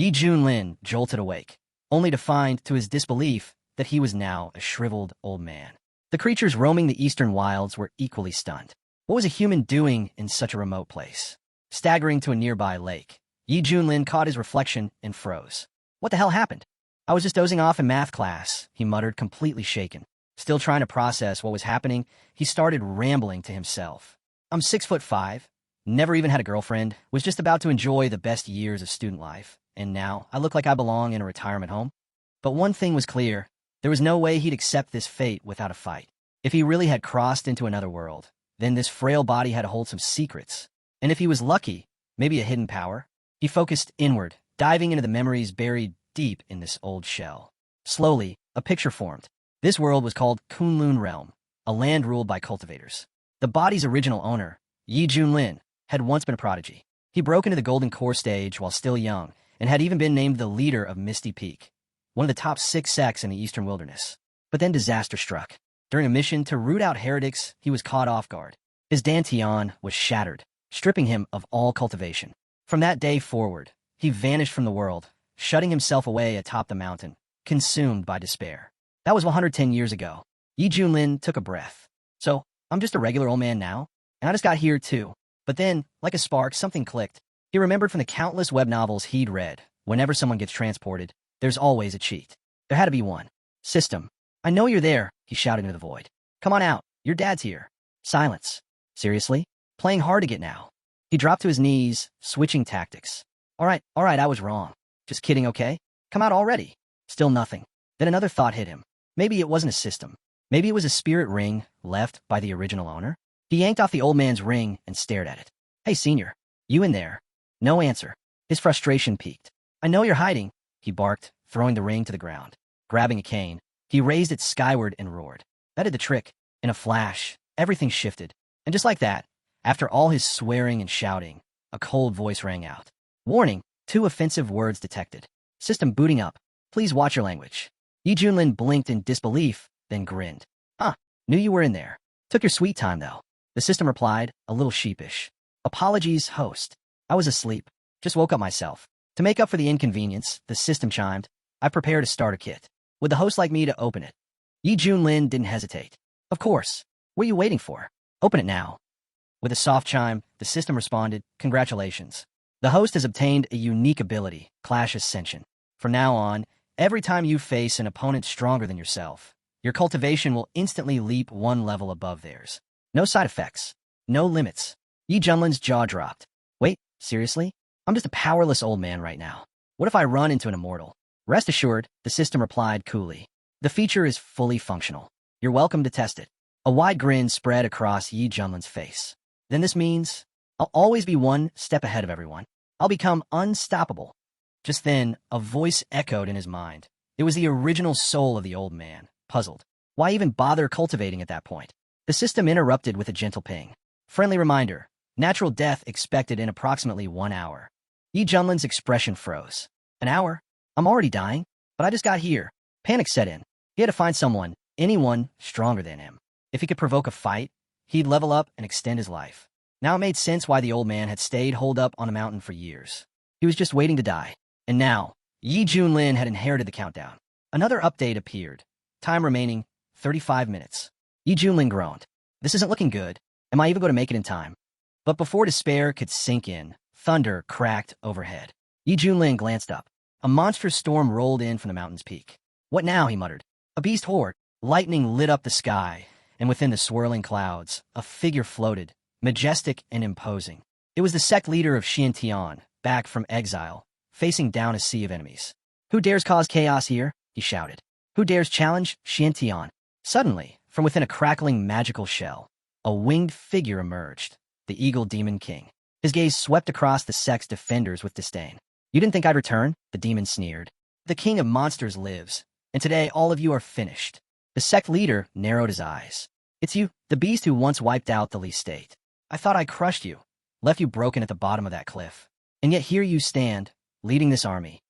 Yi Junlin jolted awake, only to find, to his disbelief, that he was now a shriveled old man. The creatures roaming the eastern wilds were equally stunned. What was a human doing in such a remote place? Staggering to a nearby lake, Yi Junlin caught his reflection and froze. What the hell happened? I was just dozing off in math class, he muttered, completely shaken. Still trying to process what was happening, he started rambling to himself. I'm 6'5", never even had a girlfriend, was just about to enjoy the best years of student life, and now I look like I belong in a retirement home. But one thing was clear, there was no way he'd accept this fate without a fight. If he really had crossed into another world, then this frail body had to hold some secrets. And if he was lucky, maybe a hidden power. He focused inward, diving into the memories buried deep in this old shell. Slowly, a picture formed. This world was called Kunlun Realm, a land ruled by cultivators. The body's original owner, Yi Junlin, had once been a prodigy. He broke into the Golden Core stage while still young, and had even been named the leader of Misty Peak, one of the top 6 sects in the Eastern Wilderness. But then disaster struck. During a mission to root out heretics, he was caught off guard. His dantian was shattered, stripping him of all cultivation. From that day forward, he vanished from the world, shutting himself away atop the mountain, consumed by despair. That was 110 years ago. Yi Junlin took a breath. So, I'm just a regular old man now? And I just got here too. But then, like a spark, something clicked. He remembered from the countless web novels he'd read, whenever someone gets transported, there's always a cheat. There had to be one. System. I know you're there, he shouted into the void. Come on out, your dad's here. Silence. Seriously? Playing hard to get now. He dropped to his knees, switching tactics. All right, I was wrong. Just kidding, okay? Come out already. Still nothing. Then another thought hit him. Maybe it wasn't a system. Maybe it was a spirit ring left by the original owner. He yanked off the old man's ring and stared at it. Hey, senior. You in there? No answer. His frustration peaked. I know you're hiding, he barked, throwing the ring to the ground. Grabbing a cane, he raised it skyward and roared. That did the trick. In a flash, everything shifted. And just like that, after all his swearing and shouting, a cold voice rang out. Warning, 2 offensive words detected. System booting up. Please watch your language. Yi Junlin blinked in disbelief, then grinned. Knew you were in there. Took your sweet time, though. The system replied, a little sheepish. Apologies, host. I was asleep. Just woke up myself. To make up for the inconvenience, the system chimed. I prepared a starter kit. Would the host like me to open it? Yi Junlin didn't hesitate. Of course. What are you waiting for? Open it now. With a soft chime, the system responded, congratulations. The host has obtained a unique ability, Clash Ascension. From now on, every time you face an opponent stronger than yourself, your cultivation will instantly leap 1 level above theirs. No side effects. No limits. Yi Junlin's jaw dropped. Wait, seriously? I'm just a powerless old man right now. What if I run into an immortal? Rest assured, the system replied coolly. The feature is fully functional. You're welcome to test it. A wide grin spread across Yi Junlin's face. Then this means I'll always be 1 step ahead of everyone. I'll become unstoppable. Just then, a voice echoed in his mind. It was the original soul of the old man, puzzled. Why even bother cultivating at that point? The system interrupted with a gentle ping. Friendly reminder, natural death expected in approximately 1 hour. Yi Junlin's expression froze. An hour? I'm already dying, but I just got here. Panic set in. He had to find someone, anyone, stronger than him. If he could provoke a fight, he'd level up and extend his life. Now it made sense why the old man had stayed holed up on a mountain for years. He was just waiting to die. And now, Yi Junlin had inherited the countdown. Another update appeared. Time remaining, 35 minutes. Yi Junlin groaned. This isn't looking good. Am I even going to make it in time? But before despair could sink in, thunder cracked overhead. Yi Junlin glanced up. A monstrous storm rolled in from the mountain's peak. What now, he muttered. A beast horde. Lightning lit up the sky, and within the swirling clouds, a figure floated, majestic and imposing. It was the sect leader of Xiantian, back from exile, facing down a sea of enemies. Who dares cause chaos here? He shouted. Who dares challenge Xiantian? Suddenly, from within a crackling magical shell, a winged figure emerged, the Eagle Demon King. His gaze swept across the sect's defenders with disdain. You didn't think I'd return? The demon sneered. The king of monsters lives, and today all of you are finished. The sect leader narrowed his eyes. It's you, the beast who once wiped out the Lee state. I thought I crushed you, left you broken at the bottom of that cliff. And yet here you stand, leading this army.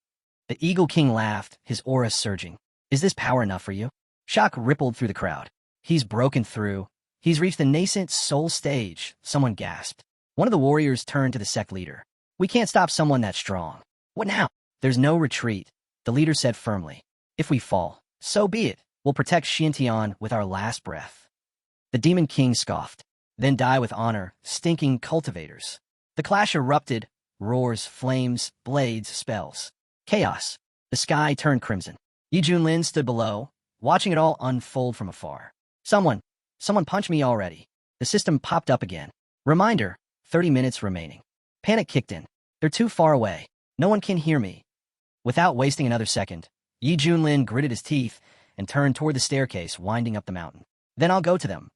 The Eagle King laughed, his aura surging. Is this power enough for you? Shock rippled through the crowd. He's broken through. He's reached the nascent soul stage, someone gasped. One of the warriors turned to the sect leader. We can't stop someone that strong. What now? There's no retreat, the leader said firmly. If we fall, so be it. We'll protect Xiantian with our last breath. The Demon King scoffed. Then die with honor, stinking cultivators. The clash erupted, roars, flames, blades, spells. Chaos. The sky turned crimson. Yi Junlin stood below, watching it all unfold from afar. Someone punch me already. The system popped up again. Reminder, 30 minutes remaining. Panic kicked in. They're too far away. No one can hear me. Without wasting another second, Yi Junlin gritted his teeth and turned toward the staircase winding up the mountain. Then I'll go to them.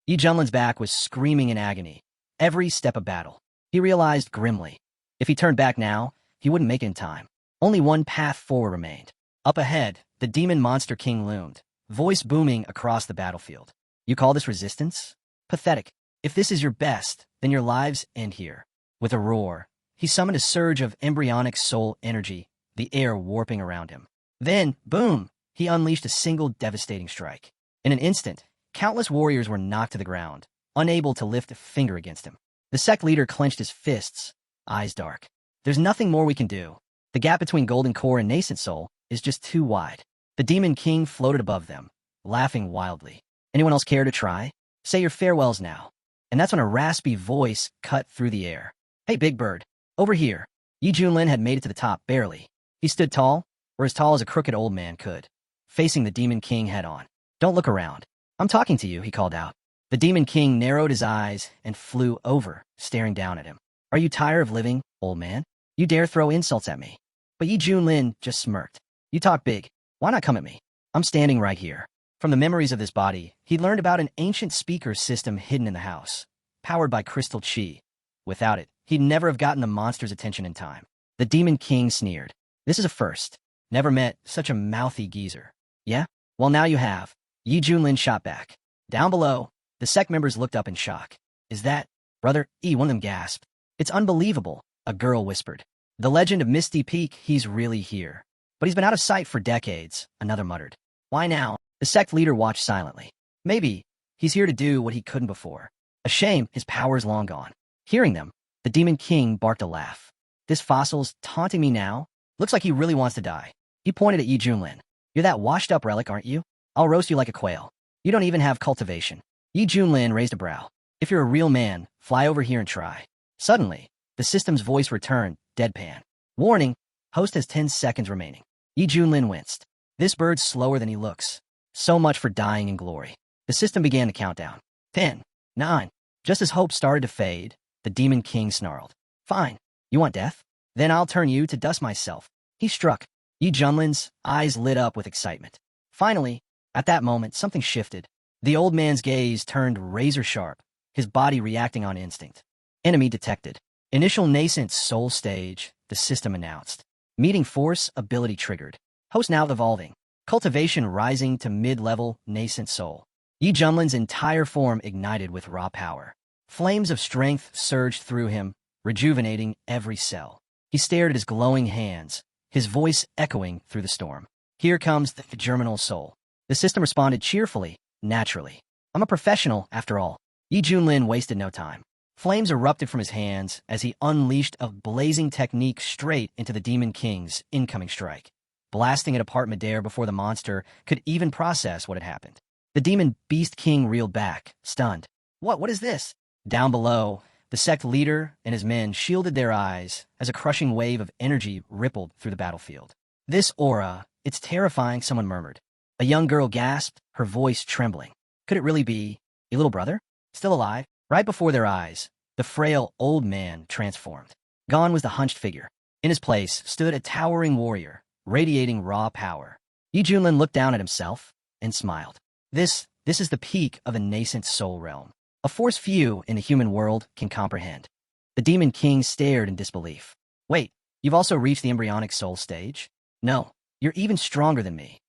Yi Junlin's back was screaming in agony. Every step a battle. He realized grimly. If he turned back now, he wouldn't make it in time. Only one path forward remained. Up ahead, the demon monster king loomed, voice booming across the battlefield. You call this resistance? Pathetic. If this is your best, then your lives end here. With a roar, he summoned a surge of embryonic soul energy, the air warping around him. Then, boom, he unleashed a single devastating strike. In an instant, countless warriors were knocked to the ground, unable to lift a finger against him. The sect leader clenched his fists, eyes dark. There's nothing more we can do. The gap between Golden Core and Nascent Soul is just too wide. The Demon King floated above them, laughing wildly. Anyone else care to try? Say your farewells now. And that's when a raspy voice cut through the air. Hey, Big Bird, over here. Yi Junlin had made it to the top, barely. He stood tall, or as tall as a crooked old man could, facing the Demon King head-on. Don't look around. I'm talking to you, he called out. The Demon King narrowed his eyes and flew over, staring down at him. Are you tired of living, old man? You dare throw insults at me? But Yi Junlin just smirked. You talk big. Why not come at me? I'm standing right here. From the memories of this body, he learned about an ancient speaker system hidden in the house, powered by crystal chi. Without it, he'd never have gotten the monster's attention in time. The Demon King sneered. This is a first. Never met such a mouthy geezer. Yeah? Well, now you have. Yi Junlin shot back. Down below, the sect members looked up in shock. Is that, brother? One of them gasped. It's unbelievable, a girl whispered. The legend of Misty Peak, he's really here. But he's been out of sight for decades, another muttered. Why now? The sect leader watched silently. Maybe he's here to do what he couldn't before. A shame his power's long gone. Hearing them, the Demon King barked a laugh. This fossil's taunting me now? Looks like he really wants to die. He pointed at Yi Junlin. You're that washed-up relic, aren't you? I'll roast you like a quail. You don't even have cultivation. Yi Junlin raised a brow. If you're a real man, fly over here and try. Suddenly, the system's voice returned, deadpan. Warning, host has 10 seconds remaining. Yi Junlin winced. This bird's slower than he looks. So much for dying in glory. The system began to count down. 10, 9. Just as hope started to fade, the Demon King snarled. Fine. You want death? Then I'll turn you to dust myself. He struck. Yi Junlin's eyes lit up with excitement. Finally, at that moment, something shifted. The old man's gaze turned razor-sharp, his body reacting on instinct. Enemy detected. Initial nascent soul stage, the system announced. Meeting force, ability triggered. Host now evolving. Cultivation rising to mid-level nascent soul. Yi Junlin's entire form ignited with raw power. Flames of strength surged through him, rejuvenating every cell. He stared at his glowing hands, his voice echoing through the storm. Here comes the germinal soul. The system responded cheerfully, naturally. I'm a professional, after all. Yi Junlin wasted no time. Flames erupted from his hands as he unleashed a blazing technique straight into the Demon King's incoming strike, blasting it apart midair before the monster could even process what had happened. The Demon Beast King reeled back, stunned. What is this? Down below, the sect leader and his men shielded their eyes as a crushing wave of energy rippled through the battlefield. This aura, it's terrifying, someone murmured. A young girl gasped, her voice trembling. Could it really be a little brother? Still alive? Right before their eyes, the frail old man transformed. Gone was the hunched figure. In his place stood a towering warrior, radiating raw power. Yi Junlin looked down at himself and smiled. This is the peak of a nascent soul realm, a force few in the human world can comprehend. The Demon King stared in disbelief. Wait, you've also reached the embryonic soul stage? No, you're even stronger than me.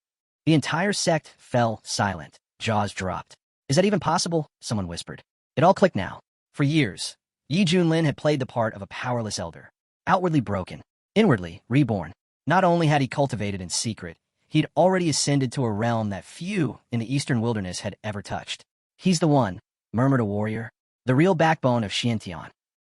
The entire sect fell silent, jaws dropped. Is that even possible? Someone whispered. It all clicked now. For years, Yi Junlin had played the part of a powerless elder, outwardly broken, inwardly reborn. Not only had he cultivated in secret, he'd already ascended to a realm that few in the eastern wilderness had ever touched. He's the one, murmured a warrior, the real backbone of Xiantian.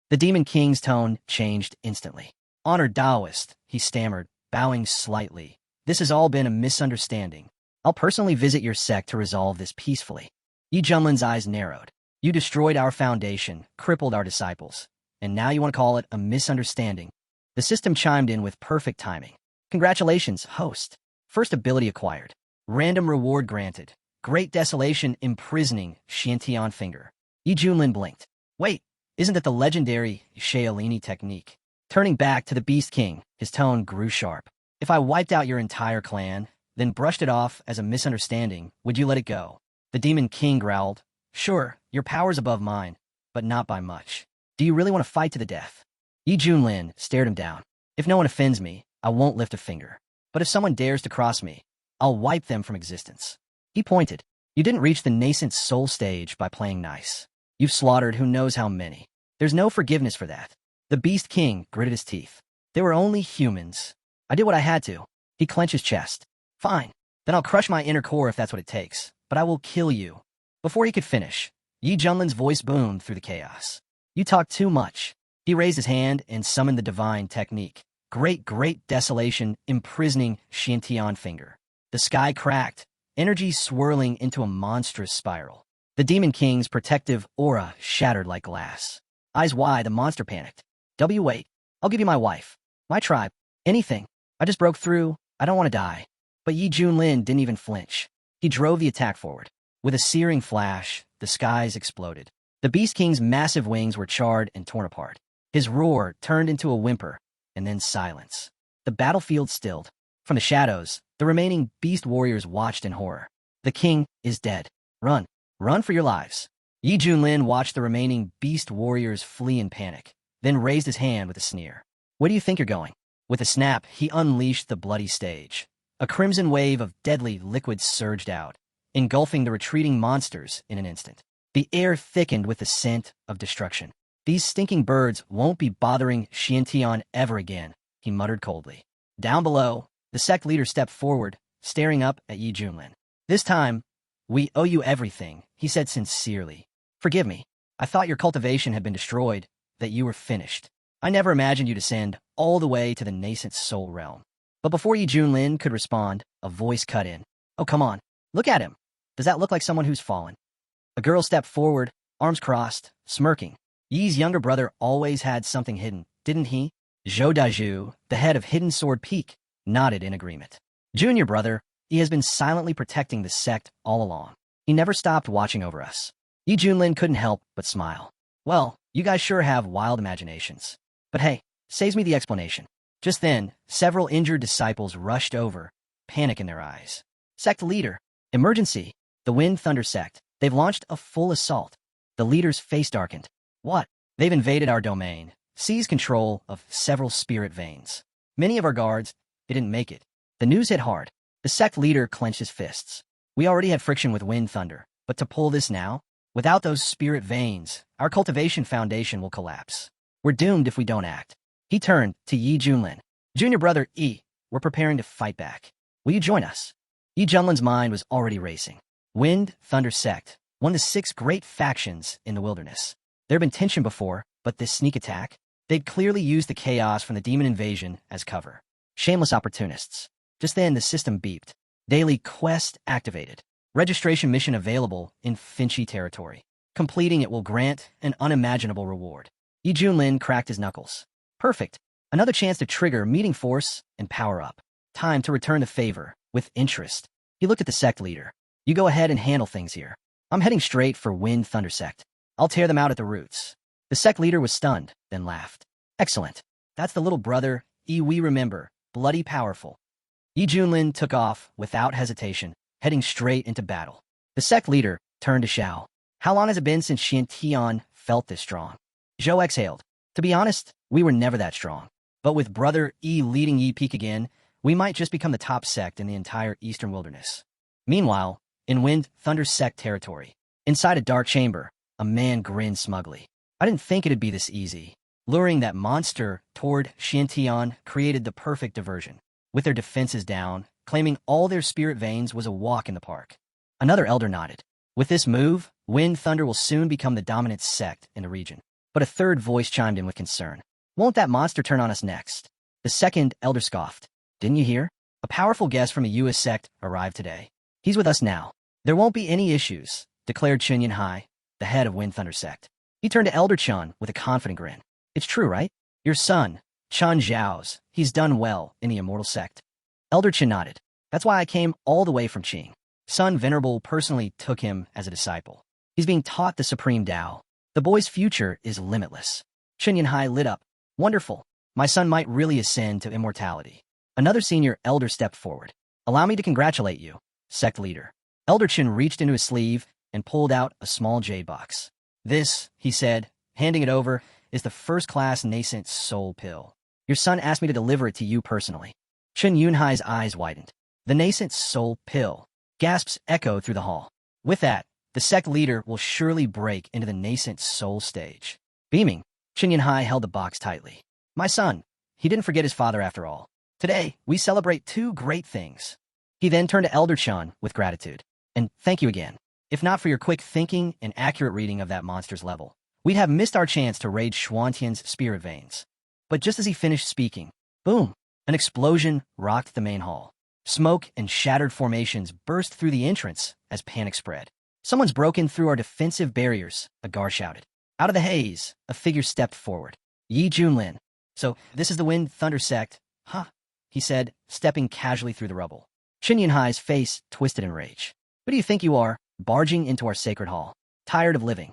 The Demon King's tone changed instantly. Honored Taoist, he stammered, bowing slightly. This has all been a misunderstanding. I'll personally visit your sect to resolve this peacefully. Yi Junlin's eyes narrowed. You destroyed our foundation, crippled our disciples, and now you want to call it a misunderstanding. The system chimed in with perfect timing. Congratulations, host. First ability acquired. Random reward granted. Great Desolation imprisoning Xiantian finger. Yi Junlin blinked. Wait, isn't that the legendary Shaolini technique? Turning back to the Beast King, his tone grew sharp. If I wiped out your entire clan, then brushed it off as a misunderstanding, would you let it go? The Demon King growled. Sure, your power's above mine, but not by much. Do you really want to fight to the death? Yi Junlin stared him down. If no one offends me, I won't lift a finger. But if someone dares to cross me, I'll wipe them from existence. He pointed. You didn't reach the nascent soul stage by playing nice. You've slaughtered who knows how many. There's no forgiveness for that. The Beast King gritted his teeth. They were only humans. I did what I had to. He clenched his chest. Fine. Then I'll crush my inner core if that's what it takes. But I will kill you. Before he could finish, Yi Junlin's voice boomed through the chaos. You talk too much. He raised his hand and summoned the divine technique. Great Desolation imprisoning Xiantian finger. The sky cracked, energy swirling into a monstrous spiral. The Demon King's protective aura shattered like glass. Eyes wide, the monster panicked. Wait, I'll give you my wife, my tribe, anything. I just broke through. I don't want to die. But Yi Junlin didn't even flinch. He drove the attack forward. With a searing flash, the skies exploded. The Beast King's massive wings were charred and torn apart. His roar turned into a whimper, and then silence. The battlefield stilled. From the shadows, the remaining beast warriors watched in horror. The king is dead. Run. Run for your lives. Yi Junlin watched the remaining beast warriors flee in panic, then raised his hand with a sneer. Where do you think you're going? With a snap, he unleashed the bloody stage. A crimson wave of deadly liquid surged out, engulfing the retreating monsters in an instant. The air thickened with the scent of destruction. These stinking birds won't be bothering Xiantian ever again, he muttered coldly. Down below, the sect leader stepped forward, staring up at Yi Junlin. This time, we owe you everything, he said sincerely. Forgive me. I thought your cultivation had been destroyed, that you were finished. I never imagined you descend all the way to the nascent soul realm. But before Yi Junlin could respond, a voice cut in. Oh, come on. Look at him. Does that look like someone who's fallen? A girl stepped forward, arms crossed, smirking. Yi's younger brother always had something hidden, didn't he? Zhou Dazhu, the head of Hidden Sword Peak, nodded in agreement. Junior brother, he has been silently protecting the sect all along. He never stopped watching over us. Yi Junlin couldn't help but smile. Well, you guys sure have wild imaginations. But hey, saves me the explanation. Just then, several injured disciples rushed over, panic in their eyes. Sect leader. Emergency. The Wind Thunder sect. They've launched a full assault. The leader's face darkened. What? They've invaded our domain, seized control of several spirit veins. Many of our guards, they didn't make it. The news hit hard. The sect leader clenched his fists. We already had friction with Wind Thunder, but to pull this now? Without those spirit veins, our cultivation foundation will collapse. We're doomed if we don't act. He turned to Yi Junlin. Junior brother Yi, we're preparing to fight back. Will you join us? Yi Junlin's mind was already racing. Wind Thunder sect, one of the 6 great factions in the wilderness. There had been tension before, but this sneak attack? They'd clearly used the chaos from the demon invasion as cover. Shameless opportunists. Just then, the system beeped. Daily quest activated. Registration mission available in Finchy territory. Completing it will grant an unimaginable reward. Yi Junlin cracked his knuckles. Perfect. Another chance to trigger meeting force and power up. Time to return the favor, with interest. He looked at the sect leader. You go ahead and handle things here. I'm heading straight for Wind Thunder sect. I'll tear them out at the roots. The sect leader was stunned, then laughed. Excellent. That's the little brother, Yi we remember, bloody powerful. Yi Junlin took off without hesitation, heading straight into battle. The sect leader turned to Xiao. How long has it been since Xiantian felt this strong? Zhou exhaled. To be honest, we were never that strong. But with brother Yi leading Yi Peak again, we might just become the top sect in the entire eastern wilderness. Meanwhile, in Wind Thunder sect territory, inside a dark chamber, a man grinned smugly. I didn't think it'd be this easy. Luring that monster toward Xiantian created the perfect diversion. With their defenses down, claiming all their spirit veins was a walk in the park. Another elder nodded. With this move, Wind Thunder will soon become the dominant sect in the region. But a third voice chimed in with concern. Won't that monster turn on us next? The second elder scoffed. Didn't you hear? A powerful guest from a U.S. sect arrived today. He's with us now. There won't be any issues, declared Chen Yunhai, the head of Wind Thunder sect. He turned to Elder Chun with a confident grin. It's true, right? Your son, Chan Zhao's, he's done well in the immortal sect. Elder Chen nodded. That's why I came all the way from Qing. Son Venerable personally took him as a disciple. He's being taught the supreme Tao. The boy's future is limitless. Chen Yunhai lit up. Wonderful. My son might really ascend to immortality. Another senior elder stepped forward. Allow me to congratulate you, sect leader. Elder Chen reached into his sleeve and pulled out a small jade box. This, he said, handing it over, is the first-class nascent soul pill. Your son asked me to deliver it to you personally. Chen Yunhai's eyes widened. The nascent soul pill. Gasps echoed through the hall. With that, the sect leader will surely break into the nascent soul stage. Beaming, Chen Yunhai held the box tightly. My son, he didn't forget his father after all. Today, we celebrate two great things. He then turned to Elder Chun with gratitude. And thank you again. If not for your quick thinking and accurate reading of that monster's level, we'd have missed our chance to raid Xuantian's spirit veins. But just as he finished speaking, boom, an explosion rocked the main hall. Smoke and shattered formations burst through the entrance as panic spread. Someone's broken through our defensive barriers, a guard shouted. Out of the haze, a figure stepped forward. Yi Junlin. So, this is the Wind Thunder sect, huh? He said, stepping casually through the rubble. Chen Yunhai's face twisted in rage. Who do you think you are, barging into our sacred hall? Tired of living?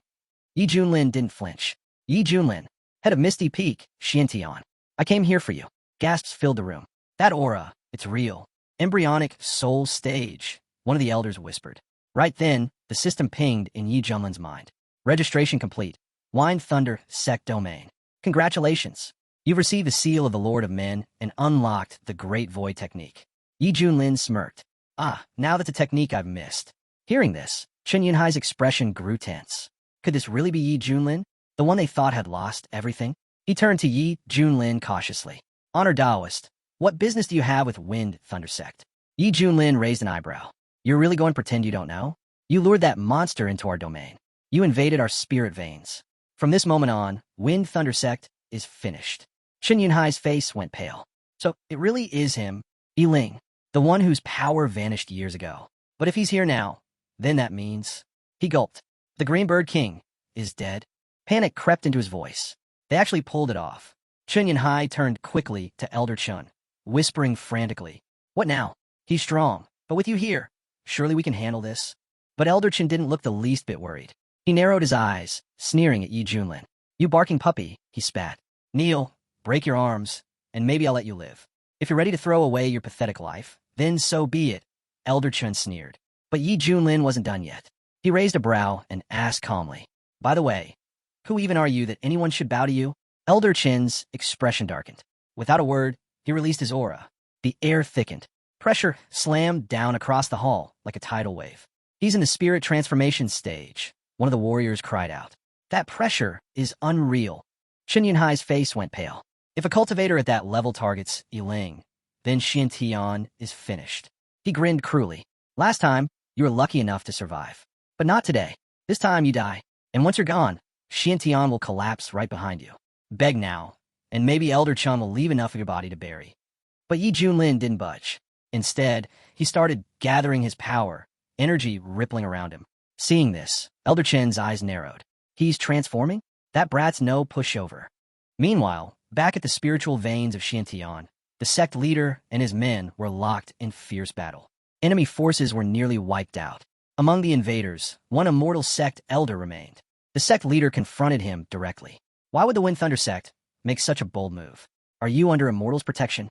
Yi Junlin didn't flinch. Yi Junlin, head of Misty Peak, Xiantian. I came here for you. Gasps filled the room. That aura, it's real. Embryonic soul stage, one of the elders whispered. Right then, the system pinged in Yi Junlin's mind. Registration complete. Wind Thunder Sect Domain. Congratulations. You've received the seal of the Lord of Men and unlocked the Great Void Technique. Yi Junlin smirked. Ah, now that's a technique I've missed. Hearing this, Chen Yunhai's expression grew tense. Could this really be Yi Junlin, the one they thought had lost everything? He turned to Yi Junlin cautiously. Honor Taoist, what business do you have with Wind Thunder Sect? Yi Junlin raised an eyebrow. You're really going to pretend you don't know? You lured that monster into our domain. You invaded our spirit veins. From this moment on, Wind Thunder Sect is finished. Chen Yunhai's face went pale. So, it really is him, Yi Ling, the one whose power vanished years ago. But if he's here now, then that means... He gulped. The Greenbird King is dead. Panic crept into his voice. They actually pulled it off. Chen Yunhai turned quickly to Elder Chun, whispering frantically. What now? He's strong, but with you here, surely we can handle this. But Elder Chen didn't look the least bit worried. He narrowed his eyes, sneering at Yi Junlin. You barking puppy, he spat. Kneel, break your arms, and maybe I'll let you live. If you're ready to throw away your pathetic life, then so be it, Elder Chun sneered. But Yi Junlin wasn't done yet. He raised a brow and asked calmly. By the way, who even are you that anyone should bow to you? Elder Chen's expression darkened. Without a word, he released his aura. The air thickened. Pressure slammed down across the hall like a tidal wave. He's in the spirit transformation stage, one of the warriors cried out. That pressure is unreal. Chen Yunhai's face went pale. If a cultivator at that level targets Yi Ling, then Xiantian is finished. He grinned cruelly. Last time, you were lucky enough to survive. But not today. This time you die. And once you're gone, Xiantian will collapse right behind you. Beg now, and maybe Elder Chun will leave enough of your body to bury. But Yi Junlin didn't budge. Instead, he started gathering his power, energy rippling around him. Seeing this, Elder Chen's eyes narrowed. He's transforming? That brat's no pushover. Meanwhile, back at the spiritual veins of Xiantian, the sect leader and his men were locked in fierce battle. Enemy forces were nearly wiped out. Among the invaders, one immortal sect elder remained. The sect leader confronted him directly. Why would the Wind Thunder sect make such a bold move? Are you under immortal's protection?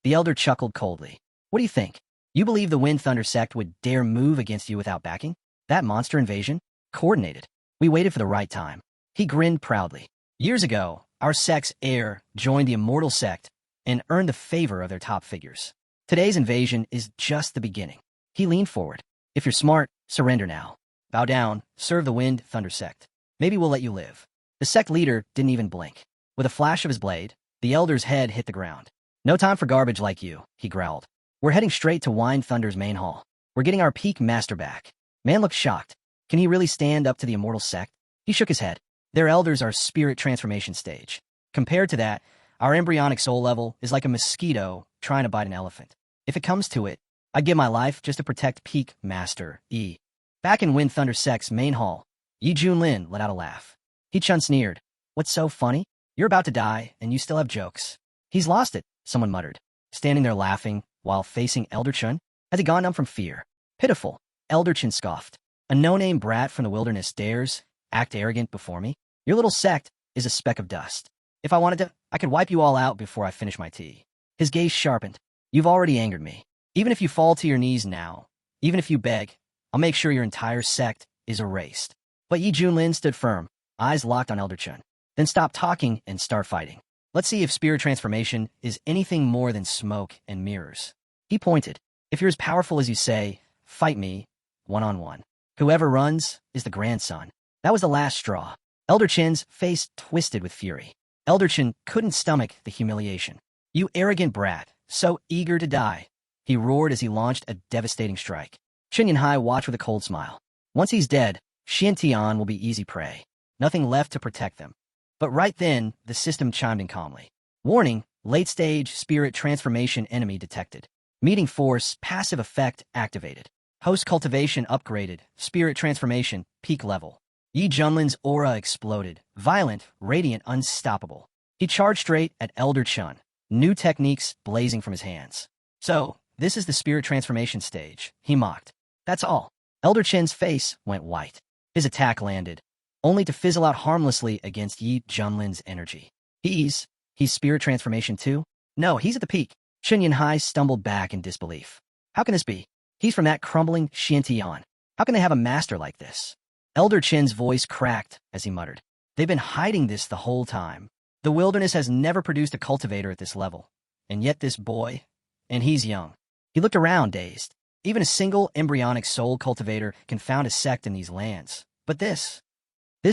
The elder chuckled coldly. What do you think? You believe the Wind Thunder sect would dare move against you without backing? That monster invasion? Coordinated. We waited for the right time. He grinned proudly. Years ago, our sect's heir joined the immortal sect and earned the favor of their top figures. Today's invasion is just the beginning. He leaned forward. If you're smart, surrender now. Bow down, serve the Wind Thunder sect. Maybe we'll let you live. The sect leader didn't even blink. With a flash of his blade, the elder's head hit the ground. No time for garbage like you, he growled. We're heading straight to Wind Thunder's main hall. We're getting our peak master back. Man looked shocked. Can he really stand up to the immortal sect? He shook his head. Their elders are spirit transformation stage. Compared to that, Our embryonic soul level is like a mosquito trying to bite an elephant. If it comes to it, I'd give my life just to protect Peak Master E. Back in Wind Thunder Sect's main hall, Yi Junlin let out a laugh. He Chun sneered. What's so funny? You're about to die, and you still have jokes. He's lost it, someone muttered, standing there laughing while facing Elder Chun. Has he gone numb from fear? Pitiful, Elder Chun scoffed. A no-name brat from the wilderness dares act arrogant before me? Your little sect is a speck of dust. If I wanted to, I could wipe you all out before I finish my tea. His gaze sharpened. You've already angered me. Even if you fall to your knees now, even if you beg, I'll make sure your entire sect is erased. But Yi Junlin stood firm, eyes locked on Elder Chun. Then stop talking and start fighting. Let's see if spirit transformation is anything more than smoke and mirrors. He pointed. If you're as powerful as you say, fight me, one-on-one. Whoever runs is the grandson. That was the last straw. Elder Chin's face twisted with fury. Elder Chin couldn't stomach the humiliation. You arrogant brat, so eager to die. He roared as he launched a devastating strike. Chen Yanhai watched with a cold smile. Once he's dead, Xian Tian will be easy prey. Nothing left to protect them. But right then, the system chimed in calmly. Warning, late-stage spirit transformation enemy detected. Meeting force, passive effect activated. Host cultivation upgraded, spirit transformation, peak level. Yi Junlin's aura exploded, violent, radiant, unstoppable. He charged straight at Elder Chun, new techniques blazing from his hands. So, this is the spirit transformation stage, he mocked. That's all. Elder Chin's face went white. His attack landed, only to fizzle out harmlessly against Yi Junlin's energy. He's spirit transformation too? No, he's at the peak. Chen Yanhai stumbled back in disbelief. How can this be? He's from that crumbling Xiantian. How can they have a master like this? Elder Chin's voice cracked as he muttered. They've been hiding this the whole time. The wilderness has never produced a cultivator at this level. And yet this boy, and he's young. He looked around, dazed. Even a single embryonic soul cultivator can found a sect in these lands. But this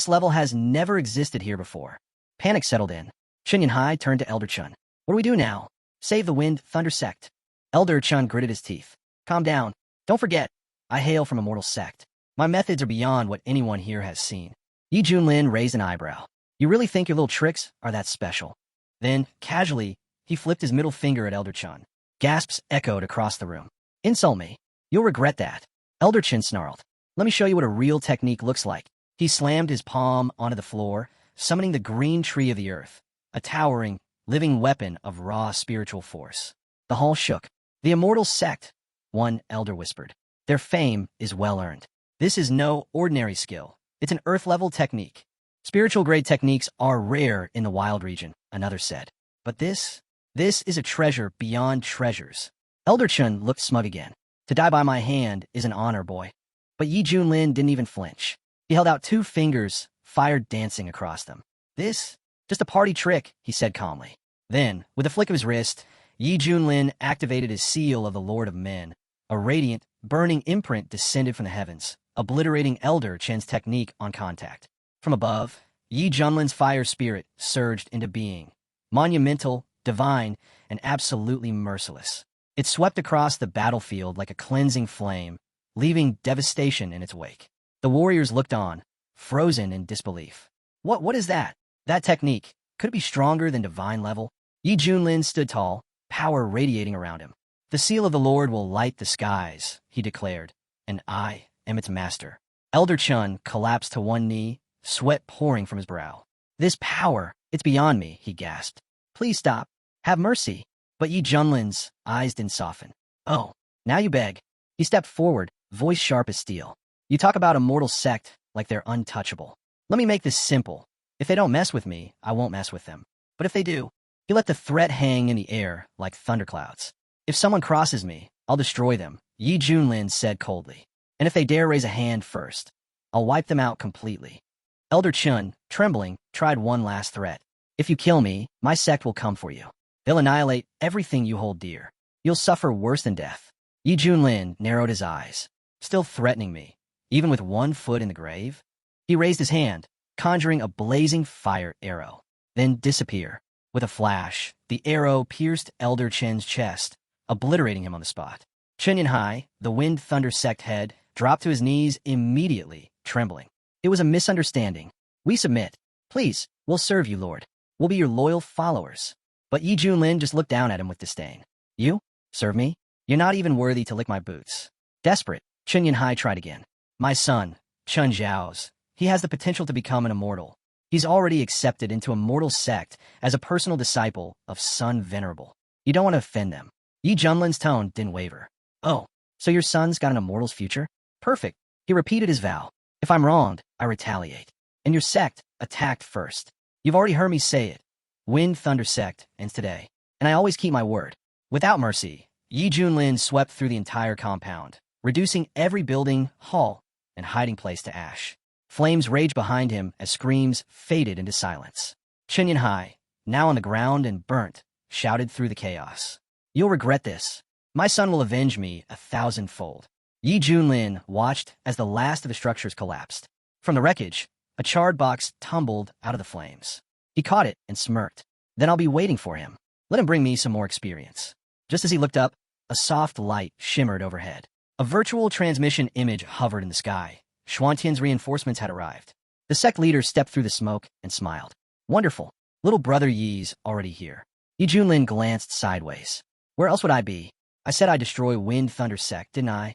level has never existed here before. Panic settled in. Chen Yanhai turned to Elder Chun. What do we do now? Save the Wind Thunder Sect. Elder Chun gritted his teeth. Calm down. Don't forget, I hail from a mortal sect. My methods are beyond what anyone here has seen. Yi Junlin raised an eyebrow. You really think your little tricks are that special? Then, casually, he flipped his middle finger at Elder Chun. Gasps echoed across the room. Insult me. You'll regret that. Elder Chun snarled. Let me show you what a real technique looks like. He slammed his palm onto the floor, summoning the green tree of the earth, a towering, living weapon of raw spiritual force. The hall shook. The immortal sect, one elder whispered. Their fame is well-earned. This is no ordinary skill. It's an earth-level technique. Spiritual-grade techniques are rare in the wild region, another said. But this is a treasure beyond treasures. Elder Chun looked smug again. To die by my hand is an honor, boy. But Yi Junlin didn't even flinch. He held out 2 fingers, fire dancing across them. This? Just a party trick, he said calmly. Then, with a flick of his wrist, Yi Junlin activated his seal of the Lord of Men. A radiant, burning imprint descended from the heavens, obliterating Elder Chen's technique on contact. From above, Yi Junlin's fire spirit surged into being. Monumental, divine, and absolutely merciless. It swept across the battlefield like a cleansing flame, leaving devastation in its wake. The warriors looked on, frozen in disbelief. What is that? That technique, could it be stronger than divine level? Yi Junlin stood tall, power radiating around him. The seal of the Lord will light the skies, he declared, and I am its master. Elder Chun collapsed to one knee, sweat pouring from his brow. This power, it's beyond me, he gasped. Please stop. Have mercy. But Yi Junlin's eyes didn't soften. Oh, now you beg. He stepped forward, voice sharp as steel. You talk about a mortal sect like they're untouchable. Let me make this simple. If they don't mess with me, I won't mess with them. But if they do, he let the threat hang in the air like thunderclouds. If someone crosses me, I'll destroy them, Yi Junlin said coldly. And if they dare raise a hand first, I'll wipe them out completely. Elder Chun, trembling, tried one last threat. If you kill me, my sect will come for you. They'll annihilate everything you hold dear. You'll suffer worse than death. Yi Junlin narrowed his eyes. Still threatening me, even with 1 foot in the grave? He raised his hand, conjuring a blazing fire arrow. Then disappear. With a flash, the arrow pierced Elder Chen's chest, obliterating him on the spot. Chen Yanhai, the Wind Thunder sect head, dropped to his knees immediately, trembling. It was a misunderstanding. We submit. Please, we'll serve you, Lord. We'll be your loyal followers. But Yi Junlin just looked down at him with disdain. You? Serve me? You're not even worthy to lick my boots. Desperate, Chen Yanhai tried again. My son, Chun Zhao's. He has the potential to become an immortal. He's already accepted into a mortal sect as a personal disciple of Sun Venerable. You don't want to offend them. Yi Junlin's tone didn't waver. Oh, so your son's got an immortal's future? Perfect. He repeated his vow. If I'm wronged, I retaliate. And your sect attacked first. You've already heard me say it. Wind Thunder Sect ends today. And I always keep my word. Without mercy, Yi Junlin swept through the entire compound, reducing every building, hall, and hiding place to ash. Flames raged behind him as screams faded into silence. Chen Yanhai, now on the ground and burnt, shouted through the chaos. You'll regret this. My son will avenge me 1,000-fold. Yi Junlin watched as the last of the structures collapsed. From the wreckage, a charred box tumbled out of the flames. He caught it and smirked. Then I'll be waiting for him. Let him bring me some more experience. Just as he looked up, a soft light shimmered overhead. A virtual transmission image hovered in the sky. Xuantian's reinforcements had arrived. The sect leader stepped through the smoke and smiled. Wonderful. Little brother Yi's already here. Yi Junlin glanced sideways. Where else would I be? I said I'd destroy Wind Thunder Sect, didn't I?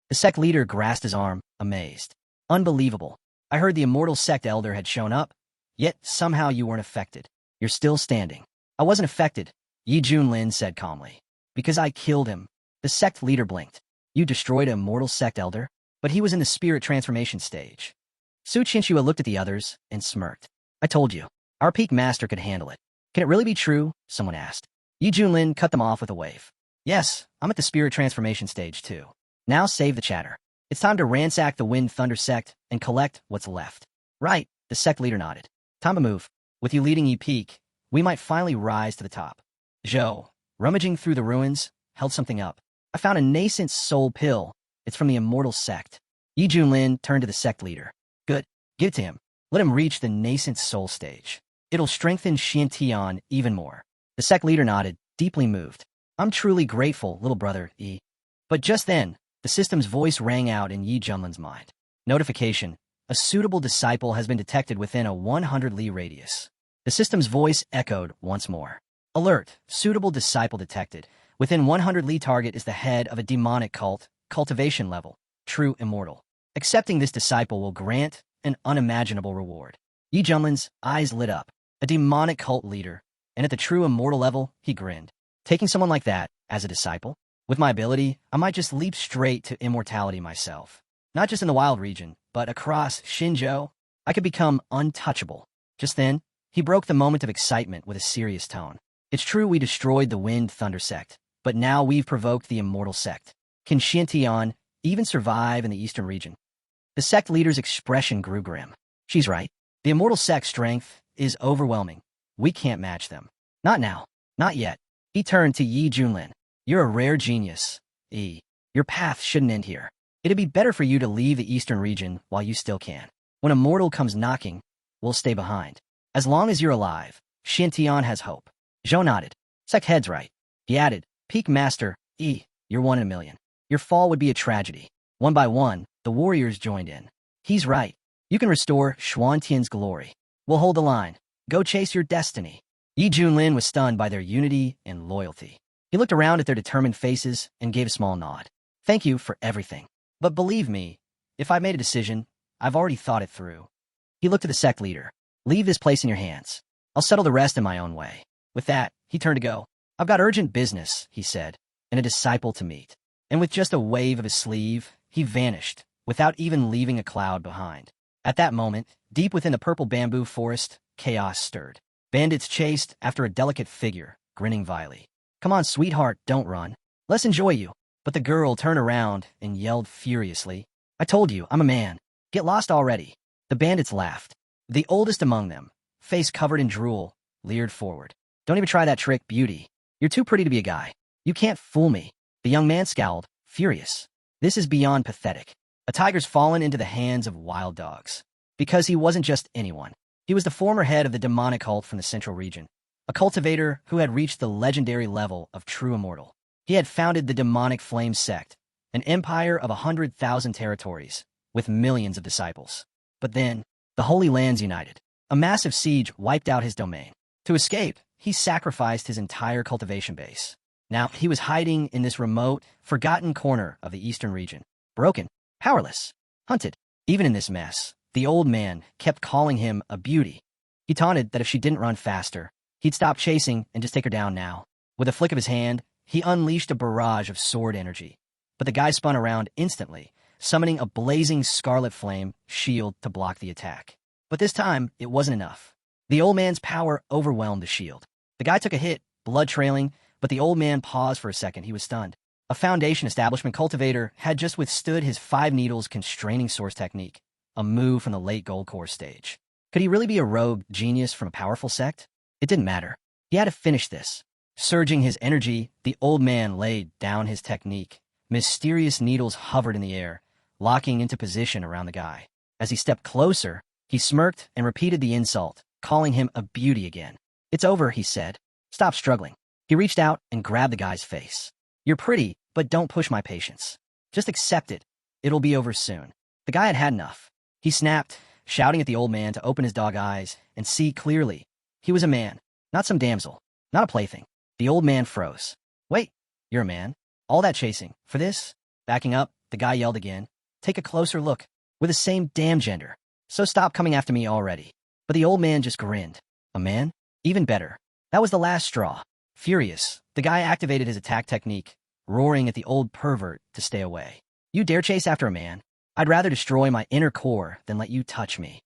The sect leader grasped his arm, amazed. Unbelievable. I heard the immortal sect elder had shown up, yet somehow you weren't affected. You're still standing. I wasn't affected, Yi Junlin said calmly. Because I killed him. The sect leader blinked. You destroyed a mortal sect elder? But he was in the spirit transformation stage. Su Qianxue looked at the others and smirked. I told you, our peak master could handle it. Can it really be true? Someone asked. Yi Junlin cut them off with a wave. Yes, I'm at the spirit transformation stage too. Now save the chatter. It's time to ransack the Wind Thunder Sect and collect what's left. Right, the sect leader nodded. Time to move. With you leading Yi Peak, we might finally rise to the top. Zhou, rummaging through the ruins, held something up. I found a nascent soul pill. It's from the immortal sect. Yi Junlin turned to the sect leader. Good. Give it to him. Let him reach the nascent soul stage. It'll strengthen Xiantian even more. The sect leader nodded, deeply moved. I'm truly grateful, little brother, Yi. But just then, the system's voice rang out in Yi Junlin's mind. Notification. A suitable disciple has been detected within a 100-li radius. The system's voice echoed once more. Alert. Suitable disciple detected. Within 100-li target is the head of a demonic cult, cultivation level, true immortal. Accepting this disciple will grant an unimaginable reward. Yi Junlin's eyes lit up. A demonic cult leader, and at the true immortal level, he grinned. Taking someone like that as a disciple? With my ability, I might just leap straight to immortality myself. Not just in the wild region, but across Xinzhou, I could become untouchable. Just then, he broke the moment of excitement with a serious tone. It's true we destroyed the Wind Thunder Sect, but now we've provoked the immortal sect. Can Xiantian even survive in the eastern region? The sect leader's expression grew grim. She's right. The immortal sect's strength is overwhelming. We can't match them. Not now. Not yet. He turned to Yi Junlin. You're a rare genius, Yi. Your path shouldn't end here. It'd be better for you to leave the eastern region while you still can. When a mortal comes knocking, we'll stay behind. As long as you're alive, Xiantian has hope. Zhou nodded. Sect head's right. He added, Peak Master, Yi, you're 1 in a million. Your fall would be a tragedy. One by one, the warriors joined in. He's right. You can restore Xuantian's glory. We'll hold the line. Go chase your destiny. Yi Junlin was stunned by their unity and loyalty. He looked around at their determined faces and gave a small nod. Thank you for everything. But believe me, if I made a decision, I've already thought it through. He looked at the sect leader. Leave this place in your hands. I'll settle the rest in my own way. With that, he turned to go. I've got urgent business, he said, and a disciple to meet. And with just a wave of his sleeve, he vanished, without even leaving a cloud behind. At that moment, deep within the purple bamboo forest, chaos stirred. Bandits chased after a delicate figure, grinning vilely. Come on, sweetheart, don't run. Let's enjoy you. But the girl turned around and yelled furiously. I told you, I'm a man. Get lost already. The bandits laughed. The oldest among them, face covered in drool, leered forward. Don't even try that trick, beauty. You're too pretty to be a guy. You can't fool me. The young man scowled, furious. This is beyond pathetic. A tiger's fallen into the hands of wild dogs. Because he wasn't just anyone. He was the former head of the demonic cult from the central region, a cultivator who had reached the legendary level of true immortal. He had founded the demonic flame sect, an empire of 100,000 territories, with millions of disciples. But then, the Holy Lands united. A massive siege wiped out his domain. To escape, he sacrificed his entire cultivation base. Now, he was hiding in this remote, forgotten corner of the eastern region. Broken, powerless, hunted. Even in this mess, the old man kept calling him a beauty. He taunted that if she didn't run faster, he'd stop chasing and just take her down now. With a flick of his hand, he unleashed a barrage of sword energy. But the guy spun around instantly, summoning a blazing scarlet flame shield to block the attack. But this time, it wasn't enough. The old man's power overwhelmed the shield. The guy took a hit, blood trailing, but the old man paused for a second. He was stunned. A Foundation establishment cultivator had just withstood his 5 needles constraining source technique, a move from the late Gold Core stage. Could he really be a rogue genius from a powerful sect? It didn't matter. He had to finish this. Surging his energy, the old man laid down his technique. Mysterious needles hovered in the air, locking into position around the guy. As he stepped closer, he smirked and repeated the insult, calling him a beauty again. "It's over," he said. "Stop struggling." He reached out and grabbed the guy's face. "You're pretty, but don't push my patience. Just accept it. It'll be over soon." The guy had had enough. He snapped, shouting at the old man to open his dog eyes and see clearly. He was a man, not some damsel, not a plaything. The old man froze. "Wait, you're a man? All that chasing, for this?" Backing up, the guy yelled again. "Take a closer look. We're the same damn gender. So stop coming after me already." But the old man just grinned. A man? Even better. That was the last straw. Furious, the guy activated his attack technique, roaring at the old pervert to stay away. "You dare chase after a man? I'd rather destroy my inner core than let you touch me."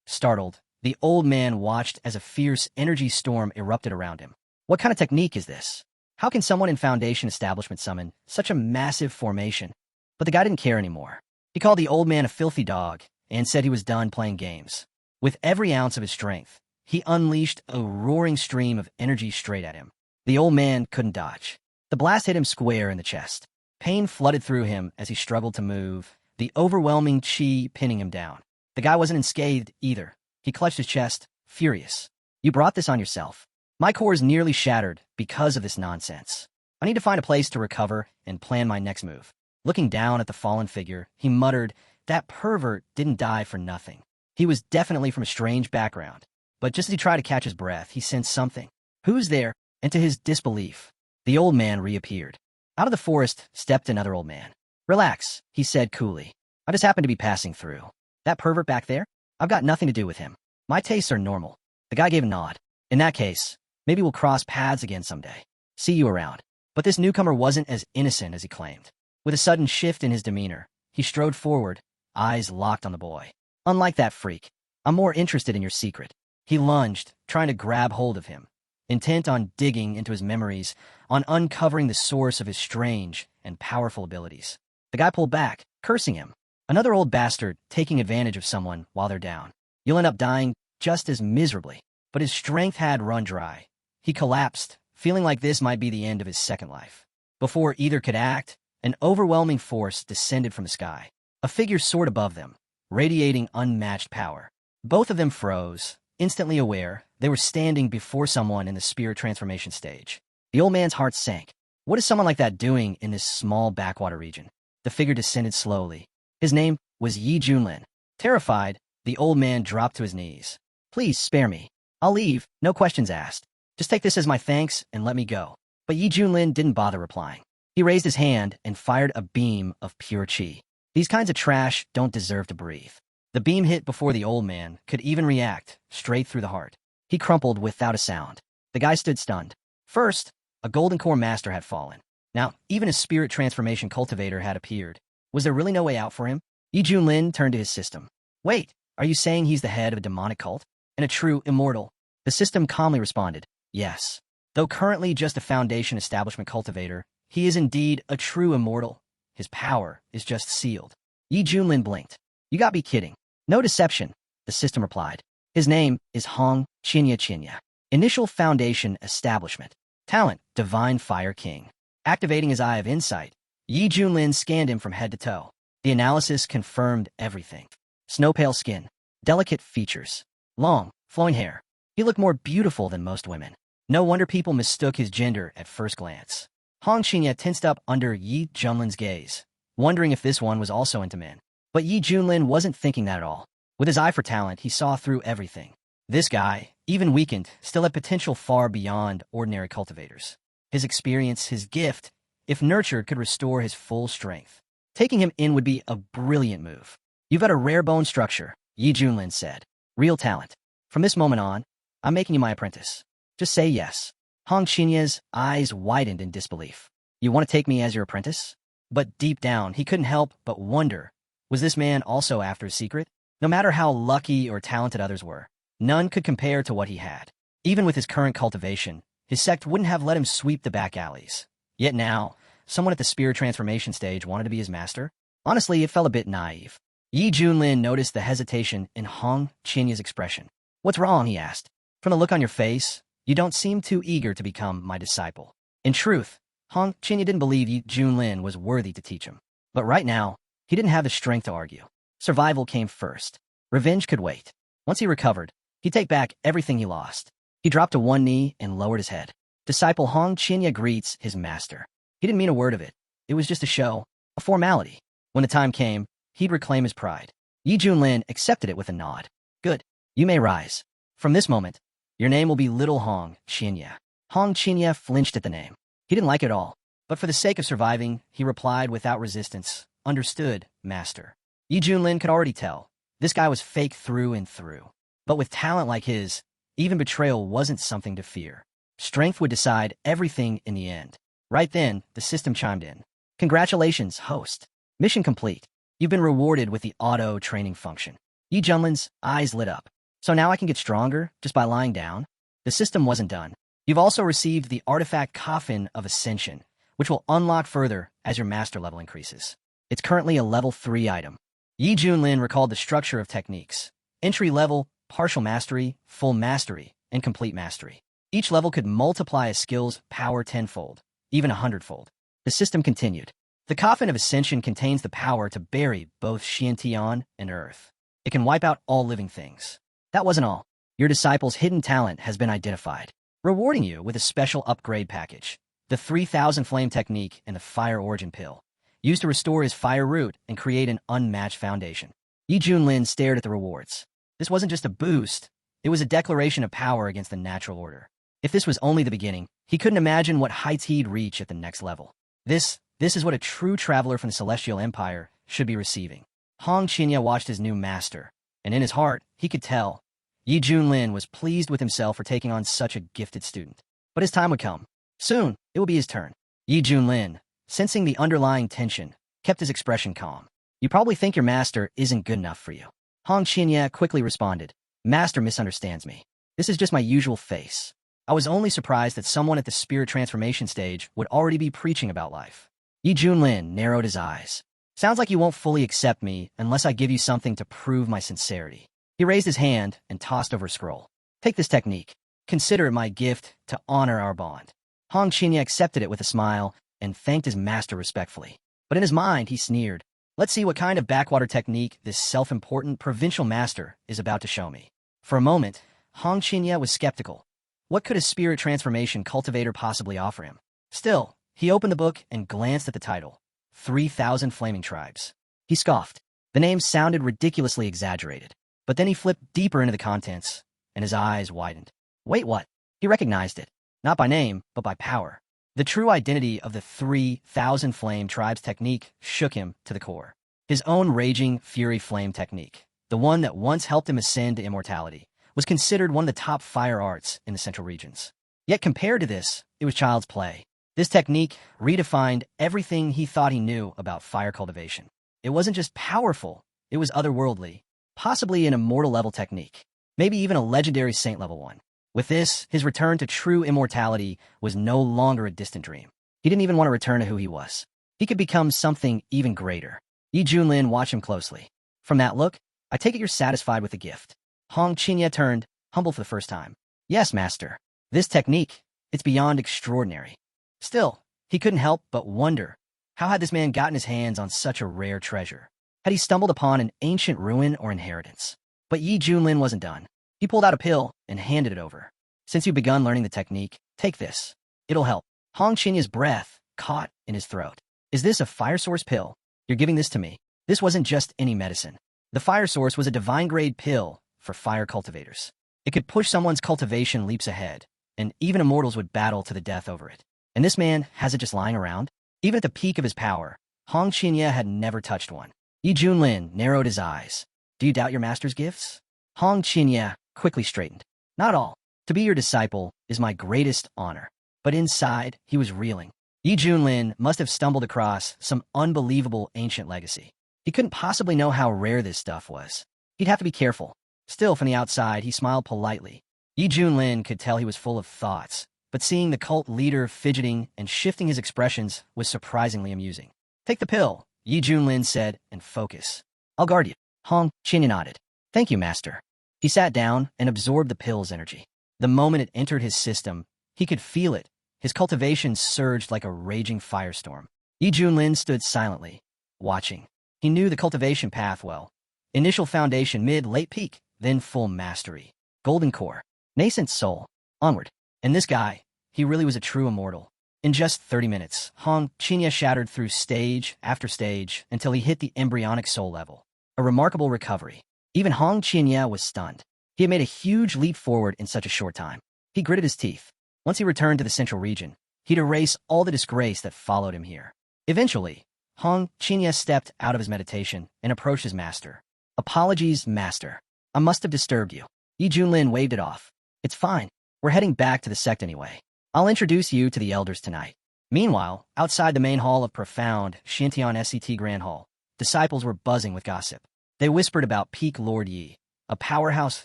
Startled, the old man watched as a fierce energy storm erupted around him. What kind of technique is this? How can someone in Foundation establishment summon such a massive formation? But the guy didn't care anymore. He called the old man a filthy dog and said he was done playing games. With every ounce of his strength, he unleashed a roaring stream of energy straight at him. The old man couldn't dodge. The blast hit him square in the chest. Pain flooded through him as he struggled to move, the overwhelming chi pinning him down. The guy wasn't unscathed either. He clutched his chest, furious. "You brought this on yourself. My core is nearly shattered because of this nonsense. I need to find a place to recover and plan my next move." Looking down at the fallen figure, he muttered, "That pervert didn't die for nothing. He was definitely from a strange background." But just as he tried to catch his breath, he sensed something. "Who's there?" And to his disbelief, the old man reappeared. Out of the forest stepped another old man. "Relax," he said coolly. "I just happened to be passing through. That pervert back there? I've got nothing to do with him. My tastes are normal." The guy gave a nod. "In that case, maybe we'll cross paths again someday. See you around." But this newcomer wasn't as innocent as he claimed. With a sudden shift in his demeanor, he strode forward, eyes locked on the boy. "Unlike that freak, I'm more interested in your secret." He lunged, trying to grab hold of him, intent on digging into his memories, on uncovering the source of his strange and powerful abilities. The guy pulled back, cursing him. Another old bastard taking advantage of someone while they're down. You'll end up dying just as miserably. But his strength had run dry. He collapsed, feeling like this might be the end of his second life. Before either could act, an overwhelming force descended from the sky. A figure soared above them, radiating unmatched power. Both of them froze, instantly aware they were standing before someone in the spirit transformation stage. The old man's heart sank. What is someone like that doing in this small backwater region? The figure descended slowly. His name was Yi Junlin. Terrified, the old man dropped to his knees. "Please spare me. I'll leave, no questions asked. Just take this as my thanks and let me go." But Yi Junlin didn't bother replying. He raised his hand and fired a beam of pure chi. These kinds of trash don't deserve to breathe. The beam hit before the old man could even react, straight through the heart. He crumpled without a sound. The guy stood stunned. First, a golden core master had fallen. Now, even a spirit transformation cultivator had appeared. Was there really no way out for him? Yi Junlin turned to his system. "Wait, are you saying he's the head of a demonic cult? And a true immortal?" The system calmly responded, "Yes. Though currently just a Foundation establishment cultivator, he is indeed a true immortal. His power is just sealed." Yi Junlin blinked. "You gotta be kidding." "No deception," the system replied. "His name is Hong Chinya. Initial Foundation establishment. Talent, Divine Fire King." Activating his eye of insight, Yi Junlin scanned him from head to toe. The analysis confirmed everything. Snow-pale skin, delicate features, long, flowing hair. He looked more beautiful than most women. No wonder people mistook his gender at first glance. Hong Chinya tensed up under Yi Junlin's gaze, wondering if this one was also into men. But Yi Junlin wasn't thinking that at all. With his eye for talent, he saw through everything. This guy, even weakened, still had potential far beyond ordinary cultivators. His experience, his gift, if nurtured, could restore his full strength. Taking him in would be a brilliant move. "You've got a rare bone structure," Yi Junlin said. "Real talent. From this moment on, I'm making you my apprentice. Just say yes." Hong Qinya's eyes widened in disbelief. "You want to take me as your apprentice?" But deep down, he couldn't help but wonder, was this man also after a secret? No matter how lucky or talented others were, none could compare to what he had. Even with his current cultivation, his sect wouldn't have let him sweep the back alleys. Yet now, someone at the spirit transformation stage wanted to be his master? Honestly, it felt a bit naive. Yi Junlin noticed the hesitation in Hong Qinya's expression. "What's wrong?" he asked. "From the look on your face, you don't seem too eager to become my disciple." In truth, Hong Qinya didn't believe Yi Junlin was worthy to teach him. But right now, he didn't have the strength to argue. Survival came first. Revenge could wait. Once he recovered, he'd take back everything he lost. He dropped to one knee and lowered his head. Disciple Hong Qinya greets his master. He didn't mean a word of it. It was just a show, a formality. When the time came, he'd reclaim his pride. Yi Junlin accepted it with a nod. "Good. You may rise. From this moment, your name will be Little Hong Qinya." Hong Qinya flinched at the name. He didn't like it all, but for the sake of surviving, he replied without resistance, "Understood, master." Yi Junlin could already tell. This guy was fake through and through. But with talent like his, even betrayal wasn't something to fear. Strength would decide everything in the end. Right then, the system chimed in. "Congratulations, host. Mission complete. You've been rewarded with the auto-training function." Yi Junlin's eyes lit up. "So now I can get stronger just by lying down?" The system wasn't done. "You've also received the artifact Coffin of Ascension, which will unlock further as your master level increases. It's currently a level 3 item." Yi Junlin recalled the structure of techniques. Entry level, partial mastery, full mastery, and complete mastery. Each level could multiply a skill's power tenfold, even 100-fold. The system continued. "The Coffin of Ascension contains the power to bury both Xiantian and Earth. It can wipe out all living things." That wasn't all. Your disciple's hidden talent has been identified, rewarding you with a special upgrade package. The 3000 Flame Technique and the Fire Origin Pill, used to restore his fire root and create an unmatched foundation. Yi Junlin stared at the rewards. This wasn't just a boost, it was a declaration of power against the natural order. If this was only the beginning, he couldn't imagine what heights he'd reach at the next level. This is what a true traveler from the Celestial Empire should be receiving. Hong Qinya watched his new master, and in his heart, he could tell. Yi Junlin was pleased with himself for taking on such a gifted student. But his time would come. Soon, it would be his turn. Yi Junlin, sensing the underlying tension, kept his expression calm. "You probably think your master isn't good enough for you." Hong Qinya quickly responded. "Master misunderstands me. This is just my usual face. I was only surprised that someone at the spirit transformation stage would already be preaching about life." Yi Junlin narrowed his eyes. "Sounds like you won't fully accept me unless I give you something to prove my sincerity." He raised his hand and tossed over a scroll. "Take this technique. Consider it my gift to honor our bond." Hong Qinya accepted it with a smile and thanked his master respectfully. But in his mind, he sneered. "Let's see what kind of backwater technique this self-important provincial master is about to show me." For a moment, Hong Qinya was skeptical. What could a spirit transformation cultivator possibly offer him? Still, he opened the book and glanced at the title, 3000 Flaming Tribes. He scoffed. The name sounded ridiculously exaggerated. But then he flipped deeper into the contents, and his eyes widened. Wait, what? He recognized it. Not by name, but by power. The true identity of the 3000 Flame Tribes technique shook him to the core. His own Raging Fury Flame technique, the one that once helped him ascend to immortality, was considered one of the top fire arts in the central regions. Yet compared to this, it was child's play. This technique redefined everything he thought he knew about fire cultivation. It wasn't just powerful, it was otherworldly, possibly an immortal-level technique, maybe even a legendary saint-level one. With this, his return to true immortality was no longer a distant dream. He didn't even want to return to who he was. He could become something even greater. Yi Junlin watched him closely. From that look, I take it you're satisfied with the gift. Hong Qinya turned, humble for the first time. Yes, master. This technique, it's beyond extraordinary. Still, he couldn't help but wonder, how had this man gotten his hands on such a rare treasure? Had he stumbled upon an ancient ruin or inheritance? But Yi Junlin wasn't done. He pulled out a pill and handed it over. Since you've begun learning the technique, take this. It'll help. Hong Qinya's breath caught in his throat. Is this a fire source pill? You're giving this to me. This wasn't just any medicine. The fire source was a divine grade pill for fire cultivators. It could push someone's cultivation leaps ahead, and even immortals would battle to the death over it. And this man has it just lying around? Even at the peak of his power, Hong Qinya had never touched one. Yi Junlin narrowed his eyes. Do you doubt your master's gifts? Hong Qinya quickly straightened. Not all. To be your disciple is my greatest honor. But inside, he was reeling. Yi Junlin must have stumbled across some unbelievable ancient legacy. He couldn't possibly know how rare this stuff was. He'd have to be careful. Still, from the outside, he smiled politely. Yi Junlin could tell he was full of thoughts, but seeing the cult leader fidgeting and shifting his expressions was surprisingly amusing. Take the pill, Yi Junlin said, and focus. I'll guard you. Hong Qinya nodded. Thank you, master. He sat down and absorbed the pill's energy. The moment it entered his system, he could feel it. His cultivation surged like a raging firestorm. Yi Junlin stood silently, watching. He knew the cultivation path well. Initial foundation, mid-late peak, then full mastery. Golden core. Nascent soul. Onward. And this guy, he really was a true immortal. In just 30 minutes, Hong Qinya shattered through stage after stage until he hit the embryonic soul level. A remarkable recovery. Even Hong Qinya was stunned. He had made a huge leap forward in such a short time. He gritted his teeth. Once he returned to the central region, he'd erase all the disgrace that followed him here. Eventually, Hong Qinya stepped out of his meditation and approached his master. Apologies, master. I must have disturbed you. Yi Junlin waved it off. It's fine. We're heading back to the sect anyway. I'll introduce you to the elders tonight. Meanwhile, outside the main hall of profound Shintian SCT Grand Hall, disciples were buzzing with gossip. They whispered about Peak Lord Yi, a powerhouse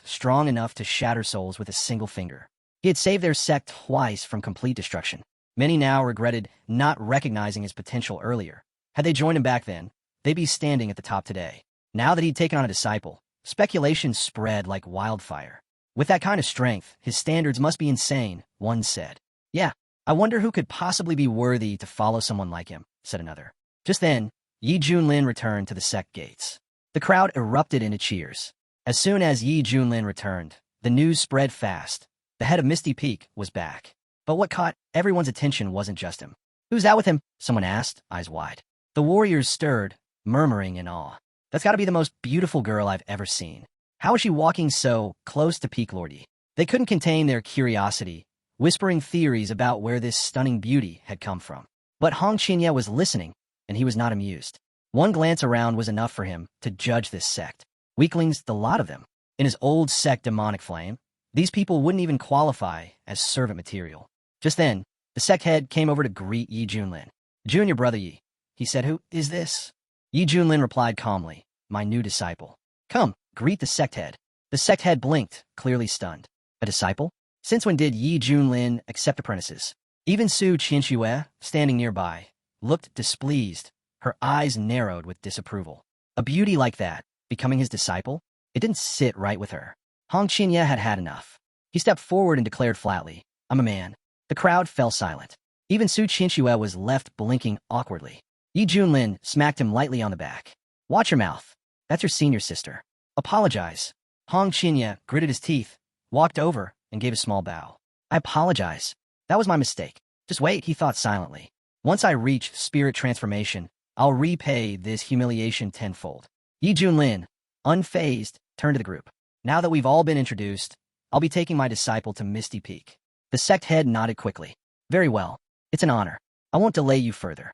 strong enough to shatter souls with a single finger. He had saved their sect twice from complete destruction. Many now regretted not recognizing his potential earlier. Had they joined him back then, they'd be standing at the top today. Now that he'd taken on a disciple, speculation spread like wildfire. With that kind of strength, his standards must be insane, one said. Yeah, I wonder who could possibly be worthy to follow someone like him, said another. Just then, Yi Junlin returned to the sect gates. The crowd erupted into cheers. As soon as Yi Junlin returned, the news spread fast. The head of Misty Peak was back. But what caught everyone's attention wasn't just him. Who's that with him? Someone asked, eyes wide. The warriors stirred, murmuring in awe. That's got to be the most beautiful girl I've ever seen. How is she walking so close to Peak Lordy? They couldn't contain their curiosity, whispering theories about where this stunning beauty had come from. But Hong Qinya was listening, and he was not amused. One glance around was enough for him to judge this sect. Weaklings, the lot of them. In his old sect demonic flame, these people wouldn't even qualify as servant material. Just then, the sect head came over to greet Yi Junlin. Junior brother Yi. He said, who is this? Yi Junlin replied calmly, my new disciple. Come, greet the sect head. The sect head blinked, clearly stunned. A disciple? Since when did Yi Junlin accept apprentices? Even Su Qianxue, standing nearby, looked displeased, her eyes narrowed with disapproval. A beauty like that, becoming his disciple? It didn't sit right with her. Hong Qinya had had enough. He stepped forward and declared flatly, I'm a man. The crowd fell silent. Even Su Qianxue was left blinking awkwardly. Yi Junlin smacked him lightly on the back. Watch your mouth. That's your senior sister. Apologize. Hong Qinya gritted his teeth, walked over, and gave a small bow. I apologize. That was my mistake. Just wait, he thought silently. Once I reach spirit transformation, I'll repay this humiliation tenfold. Yi Junlin, unfazed, turned to the group. Now that we've all been introduced, I'll be taking my disciple to Misty Peak. The sect head nodded quickly. Very well. It's an honor. I won't delay you further.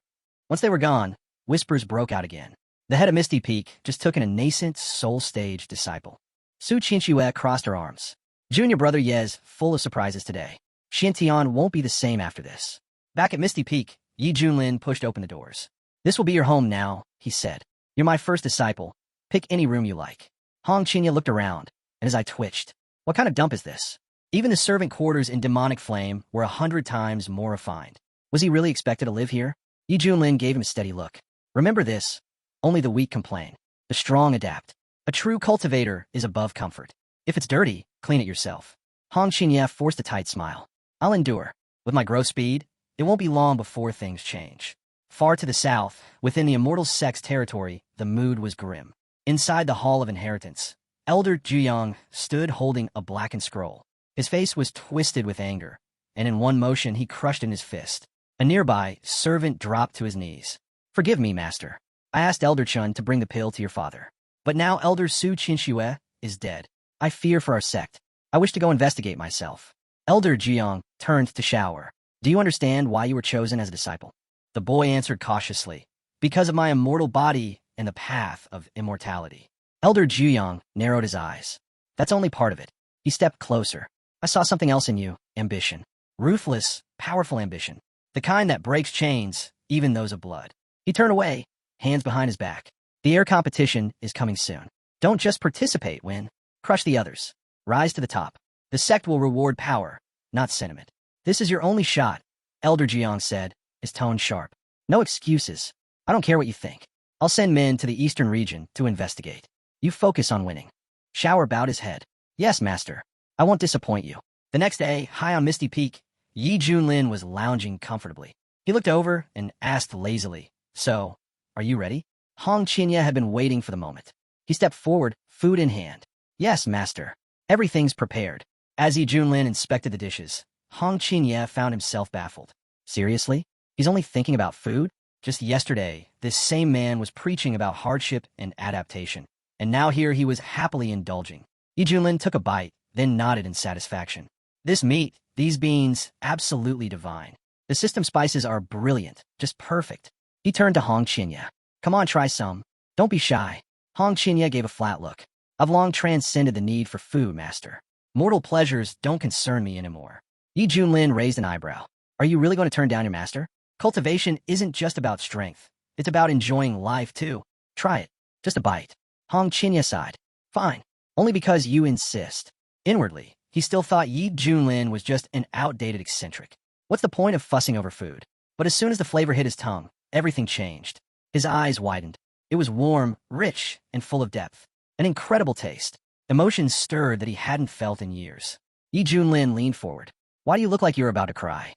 Once they were gone, whispers broke out again. The head of Misty Peak just took in a nascent soul-stage disciple. Su Qianxue crossed her arms. Junior brother Yez, full of surprises today. Xintian won't be the same after this. Back at Misty Peak, Yi Junlin pushed open the doors. This will be your home now, he said. You're my first disciple. Pick any room you like. Hong Qinya looked around, and his eye twitched. What kind of dump is this? Even the servant quarters in demonic flame were 100 times more refined. Was he really expected to live here? Yi Junlin gave him a steady look. Remember this. Only the weak complain. The strong adapt. A true cultivator is above comfort. If it's dirty, clean it yourself. Hong Qinya forced a tight smile. I'll endure. With my growth speed, it won't be long before things change. Far to the south, within the immortal sect's territory, the mood was grim. Inside the Hall of Inheritance, Elder Juyang stood holding a blackened scroll. His face was twisted with anger, and in one motion he crushed in his fist. A nearby servant dropped to his knees. Forgive me, master. I asked Elder Chun to bring the pill to your father. But now Elder Su Qianxue is dead. I fear for our sect. I wish to go investigate myself. Elder Jiang turned to shower. Do you understand why you were chosen as a disciple? The boy answered cautiously. Because of my immortal body and the path of immortality. Elder Jiang narrowed his eyes. That's only part of it. He stepped closer. I saw something else in you, ambition. Ruthless, powerful ambition. The kind that breaks chains, even those of blood. He turned away, hands behind his back. The air competition is coming soon. Don't just participate, win. Crush the others. Rise to the top. The sect will reward power, not sentiment. This is your only shot, Elder Jiang said, his tone sharp. No excuses. I don't care what you think. I'll send men to the eastern region to investigate. You focus on winning. Shower bowed his head. Yes, master. I won't disappoint you. The next day, high on Misty Peak, Yi Junlin was lounging comfortably. He looked over and asked lazily, So, are you ready? Hong Qinya had been waiting for the moment. He stepped forward, food in hand. Yes, master. Everything's prepared. As Yi Junlin inspected the dishes, Hong Qinya found himself baffled. Seriously? He's only thinking about food? Just yesterday, this same man was preaching about hardship and adaptation. And now here he was happily indulging. Yi Junlin took a bite, then nodded in satisfaction. This meat, these beans, absolutely divine. The system spices are brilliant, just perfect. He turned to Hong Qinya. Come on, try some. Don't be shy. Hong Qinya gave a flat look. I've long transcended the need for food, master. Mortal pleasures don't concern me anymore. Yi Junlin raised an eyebrow. Are you really going to turn down your master? Cultivation isn't just about strength. It's about enjoying life, too. Try it. Just a bite. Hong Qinya sighed. Fine. Only because you insist. Inwardly, he still thought Yi Junlin was just an outdated eccentric. What's the point of fussing over food? But as soon as the flavor hit his tongue, everything changed. His eyes widened. It was warm, rich, and full of depth. An incredible taste. Emotions stirred that he hadn't felt in years. Yi Junlin leaned forward. Why do you look like you're about to cry?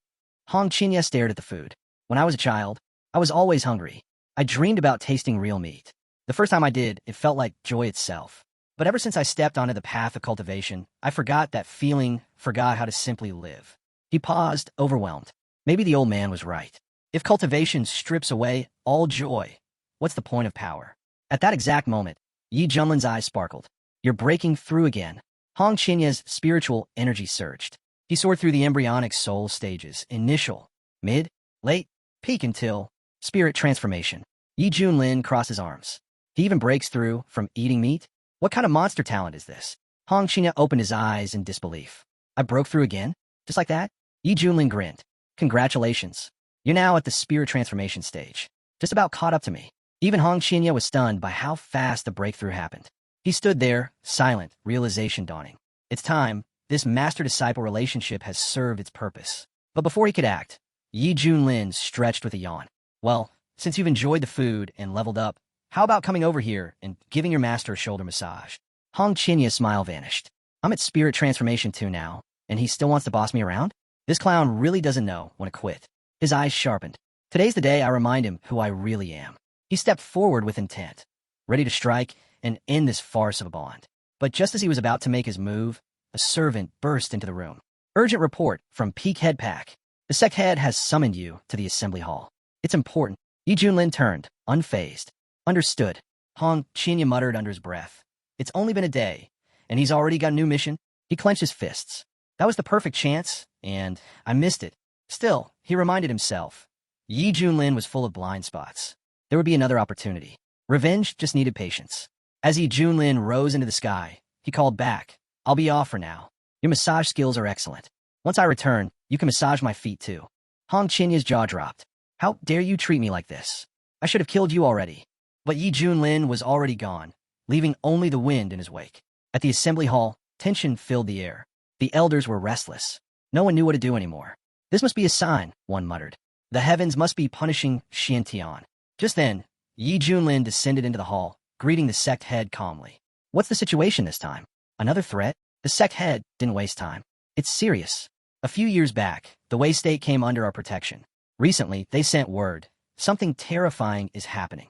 Hong Qinya stared at the food. When I was a child, I was always hungry. I dreamed about tasting real meat. The first time I did, it felt like joy itself. But ever since I stepped onto the path of cultivation, I forgot that feeling, forgot how to simply live. He paused, overwhelmed. Maybe the old man was right. If cultivation strips away all joy, what's the point of power? At that exact moment, Yi Junlin's eyes sparkled. You're breaking through again. Hong Qinya's spiritual energy surged. He soared through the embryonic soul stages, initial, mid, late, peak until spirit transformation. Yi Junlin crossed his arms. He even breaks through from eating meat? What kind of monster talent is this? Hong Qinya opened his eyes in disbelief. I broke through again? Just like that? Yi Junlin grinned. Congratulations. You're now at the spirit transformation stage. Just about caught up to me. Even Hong Qinya was stunned by how fast the breakthrough happened. He stood there, silent, realization dawning. It's time. This master-disciple relationship has served its purpose. But before he could act, Yi Junlin stretched with a yawn. Well, since you've enjoyed the food and leveled up, how about coming over here and giving your master a shoulder massage? Hong Qinya's smile vanished. I'm at spirit transformation too now, and he still wants to boss me around? This clown really doesn't know when to quit. His eyes sharpened. Today's the day I remind him who I really am. He stepped forward with intent, ready to strike and end this farce of a bond. But just as he was about to make his move, a servant burst into the room. Urgent report from Peak Head Pack. The sect head has summoned you to the assembly hall. It's important. Yi Junlin turned, unfazed. Understood. Hong Qinya muttered under his breath. It's only been a day, and he's already got a new mission. He clenched his fists. That was the perfect chance, and I missed it. Still, he reminded himself. Yi Junlin was full of blind spots. There would be another opportunity. Revenge just needed patience. As Yi Junlin rose into the sky, he called back. I'll be off for now. Your massage skills are excellent. Once I return, you can massage my feet too. Hong Qinya's jaw dropped. How dare you treat me like this? I should have killed you already. But Yi Junlin was already gone, leaving only the wind in his wake. At the assembly hall, tension filled the air. The elders were restless. No one knew what to do anymore. This must be a sign, one muttered. The heavens must be punishing Xiantian. Just then, Yi Junlin descended into the hall, greeting the sect head calmly. What's the situation this time? Another threat? The sect head didn't waste time. It's serious. A few years back, the Wei State came under our protection. Recently, they sent word. Something terrifying is happening.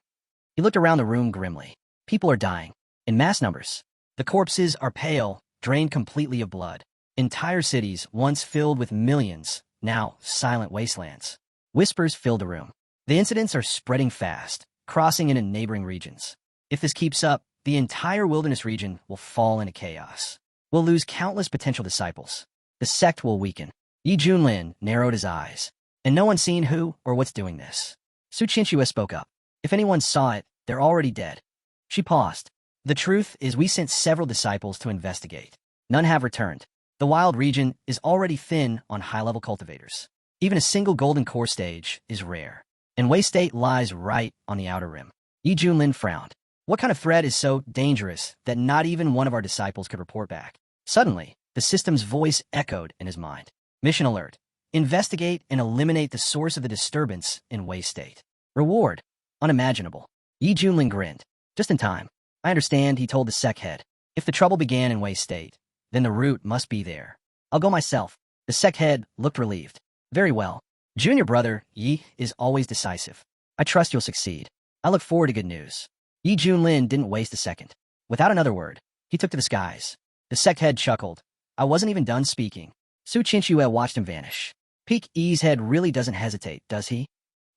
He looked around the room grimly. People are dying. In mass numbers. The corpses are pale, drained completely of blood. Entire cities, once filled with millions, now silent wastelands. Whispers filled the room. The incidents are spreading fast, crossing into neighboring regions. If this keeps up, the entire wilderness region will fall into chaos. We'll lose countless potential disciples. The sect will weaken. Yi Junlin narrowed his eyes. And no one's seen who or what's doing this. Su Qianxue spoke up. If anyone saw it, they're already dead. She paused. The truth is we sent several disciples to investigate. None have returned. The wild region is already thin on high-level cultivators. Even a single golden core stage is rare. And Wei State lies right on the outer rim. Yi Junlin frowned. What kind of threat is so dangerous that not even one of our disciples could report back? Suddenly, the system's voice echoed in his mind. Mission alert. Investigate and eliminate the source of the disturbance in Wei State. Reward. Unimaginable. Yi Junlin grinned. Just in time. I understand, he told the sec head. If the trouble began in Wei State, then the root must be there. I'll go myself. The sec head looked relieved. Very well. Junior brother, Yi, is always decisive. I trust you'll succeed. I look forward to good news. Yi Junlin didn't waste a second. Without another word, he took to the skies. The sec head chuckled. I wasn't even done speaking. Su Qianxue watched him vanish. Peak Yi's head really doesn't hesitate, does he?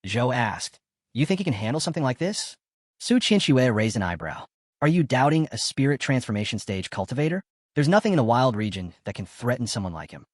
Zhou asked. You think he can handle something like this? Su Qianxue raised an eyebrow. Are you doubting a spirit transformation stage cultivator? There's nothing in a wild region that can threaten someone like him.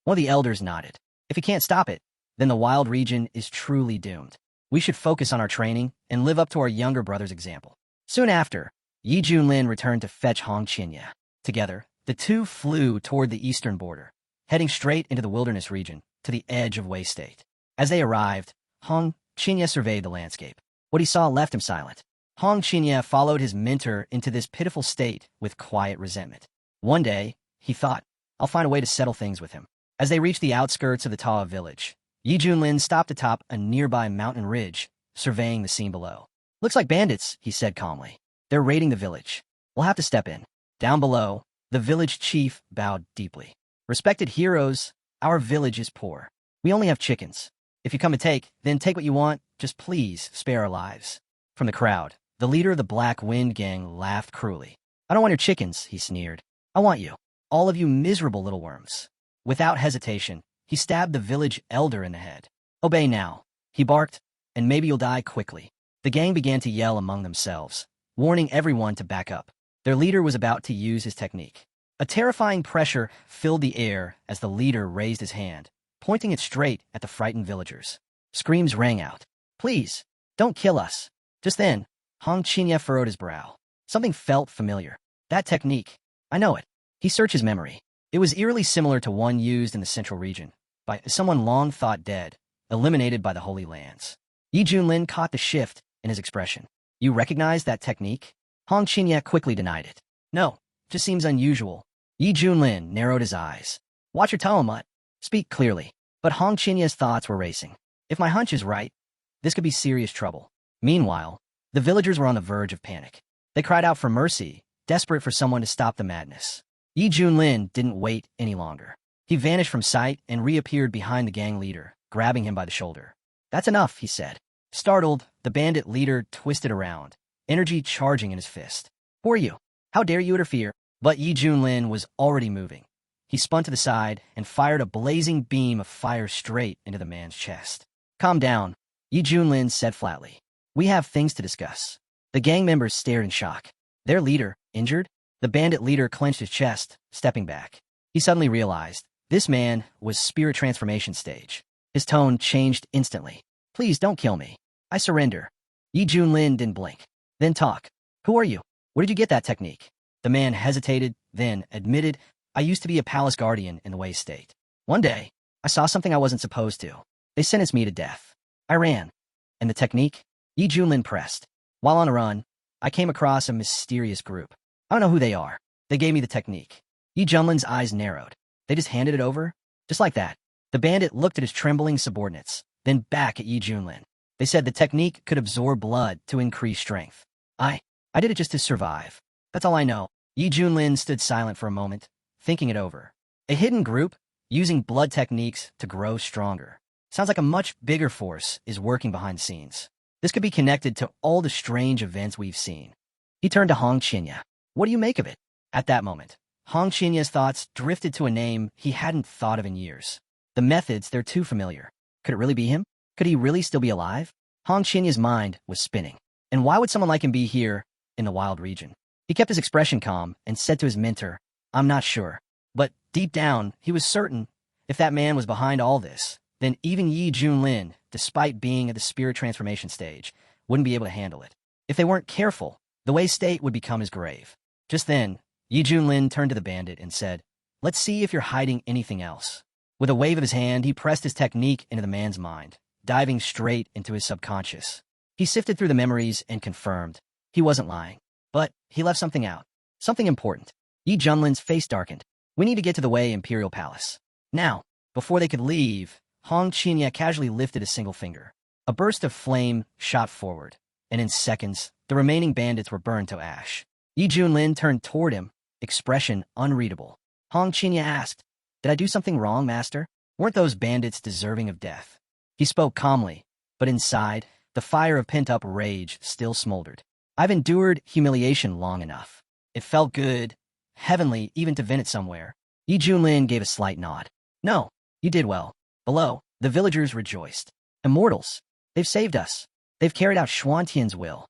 One of the elders nodded. If he can't stop it, then the wild region is truly doomed. We should focus on our training and live up to our younger brother's example. Soon after, Yi Junlin returned to fetch Hong Qinya. Together, the two flew toward the eastern border, heading straight into the wilderness region, to the edge of Wei State. As they arrived, Hong Qinya surveyed the landscape. What he saw left him silent. Hong Qinya followed his mentor into this pitiful state with quiet resentment. One day, he thought, I'll find a way to settle things with him. As they reached the outskirts of the Taoa village, Yi Junlin stopped atop a nearby mountain ridge, surveying the scene below. Looks like bandits, he said calmly. They're raiding the village. We'll have to step in. Down below, the village chief bowed deeply. Respected heroes, our village is poor. We only have chickens. If you come to take, then take what you want. Just please spare our lives. From the crowd, the leader of the Black Wind Gang laughed cruelly. I don't want your chickens, he sneered. I want you. All of you miserable little worms. Without hesitation, he stabbed the village elder in the head. Obey now, he barked, and maybe you'll die quickly. The gang began to yell among themselves, warning everyone to back up. Their leader was about to use his technique. A terrifying pressure filled the air as the leader raised his hand, pointing it straight at the frightened villagers. Screams rang out. Please, don't kill us. Just then, Hong Qinya furrowed his brow. Something felt familiar. That technique. I know it. He searched his memory. It was eerily similar to one used in the central region, by someone long thought dead, eliminated by the Holy Lands. Yi Junlin caught the shift in his expression. You recognize that technique? Hong Qinya quickly denied it. No, just seems unusual. Yi Junlin narrowed his eyes. Watch your tone, Mutt. Speak clearly. But Hong Chinya's thoughts were racing. If my hunch is right, this could be serious trouble. Meanwhile, the villagers were on the verge of panic. They cried out for mercy, desperate for someone to stop the madness. Yi Junlin didn't wait any longer. He vanished from sight and reappeared behind the gang leader, grabbing him by the shoulder. That's enough, he said. Startled, the bandit leader twisted around, energy charging in his fist. Who are you? How dare you interfere? But Yi Junlin was already moving. He spun to the side and fired a blazing beam of fire straight into the man's chest. Calm down, Yi Junlin said flatly. We have things to discuss. The gang members stared in shock. Their leader, injured? The bandit leader clenched his chest, stepping back. He suddenly realized this man was spirit transformation stage. His tone changed instantly. Please don't kill me. I surrender. Yi Junlin didn't blink. Then talk. Who are you? Where did you get that technique? The man hesitated, then admitted, I used to be a palace guardian in the Wei State. One day, I saw something I wasn't supposed to. They sentenced me to death. I ran. And the technique? Yi Junlin pressed. While on a run, I came across a mysterious group. I don't know who they are. They gave me the technique. Yi Junlin's eyes narrowed. They just handed it over? Just like that. The bandit looked at his trembling subordinates, then back at Yi Junlin. They said the technique could absorb blood to increase strength. I did it just to survive. That's all I know. Yi Junlin stood silent for a moment, thinking it over. A hidden group, using blood techniques to grow stronger. Sounds like a much bigger force is working behind the scenes. This could be connected to all the strange events we've seen. He turned to Hong Qinya. What do you make of it? At that moment, Hong Chinya's thoughts drifted to a name he hadn't thought of in years. The methods, they're too familiar. Could it really be him? Could he really still be alive? Hong Chinya's mind was spinning. And why would someone like him be here in the wild region? He kept his expression calm and said to his mentor, I'm not sure. But deep down, he was certain if that man was behind all this, then even Yi Junlin, despite being at the spirit transformation stage, wouldn't be able to handle it. If they weren't careful, the Wei state would become his grave. Just then, Yi Junlin turned to the bandit and said, "Let's see if you're hiding anything else." With a wave of his hand, he pressed his technique into the man's mind, diving straight into his subconscious. He sifted through the memories and confirmed he wasn't lying. But he left something out. Something important. Yi Junlin's face darkened. "We need to get to the Wei Imperial Palace." Now, before they could leave, Hong Qinya casually lifted a single finger. A burst of flame shot forward, and in seconds, the remaining bandits were burned to ash. Yi Junlin turned toward him, expression unreadable. Hong Qinya asked, "Did I do something wrong, master? Weren't those bandits deserving of death?" He spoke calmly, but inside, the fire of pent-up rage still smoldered. "I've endured humiliation long enough. It felt good, heavenly, even to vent it somewhere." Yi Junlin gave a slight nod. "No, you did well." Below, the villagers rejoiced. "Immortals! They've saved us. They've carried out Xuantian's will."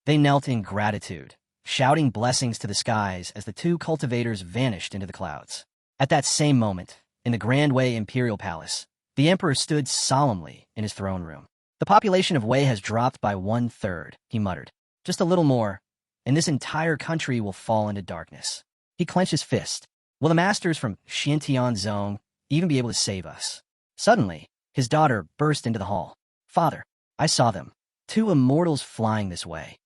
They knelt in gratitude, shouting blessings to the skies as the two cultivators vanished into the clouds. At that same moment, in the Grand Wei Imperial Palace, the emperor stood solemnly in his throne room. "The population of Wei has dropped by 1/3, he muttered. "Just a little more, and this entire country will fall into darkness." He clenched his fist. "Will the masters from Xintian Zone even be able to save us?" Suddenly, his daughter burst into the hall. "Father, I saw them. 2 immortals flying this way."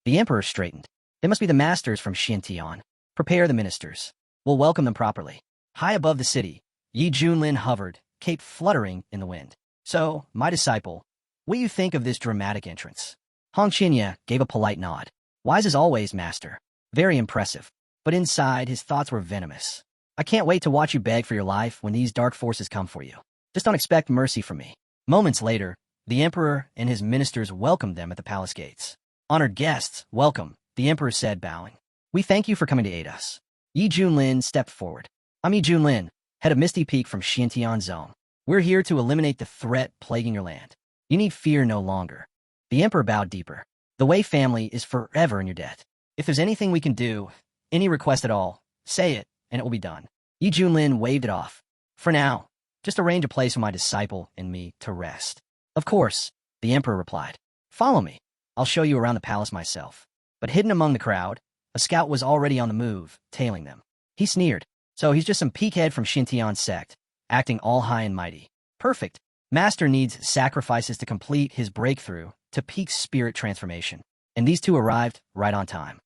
The emperor straightened. "They must be the masters from Xintian. Prepare the ministers. We'll welcome them properly." High above the city, Yi Junlin hovered, cape fluttering in the wind. "So, my disciple, what do you think of this dramatic entrance?" Hong Qinya gave a polite nod. "Wise as always, master. Very impressive." But inside, his thoughts were venomous. "I can't wait to watch you beg for your life when these dark forces come for you. Just don't expect mercy from me." Moments later, the emperor and his ministers welcomed them at the palace gates. "Honored guests, welcome," the emperor said, bowing. "We thank you for coming to aid us." Yi Junlin stepped forward. "I'm Yi Junlin, head of Misty Peak from Xintian Zone. We're here to eliminate the threat plaguing your land. You need fear no longer." The emperor bowed deeper. "The Wei family is forever in your debt. If there's anything we can do, any request at all, say it, and it will be done." Yi Junlin waved it off. "For now, just arrange a place for my disciple and me to rest." "Of course," the emperor replied. "Follow me. I'll show you around the palace myself." But hidden among the crowd, a scout was already on the move, tailing them. He sneered. "So he's just some peakhead from Xintian sect, acting all high and mighty. Perfect. Master needs sacrifices to complete his breakthrough to peak spirit transformation." And these two arrived right on time.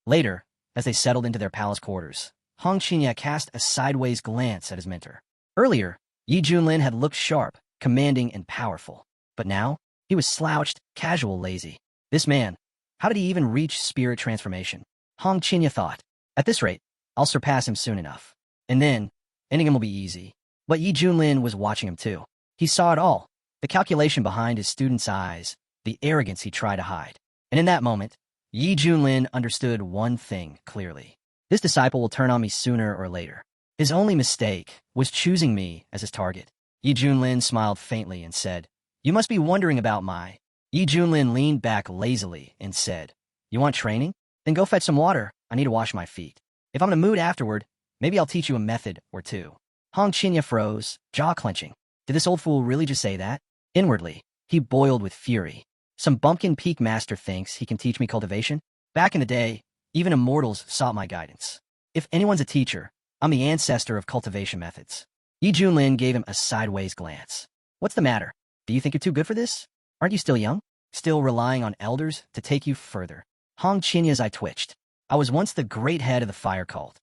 Later, as they settled into their palace quarters, Hong Qinya cast a sideways glance at his mentor. Earlier, Yi Junlin had looked sharp, commanding, and powerful. But now, he was slouched, casual, lazy. This man, how did he even reach spirit transformation? Hong Qinya thought. At this rate, I'll surpass him soon enough. And then, ending him will be easy. But Yi Junlin was watching him too. He saw it all, the calculation behind his student's eyes, the arrogance he tried to hide. And in that moment, Yi Junlin understood one thing clearly. This disciple will turn on me sooner or later. His only mistake was choosing me as his target. Yi Junlin smiled faintly and said, "You must be wondering about my..." Yi Junlin leaned back lazily and said, "You want training? Then go fetch some water. I need to wash my feet. If I'm in a mood afterward, maybe I'll teach you a method or two." Hong Qinya froze, jaw clenching. Did this old fool really just say that? Inwardly, he boiled with fury. Some bumpkin peak master thinks he can teach me cultivation? Back in the day, even immortals sought my guidance. If anyone's a teacher, I'm the ancestor of cultivation methods. Yi Junlin gave him a sideways glance. "What's the matter? Do you think you're too good for this? Aren't you still young? Still relying on elders to take you further?" Hong Qinya's eye twitched. "I was once the great head of the fire cult,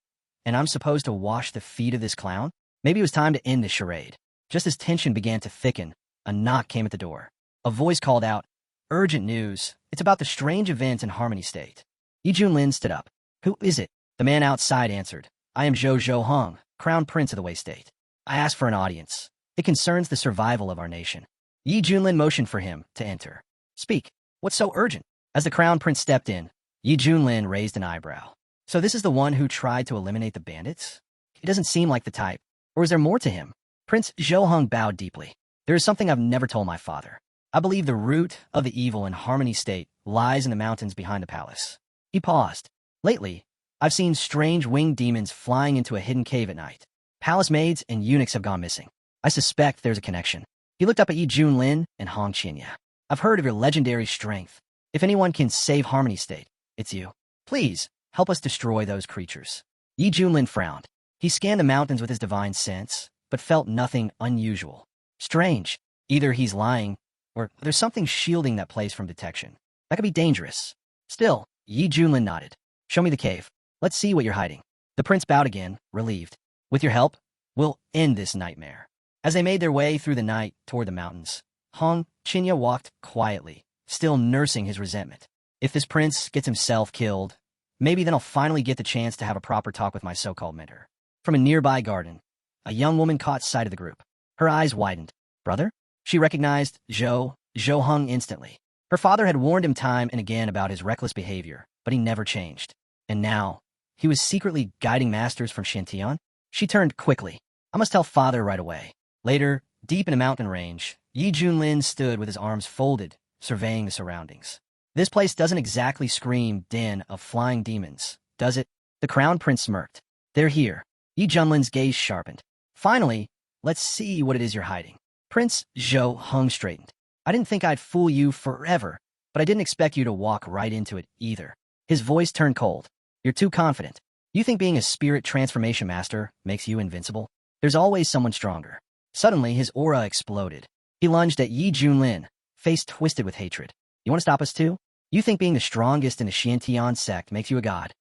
and I'm supposed to wash the feet of this clown? Maybe it was time to end this charade." Just as tension began to thicken, a knock came at the door. A voice called out, "Urgent news. It's about the strange event in Harmony State." Yi Junlin stood up. "Who is it?" The man outside answered, "I am Zhou Hong, Crown Prince of the Wei State. I asked for an audience. It concerns the survival of our nation." Yi Junlin motioned for him to enter. "Speak. What's so urgent?" As the Crown Prince stepped in, Yi Junlin raised an eyebrow. "So this is the one who tried to eliminate the bandits? He doesn't seem like the type. Or is there more to him?" Prince Zhou Hong bowed deeply. "There is something I've never told my father. I believe the root of the evil in Harmony State lies in the mountains behind the palace." He paused. "Lately, I've seen strange winged demons flying into a hidden cave at night. Palace maids and eunuchs have gone missing. I suspect there's a connection. He looked up at Yi Junlin and Hong Qinya. I've heard of your legendary strength. If anyone can save Harmony State, it's you. Please, help us destroy those creatures. Yi Junlin frowned. He scanned the mountains with his divine sense, but felt nothing unusual. Strange. Either he's lying, or there's something shielding that place from detection. That could be dangerous. Still, Yi Junlin nodded. Show me the cave. Let's see what you're hiding. The prince bowed again, relieved. With your help, we'll end this nightmare. As they made their way through the night toward the mountains, Hong Qinya walked quietly, still nursing his resentment. If this prince gets himself killed, maybe then I'll finally get the chance to have a proper talk with my so-called mentor. From a nearby garden, a young woman caught sight of the group. Her eyes widened. Brother? She recognized Zhou Hung instantly. Her father had warned him time and again about his reckless behavior, but he never changed. And now, he was secretly guiding masters from Xintian? She turned quickly. I must tell father right away. Later, deep in a mountain range, Yi Junlin stood with his arms folded, surveying the surroundings. This place doesn't exactly scream den of flying demons, does it? The crown prince smirked. They're here. Yi Junlin's gaze sharpened. Finally, let's see what it is you're hiding. Prince Zhou Hung straightened. I didn't think I'd fool you forever, but I didn't expect you to walk right into it either. His voice turned cold. You're too confident. You think being a spirit transformation master makes you invincible? There's always someone stronger. Suddenly, his aura exploded. He lunged at Yi Junlin, face twisted with hatred. You want to stop us too? You think being the strongest in the Xintian sect makes you a god?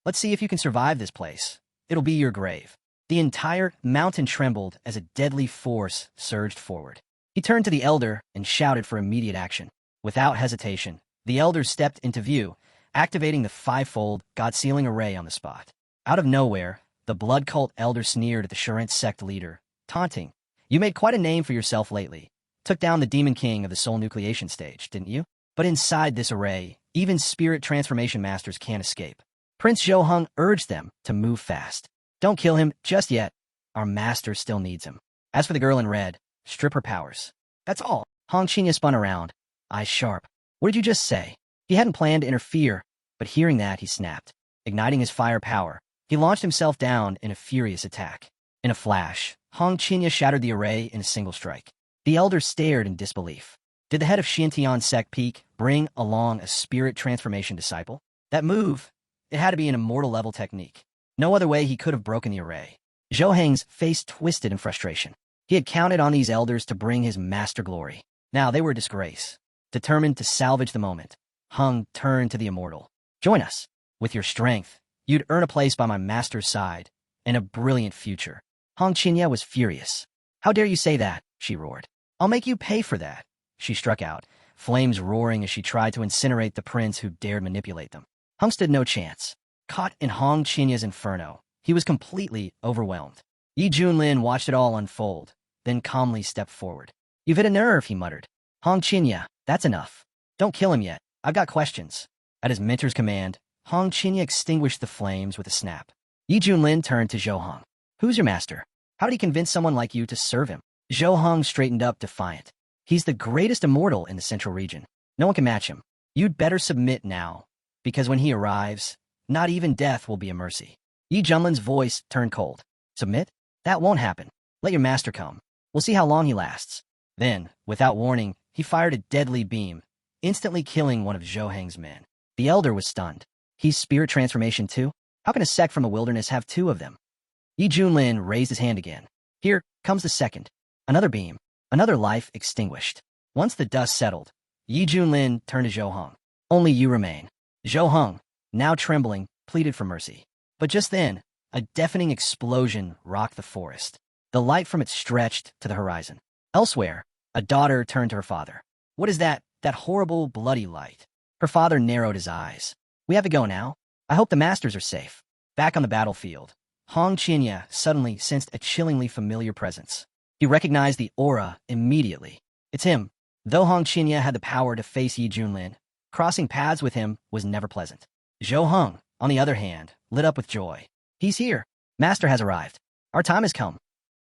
Let's see if you can survive this place. It'll be your grave. The entire mountain trembled as a deadly force surged forward. He turned to the elder and shouted for immediate action. Without hesitation, the elder stepped into view, activating the fivefold god-sealing array on the spot. Out of nowhere, the blood cult elder sneered at the Shurent sect leader, taunting. You made quite a name for yourself lately. Took down the demon king of the soul nucleation stage, didn't you? But inside this array, even spirit transformation masters can't escape. Prince Zhou Hung urged them to move fast. Don't kill him just yet. Our master still needs him. As for the girl in red, strip her powers. That's all. Hong Qinya spun around, eyes sharp. What did you just say? He hadn't planned to interfere, but hearing that, he snapped. Igniting his fire power, he launched himself down in a furious attack. In a flash, Hong Qinya shattered the array in a single strike. The elder stared in disbelief. Did the head of Xintian sect Peak bring along a spirit transformation disciple? That move, it had to be an immortal level technique. No other way he could have broken the array. Zhou Heng's face twisted in frustration. He had counted on these elders to bring his master glory. Now they were a disgrace. Determined to salvage the moment, Hung turned to the immortal. Join us. With your strength, you'd earn a place by my master's side and a brilliant future. Hong Qinya was furious. How dare you say that? She roared. I'll make you pay for that. She struck out, flames roaring as she tried to incinerate the prince who dared manipulate them. Hung stood no chance. Caught in Hong Qinya's inferno, he was completely overwhelmed. Yi Junlin watched it all unfold, then calmly stepped forward. You've hit a nerve, he muttered. Hong Qinya, that's enough. Don't kill him yet. I've got questions. At his mentor's command, Hong Qinya extinguished the flames with a snap. Yi Junlin turned to Zhou Hung. Who's your master? How did he convince someone like you to serve him? Zhou Hung straightened up, defiant. He's the greatest immortal in the central region. No one can match him. You'd better submit now, because when he arrives, not even death will be a mercy. Yi Junlin's voice turned cold. Submit? That won't happen. Let your master come. We'll see how long he lasts. Then, without warning, he fired a deadly beam, instantly killing one of Zhou Heng's men. The elder was stunned. He's spirit transformation too? How can a sect from a wilderness have two of them? Yi Junlin raised his hand again. Here comes the second. Another beam. Another life extinguished. Once the dust settled, Yi Junlin turned to Zhou Hung. Only you remain. Zhou Hung, now trembling, pleaded for mercy. But just then, a deafening explosion rocked the forest. The light from it stretched to the horizon. Elsewhere, a daughter turned to her father. What is that horrible, bloody light? Her father narrowed his eyes. We have to go now. I hope the masters are safe. Back on the battlefield, Hong Qinya suddenly sensed a chillingly familiar presence. He recognized the aura immediately. It's him. Though Hong Qinya had the power to face Yi Junlin, crossing paths with him was never pleasant. Zhou Hung, on the other hand, lit up with joy. He's here. Master has arrived. Our time has come.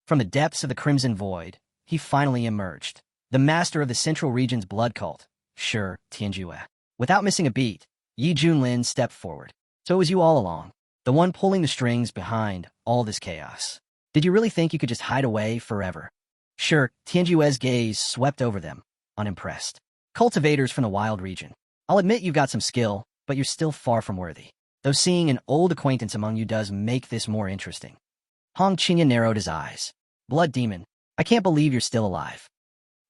From the depths of the Crimson Void, he finally emerged. The master of the Central Region's blood cult, Shi Tianjue. Without missing a beat, Yi Junlin stepped forward. So it was you all along. the one pulling the strings behind all this chaos. Did you really think you could just hide away forever? Sure, Tianjue's gaze swept over them, unimpressed. Cultivators from the wild region. I'll admit you've got some skill, but you're still far from worthy. Though seeing an old acquaintance among you does make this more interesting. Hong Qinya narrowed his eyes. Blood demon, I can't believe you're still alive.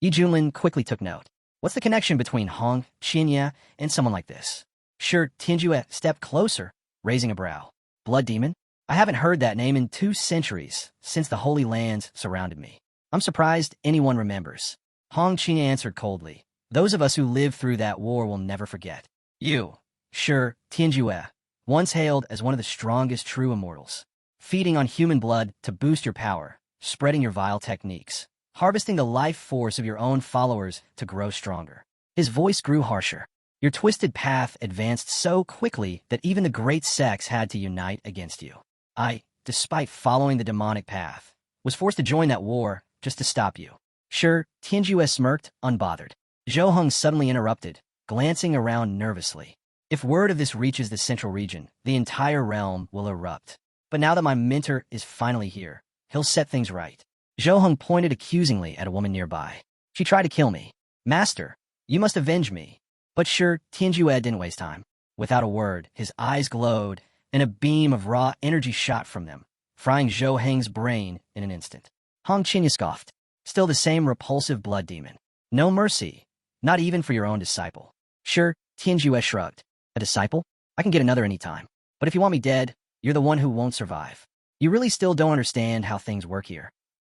Yi Junlin quickly took note. What's the connection between Hong Qinya and someone like this? Sure, Tianjue stepped closer, raising a brow. Blood demon? I haven't heard that name in 2 centuries, since the Holy Lands surrounded me. I'm surprised anyone remembers. Hong Qinya answered coldly. Those of us who lived through that war will never forget. You, sure, Tianjue, once hailed as one of the strongest true immortals, feeding on human blood to boost your power, spreading your vile techniques, harvesting the life force of your own followers to grow stronger. His voice grew harsher. Your twisted path advanced so quickly that even the great sects had to unite against you. I, despite following the demonic path, was forced to join that war just to stop you. Sure, Tianjue smirked, unbothered. Zhou Heng suddenly interrupted, glancing around nervously. If word of this reaches the central region, the entire realm will erupt. But now that my mentor is finally here, he'll set things right. Zhou Heng pointed accusingly at a woman nearby. She tried to kill me. Master, you must avenge me. But sure, Tianjue didn't waste time. Without a word, his eyes glowed, and a beam of raw energy shot from them, frying Zhou Heng's brain in an instant. Hong Qinya scoffed. Still the same repulsive blood demon. No mercy, not even for your own disciple. Sure, Tianjue shrugged. A disciple? I can get another any time. But if you want me dead, you're the one who won't survive. You really still don't understand how things work here.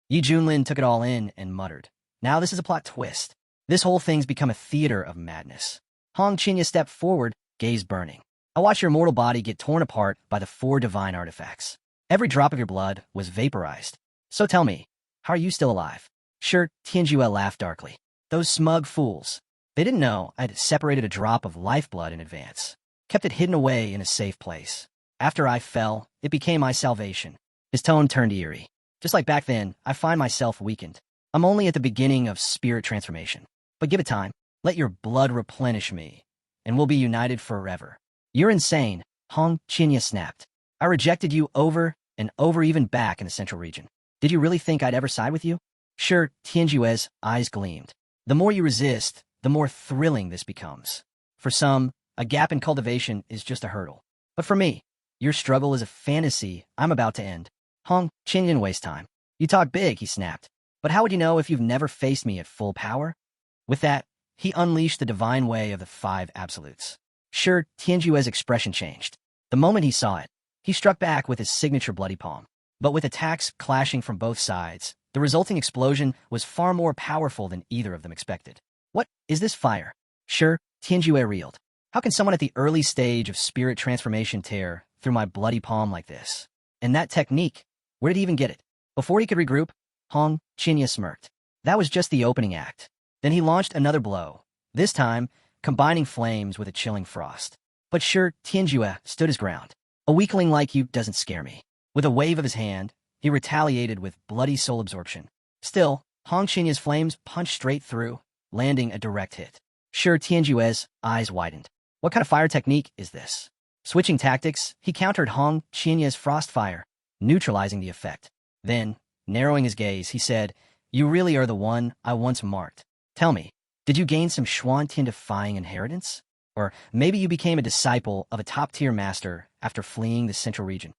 Yi Junlin took it all in and muttered. Now this is a plot twist. This whole thing's become a theater of madness. Hong Qinya stepped forward, gaze burning. I watched your mortal body get torn apart by the 4 divine artifacts. Every drop of your blood was vaporized. So tell me, how are you still alive? Sure, Tianjue laughed darkly. Those smug fools. They didn't know I'd separated a drop of lifeblood in advance. Kept it hidden away in a safe place. After I fell, it became my salvation. His tone turned eerie. Just like back then, I find myself weakened. I'm only at the beginning of spirit transformation. But give it time. Let your blood replenish me, and we'll be united forever. You're insane, Hong Qinya snapped. I rejected you over and over, even back in the central region. Did you really think I'd ever side with you? Sure, Tianjue's eyes gleamed. The more you resist, the more thrilling this becomes. For some, a gap in cultivation is just a hurdle. But for me, your struggle is a fantasy I'm about to end. Hong Qinya didn't waste time. You talk big, he snapped. But how would you know if you've never faced me at full power? With that, he unleashed the divine way of the 5 absolutes. Sure, Tianjue's expression changed. The moment he saw it, he struck back with his signature bloody palm. But with attacks clashing from both sides, the resulting explosion was far more powerful than either of them expected. What is this fire? Sure, Tianjue reeled. How can someone at the early stage of spirit transformation tear through my bloody palm like this? And that technique, where did he even get it? Before he could regroup, Hong Qinya smirked. That was just the opening act. Then he launched another blow, this time combining flames with a chilling frost. But sure, Tianjue stood his ground. A weakling like you doesn't scare me. With a wave of his hand, he retaliated with bloody soul absorption. Still, Hong Qinya's flames punched straight through, landing a direct hit. Sure, Tianjue's eyes widened. What kind of fire technique is this? Switching tactics, he countered Hong Qinya's frost fire, neutralizing the effect. Then, narrowing his gaze, he said, You really are the one I once marked. Tell me, did you gain some Xuantian-defying inheritance? Or maybe you became a disciple of a top-tier master after fleeing the central region?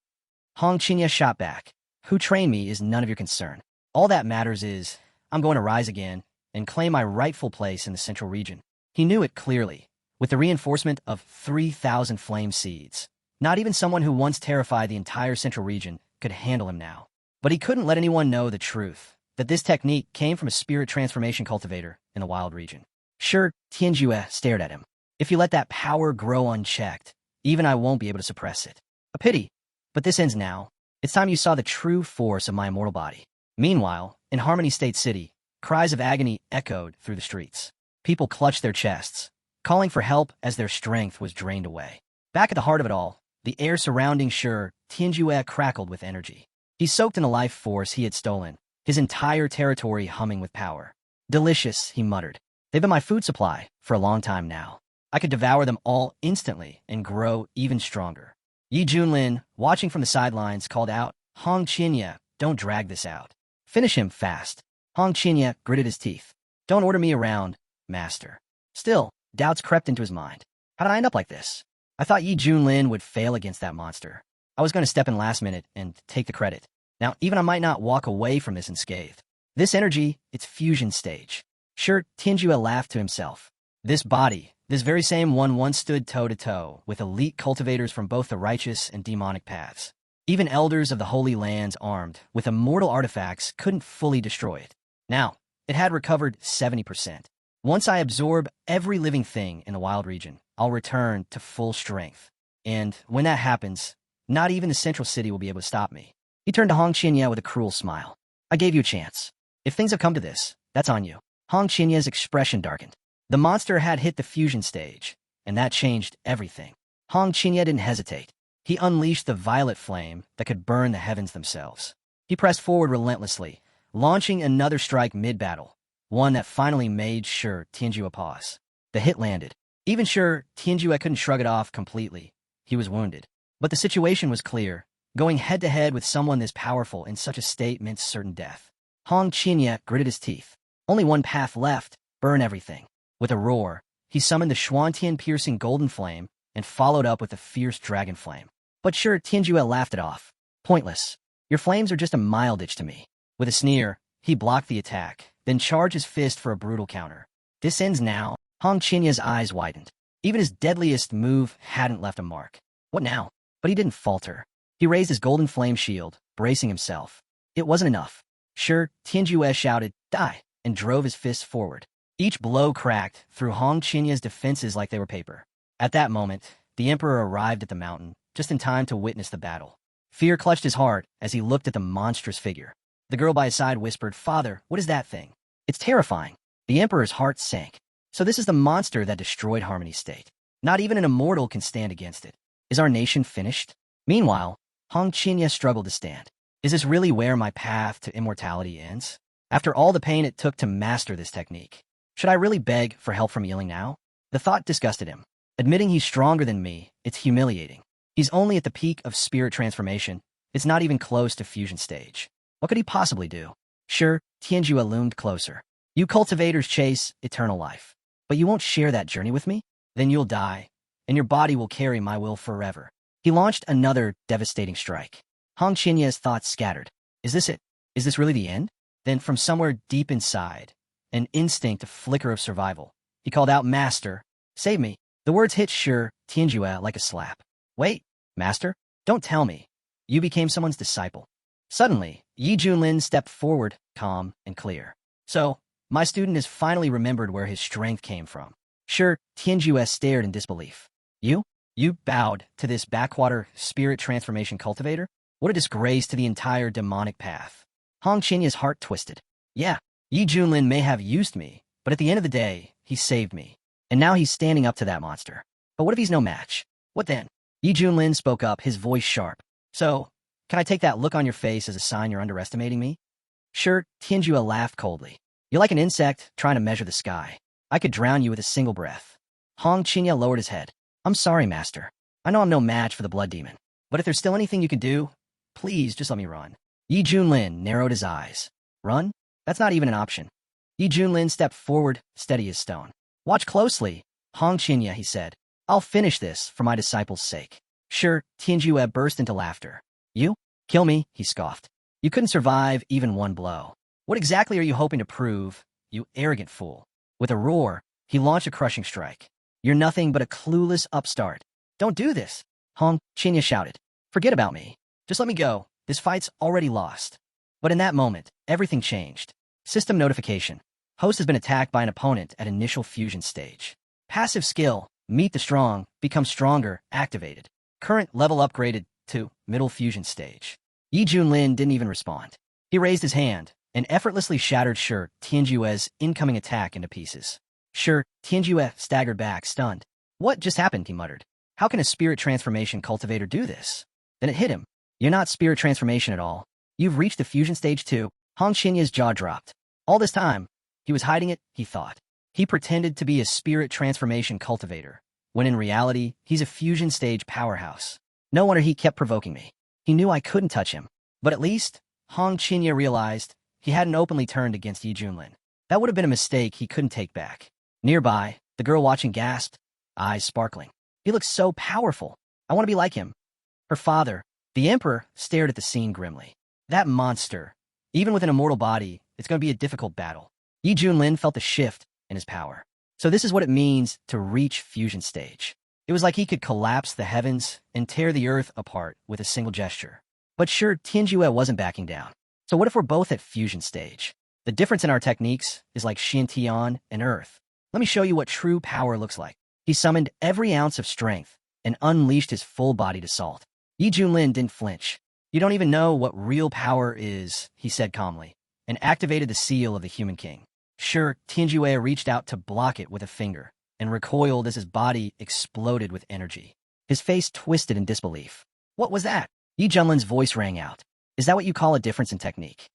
Hong Qinya shot back. Who trained me is none of your concern. All that matters is, I'm going to rise again and claim my rightful place in the central region. He knew it clearly, with the reinforcement of 3,000 flame seeds. Not even someone who once terrified the entire central region could handle him now. But he couldn't let anyone know the truth, that this technique came from a spirit transformation cultivator in the wild region. Sure, Tianjue stared at him. If you let that power grow unchecked, even I won't be able to suppress it. A pity, but this ends now. It's time you saw the true force of my immortal body. Meanwhile, in Harmony State City, cries of agony echoed through the streets. People clutched their chests, calling for help as their strength was drained away. Back at the heart of it all, the air surrounding Sure Tianjue crackled with energy. He soaked in the life force he had stolen, his entire territory humming with power. Delicious, he muttered. They've been my food supply for a long time now. I could devour them all instantly and grow even stronger. Yi Junlin, watching from the sidelines, called out, Hong Qinya, don't drag this out. Finish him fast. Hong Qinya gritted his teeth. Don't order me around, master. Still, doubts crept into his mind. How did I end up like this? I thought Yi Junlin would fail against that monster. I was going to step in last minute and take the credit. Now, even I might not walk away from this unscathed. This energy, it's fusion stage. Sure, Tianjue laughed to himself. This body, this very same one once stood toe-to-toe with elite cultivators from both the righteous and demonic paths. Even elders of the Holy Lands armed with immortal artifacts couldn't fully destroy it. Now, it had recovered 70%. Once I absorb every living thing in the wild region, I'll return to full strength. And when that happens, not even the central city will be able to stop me. He turned to Hong Qinya with a cruel smile. I gave you a chance. If things have come to this, that's on you. Hong Qinya's expression darkened. The monster had hit the fusion stage, and that changed everything. Hong Qinya didn't hesitate. He unleashed the violet flame that could burn the heavens themselves. He pressed forward relentlessly, launching another strike mid-battle, one that finally made sure Tianjue pause. The hit landed. Even sure Tianjue couldn't shrug it off completely. He was wounded. But the situation was clear. Going head-to-head with someone this powerful in such a state meant certain death. Hong Qinya gritted his teeth. Only one path left, burn everything. With a roar, he summoned the Xuantian-piercing golden flame and followed up with a fierce dragon flame. But sure, Tianjue laughed it off. Pointless. Your flames are just a mild-itch to me. With a sneer, he blocked the attack, then charged his fist for a brutal counter. This ends now. Hong Qinya's eyes widened. Even his deadliest move hadn't left a mark. What now? But he didn't falter. He raised his golden flame shield, bracing himself. It wasn't enough. Sure, Tianjue shouted, die, and drove his fists forward. Each blow cracked through Hong Qinya's defenses like they were paper. At that moment, the emperor arrived at the mountain, just in time to witness the battle. Fear clutched his heart as he looked at the monstrous figure. The girl by his side whispered, Father, what is that thing? It's terrifying. The emperor's heart sank. So this is the monster that destroyed Harmony State. Not even an immortal can stand against it. Is our nation finished? Meanwhile, Hong Qinya struggled to stand. Is this really where my path to immortality ends? After all the pain it took to master this technique, should I really beg for help from Yiling now? The thought disgusted him. Admitting he's stronger than me, it's humiliating. He's only at the peak of spirit transformation. It's not even close to fusion stage. What could he possibly do? Sure, Tianjue loomed closer. You cultivators chase eternal life. But you won't share that journey with me? Then you'll die, and your body will carry my will forever. He launched another devastating strike. Hong Qinya's thoughts scattered. Is this it? Is this really the end? Then from somewhere deep inside, an instinct, a flicker of survival, he called out, Master, save me. The words hit Sure Tianjue like a slap. Wait, Master? Don't tell me. You became someone's disciple. Suddenly, Yi Junlin stepped forward, calm and clear. So, my student has finally remembered where his strength came from. Sure, Tianjue stared in disbelief. You? You bowed to this backwater spirit transformation cultivator? What a disgrace to the entire demonic path. Hong Qinya's heart twisted. Yeah, Yi Junlin may have used me, but at the end of the day, he saved me. And now he's standing up to that monster. But what if he's no match? What then? Yi Junlin spoke up, his voice sharp. So, can I take that look on your face as a sign you're underestimating me? Sure, Tianjue laughed coldly. You're like an insect trying to measure the sky. I could drown you with a single breath. Hong Qinya lowered his head. I'm sorry, Master. I know I'm no match for the blood demon. But if there's still anything you can do, please just let me run. Yi Junlin narrowed his eyes. Run? That's not even an option. Yi Junlin stepped forward, steady as stone. Watch closely, Hong Qinya, he said. I'll finish this for my disciple's sake. Sure, Tianjue burst into laughter. You? Kill me, he scoffed. You couldn't survive even one blow. What exactly are you hoping to prove, you arrogant fool? With a roar, he launched a crushing strike. You're nothing but a clueless upstart. Don't do this, Hong Qinya shouted. Forget about me. Just let me go. This fight's already lost. But in that moment, everything changed. System notification. Host has been attacked by an opponent at initial fusion stage. Passive skill, Meet the Strong, become stronger, activated. Current level upgraded to middle fusion stage. Yi Junlin didn't even respond. He raised his hand and effortlessly shattered Sure Tianjue's incoming attack into pieces. Sure Tianjue staggered back, stunned. What just happened, he muttered. How can a spirit transformation cultivator do this? Then it hit him. You're not spirit transformation at all. You've reached the fusion stage too. Hong Qinya's jaw dropped. All this time, he was hiding it, he thought. He pretended to be a spirit transformation cultivator, when in reality, he's a fusion stage powerhouse. No wonder he kept provoking me. He knew I couldn't touch him. But at least, Hong Qinya realized he hadn't openly turned against Yi Junlin. That would have been a mistake he couldn't take back. Nearby, the girl watching gasped, eyes sparkling. He looks so powerful. I want to be like him. Her father, the emperor, stared at the scene grimly. That monster. Even with an immortal body, it's going to be a difficult battle. Yi Junlin felt the shift in his power. So this is what it means to reach fusion stage. It was like he could collapse the heavens and tear the earth apart with a single gesture. But sure, Tianjue wasn't backing down. So what if we're both at fusion stage? The difference in our techniques is like Xiantian and Earth. Let me show you what true power looks like. He summoned every ounce of strength and unleashed his full-bodied assault. Yi Junlin didn't flinch. You don't even know what real power is, he said calmly, and activated the seal of the Human King. Sure, Tianjue reached out to block it with a finger and recoiled as his body exploded with energy. His face twisted in disbelief. What was that? Yi Junlin's voice rang out. Is that what you call a difference in technique?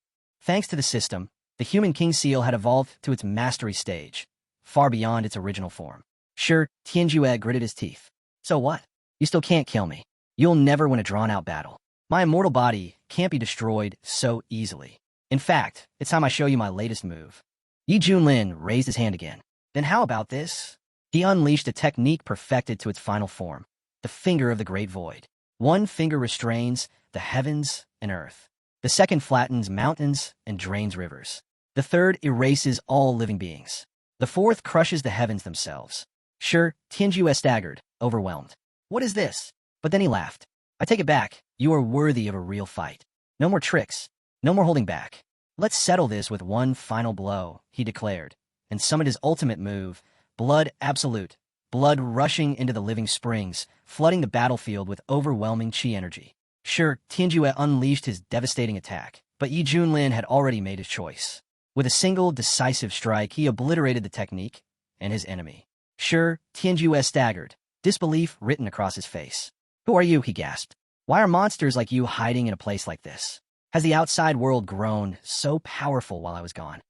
Thanks to the system, the Human King seal had evolved to its mastery stage, far beyond its original form. Sure, Tianjue gritted his teeth. So what? You still can't kill me. You'll never win a drawn-out battle. My immortal body can't be destroyed so easily. In fact, it's time I show you my latest move. Yi Junlin raised his hand again. Then how about this? He unleashed a technique perfected to its final form, the Finger of the Great Void. One finger restrains the heavens and earth. The second flattens mountains and drains rivers. The third erases all living beings. The fourth crushes the heavens themselves. Sure, Tianjue staggered, overwhelmed. What is this? But then he laughed. I take it back. You are worthy of a real fight. No more tricks. No more holding back. Let's settle this with one final blow, he declared, and summoned his ultimate move, Blood Absolute. Blood rushing into the living springs, flooding the battlefield with overwhelming chi energy. Sure, Tianjue unleashed his devastating attack, but Yi Junlin had already made his choice. With a single, decisive strike, he obliterated the technique and his enemy. Sure, Tianjue staggered, disbelief written across his face. Who are you? He gasped. Why are monsters like you hiding in a place like this? Has the outside world grown so powerful while I was gone?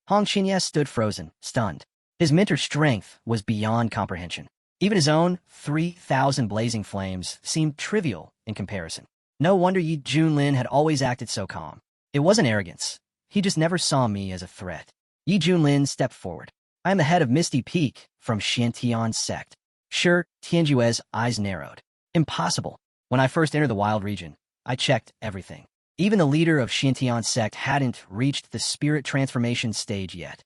Hong Qinya stood frozen, stunned. His mentor's strength was beyond comprehension. Even his own 3,000 blazing flames seemed trivial in comparison. No wonder Yi Junlin had always acted so calm. It wasn't arrogance. He just never saw me as a threat. Yi Junlin stepped forward. I am the head of Misty Peak from Xiantian's sect. Sure, Tianjue's eyes narrowed. Impossible. When I first entered the wild region, I checked everything. Even the leader of Xiantian's sect hadn't reached the spirit transformation stage yet.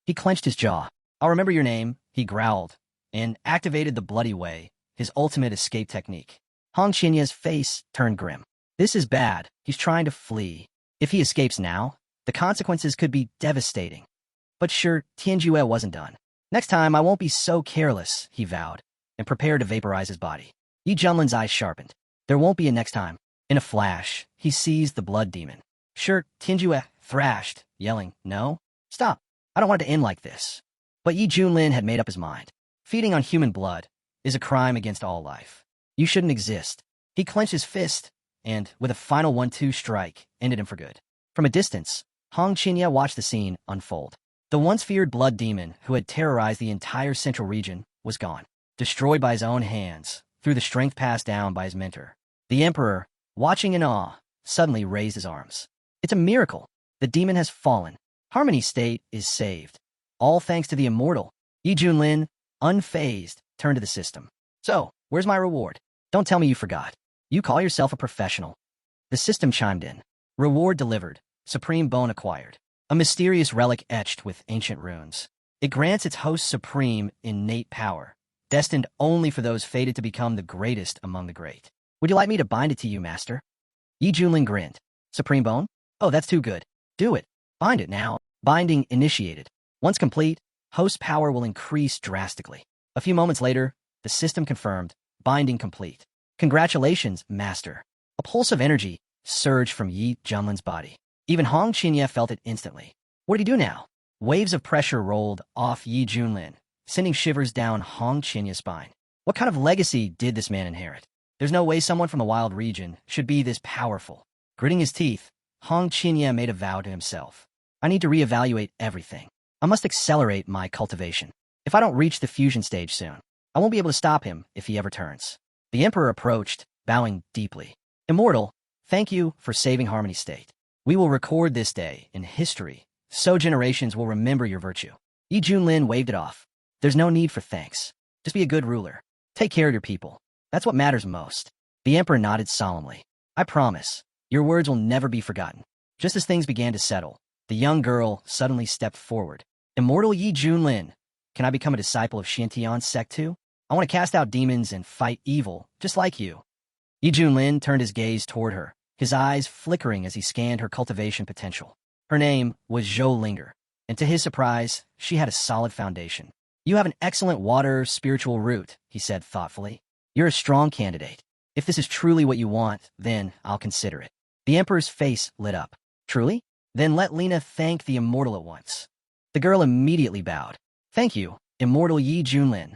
He clenched his jaw. I'll remember your name, he growled, and activated the Bloody Way, his ultimate escape technique. Hong Qinya's face turned grim. This is bad. He's trying to flee. If he escapes now, the consequences could be devastating. But sure, Tianjue wasn't done. Next time, I won't be so careless, he vowed, and prepared to vaporize his body. Yi Junlin's eyes sharpened. There won't be a next time. In a flash, he seized the blood demon. Sure, Tianjue thrashed, yelling, No, stop. I don't want it to end like this. But Yi Junlin had made up his mind. Feeding on human blood is a crime against all life. You shouldn't exist. He clenched his fist and, with a final 1-2 strike, ended him for good. From a distance, Hong Qinya watched the scene unfold. The once feared blood demon who had terrorized the entire central region was gone, destroyed by his own hands through the strength passed down by his mentor. The emperor, watching in awe, suddenly raised his arms. It's a miracle. The demon has fallen. Harmony State is saved. All thanks to the immortal. Yi Junlin, unfazed, turned to the system. So, where's my reward? Don't tell me you forgot. You call yourself a professional. The system chimed in. Reward delivered. Supreme bone acquired. A mysterious relic etched with ancient runes. It grants its host supreme innate power, destined only for those fated to become the greatest among the great. Would you like me to bind it to you, master? Yi Junlin grinned. Supreme bone? Oh, that's too good. Do it. Bind it now. Binding initiated. Once complete, host power will increase drastically. A few moments later, the system confirmed, binding complete. Congratulations, master. A pulse of energy surged from Yi Junlin's body. Even Hong Qinya felt it instantly. What did he do now? Waves of pressure rolled off Yi Junlin, sending shivers down Hong Qinya's spine. What kind of legacy did this man inherit? There's no way someone from the wild region should be this powerful. Gritting his teeth, Hong Qinya made a vow to himself. I need to reevaluate everything. I must accelerate my cultivation. If I don't reach the fusion stage soon, I won't be able to stop him if he ever turns. The emperor approached, bowing deeply. Immortal, thank you for saving Harmony State. We will record this day in history, so generations will remember your virtue. Yi Junlin waved it off. There's no need for thanks. Just be a good ruler. Take care of your people. That's what matters most. The emperor nodded solemnly. I promise, your words will never be forgotten. Just as things began to settle, the young girl suddenly stepped forward. Immortal Yi Junlin, can I become a disciple of Xiantian's sect too? I want to cast out demons and fight evil, just like you. Yi Junlin turned his gaze toward her, his eyes flickering as he scanned her cultivation potential. Her name was Zhou Linger, and to his surprise, she had a solid foundation. You have an excellent water spiritual root, he said thoughtfully. You're a strong candidate. If this is truly what you want, then I'll consider it. The emperor's face lit up. Truly? Then let Lena thank the immortal at once. The girl immediately bowed. Thank you, immortal Yi Junlin.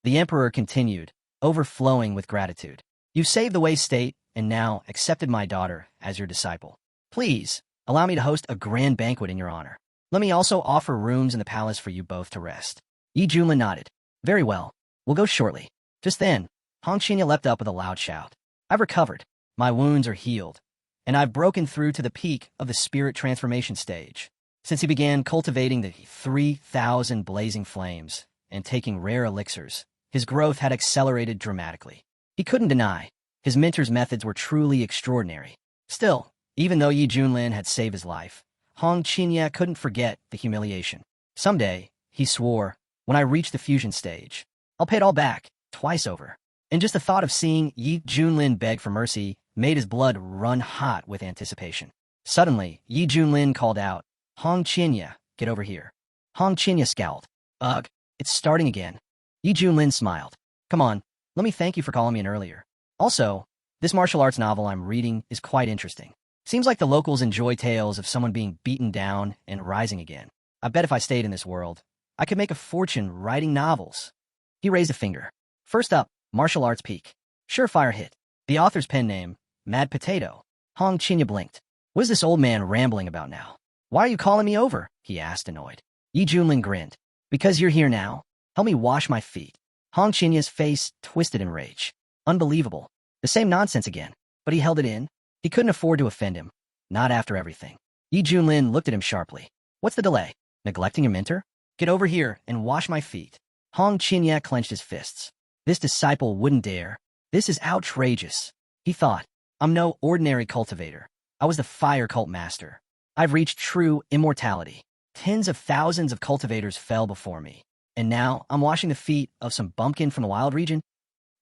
The emperor continued, overflowing with gratitude. You saved the Wei state, and now accepted my daughter as your disciple. Please, allow me to host a grand banquet in your honor. Let me also offer rooms in the palace for you both to rest. Yi Junlin nodded. Very well. We'll go shortly. Just then, Hong Qinya leapt up with a loud shout. I've recovered. My wounds are healed. And I've broken through to the peak of the spirit transformation stage. Since he began cultivating the 3,000 blazing flames and taking rare elixirs, his growth had accelerated dramatically. He couldn't deny, his mentor's methods were truly extraordinary. Still, even though Yi Junlin had saved his life, Hong Qinya couldn't forget the humiliation. Someday, he swore, when I reach the fusion stage, I'll pay it all back, twice over. And just the thought of seeing Yi Junlin beg for mercy made his blood run hot with anticipation. Suddenly, Yi Junlin called out, Hong Qinya, get over here. Hong Qinya scowled. Ugh, it's starting again. Yi Junlin smiled. Come on, let me thank you for calling me in earlier. Also, this martial arts novel I'm reading is quite interesting. Seems like the locals enjoy tales of someone being beaten down and rising again. I bet if I stayed in this world, I could make a fortune writing novels. He raised a finger. First up, martial arts peak. Surefire hit. The author's pen name, Mad Potato. Hong Qinya blinked. What is this old man rambling about now? Why are you calling me over? He asked, annoyed. Yi Junlin grinned. Because you're here now. Help me wash my feet. Hong Qinya's face twisted in rage. Unbelievable. The same nonsense again. But he held it in. He couldn't afford to offend him. Not after everything. Yi Junlin looked at him sharply. What's the delay? Neglecting your mentor? Get over here and wash my feet. Hong Qinya clenched his fists. This disciple wouldn't dare. This is outrageous. He thought, I'm no ordinary cultivator. I was the fire cult master. I've reached true immortality. Tens of thousands of cultivators fell before me. And now I'm washing the feet of some bumpkin from the wild region?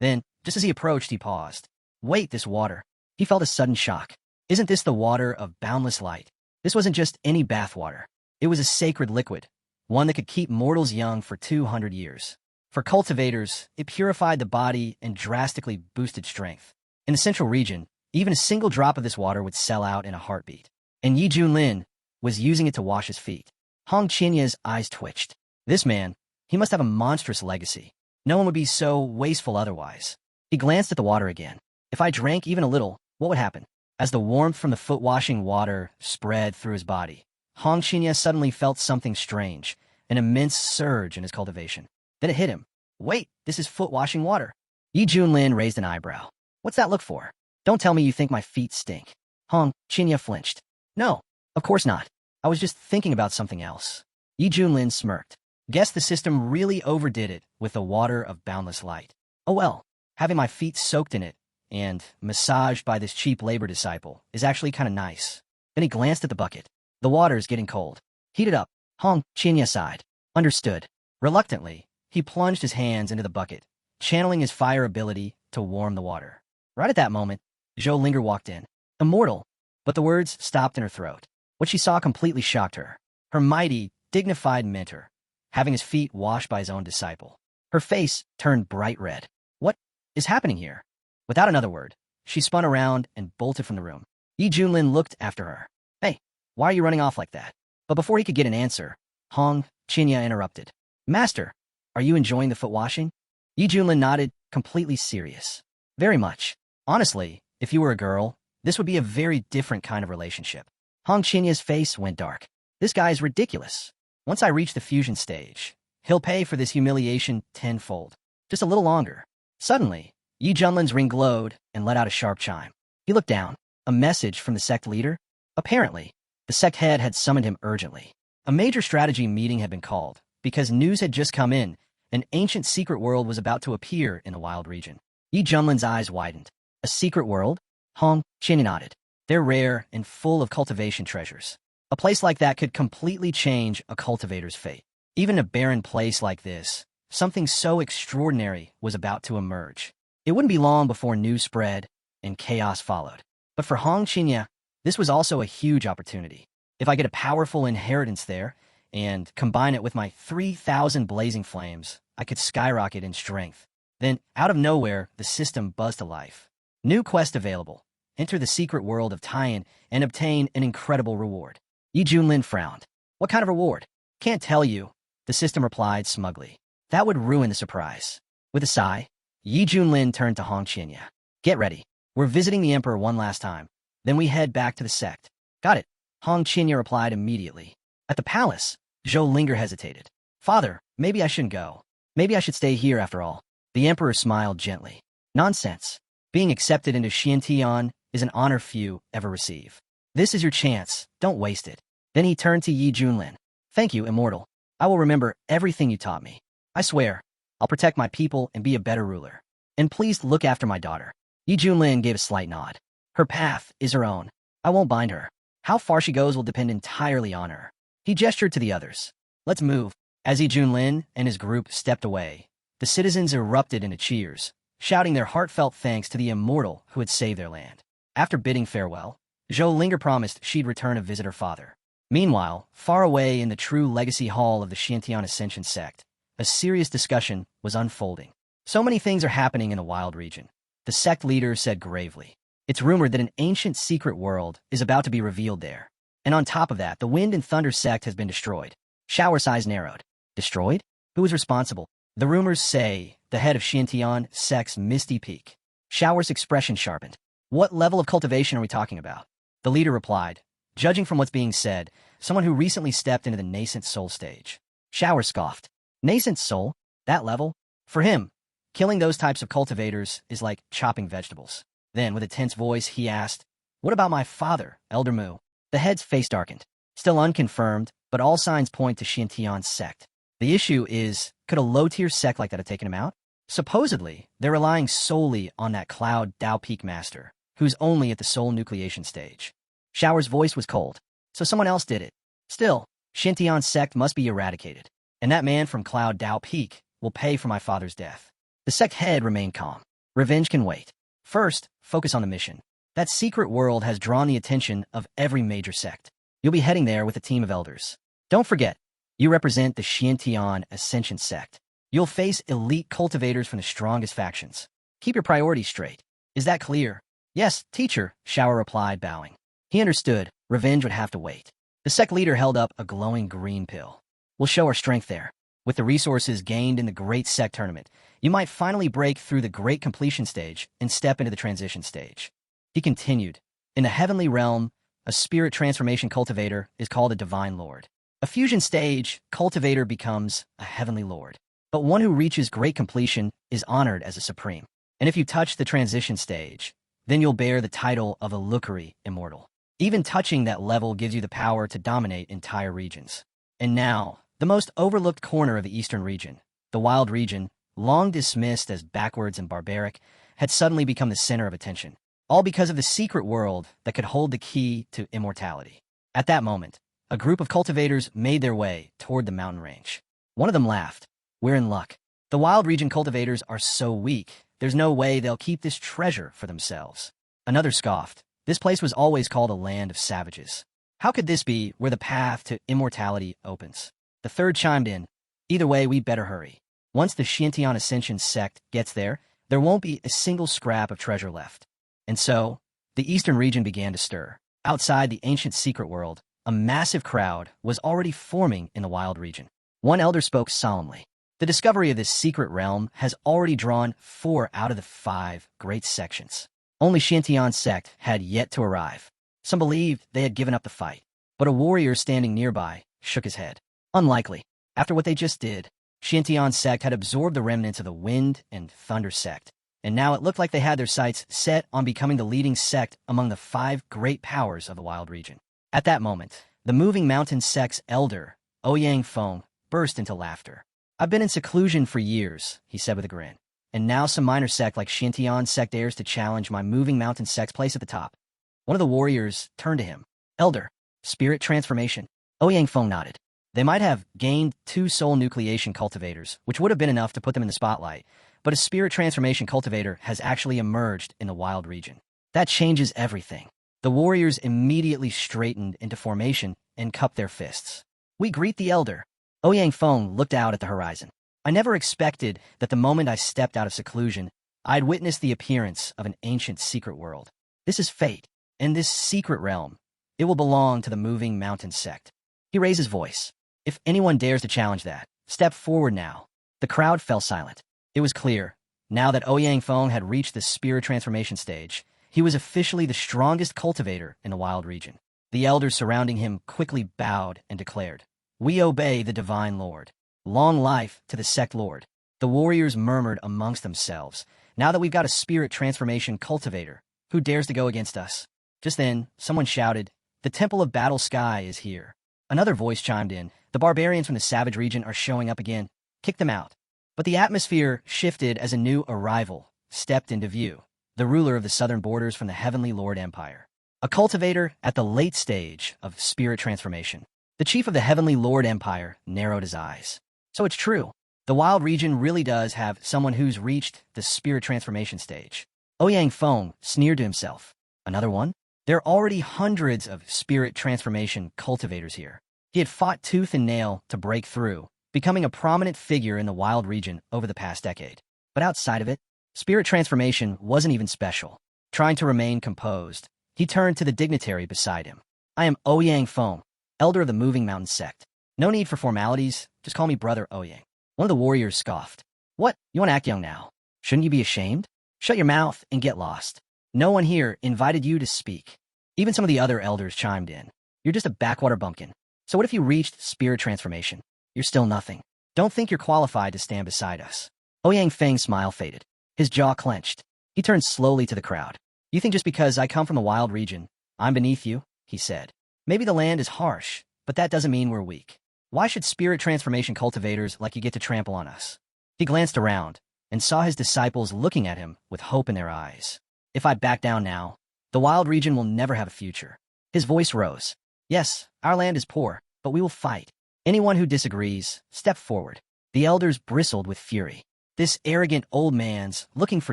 Then, just as he approached, he paused. Wait, this water. He felt a sudden shock. Isn't this the water of boundless light? This wasn't just any bath water. It was a sacred liquid, one that could keep mortals young for 200 years. For cultivators, it purified the body and drastically boosted strength. In the central region, even a single drop of this water would sell out in a heartbeat. And Yi Junlin was using it to wash his feet. Hong Qinya's eyes twitched. This man, he must have a monstrous legacy. No one would be so wasteful otherwise. He glanced at the water again. If I drank even a little, what would happen? As the warmth from the foot-washing water spread through his body, Hong Qinya suddenly felt something strange, an immense surge in his cultivation. Then it hit him. Wait, this is foot-washing water. Yi Junlin raised an eyebrow. What's that look for? Don't tell me you think my feet stink. Hong Qinya flinched. No, of course not. I was just thinking about something else. Yi Junlin smirked. Guess the system really overdid it with the water of boundless light. Oh well, having my feet soaked in it and massaged by this cheap labor disciple is actually kind of nice. Then he glanced at the bucket. The water's getting cold. Heat it up. Hong Qinya sighed. Understood. Reluctantly, he plunged his hands into the bucket, channeling his fire ability to warm the water. Right at that moment, Zhou Linger walked in. Immortal. But the words stopped in her throat. What she saw completely shocked her. Her mighty, dignified mentor, having his feet washed by his own disciple. Her face turned bright red. What is happening here? Without another word, she spun around and bolted from the room. Yi Junlin looked after her. Hey, why are you running off like that? But before he could get an answer, Hong Qinya interrupted. Master, are you enjoying the foot washing? Yi Junlin nodded, completely serious. Very much. Honestly, if you were a girl, this would be a very different kind of relationship. Hong Qinya's face went dark. This guy is ridiculous. Once I reach the fusion stage, he'll pay for this humiliation tenfold. Just a little longer. Suddenly, Yi Junlin's ring glowed and let out a sharp chime. He looked down. A message from the sect leader? Apparently, the sect head had summoned him urgently. A major strategy meeting had been called, because news had just come in. An ancient secret world was about to appear in the wild region. Yi Junlin's eyes widened. A secret world? Hong Qian nodded. They're rare and full of cultivation treasures. A place like that could completely change a cultivator's fate. Even in a barren place like this, something so extraordinary was about to emerge. It wouldn't be long before news spread and chaos followed. But for Hong Qinya, this was also a huge opportunity. If I get a powerful inheritance there and combine it with my 3,000 blazing flames, I could skyrocket in strength. Then, out of nowhere, the system buzzed to life. New quest available. Enter the secret world of Taiyan and obtain an incredible reward. Yi Junlin frowned. What kind of reward? Can't tell you, the system replied smugly. That would ruin the surprise. With a sigh, Yi Junlin turned to Hong Qinya. Get ready. We're visiting the Emperor one last time. Then we head back to the sect. Got it, Hong Qinya replied immediately. At the palace, Zhou Linger hesitated. Father, maybe I shouldn't go. Maybe I should stay here after all. The Emperor smiled gently. Nonsense. Being accepted into Xiantian is an honor few ever receive. This is your chance. Don't waste it. Then he turned to Yi Junlin. Thank you, Immortal. I will remember everything you taught me. I swear, I'll protect my people and be a better ruler. And please look after my daughter. Yi Junlin gave a slight nod. Her path is her own. I won't bind her. How far she goes will depend entirely on her. He gestured to the others. Let's move. As Yi Junlin and his group stepped away, the citizens erupted into cheers, shouting their heartfelt thanks to the Immortal who had saved their land. After bidding farewell, Zhou Linger promised she'd return to visit her father. Meanwhile, far away in the true legacy hall of the Xiantian Ascension sect, a serious discussion was unfolding. So many things are happening in the wild region. The sect leader said gravely. It's rumored that an ancient secret world is about to be revealed there. And on top of that, the Wind and Thunder sect has been destroyed. Shower size narrowed. Destroyed? Who is responsible? The rumors say the head of Xiantian sect's Misty Peak. Shower's expression sharpened. What level of cultivation are we talking about? The leader replied, judging from what's being said, someone who recently stepped into the nascent soul stage. Shower scoffed. Nascent soul? That level? For him, killing those types of cultivators is like chopping vegetables. Then, with a tense voice, he asked, what about my father, Elder Mu? The head's face darkened. Still unconfirmed, but all signs point to Xiantian's sect. The issue is, could a low-tier sect like that have taken him out? Supposedly, they're relying solely on that Cloud Dao Peak Master, who's only at the soul nucleation stage. Shower's voice was cold. So someone else did it. Still, Xiantian's sect must be eradicated. And that man from Cloud Dao Peak will pay for my father's death. The sect head remained calm. Revenge can wait. First, focus on the mission. That secret world has drawn the attention of every major sect. You'll be heading there with a team of elders. Don't forget, you represent the Xiantian Ascension sect. You'll face elite cultivators from the strongest factions. Keep your priorities straight. Is that clear? Yes, teacher, Shower replied, bowing. He understood. Revenge would have to wait. The sect leader held up a glowing green pill. We'll show our strength there. With the resources gained in the Great Sect Tournament, you might finally break through the Great Completion stage and step into the Transition stage. He continued. In the heavenly realm, a spirit transformation cultivator is called a Divine Lord. A fusion stage, cultivator becomes a Heavenly Lord. But one who reaches Great Completion is honored as a Supreme. And if you touch the Transition stage, then you'll bear the title of a Lookery Immortal. Even touching that level gives you the power to dominate entire regions. And now, the most overlooked corner of the eastern region, the wild region, long dismissed as backwards and barbaric, had suddenly become the center of attention, all because of the secret world that could hold the key to immortality. At that moment, a group of cultivators made their way toward the mountain range. One of them laughed. We're in luck. The wild region cultivators are so weak, there's no way they'll keep this treasure for themselves. Another scoffed. This place was always called a land of savages. How could this be where the path to immortality opens? The third chimed in. Either way, we better hurry. Once the Xiantian Ascension sect gets there, there won't be a single scrap of treasure left. And so, the eastern region began to stir. Outside the ancient secret world, a massive crowd was already forming in the wild region. One elder spoke solemnly. The discovery of this secret realm has already drawn 4 out of the 5 great sections. Only Xiantian's sect had yet to arrive. Some believed they had given up the fight, but a warrior standing nearby shook his head. Unlikely. After what they just did, Xiantian's sect had absorbed the remnants of the Wind and Thunder sect, and now it looked like they had their sights set on becoming the leading sect among the 5 great powers of the wild region. At that moment, the moving mountain sect's elder, Ouyang Feng, burst into laughter. "I've been in seclusion for years," he said with a grin, "and now some minor sect like Xintian sect dares to challenge my moving mountain sect's place at the top." One of the warriors turned to him. "Elder, spirit transformation." Ouyang Feng nodded. They might have gained 2 soul nucleation cultivators, which would have been enough to put them in the spotlight, but a spirit transformation cultivator has actually emerged in the wild region. That changes everything. The warriors immediately straightened into formation and cupped their fists. "We greet the elder." Ouyang Feng looked out at the horizon. "I never expected that the moment I stepped out of seclusion, I'd witness the appearance of an ancient secret world. This is fate, and this secret realm, it will belong to the moving mountain sect." He raised his voice. "If anyone dares to challenge that, step forward now." The crowd fell silent. It was clear, now that Ouyang Feng had reached the spirit transformation stage, he was officially the strongest cultivator in the wild region. The elders surrounding him quickly bowed and declared, "We obey the divine lord. Long life to the sect lord." The warriors murmured amongst themselves, "Now that we've got a spirit transformation cultivator, who dares to go against us?" Just then, someone shouted, "The Temple of Battle Sky is here." Another voice chimed in, "The barbarians from the savage region are showing up again. Kick them out." But the atmosphere shifted as a new arrival stepped into view, the ruler of the southern borders from the Heavenly Lord Empire. A cultivator at the late stage of spirit transformation. The chief of the Heavenly Lord Empire narrowed his eyes. So it's true. The wild region really does have someone who's reached the spirit transformation stage. Ouyang Feng sneered to himself. Another one? There are already hundreds of spirit transformation cultivators here. He had fought tooth and nail to break through, becoming a prominent figure in the wild region over the past decade. But outside of it, spirit transformation wasn't even special. Trying to remain composed, he turned to the dignitary beside him. "I am Ouyang Feng, elder of the Moving Mountain sect. No need for formalities, just call me Brother Ouyang." One of the warriors scoffed. "What, you want to act young now? Shouldn't you be ashamed? Shut your mouth and get lost. No one here invited you to speak." Even some of the other elders chimed in. "You're just a backwater bumpkin. So what if you reached spirit transformation? You're still nothing. Don't think you're qualified to stand beside us." Ouyang Feng's smile faded. His jaw clenched. He turned slowly to the crowd. "You think just because I come from the wild region, I'm beneath you?" he said. "Maybe the land is harsh, but that doesn't mean we're weak. Why should spirit transformation cultivators like you get to trample on us?" He glanced around and saw his disciples looking at him with hope in their eyes. "If I back down now, the wild region will never have a future." His voice rose. "Yes, our land is poor, but we will fight. Anyone who disagrees, step forward." The elders bristled with fury. This arrogant old man's looking for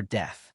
death.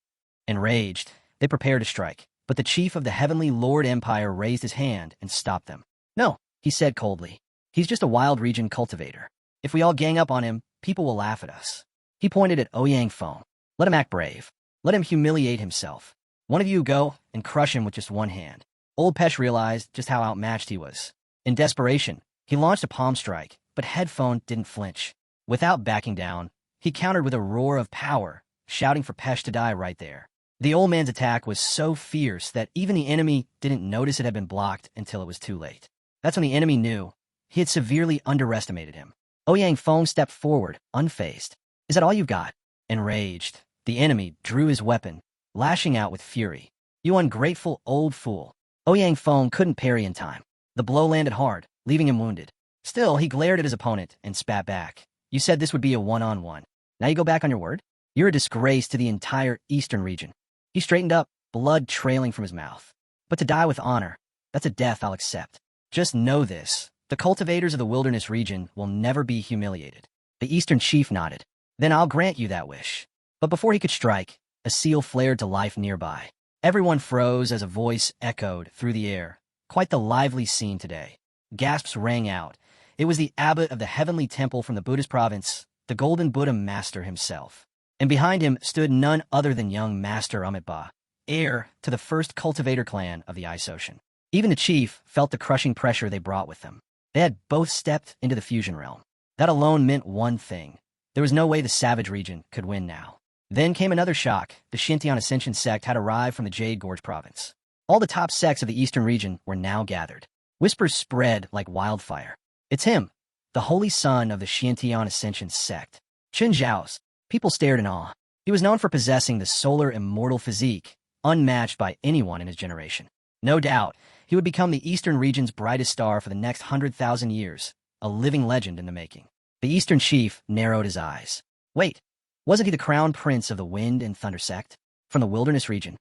Enraged, they prepared to strike, but the chief of the Heavenly Lord Empire raised his hand and stopped them. "No," he said coldly. "He's just a wild region cultivator. If we all gang up on him, people will laugh at us." He pointed at Ouyang Feng. "Let him act brave. Let him humiliate himself. One of you go and crush him with just one hand." Old Pesh realized just how outmatched he was. In desperation, he launched a palm strike, but Headphone didn't flinch. Without backing down, he countered with a roar of power, shouting for Pesh to die right there. The old man's attack was so fierce that even the enemy didn't notice it had been blocked until it was too late. That's when the enemy knew he had severely underestimated him. Ouyang Feng stepped forward, unfazed. "Is that all you've got?" Enraged, the enemy drew his weapon, lashing out with fury. "You ungrateful old fool." Ouyang Feng couldn't parry in time. The blow landed hard, leaving him wounded. Still, he glared at his opponent and spat back. "You said this would be a one-on-one. Now you go back on your word? You're a disgrace to the entire eastern region." He straightened up, blood trailing from his mouth. "But to die with honor, that's a death I'll accept. Just know this, the cultivators of the wilderness region will never be humiliated." The eastern chief nodded. "Then I'll grant you that wish." But before he could strike, a seal flared to life nearby. Everyone froze as a voice echoed through the air. Quite the lively scene today. Gasps rang out. It was the abbot of the heavenly temple from the Buddhist province, the Golden Buddha Master himself. And behind him stood none other than young Master Amitabha, heir to the first cultivator clan of the Ice Ocean. Even the chief felt the crushing pressure they brought with them. They had both stepped into the fusion realm. That alone meant one thing. There was no way the savage region could win now. Then came another shock. The Xintian Ascension sect had arrived from the Jade Gorge province. All the top sects of the eastern region were now gathered. Whispers spread like wildfire. "It's him, the holy son of the Xintian Ascension sect. Chen Zhao's." People stared in awe. He He was known for possessing the solar immortal physique, unmatched by anyone in his generation. No doubt, he would become the Eastern region's brightest star for the next 100,000 years, a living legend in the making. The Eastern chief narrowed his eyes. Wait, wasn't he the crown prince of the Wind and Thunder sect? From the wilderness region?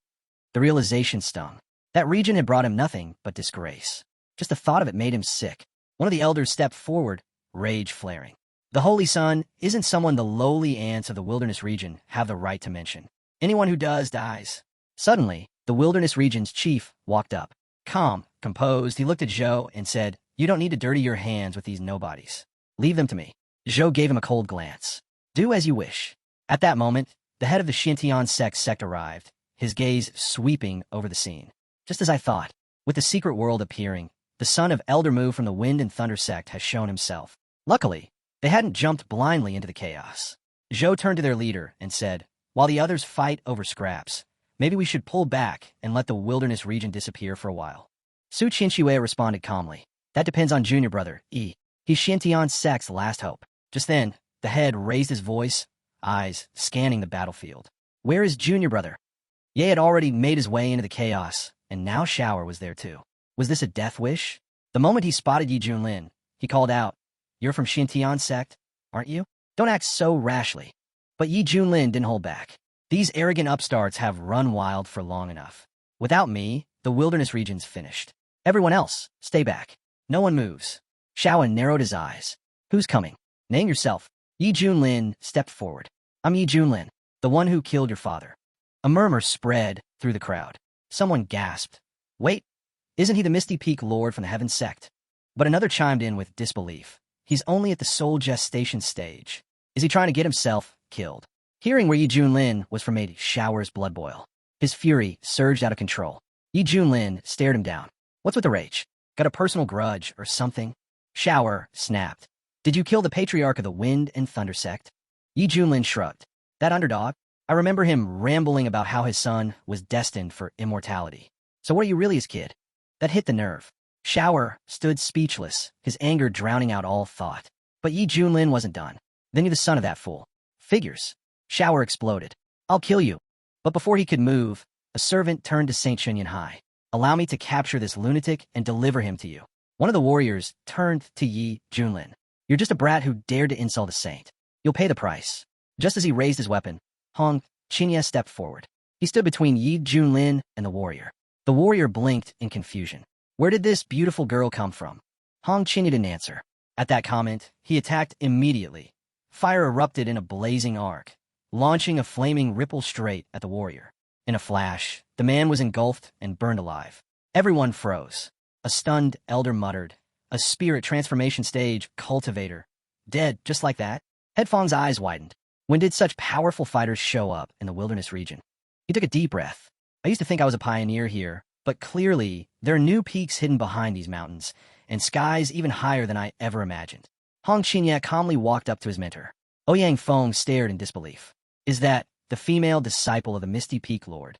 The realization stung. That region had brought him nothing but disgrace. Just the thought of it made him sick. One of the elders stepped forward, rage flaring. The Holy Sun isn't someone the lowly ants of the wilderness region have the right to mention. Anyone who does dies. Suddenly, the wilderness region's chief walked up. Calm, composed, he looked at Zhou and said, "You don't need to dirty your hands with these nobodies. Leave them to me." Zhou gave him a cold glance. "Do as you wish." At that moment, the head of the Xintian sect arrived, his gaze sweeping over the scene. Just as I thought, with the secret world appearing, the son of Elder Mu from the Wind and Thunder sect has shown himself. Luckily, they hadn't jumped blindly into the chaos. Zhou turned to their leader and said, "While the others fight over scraps, maybe we should pull back and let the wilderness region disappear for a while." Su Qianxue responded calmly. "That depends on Junior Brother, Yi. He's Xintian sect's last hope." Just then, the head raised his voice, eyes scanning the battlefield. "Where is Junior Brother?" Ye had already made his way into the chaos, and now Shower was there too. Was this a death wish? The moment he spotted Yi Junlin, he called out, "You're from Xintian sect, aren't you? Don't act so rashly." But Yi Junlin didn't hold back. "These arrogant upstarts have run wild for long enough. Without me, the wilderness region's finished. Everyone else, stay back. No one moves." Shaoan narrowed his eyes. "Who's coming? Name yourself." Yi Junlin stepped forward. "I'm Yi Junlin, the one who killed your father." A murmur spread through the crowd. Someone gasped. "Wait, isn't he the Misty Peak Lord from the Heaven sect?" But another chimed in with disbelief. "He's only at the soul gestation stage. Is he trying to get himself killed?" Hearing where Yi Junlin was from made Shower's blood boil. His fury surged out of control. Yi Junlin stared him down. "What's with the rage? Got a personal grudge or something?" Shower snapped. "Did you kill the patriarch of the Wind and Thunder sect?" Yi Junlin shrugged. "That underdog? I remember him rambling about how his son was destined for immortality. So what are you really, his kid?" That hit the nerve. Shower stood speechless, his anger drowning out all thought. But Yi Junlin wasn't done. "Then you're the son of that fool." "Figures." Shower exploded. "I'll kill you." But before he could move, a servant turned to Saint Chunyan Hai. "Allow me to capture this lunatic and deliver him to you." One of the warriors turned to Yi Junlin. "You're just a brat who dared to insult a saint. You'll pay the price." Just as he raised his weapon, Hong Qinya stepped forward. He stood between Yi Junlin and the warrior. The warrior blinked in confusion. Where did this beautiful girl come from? Hong Qinya didn't answer. At that comment, he attacked immediately. Fire erupted in a blazing arc, launching a flaming ripple straight at the warrior. In a flash, the man was engulfed and burned alive. Everyone froze. A stunned elder muttered, "A spirit transformation stage cultivator. Dead just like that?" Headfong's eyes widened. When did such powerful fighters show up in the wilderness region? He took a deep breath. "I used to think I was a pioneer here, but clearly there are new peaks hidden behind these mountains, and skies even higher than I ever imagined." Hong Qinya calmly walked up to his mentor. Ouyang Feng stared in disbelief. "Is that the female disciple of the Misty Peak Lord?"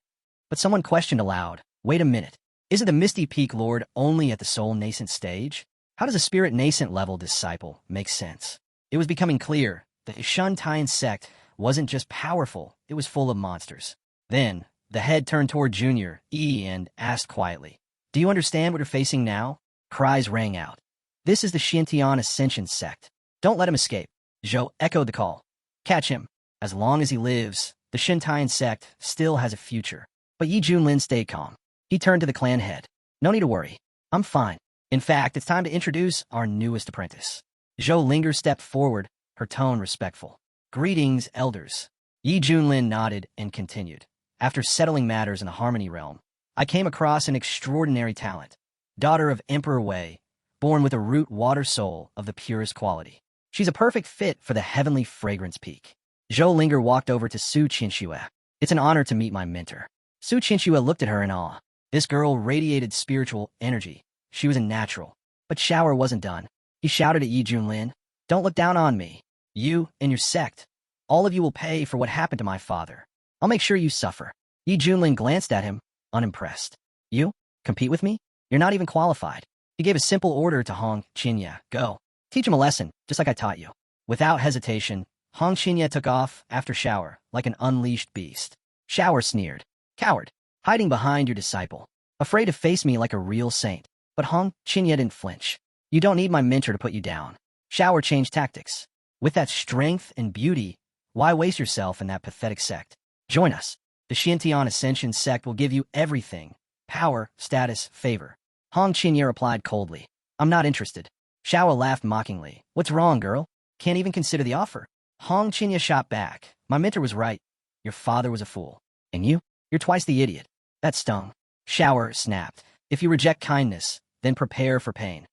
But someone questioned aloud, "Wait a minute. Isn't the Misty Peak Lord only at the soul nascent stage? How does a spirit nascent level disciple make sense?" It was becoming clear that the Xintian sect wasn't just powerful, it was full of monsters. Then, the head turned toward Junior E and asked quietly, "Do you understand what you're facing now?" Cries rang out. "This is the Xintian Ascension sect. Don't let him escape." Zhou echoed the call. "Catch him. As long as he lives, the Xintian sect still has a future." But Yi Junlin stayed calm. He turned to the clan head. "No need to worry. I'm fine. In fact, it's time to introduce our newest apprentice." Zhou Linger stepped forward, her tone respectful. "Greetings, elders." Yi Junlin nodded and continued. "After settling matters in the Harmony Realm, I came across an extraordinary talent. Daughter of Emperor Wei, born with a root water soul of the purest quality. She's a perfect fit for the heavenly fragrance peak." Zhou Linger walked over to Su Qianxue. "It's an honor to meet my mentor." Su Qianxue looked at her in awe. This girl radiated spiritual energy. She was a natural. But Shower wasn't done. He shouted at Yi Junlin, "Don't look down on me. You and your sect. All of you will pay for what happened to my father. I'll make sure you suffer." Yi Junlin glanced at him, unimpressed. "You? Compete with me? You're not even qualified." He gave a simple order to Hong Qinya. "Go. Teach him a lesson, just like I taught you." Without hesitation, Hong Qinya took off after Shower like an unleashed beast. Shower sneered. Coward, hiding behind your disciple. Afraid to face me like a real saint. But Hong Qinya didn't flinch. You don't need my mentor to put you down. Shower changed tactics. With that strength and beauty, why waste yourself in that pathetic sect? Join us. The Xiantian Ascension sect will give you everything. Power, status, favor. Hong Qinya replied coldly. I'm not interested. Shower laughed mockingly. What's wrong, girl? Can't even consider the offer. Hong Qinya shot back. My mentor was right. Your father was a fool. And you? You're twice the idiot. That stung. Shower snapped. If you reject kindness, then prepare for pain.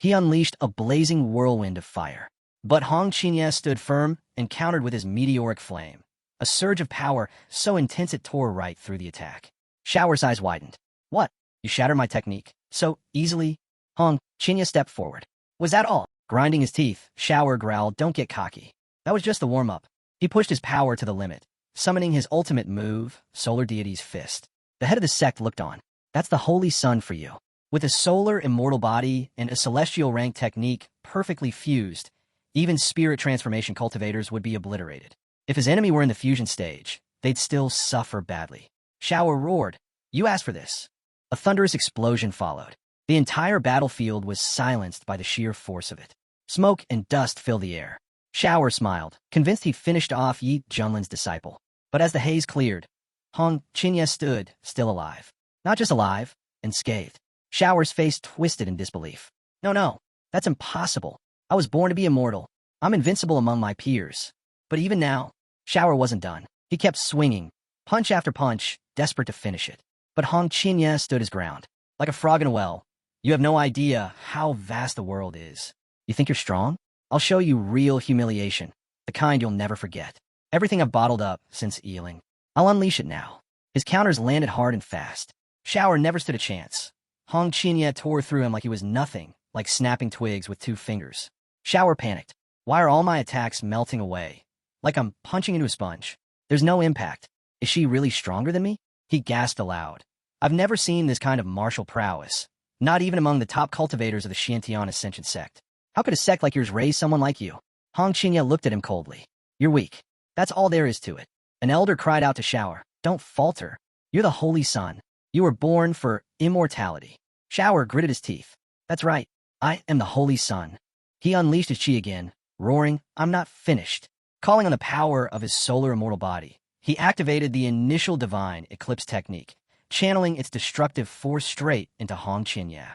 He unleashed a blazing whirlwind of fire. But Hong Qinya stood firm and countered with his meteoric flame. A surge of power so intense it tore right through the attack. Shower's eyes widened. What? You shatter my technique? So easily? Hong Qinya stepped forward. Was that all? Grinding his teeth, Shower growled, don't get cocky. That was just the warm-up. He pushed his power to the limit, summoning his ultimate move, Solar Deity's Fist. The head of the sect looked on. That's the Holy Sun for you. With a solar immortal body and a celestial rank technique perfectly fused, even spirit transformation cultivators would be obliterated. If his enemy were in the fusion stage, they'd still suffer badly. Shower roared. You asked for this. A thunderous explosion followed. The entire battlefield was silenced by the sheer force of it. Smoke and dust filled the air. Shower smiled, convinced he'd finished off Yi Junlin's disciple. But as the haze cleared, Hong Qinya stood, still alive. Not just alive, unscathed. Shower's face twisted in disbelief. No, that's impossible. I was born to be immortal. I'm invincible among my peers. But even now, Shower wasn't done. He kept swinging, punch after punch, desperate to finish it. But Hong Qinya stood his ground. Like a frog in a well. You have no idea how vast the world is. You think you're strong? I'll show you real humiliation, the kind you'll never forget. Everything I've bottled up since Ealing. I'll unleash it now. His counters landed hard and fast. Shower never stood a chance. Hong Qinya tore through him like he was nothing, like snapping twigs with 2 fingers. Shower panicked. Why are all my attacks melting away? Like I'm punching into a sponge. There's no impact. Is she really stronger than me? He gasped aloud. I've never seen this kind of martial prowess. Not even among the top cultivators of the Xiantian Ascension sect. How could a sect like yours raise someone like you? Hong Qinya looked at him coldly. You're weak. That's all there is to it. An elder cried out to Shower. Don't falter. You're the Holy Sun. You were born for immortality. Shower gritted his teeth. That's right. I am the Holy Sun. He unleashed his chi again, roaring, I'm not finished. Calling on the power of his solar immortal body, he activated the initial divine eclipse technique, channeling its destructive force straight into Hong Qinya.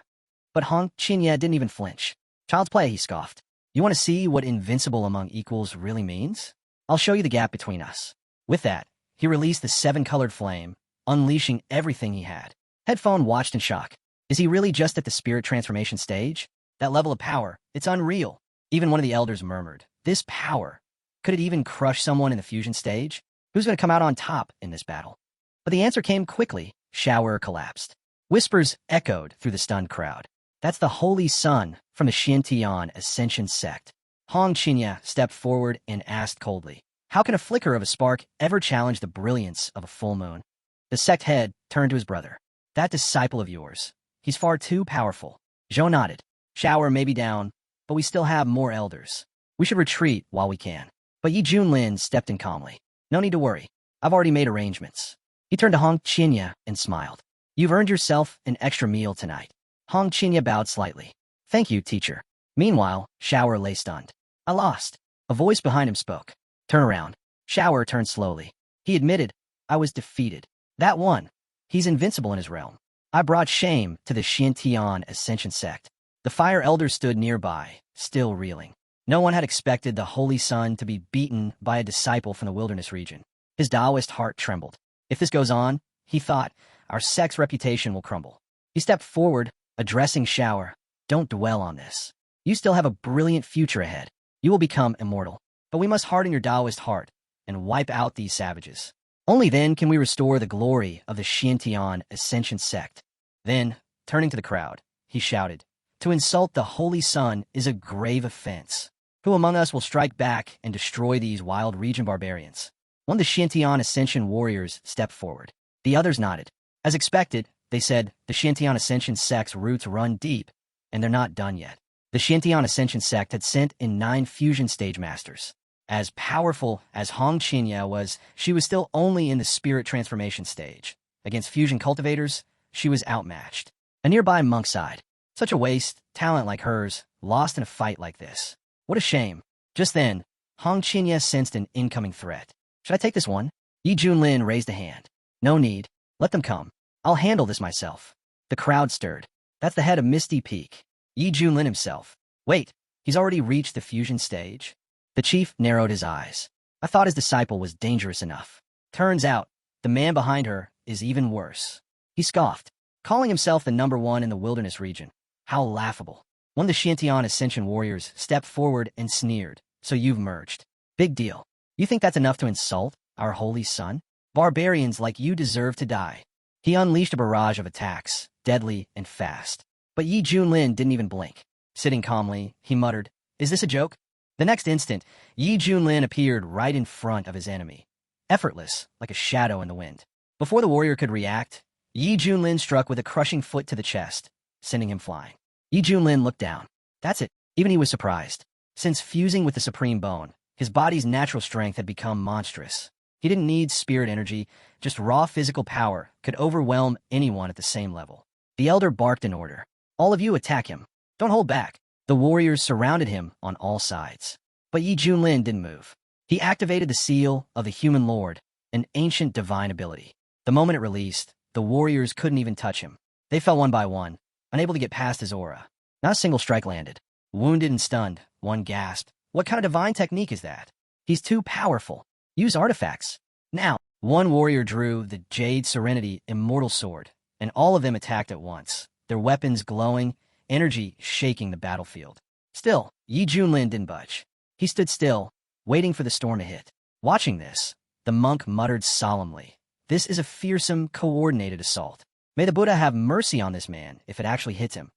But Hong Qinya didn't even flinch. Child's play, he scoffed. You want to see what invincible among equals really means? I'll show you the gap between us. With that, he released the 7-colored flame, unleashing everything he had. Headphone watched in shock. Is he really just at the spirit transformation stage? That level of power, it's unreal. Even one of the elders murmured. This power. Could it even crush someone in the fusion stage? Who's going to come out on top in this battle? But the answer came quickly. Shower collapsed. Whispers echoed through the stunned crowd. That's the Holy Sun from the Xiantian Ascension sect. Hong Qinya stepped forward and asked coldly, how can a flicker of a spark ever challenge the brilliance of a full moon? The sect head turned to his brother. That disciple of yours. He's far too powerful. Zhou nodded. Shower may be down, but we still have more elders. We should retreat while we can. But Yi Junlin stepped in calmly. No need to worry. I've already made arrangements. He turned to Hong Qinya and smiled. You've earned yourself an extra meal tonight. Hong Qinya bowed slightly. Thank you, teacher. Meanwhile, Shower lay stunned. I lost. A voice behind him spoke. Turn around. Shower turned slowly. He admitted, I was defeated. That one. He's invincible in his realm. I brought shame to the Xiantian Ascension sect. The fire elder stood nearby, still reeling. No one had expected the Holy Sun to be beaten by a disciple from the wilderness region. His Taoist heart trembled. If this goes on, he thought, our sect's reputation will crumble. He stepped forward, addressing Shower. Don't dwell on this. You still have a brilliant future ahead. You will become immortal. But we must harden your Taoist heart and wipe out these savages. Only then can we restore the glory of the Xiantian Ascension sect. Then, turning to the crowd, he shouted, to insult the Holy Sun is a grave offense. Who among us will strike back and destroy these wild region barbarians? One of the Xiantian Ascension warriors stepped forward. The others nodded. As expected, they said, the Xiantian Ascension sect's roots run deep, and they're not done yet. The Xiantian Ascension sect had sent in 9 fusion stage masters. As powerful as Hong Qinya was, she was still only in the spirit transformation stage. Against fusion cultivators, she was outmatched. A nearby monk sighed. Such a waste, talent like hers, lost in a fight like this. What a shame. Just then, Hong Qinya sensed an incoming threat. Should I take this one? Yi Junlin raised a hand. No need. Let them come. I'll handle this myself. The crowd stirred. That's the head of Misty Peak. Yi Junlin himself. Wait, he's already reached the fusion stage? The chief narrowed his eyes. I thought his disciple was dangerous enough. Turns out, the man behind her is even worse. He scoffed, calling himself the #1 in the wilderness region. How laughable. One of the Shintian Ascension warriors stepped forward and sneered. So you've merged. Big deal. You think that's enough to insult our holy son? Barbarians like you deserve to die. He unleashed a barrage of attacks, deadly and fast. But Yi Junlin didn't even blink. Sitting calmly, he muttered, "Is this a joke?" The next instant, Yi Junlin appeared right in front of his enemy, effortless, like a shadow in the wind. Before the warrior could react, Yi Junlin struck with a crushing foot to the chest, sending him flying. Yi Junlin looked down. That's it. Even he was surprised. Since fusing with the Supreme Bone, his body's natural strength had become monstrous. He didn't need spirit energy, just raw physical power could overwhelm anyone at the same level. The elder barked in order. All of you attack him. Don't hold back. The warriors surrounded him on all sides. But Yi Junlin didn't move. He activated the seal of the Human Lord, an ancient divine ability. The moment it released, the warriors couldn't even touch him. They fell one by one, unable to get past his aura. Not a single strike landed. Wounded and stunned, one gasped. What kind of divine technique is that? He's too powerful. Use artifacts. Now, one warrior drew the Jade Serenity Immortal Sword, and all of them attacked at once, their weapons glowing, energy shaking the battlefield. Still, Yi Junlin didn't budge. He stood still, waiting for the storm to hit. Watching this, the monk muttered solemnly, "This is a fearsome, coordinated assault. May the Buddha have mercy on this man if it actually hits him."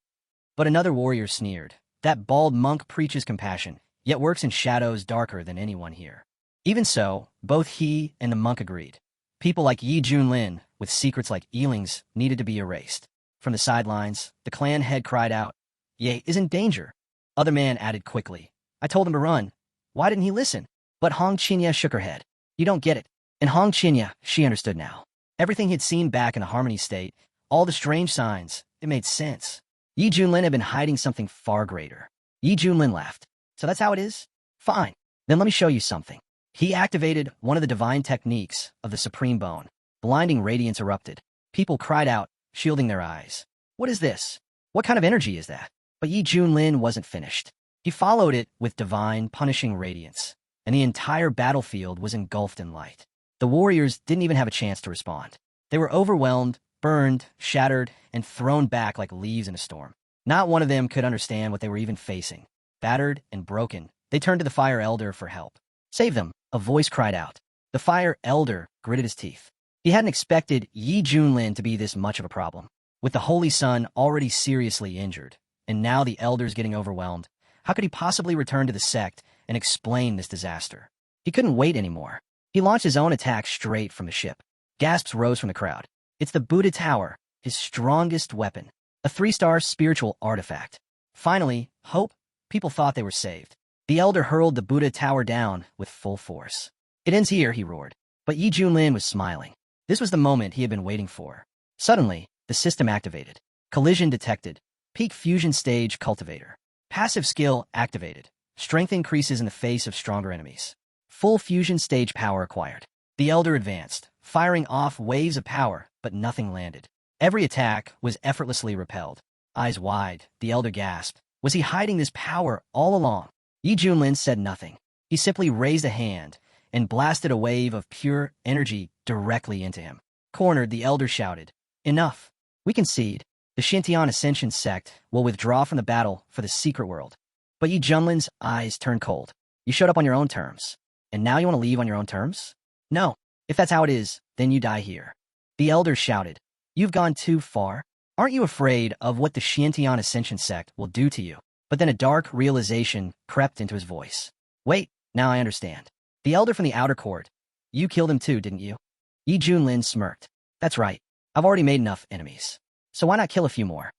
But another warrior sneered. That bald monk preaches compassion, yet works in shadows darker than anyone here. Even so, both he and the monk agreed. People like Yi Junlin, with secrets like Eeling's, needed to be erased. From the sidelines, the clan head cried out, "Ye is in danger." Other man added quickly, "I told him to run. Why didn't he listen?" But Hong Qinya shook her head. "You don't get it." And Hong Qinya, she understood now. Everything he'd seen back in the Harmony State, all the strange signs, it made sense. Yi Junlin had been hiding something far greater. Yi Junlin laughed. "So that's how it is? Fine. Then let me show you something." He activated one of the divine techniques of the Supreme Bone. Blinding radiance erupted. People cried out, shielding their eyes. "What is this? What kind of energy is that?" But Yi Junlin wasn't finished. He followed it with divine, punishing radiance, and the entire battlefield was engulfed in light. The warriors didn't even have a chance to respond. They were overwhelmed, burned, shattered, and thrown back like leaves in a storm. Not one of them could understand what they were even facing. Battered and broken, they turned to the Fire Elder for help. "Save them," a voice cried out. The Fire Elder gritted his teeth. He hadn't expected Yi Junlin to be this much of a problem. With the Holy Sun already seriously injured, and now the Elder's getting overwhelmed, how could he possibly return to the sect and explain this disaster? He couldn't wait anymore. He launched his own attack straight from the ship. Gasps rose from the crowd. It's the Buddha Tower, his strongest weapon. A 3-star spiritual artifact. Finally, hope. People thought they were saved. The Elder hurled the Buddha Tower down with full force. "It ends here," he roared. But Yi Junlin was smiling. This was the moment he had been waiting for. Suddenly, the system activated. Collision detected. Peak fusion stage cultivator. Passive skill activated. Strength increases in the face of stronger enemies. Full fusion stage power acquired. The Elder advanced, firing off waves of power, but nothing landed. Every attack was effortlessly repelled. Eyes wide, the Elder gasped. Was he hiding this power all along? Yi Junlin said nothing. He simply raised a hand and blasted a wave of pure energy directly into him. Cornered, the Elder shouted, "Enough. We concede. The Shintian Ascension sect will withdraw from the battle for the secret world." But Yi Junlin's eyes turned cold. "You showed up on your own terms. And now you want to leave on your own terms? No. If that's how it is, then you die here." The Elder shouted, "You've gone too far. Aren't you afraid of what the Shintian Ascension sect will do to you?" But then a dark realization crept into his voice. "Wait, now I understand. The Elder from the outer court. You killed him too, didn't you?" Yi Junlin smirked. "That's right. I've already made enough enemies. So why not kill a few more?"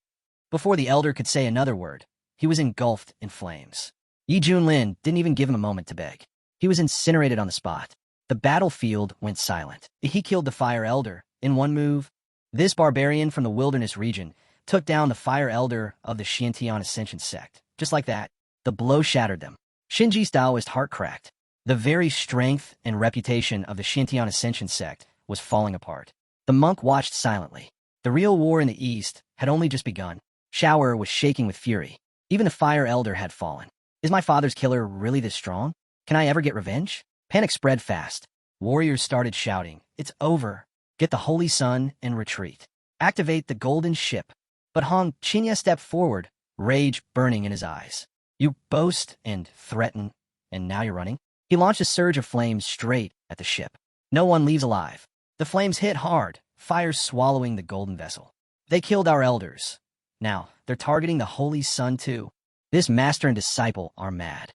Before the Elder could say another word, he was engulfed in flames. Yi Junlin didn't even give him a moment to beg. He was incinerated on the spot. The battlefield went silent. He killed the Fire Elder in one move. This barbarian from the wilderness region took down the Fire Elder of the Xiantian Ascension sect. Just like that, the blow shattered them. Shinji's Taoist heart cracked. The very strength and reputation of the Xiantian Ascension sect was falling apart. The monk watched silently. The real war in the east had only just begun. Shower was shaking with fury. Even the Fire Elder had fallen. Is my father's killer really this strong? Can I ever get revenge? Panic spread fast. Warriors started shouting, "It's over. Get the Holy Sun and retreat. Activate the golden ship." But Hong Qinya stepped forward, rage burning in his eyes. "You boast and threaten, and now you're running?" He launched a surge of flames straight at the ship. No one leaves alive. The flames hit hard, fire swallowing the golden vessel. They killed our elders. Now, they're targeting the Holy Sun too. This master and disciple are mad.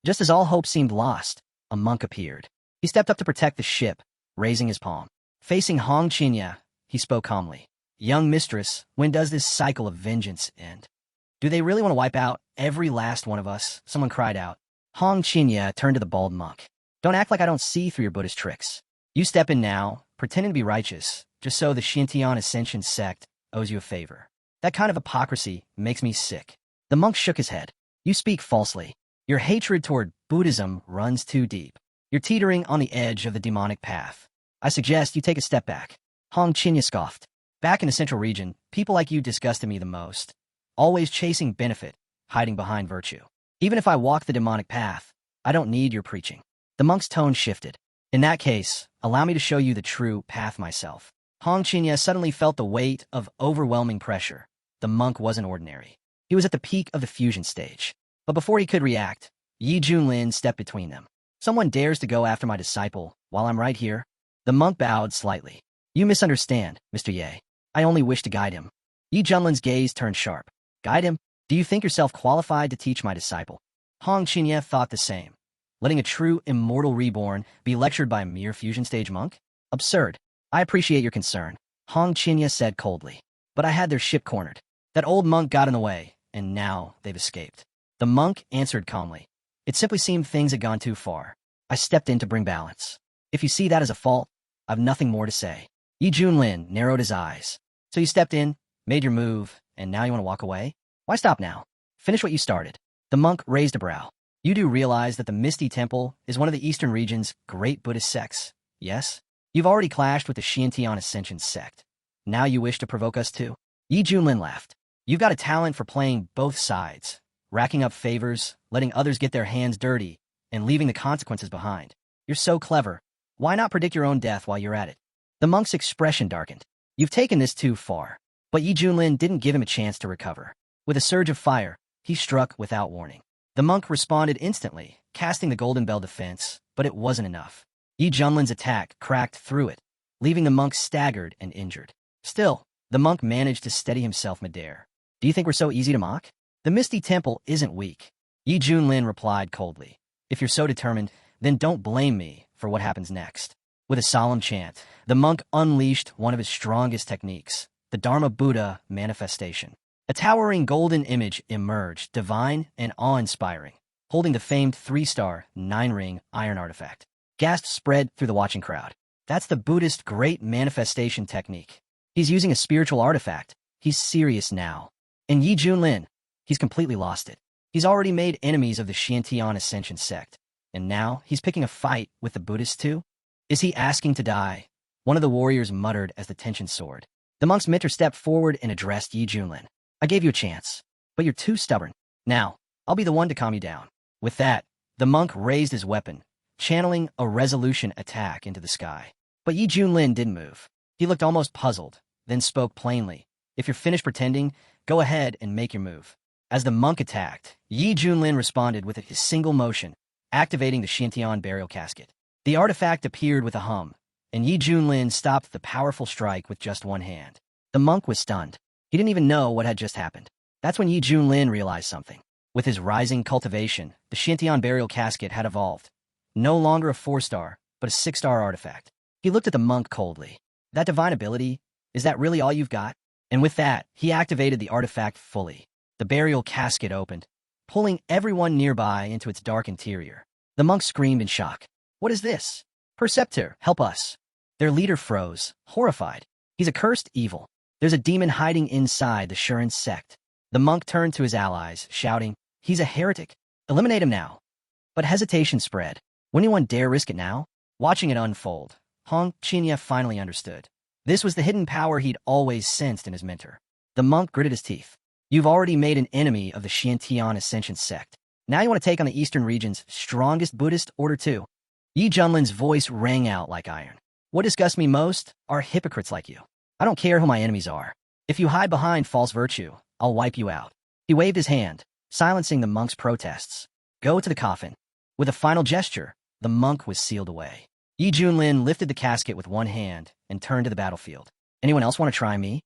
Just as all hope seemed lost, a monk appeared. He stepped up to protect the ship, raising his palm. Facing Hong Qinya, he spoke calmly. "Young mistress, when does this cycle of vengeance end? Do they really want to wipe out every last one of us?" Someone cried out. Hong Qinya turned to the bald monk. "Don't act like I don't see through your Buddhist tricks. You step in now, pretending to be righteous, just so the Xiantian Ascension sect owes you a favor. That kind of hypocrisy makes me sick." The monk shook his head. "You speak falsely. Your hatred toward Buddhism runs too deep. You're teetering on the edge of the demonic path. I suggest you take a step back." Hong Qinya scoffed. "Back in the central region, people like you disgusted me the most. Always chasing benefit, hiding behind virtue. Even if I walk the demonic path, I don't need your preaching." The monk's tone shifted. "In that case, allow me to show you the true path myself." Hong Qinya suddenly felt the weight of overwhelming pressure. The monk wasn't ordinary. He was at the peak of the fusion stage. But before he could react, Yi Junlin stepped between them. "Someone dares to go after my disciple while I'm right here?" The monk bowed slightly. "You misunderstand, Mr. Ye. I only wish to guide him." Yi Junlin's gaze turned sharp. "Guide him? Do you think yourself qualified to teach my disciple?" Hong Qinya thought the same. Letting a true immortal reborn be lectured by a mere fusion stage monk? Absurd. "I appreciate your concern," Hong Qinya said coldly. "But I had their ship cornered. That old monk got in the way, and now they've escaped." The monk answered calmly. "It simply seemed things had gone too far. I stepped in to bring balance. If you see that as a fault, I've nothing more to say." Yi Junlin narrowed his eyes. "So you stepped in, made your move, and now you want to walk away? Why stop now? Finish what you started." The monk raised a brow. "You do realize that the Misty Temple is one of the Eastern region's great Buddhist sects, yes? You've already clashed with the Xiantian Ascension sect. Now you wish to provoke us too?" Yi Junlin laughed. "You've got a talent for playing both sides, racking up favors, letting others get their hands dirty, and leaving the consequences behind. You're so clever. Why not predict your own death while you're at it?" The monk's expression darkened. "You've taken this too far." But Yi Junlin didn't give him a chance to recover. With a surge of fire, he struck without warning. The monk responded instantly, casting the Golden Bell defense, but it wasn't enough. Yi Junlin's attack cracked through it, leaving the monk staggered and injured. Still, the monk managed to steady himself midair. "Do you think we're so easy to mock? The Misty Temple isn't weak." Yi Junlin replied coldly. "If you're so determined, then don't blame me for what happens next." With a solemn chant, the monk unleashed one of his strongest techniques, the Dharma Buddha manifestation. A towering golden image emerged, divine and awe-inspiring, holding the famed 3-star, 9-ring iron artifact. Gasps spread through the watching crowd. "That's the Buddhist great manifestation technique. He's using a spiritual artifact. He's serious now." And Yi Junlin, he's completely lost it. He's already made enemies of the Xiantian Ascension sect, and now he's picking a fight with the Buddhists too? Is he asking to die? One of the warriors muttered as the tension soared. The monk's mentor stepped forward and addressed Yi Junlin. "I gave you a chance, but you're too stubborn. Now, I'll be the one to calm you down." With that, the monk raised his weapon, channeling a resolution attack into the sky. But Yi Junlin didn't move. He looked almost puzzled, then spoke plainly. "If you're finished pretending, go ahead and make your move." As the monk attacked, Yi Junlin responded with a single motion, activating the Xiantian burial casket. The artifact appeared with a hum, and Yi Junlin stopped the powerful strike with just one hand. The monk was stunned. He didn't even know what had just happened. That's when Yi Junlin realized something. With his rising cultivation, the Xiantian burial casket had evolved. No longer a 4-star, but a 6-star artifact. He looked at the monk coldly. "That divine ability, is that really all you've got?" And with that, he activated the artifact fully. The burial casket opened, pulling everyone nearby into its dark interior. The monks screamed in shock. What is this? Perceptor, help us. Their leader froze, horrified. He's a cursed evil. There's a demon hiding inside the Shuren sect. The monk turned to his allies, shouting, he's a heretic. Eliminate him now. But hesitation spread. Would anyone dare risk it now? Watching it unfold, Hong Qinya finally understood. This was the hidden power he'd always sensed in his mentor. The monk gritted his teeth. You've already made an enemy of the Xiantian Ascension sect. Now you want to take on the Eastern region's strongest Buddhist order too. Yi Junlin's voice rang out like iron. What disgusts me most are hypocrites like you. I don't care who my enemies are. If you hide behind false virtue, I'll wipe you out. He waved his hand, silencing the monk's protests. Go to the coffin. With a final gesture, the monk was sealed away. Yi Junlin lifted the casket with one hand and turned to the battlefield. Anyone else want to try me?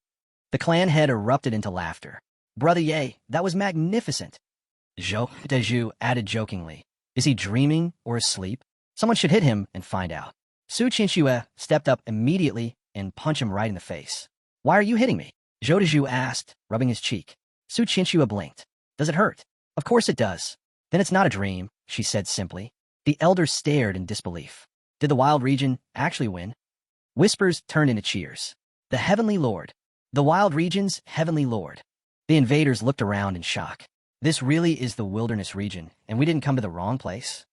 The clan head erupted into laughter. Brother Ye, that was magnificent. Zhou Dezhu added jokingly. Is he dreaming or asleep? Someone should hit him and find out. Su Qinxue stepped up immediately and punched him right in the face. Why are you hitting me? Zhou Dezhu asked, rubbing his cheek. Su Qinxue blinked. Does it hurt? Of course it does. Then it's not a dream, she said simply. The elder stared in disbelief. Did the wild region actually win? Whispers turned into cheers. The Heavenly Lord. The wild region's Heavenly Lord. The invaders looked around in shock. This really is the wilderness region, and we didn't come to the wrong place?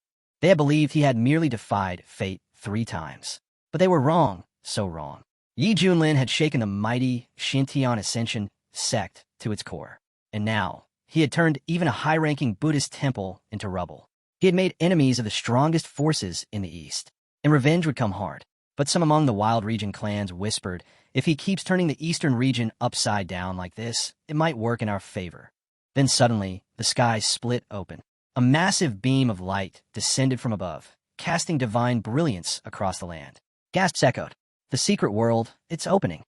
They had believed he had merely defied fate 3 times. But they were wrong, so wrong. Yi Junlin had shaken the mighty Xiantian Ascension sect to its core. And now, he had turned even a high-ranking Buddhist temple into rubble. He had made enemies of the strongest forces in the East. And revenge would come hard. But some among the wild region clans whispered, if he keeps turning the eastern region upside down like this, it might work in our favor. Then suddenly, the sky split open. A massive beam of light descended from above, casting divine brilliance across the land. Gasps echoed. The secret world, it's opening.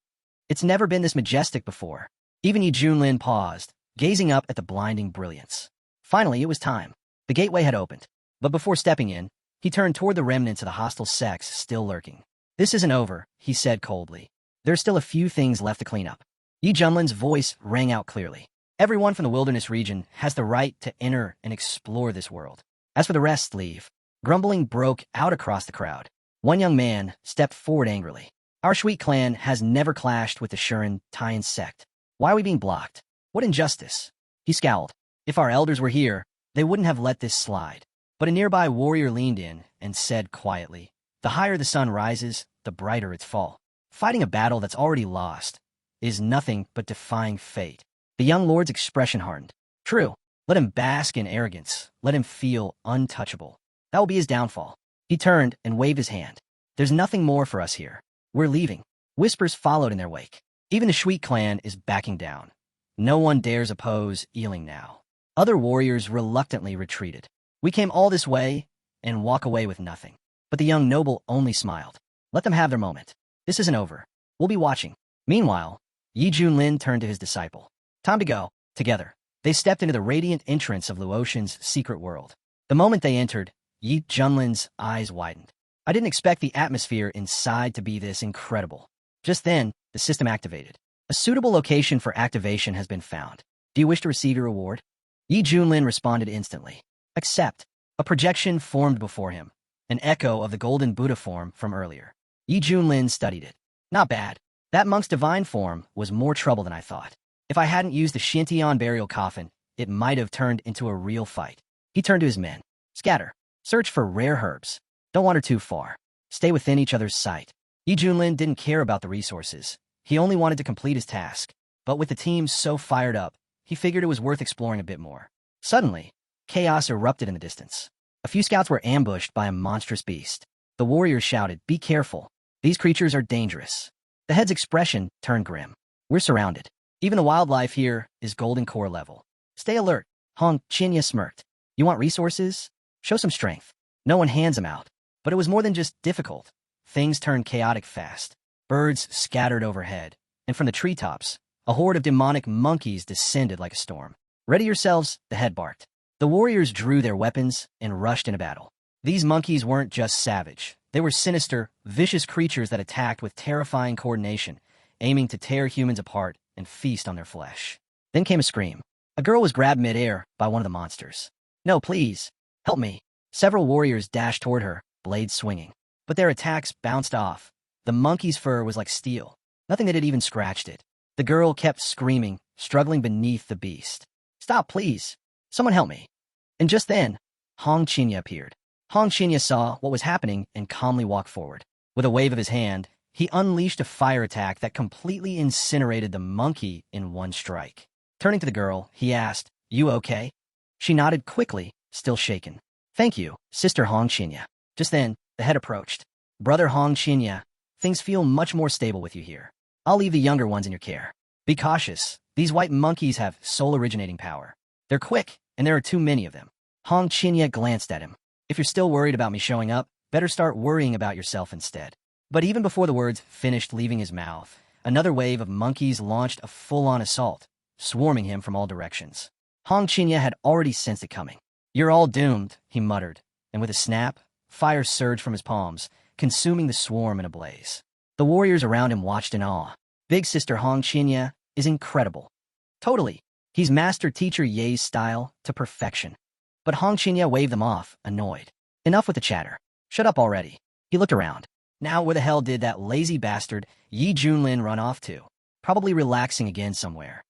It's never been this majestic before. Even Yi Junlin paused, gazing up at the blinding brilliance. Finally, it was time. The gateway had opened. But before stepping in, he turned toward the remnants of the hostile sects still lurking. This isn't over, he said coldly. There's still a few things left to clean up. Yi Junlin's voice rang out clearly. Everyone from the wilderness region has the right to enter and explore this world. As for the rest, leave. Grumbling broke out across the crowd. One young man stepped forward angrily. Our Shui clan has never clashed with the Shuren Tian sect. Why are we being blocked? What injustice? He scowled. If our elders were here, they wouldn't have let this slide. But a nearby warrior leaned in and said quietly, the higher the sun rises, the brighter its fall. Fighting a battle that's already lost is nothing but defying fate. The young lord's expression hardened. True. Let him bask in arrogance. Let him feel untouchable. That will be his downfall. He turned and waved his hand. There's nothing more for us here. We're leaving. Whispers followed in their wake. Even the Shui clan is backing down. No one dares oppose Ealing now. Other warriors reluctantly retreated. We came all this way and walk away with nothing. But the young noble only smiled. Let them have their moment. This isn't over. We'll be watching. Meanwhile, Yi Junlin turned to his disciple. Time to go. Together, they stepped into the radiant entrance of Luotian's secret world. The moment they entered, Yi Junlin's eyes widened. I didn't expect the atmosphere inside to be this incredible. Just then, the system activated. A suitable location for activation has been found. Do you wish to receive your reward? Yi Junlin responded instantly. Accept. A projection formed before him. An echo of the golden Buddha form from earlier. Yi Junlin studied it. Not bad. That monk's divine form was more trouble than I thought. If I hadn't used the Xiantian burial coffin, it might have turned into a real fight. He turned to his men. Scatter. Search for rare herbs. Don't wander too far. Stay within each other's sight. Yi Junlin didn't care about the resources. He only wanted to complete his task. But with the team so fired up, he figured it was worth exploring a bit more. Suddenly, chaos erupted in the distance. A few scouts were ambushed by a monstrous beast. The warriors shouted, be careful. These creatures are dangerous. The head's expression turned grim. We're surrounded. Even the wildlife here is golden core level. Stay alert. Hong Qinya smirked. You want resources? Show some strength. No one hands them out. But it was more than just difficult. Things turned chaotic fast. Birds scattered overhead. And from the treetops, a horde of demonic monkeys descended like a storm. Ready yourselves, the head barked. The warriors drew their weapons and rushed into battle. These monkeys weren't just savage. They were sinister, vicious creatures that attacked with terrifying coordination, aiming to tear humans apart and feast on their flesh. Then came a scream. A girl was grabbed midair by one of the monsters. No, please. Help me. Several warriors dashed toward her, blades swinging. But their attacks bounced off. The monkey's fur was like steel. Nothing that had even scratched it. The girl kept screaming, struggling beneath the beast. "Stop, please. Someone help me." And just then, Hong Qinya appeared. Hong Qinya saw what was happening and calmly walked forward. With a wave of his hand, he unleashed a fire attack that completely incinerated the monkey in one strike. Turning to the girl, he asked, "You okay?" She nodded quickly, still shaken. "Thank you, Sister Hong Qinya." Just then, the head approached. "Brother Hong Qinya, things feel much more stable with you here. I'll leave the younger ones in your care. Be cautious. These white monkeys have soul-originating power. They're quick, and there are too many of them." Hong Qinya glanced at him. "If you're still worried about me showing up, better start worrying about yourself instead." But even before the words finished leaving his mouth, another wave of monkeys launched a full-on assault, swarming him from all directions. Hong Qinya had already sensed it coming. "You're all doomed," he muttered, and with a snap, fire surged from his palms, consuming the swarm in a blaze. The warriors around him watched in awe. Big Sister Hong Qinya is incredible. Totally. He's mastered Teacher Ye's style to perfection. But Hong Qinya waved them off, annoyed. "Enough with the chatter. Shut up already." He looked around. Now where the hell did that lazy bastard Yi Junlin run off to? Probably relaxing again somewhere.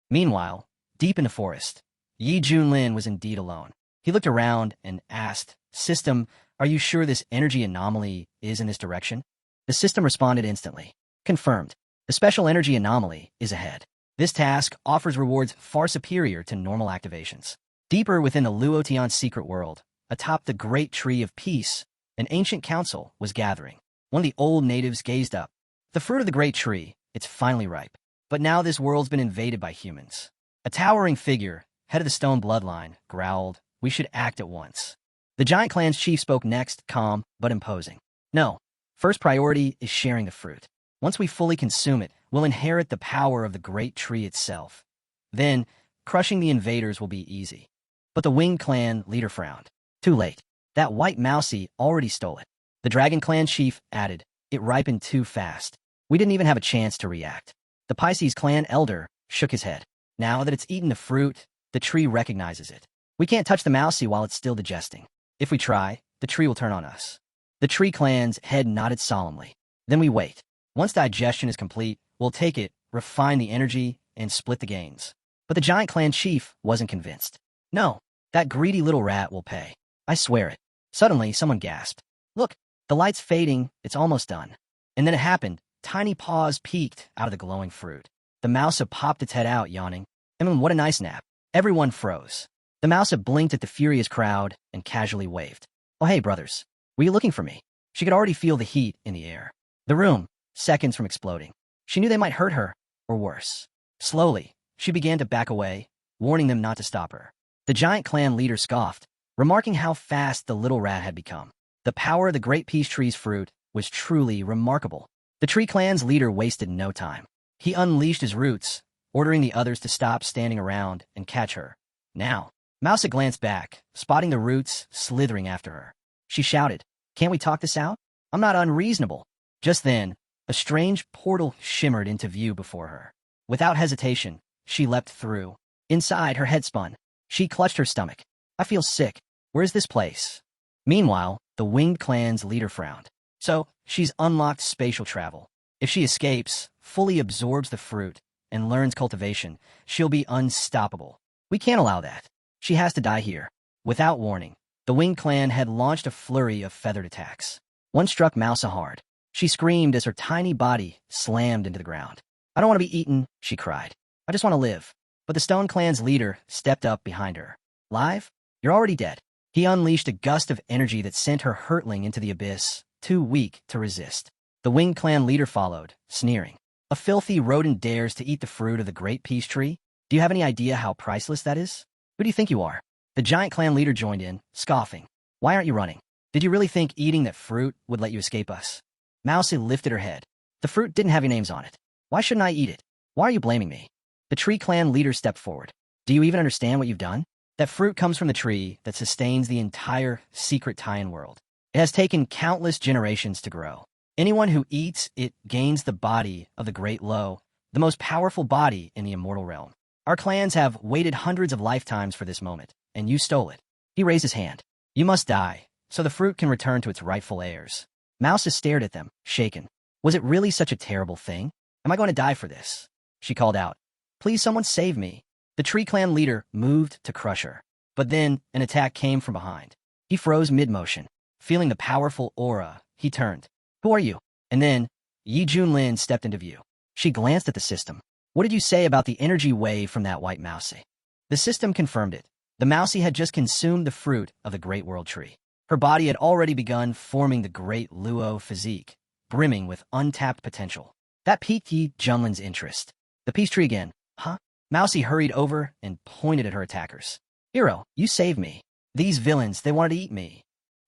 Meanwhile, deep in the forest, Yi Junlin was indeed alone. He looked around and asked, "System, are you sure this energy anomaly is in this direction?" The system responded instantly. "Confirmed. The special energy anomaly is ahead. This task offers rewards far superior to normal activations." Deeper within the Luotian secret world, atop the great tree of peace, an ancient council was gathering. One of the old natives gazed up. "The fruit of the great tree, it's finally ripe. But now this world's been invaded by humans." A towering figure, head of the stone bloodline, growled, "We should act at once." The giant clan's chief spoke next, calm but imposing. "No. First priority is sharing the fruit. Once we fully consume it, we'll inherit the power of the great tree itself. Then, crushing the invaders will be easy." But the winged clan leader frowned. "Too late. That white mousy already stole it." The dragon clan chief added, "It ripened too fast. We didn't even have a chance to react." The Pisces clan elder shook his head. "Now that it's eaten the fruit, the tree recognizes it. We can't touch the mousy while it's still digesting. If we try, the tree will turn on us." The tree clan's head nodded solemnly. "Then we wait. Once digestion is complete, we'll take it, refine the energy, and split the gains." But the giant clan chief wasn't convinced. "No, that greedy little rat will pay. I swear it." Suddenly, someone gasped. "Look, the light's fading, it's almost done." And then it happened. Tiny paws peeked out of the glowing fruit. The mouse popped its head out, yawning. What a nice nap. Everyone froze. The mouse blinked at the furious crowd and casually waved. "Oh, hey, brothers. Were you looking for me?" She could already feel the heat in the air. The room, seconds from exploding. She knew they might hurt her, or worse. Slowly, she began to back away, warning them not to stop her. The giant clan leader scoffed, remarking how fast the little rat had become. The power of the great peace tree's fruit was truly remarkable. The tree clan's leader wasted no time. He unleashed his roots, ordering the others to stop standing around and catch her. Now, Mousa glanced back, spotting the roots slithering after her. She shouted, "Can't we talk this out? I'm not unreasonable." Just then, a strange portal shimmered into view before her. Without hesitation, she leapt through. Inside, her head spun. She clutched her stomach. "I feel sick. Where is this place?" Meanwhile, the winged clan's leader frowned. "So, she's unlocked spatial travel. If she escapes, fully absorbs the fruit, and learns cultivation, she'll be unstoppable. We can't allow that. She has to die here." Without warning, the winged clan had launched a flurry of feathered attacks. One struck Mousa hard. She screamed as her tiny body slammed into the ground. "I don't want to be eaten," she cried. "I just want to live." But the Stone Clan's leader stepped up behind her. "Live? You're already dead." He unleashed a gust of energy that sent her hurtling into the abyss, too weak to resist. The winged clan leader followed, sneering. "A filthy rodent dares to eat the fruit of the great peace tree? Do you have any idea how priceless that is? Who do you think you are?" The giant clan leader joined in, scoffing. "Why aren't you running? Did you really think eating that fruit would let you escape us?" Mousie lifted her head. "The fruit didn't have your names on it. Why shouldn't I eat it? Why are you blaming me?" The tree clan leader stepped forward. "Do you even understand what you've done? That fruit comes from the tree that sustains the entire secret Taiyan world. It has taken countless generations to grow. Anyone who eats it gains the body of the Great Lo, the most powerful body in the immortal realm. Our clans have waited hundreds of lifetimes for this moment, and you stole it." He raised his hand. You must die, so the fruit can return to its rightful heirs. Mouse stared at them, shaken. Was it really such a terrible thing? Am I going to die for this? She called out. Please, someone save me. The tree clan leader moved to crush her. But then, an attack came from behind. He froze mid-motion. Feeling the powerful aura, he turned. Who are you? And then, Yi Junlin stepped into view. She glanced at the system. What did you say about the energy wave from that white mousey? The system confirmed it. The mousey had just consumed the fruit of the Great World Tree. Her body had already begun forming the Great Luo physique, brimming with untapped potential. That piqued Yi Junlin's interest. The peace tree again. Huh? Mousey hurried over and pointed at her attackers. Hero, you saved me. These villains, they wanted to eat me.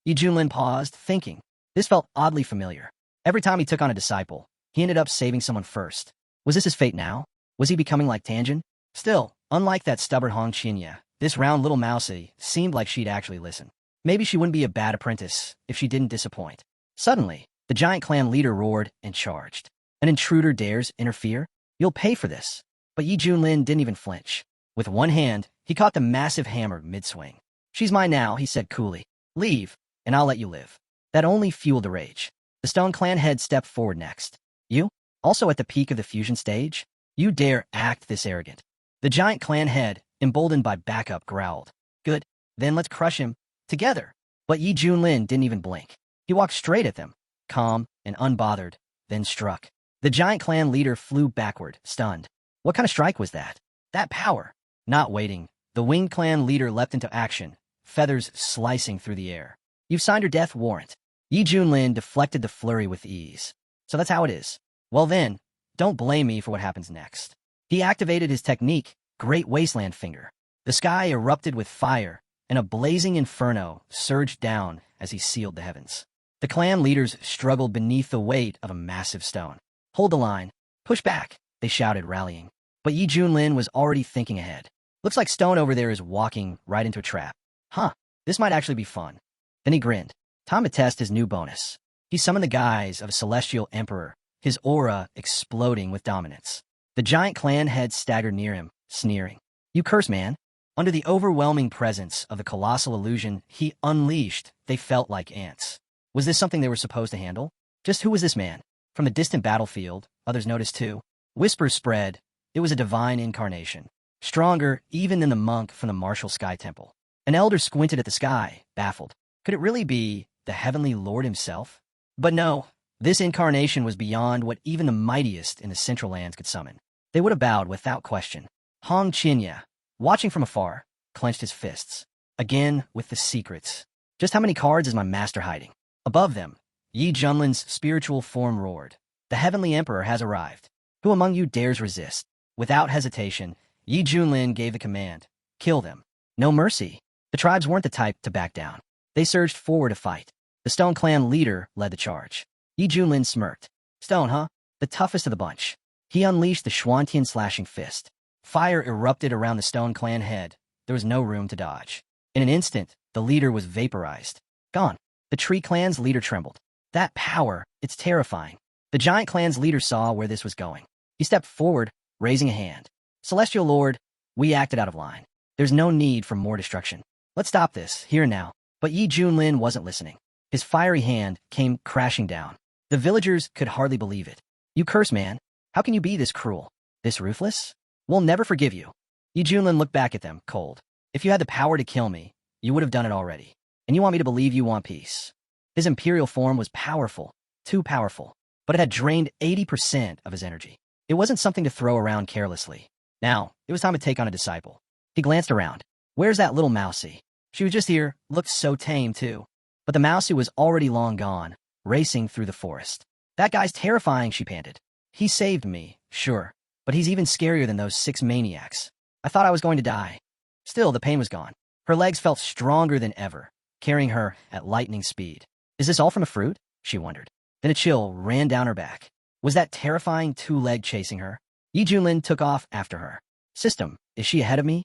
Yi Junlin paused, thinking. This felt oddly familiar. Every time he took on a disciple, he ended up saving someone first. Was this his fate now? Was he becoming like Tanjin? Still, unlike that stubborn Hong Qinya, this round little mousey seemed like she'd actually listen. Maybe she wouldn't be a bad apprentice if she didn't disappoint. Suddenly, the giant clan leader roared and charged. An intruder dares interfere? You'll pay for this. But Yi Junlin didn't even flinch. With one hand, he caught the massive hammer mid-swing. She's mine now, he said coolly. Leave, and I'll let you live. That only fueled the rage. The Stone Clan head stepped forward next. You? Also at the peak of the fusion stage? You dare act this arrogant. The giant clan head, emboldened by backup, growled. Good, then let's crush him. Together. But Yi Junlin didn't even blink. He walked straight at them, calm and unbothered, then struck. The giant clan leader flew backward, stunned. What kind of strike was that? That power. Not waiting, the winged clan leader leapt into action, feathers slicing through the air. You've signed your death warrant. Yi Junlin deflected the flurry with ease. So that's how it is. Well then, don't blame me for what happens next. He activated his technique, Great Wasteland Finger. The sky erupted with fire, and a blazing inferno surged down as he sealed the heavens. The clan leaders struggled beneath the weight of a massive stone. Hold the line. Push back, they shouted, rallying. But Yi Junlin was already thinking ahead. Looks like Stone over there is walking right into a trap. Huh, this might actually be fun. Then he grinned. Time to test his new bonus. He summoned the guise of a celestial emperor, his aura exploding with dominance. The giant clan head staggered near him, sneering. You curse, man. Under the overwhelming presence of the colossal illusion he unleashed, they felt like ants. Was this something they were supposed to handle? Just who was this man? From the distant battlefield, others noticed too. Whispers spread. It was a divine incarnation. Stronger even than the monk from the martial sky temple. An elder squinted at the sky, baffled. Could it really be the heavenly lord himself? But no, this incarnation was beyond what even the mightiest in the Central Lands could summon. They would have bowed without question. Hong Qinya, watching from afar, clenched his fists. Again with the secrets. Just how many cards is my master hiding? Above them, Yi Junlin's spiritual form roared. The heavenly emperor has arrived. Who among you dares resist? Without hesitation, Yi Junlin gave the command. Kill them. No mercy. The tribes weren't the type to back down. They surged forward to fight. The Stone Clan leader led the charge. Yi Junlin smirked. Stone, huh? The toughest of the bunch. He unleashed the Xuantian slashing fist. Fire erupted around the Stone Clan head. There was no room to dodge. In an instant, the leader was vaporized. Gone. The Tree Clan's leader trembled. That power, it's terrifying. The Giant Clan's leader saw where this was going. He stepped forward, raising a hand. Celestial Lord, we acted out of line. There's no need for more destruction. Let's stop this, here and now. But Yi Junlin wasn't listening. His fiery hand came crashing down. The villagers could hardly believe it. You curse, man. How can you be this cruel? This ruthless? We'll never forgive you. Yi Junlin looked back at them, cold. If you had the power to kill me, you would have done it already. And you want me to believe you want peace. His imperial form was powerful, too powerful, but it had drained 80% of his energy. It wasn't something to throw around carelessly. Now, it was time to take on a disciple. He glanced around. Where's that little mousey? She was just here, looked so tame too. But the mousey was already long gone, racing through the forest. That guy's terrifying, she panted. He saved me, sure, but he's even scarier than those 6 maniacs. I thought I was going to die. Still, the pain was gone. Her legs felt stronger than ever, carrying her at lightning speed. Is this all from a fruit? She wondered. Then a chill ran down her back. Was that terrifying two-leg chasing her? Yi Junlin took off after her. System, is she ahead of me?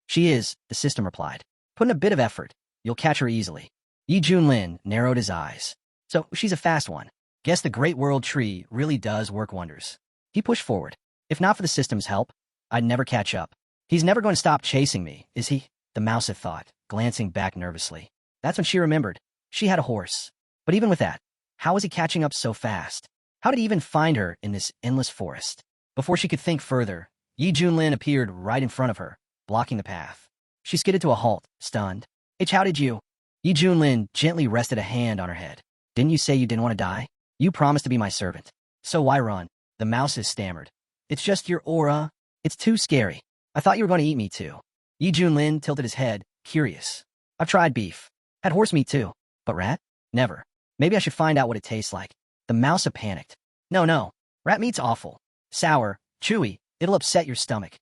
She is, the system replied. Put in a bit of effort. You'll catch her easily. Yi Junlin narrowed his eyes. So, she's a fast one. Guess the Great World Tree really does work wonders. He pushed forward. If not for the system's help, I'd never catch up. He's never going to stop chasing me, is he? The mouse had thought, glancing back nervously. That's when she remembered. She had a horse. But even with that, how was he catching up so fast? How did he even find her in this endless forest? Before she could think further, Yi Junlin appeared right in front of her, blocking the path. She skidded to a halt, stunned. H, how did you? Yi Junlin gently rested a hand on her head. Didn't you say you didn't want to die? You promised to be my servant. So why run? The mouses stammered. It's just your aura. It's too scary. I thought you were going to eat me too. Yi Junlin tilted his head, curious. I've tried beef. Had horse meat too. But rat? Never. Maybe I should find out what it tastes like. The mouse panicked. No. Rat meat's awful. Sour, chewy. It'll upset your stomach.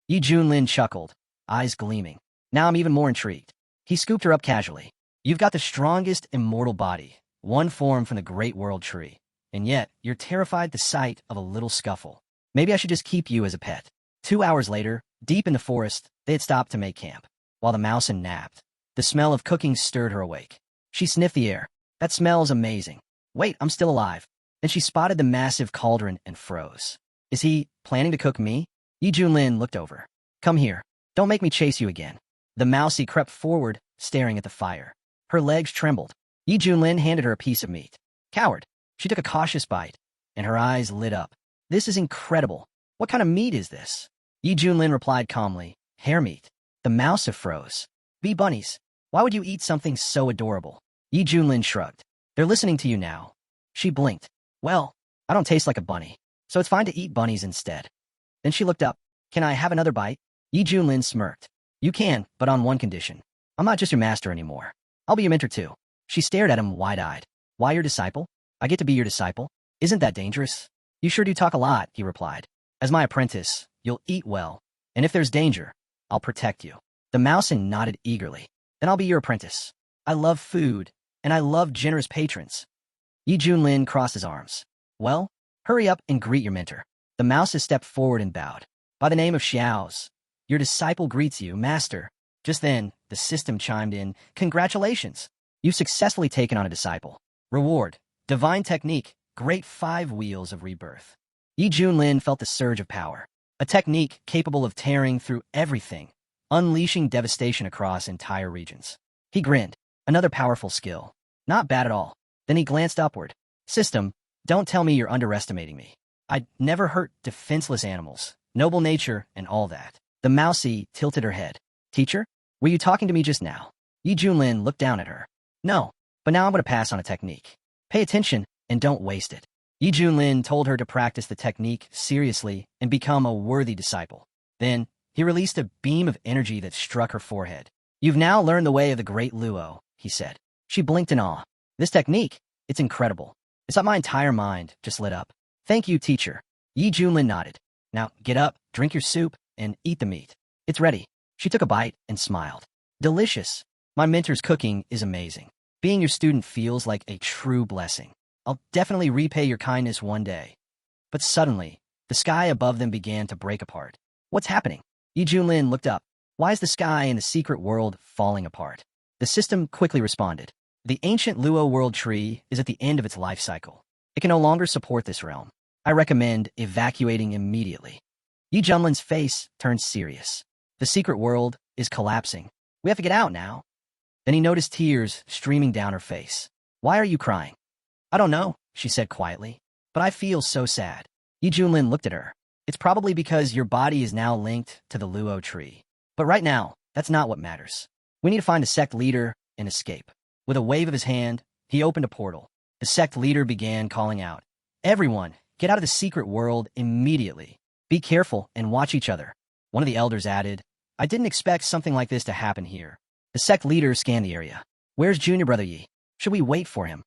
Yi Junlin chuckled, eyes gleaming. Now I'm even more intrigued. He scooped her up casually. You've got the strongest immortal body, one form from the great world tree. And yet, you're terrified at the sight of a little scuffle. Maybe I should just keep you as a pet. 2 hours later, deep in the forest, they had stopped to make camp, while the mouse napped. The smell of cooking stirred her awake. She sniffed the air. That smells amazing. Wait, I'm still alive. Then she spotted the massive cauldron and froze. Is he planning to cook me? Yi Junlin looked over. Come here. Don't make me chase you again. The mousie crept forward, staring at the fire. Her legs trembled. Yi Junlin handed her a piece of meat. Coward. She took a cautious bite, and her eyes lit up. This is incredible. What kind of meat is this? Yi Junlin replied calmly. Hare meat. The mouse froze. Bee bunnies. Why would you eat something so adorable? Yi Junlin shrugged. They're listening to you now. She blinked. Well, I don't taste like a bunny, so it's fine to eat bunnies instead. Then she looked up. Can I have another bite? Yi Junlin smirked. You can, but on one condition. I'm not just your master anymore. I'll be your mentor too. She stared at him wide-eyed. Why your disciple? I get to be your disciple? Isn't that dangerous? You sure do talk a lot, he replied. As my apprentice, you'll eat well, and if there's danger, I'll protect you. The mouse nodded eagerly. Then I'll be your apprentice. I love food, and I love generous patrons. Yi Junlin crossed his arms. Well, hurry up and greet your mentor. The mouse stepped forward and bowed. By the name of Xiao's, your disciple greets you, master. Just then, the system chimed in. Congratulations. You've successfully taken on a disciple. Reward. Divine technique. Great 5 wheels of rebirth. Yi Junlin felt the surge of power. A technique capable of tearing through everything, unleashing devastation across entire regions. He grinned. Another powerful skill. Not bad at all. Then he glanced upward. System, don't tell me you're underestimating me. I'd never hurt defenseless animals, noble nature, and all that. The mousie tilted her head. Teacher, were you talking to me just now? Yi Junlin looked down at her. No, but now I'm going to pass on a technique. Pay attention and don't waste it. Yi Junlin told her to practice the technique seriously and become a worthy disciple. Then, he released a beam of energy that struck her forehead. You've now learned the way of the great Luo, he said. She blinked in awe. This technique, it's incredible. It's like my entire mind just lit up. Thank you, teacher. Yi Junlin nodded. Now, get up, drink your soup, and eat the meat. It's ready. She took a bite and smiled. Delicious. My mentor's cooking is amazing. Being your student feels like a true blessing. I'll definitely repay your kindness one day. But suddenly, the sky above them began to break apart. What's happening? Yi Junlin looked up. Why is the sky in the secret world falling apart? The system quickly responded. The ancient Luo world tree is at the end of its life cycle. It can no longer support this realm. I recommend evacuating immediately. Yi Junlin's face turned serious. The secret world is collapsing. We have to get out now. Then he noticed tears streaming down her face. Why are you crying? I don't know, she said quietly, but I feel so sad. Yi Junlin looked at her. It's probably because your body is now linked to the Luo tree. But right now, that's not what matters. We need to find a sect leader and escape. With a wave of his hand, he opened a portal. The sect leader began calling out. Everyone, get out of the secret world immediately. Be careful and watch each other. One of the elders added, I didn't expect something like this to happen here. The sect leader scanned the area. Where's Junior Brother Yi? Should we wait for him?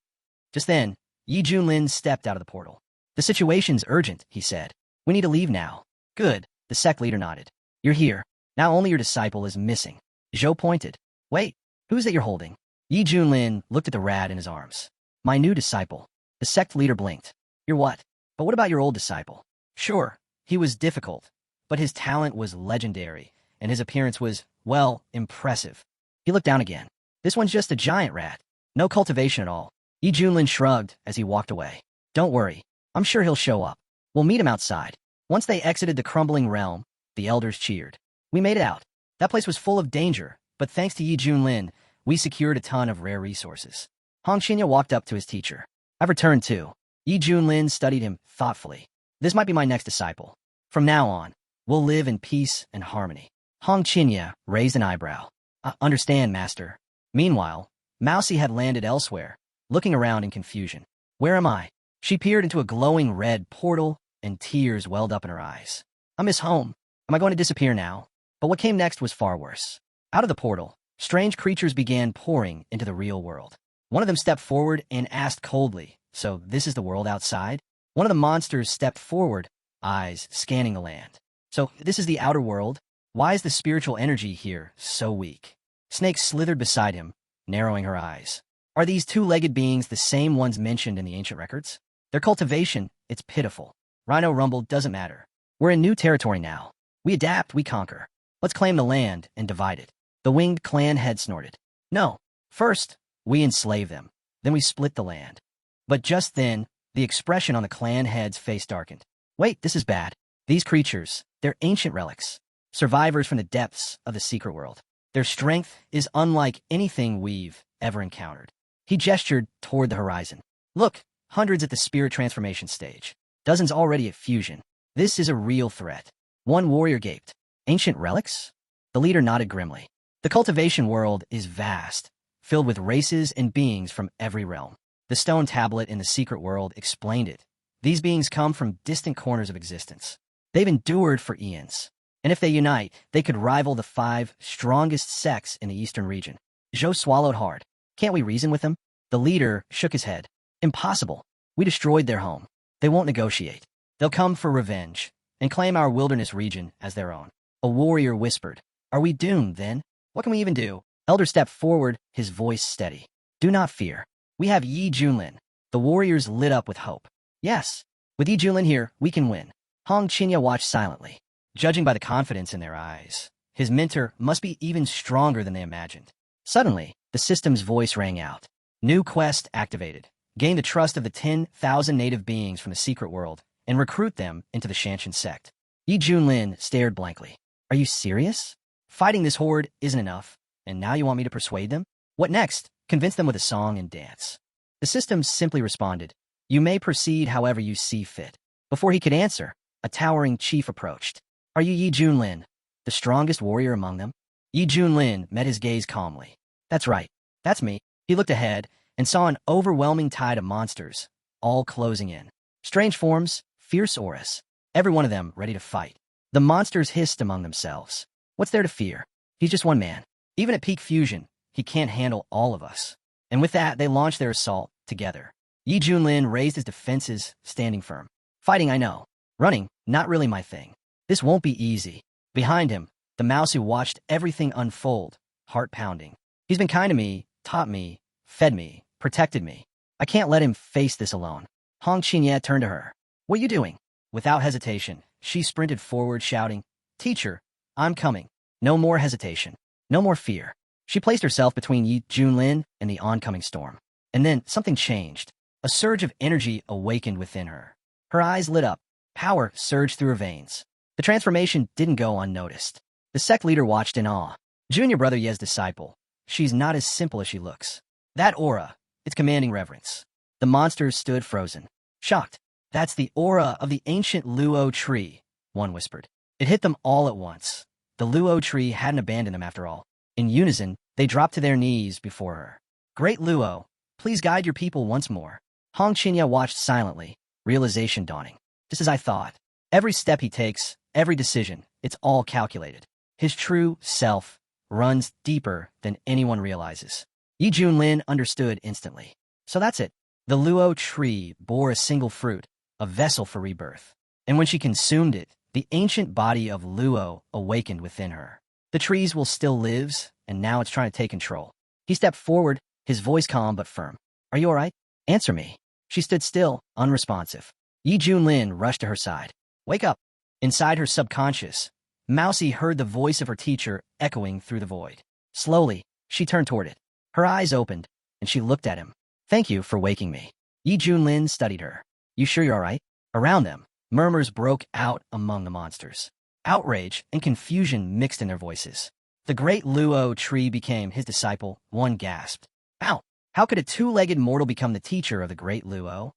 Just then, Yi Junlin stepped out of the portal. The situation's urgent, he said. We need to leave now. Good, the sect leader nodded. You're here. Now only your disciple is missing. Zhou pointed. Wait, who's that you're holding? Yi Junlin looked at the rat in his arms. My new disciple. The sect leader blinked. You're what? But what about your old disciple? Sure, he was difficult, but his talent was legendary, and his appearance was, well, impressive. He looked down again. This one's just a giant rat. No cultivation at all. Yi Junlin shrugged as he walked away. Don't worry. I'm sure he'll show up. We'll meet him outside. Once they exited the crumbling realm, the elders cheered. We made it out. That place was full of danger, but thanks to Yi Junlin, We secured a ton of rare resources. Hong Qinya walked up to his teacher. I've returned too. Yi Junlin studied him thoughtfully. This might be my next disciple. From now on, we'll live in peace and harmony. Hong Qinya raised an eyebrow. I understand, master. Meanwhile, Mousy had landed elsewhere, looking around in confusion. Where am I? She peered into a glowing red portal, and tears welled up in her eyes. I miss home. Am I going to disappear now? But what came next was far worse. Out of the portal, strange creatures began pouring into the real world. One of them stepped forward and asked coldly, "So this is the world outside?" One of the monsters stepped forward, eyes scanning the land. "So this is the outer world? Why is the spiritual energy here so weak?" Snake slithered beside him, narrowing her eyes. Are these two-legged beings the same ones mentioned in the ancient records? Their cultivation, it's pitiful. Rhino rumbled, "Doesn't matter. We're in new territory now. We adapt, we conquer. Let's claim the land and divide it." The winged clan head snorted. "No. First, we enslave them. Then we split the land." But just then, the expression on the clan head's face darkened. "Wait, this is bad. These creatures, they're ancient relics. Survivors from the depths of the secret world. Their strength is unlike anything we've ever encountered." He gestured toward the horizon. "Look, hundreds at the spirit transformation stage. Dozens already at fusion. This is a real threat." One warrior gaped. "Ancient relics?" The leader nodded grimly. "The cultivation world is vast, filled with races and beings from every realm. The stone tablet in the secret world explained it. These beings come from distant corners of existence. They've endured for eons. And if they unite, they could rival the 5 strongest sects in the eastern region." Zhou swallowed hard. "Can't we reason with them?" The leader shook his head. "Impossible. We destroyed their home. They won't negotiate. They'll come for revenge and claim our wilderness region as their own." A warrior whispered. "Are we doomed, then? What can we even do?" Elder stepped forward, his voice steady. "Do not fear. We have Yi Junlin." The warriors lit up with hope. "Yes, with Yi Junlin here, we can win." Hong Qinya watched silently. Judging by the confidence in their eyes, his mentor must be even stronger than they imagined. Suddenly, the system's voice rang out. "New quest activated. Gain the trust of the 10,000 native beings from the secret world and recruit them into the Shanshan sect." Yi Junlin stared blankly. "Are you serious? Fighting this horde isn't enough, and now you want me to persuade them? What next? Convince them with a song and dance." The system simply responded, "You may proceed however you see fit." Before he could answer, a towering chief approached. "Are you Yi Junlin, the strongest warrior among them?" Yi Junlin met his gaze calmly. "That's right. That's me." He looked ahead and saw an overwhelming tide of monsters, all closing in. Strange forms, fierce auras, every one of them ready to fight. The monsters hissed among themselves. What's there to fear? He's just one man. Even at peak fusion, he can't handle all of us. And with that, they launched their assault together. Yi Junlin raised his defenses, standing firm. "Fighting, I know. Running, not really my thing. This won't be easy." Behind him, the mouse who watched everything unfold, heart pounding. "He's been kind to me, taught me, fed me, protected me. I can't let him face this alone." Hong Qinya turned to her. "What are you doing?" Without hesitation, she sprinted forward, shouting, "Teacher, I'm coming." No more hesitation. No more fear. She placed herself between Yi Junlin and the oncoming storm. And then something changed. A surge of energy awakened within her. Her eyes lit up. Power surged through her veins. The transformation didn't go unnoticed. The sect leader watched in awe. "Junior brother Ye's disciple. She's not as simple as she looks. That aura, it's commanding reverence." The monsters stood frozen, shocked. "That's the aura of the ancient Luo tree," one whispered. It hit them all at once. The Luo tree hadn't abandoned them after all. In unison, they dropped to their knees before her. "Great Luo, please guide your people once more." Hong Qinya watched silently, realization dawning. Just as I thought. Every step he takes, every decision, it's all calculated. His true self runs deeper than anyone realizes. Yi Junlin understood instantly. So that's it. The Luo tree bore a single fruit, a vessel for rebirth. And when she consumed it, the ancient body of Luo awakened within her. The trees will still lives, and now it's trying to take control. He stepped forward, his voice calm but firm. "Are you all right? Answer me." She stood still, unresponsive. Yi Junlin rushed to her side. "Wake up." Inside her subconscious, Mousy heard the voice of her teacher echoing through the void. Slowly, she turned toward it. Her eyes opened, and she looked at him. "Thank you for waking me." Yi Junlin studied her. "You sure you're all right?" Around them, murmurs broke out among the monsters. Outrage and confusion mixed in their voices. The great Luo tree became his disciple, one gasped. How? How could a two-legged mortal become the teacher of the great Luo?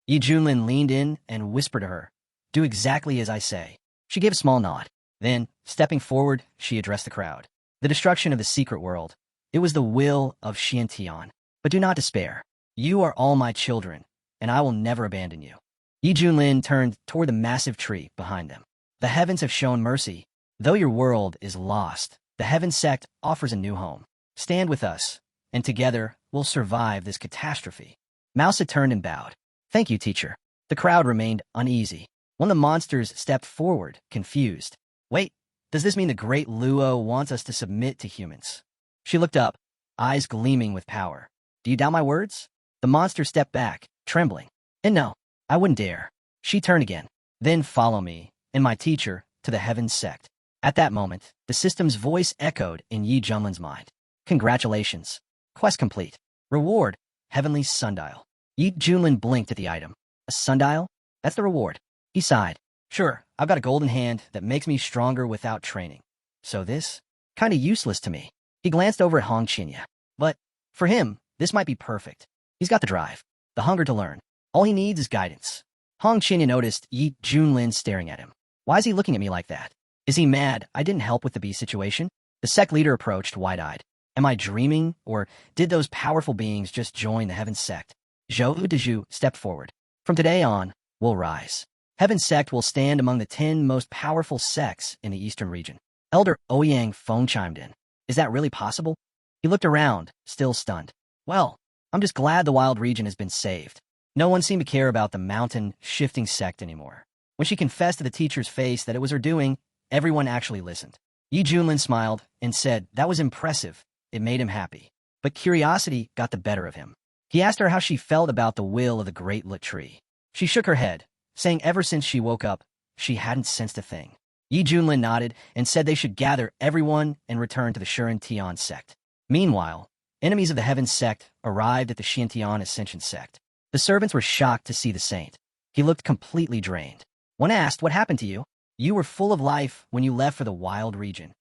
Yi Junlin leaned in and whispered to her, do exactly as I say. She gave a small nod. Then, stepping forward, she addressed the crowd. The destruction of the secret world. It was the will of Xiantian. But do not despair. You are all my children, and I will never abandon you. Yi Junlin turned toward the massive tree behind them. The heavens have shown mercy. Though your world is lost, the Heaven Sect offers a new home. Stand with us, and together we'll survive this catastrophe. Mouse had turned and bowed. Thank you, teacher. The crowd remained uneasy. One of the monsters stepped forward, confused. Wait, does this mean the great Luo wants us to submit to humans? She looked up, eyes gleaming with power. Do you doubt my words? The monster stepped back, trembling. And no, I wouldn't dare. She turned again. Then follow me, and my teacher, to the Heaven Sect. At that moment, the system's voice echoed in Yi Junlin's mind. Congratulations. Quest complete. Reward, Heavenly Sundial. Yi Junlin blinked at the item. A sundial? That's the reward. He sighed. Sure, I've got a golden hand that makes me stronger without training. So this? Kinda useless to me. He glanced over at Hong Qinya. But, for him, this might be perfect. He's got the drive, the hunger to learn. All he needs is guidance. Hong Qinya noticed Yi Junlin staring at him. Why is he looking at me like that? Is he mad I didn't help with the bee situation? The sect leader approached wide-eyed. Am I dreaming, or did those powerful beings just join the Heaven Sect? Zhou Dezhu stepped forward. From today on, we'll rise. Heaven Sect will stand among the 10 most powerful sects in the eastern region. Elder Ouyang Feng chimed in. Is that really possible? He looked around, still stunned. Well, I'm just glad the wild region has been saved. No one seemed to care about the mountain-shifting sect anymore. When she confessed to the teacher's face that it was her doing, everyone actually listened. Yi Junlin smiled and said that was impressive. It made him happy. But curiosity got the better of him. He asked her how she felt about the will of the great lit tree. She shook her head, saying ever since she woke up, she hadn't sensed a thing. Yi Junlin nodded and said they should gather everyone and return to the Shuren Tian sect. Meanwhile, enemies of the Heaven Sect arrived at the Xiantian Ascension sect. The servants were shocked to see the saint. He looked completely drained. When asked what happened to you, you were full of life when you left for the wild region.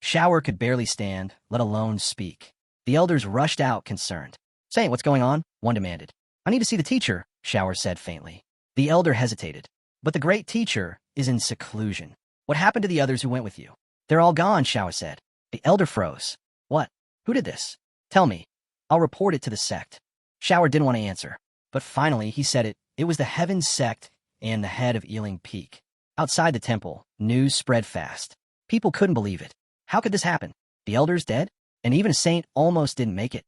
Shower could barely stand, let alone speak. The elders rushed out, concerned. Saint, what's going on? One demanded. I need to see the teacher, Shower said faintly. The elder hesitated. But the great teacher is in seclusion. What happened to the others who went with you? They're all gone, Shower said. The elder froze. What? Who did this? Tell me. I'll report it to the sect. Shower didn't want to answer. But finally, he said it. It was the Heaven Sect and the head of Ealing Peak. Outside the temple, news spread fast. People couldn't believe it. How could this happen? The elders dead? And even a saint almost didn't make it.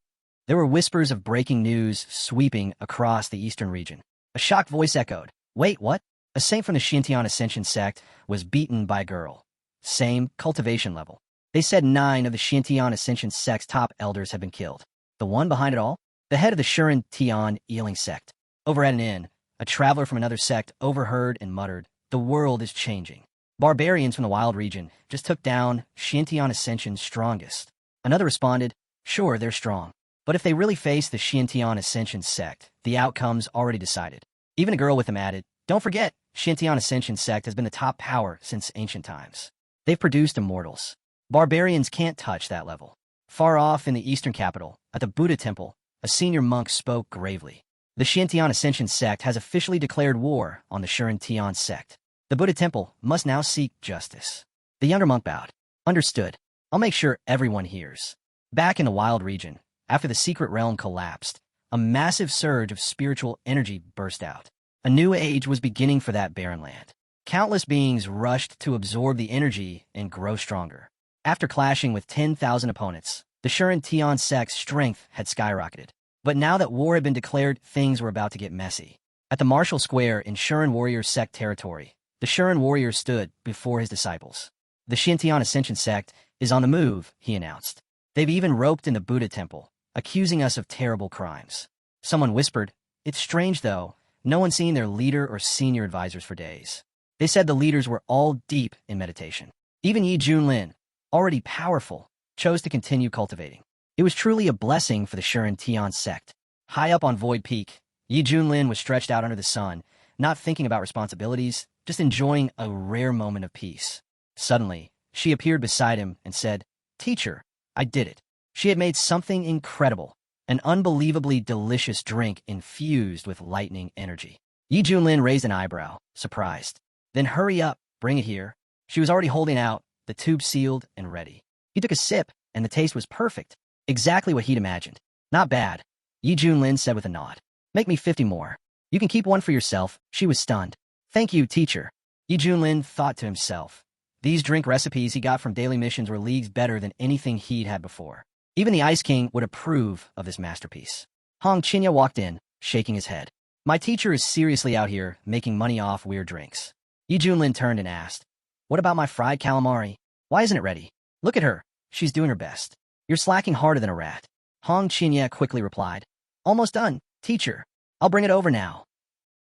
There were whispers of breaking news sweeping across the eastern region. A shocked voice echoed. Wait, what? A saint from the Xiantian Ascension sect was beaten by a girl. Same cultivation level. They said 9 of the Xiantian Ascension sect's top elders had been killed. The one behind it all? The head of the Shuren Tian Ealing sect. Over at an inn, a traveler from another sect overheard and muttered, the world is changing. Barbarians from the wild region just took down Xiantian Ascension's strongest. Another responded, sure, they're strong. But if they really face the Xiantian Ascension sect, the outcome's already decided. Even a girl with them added, don't forget, Xiantian Ascension sect has been the top power since ancient times. They've produced immortals. Barbarians can't touch that level. Far off in the eastern capital, at the Buddha temple, a senior monk spoke gravely. The Xiantian Ascension sect has officially declared war on the Shuren Tian sect. The Buddha temple must now seek justice. The younger monk bowed. Understood. I'll make sure everyone hears. Back in the wild region, after the secret realm collapsed, a massive surge of spiritual energy burst out. A new age was beginning for that barren land. Countless beings rushed to absorb the energy and grow stronger. After clashing with 10,000 opponents, the Shuren Tian sect's strength had skyrocketed. But now that war had been declared, things were about to get messy. At the Martial Square in Shuren Warrior sect territory, the Shuren warrior stood before his disciples. The Xiantian Ascension sect is on the move, he announced. They've even roped in the Buddha temple, accusing us of terrible crimes. Someone whispered, it's strange though, no one's seen their leader or senior advisors for days. They said the leaders were all deep in meditation. Even Yi Junlin, already powerful, chose to continue cultivating. It was truly a blessing for the Shuren Tian sect. High up on Void Peak, Yi Junlin was stretched out under the sun, not thinking about responsibilities, just enjoying a rare moment of peace. Suddenly, she appeared beside him and said, Teacher, I did it. She had made something incredible, an unbelievably delicious drink infused with lightning energy. Yi Junlin raised an eyebrow, surprised. Then hurry up, bring it here. She was already holding out, the tube sealed and ready. He took a sip, and the taste was perfect. Exactly what he'd imagined. Not bad, Yi Junlin said with a nod. Make me 50 more. You can keep one for yourself. She was stunned. Thank you, teacher. Yi Junlin thought to himself. These drink recipes he got from daily missions were leagues better than anything he'd had before. Even the Ice King would approve of this masterpiece. Hong Qinya walked in, shaking his head. My teacher is seriously out here making money off weird drinks. Yi Junlin turned and asked, what about my fried calamari? Why isn't it ready? Look at her. She's doing her best. You're slacking harder than a rat. Hong Qinya quickly replied. Almost done, teacher. I'll bring it over now.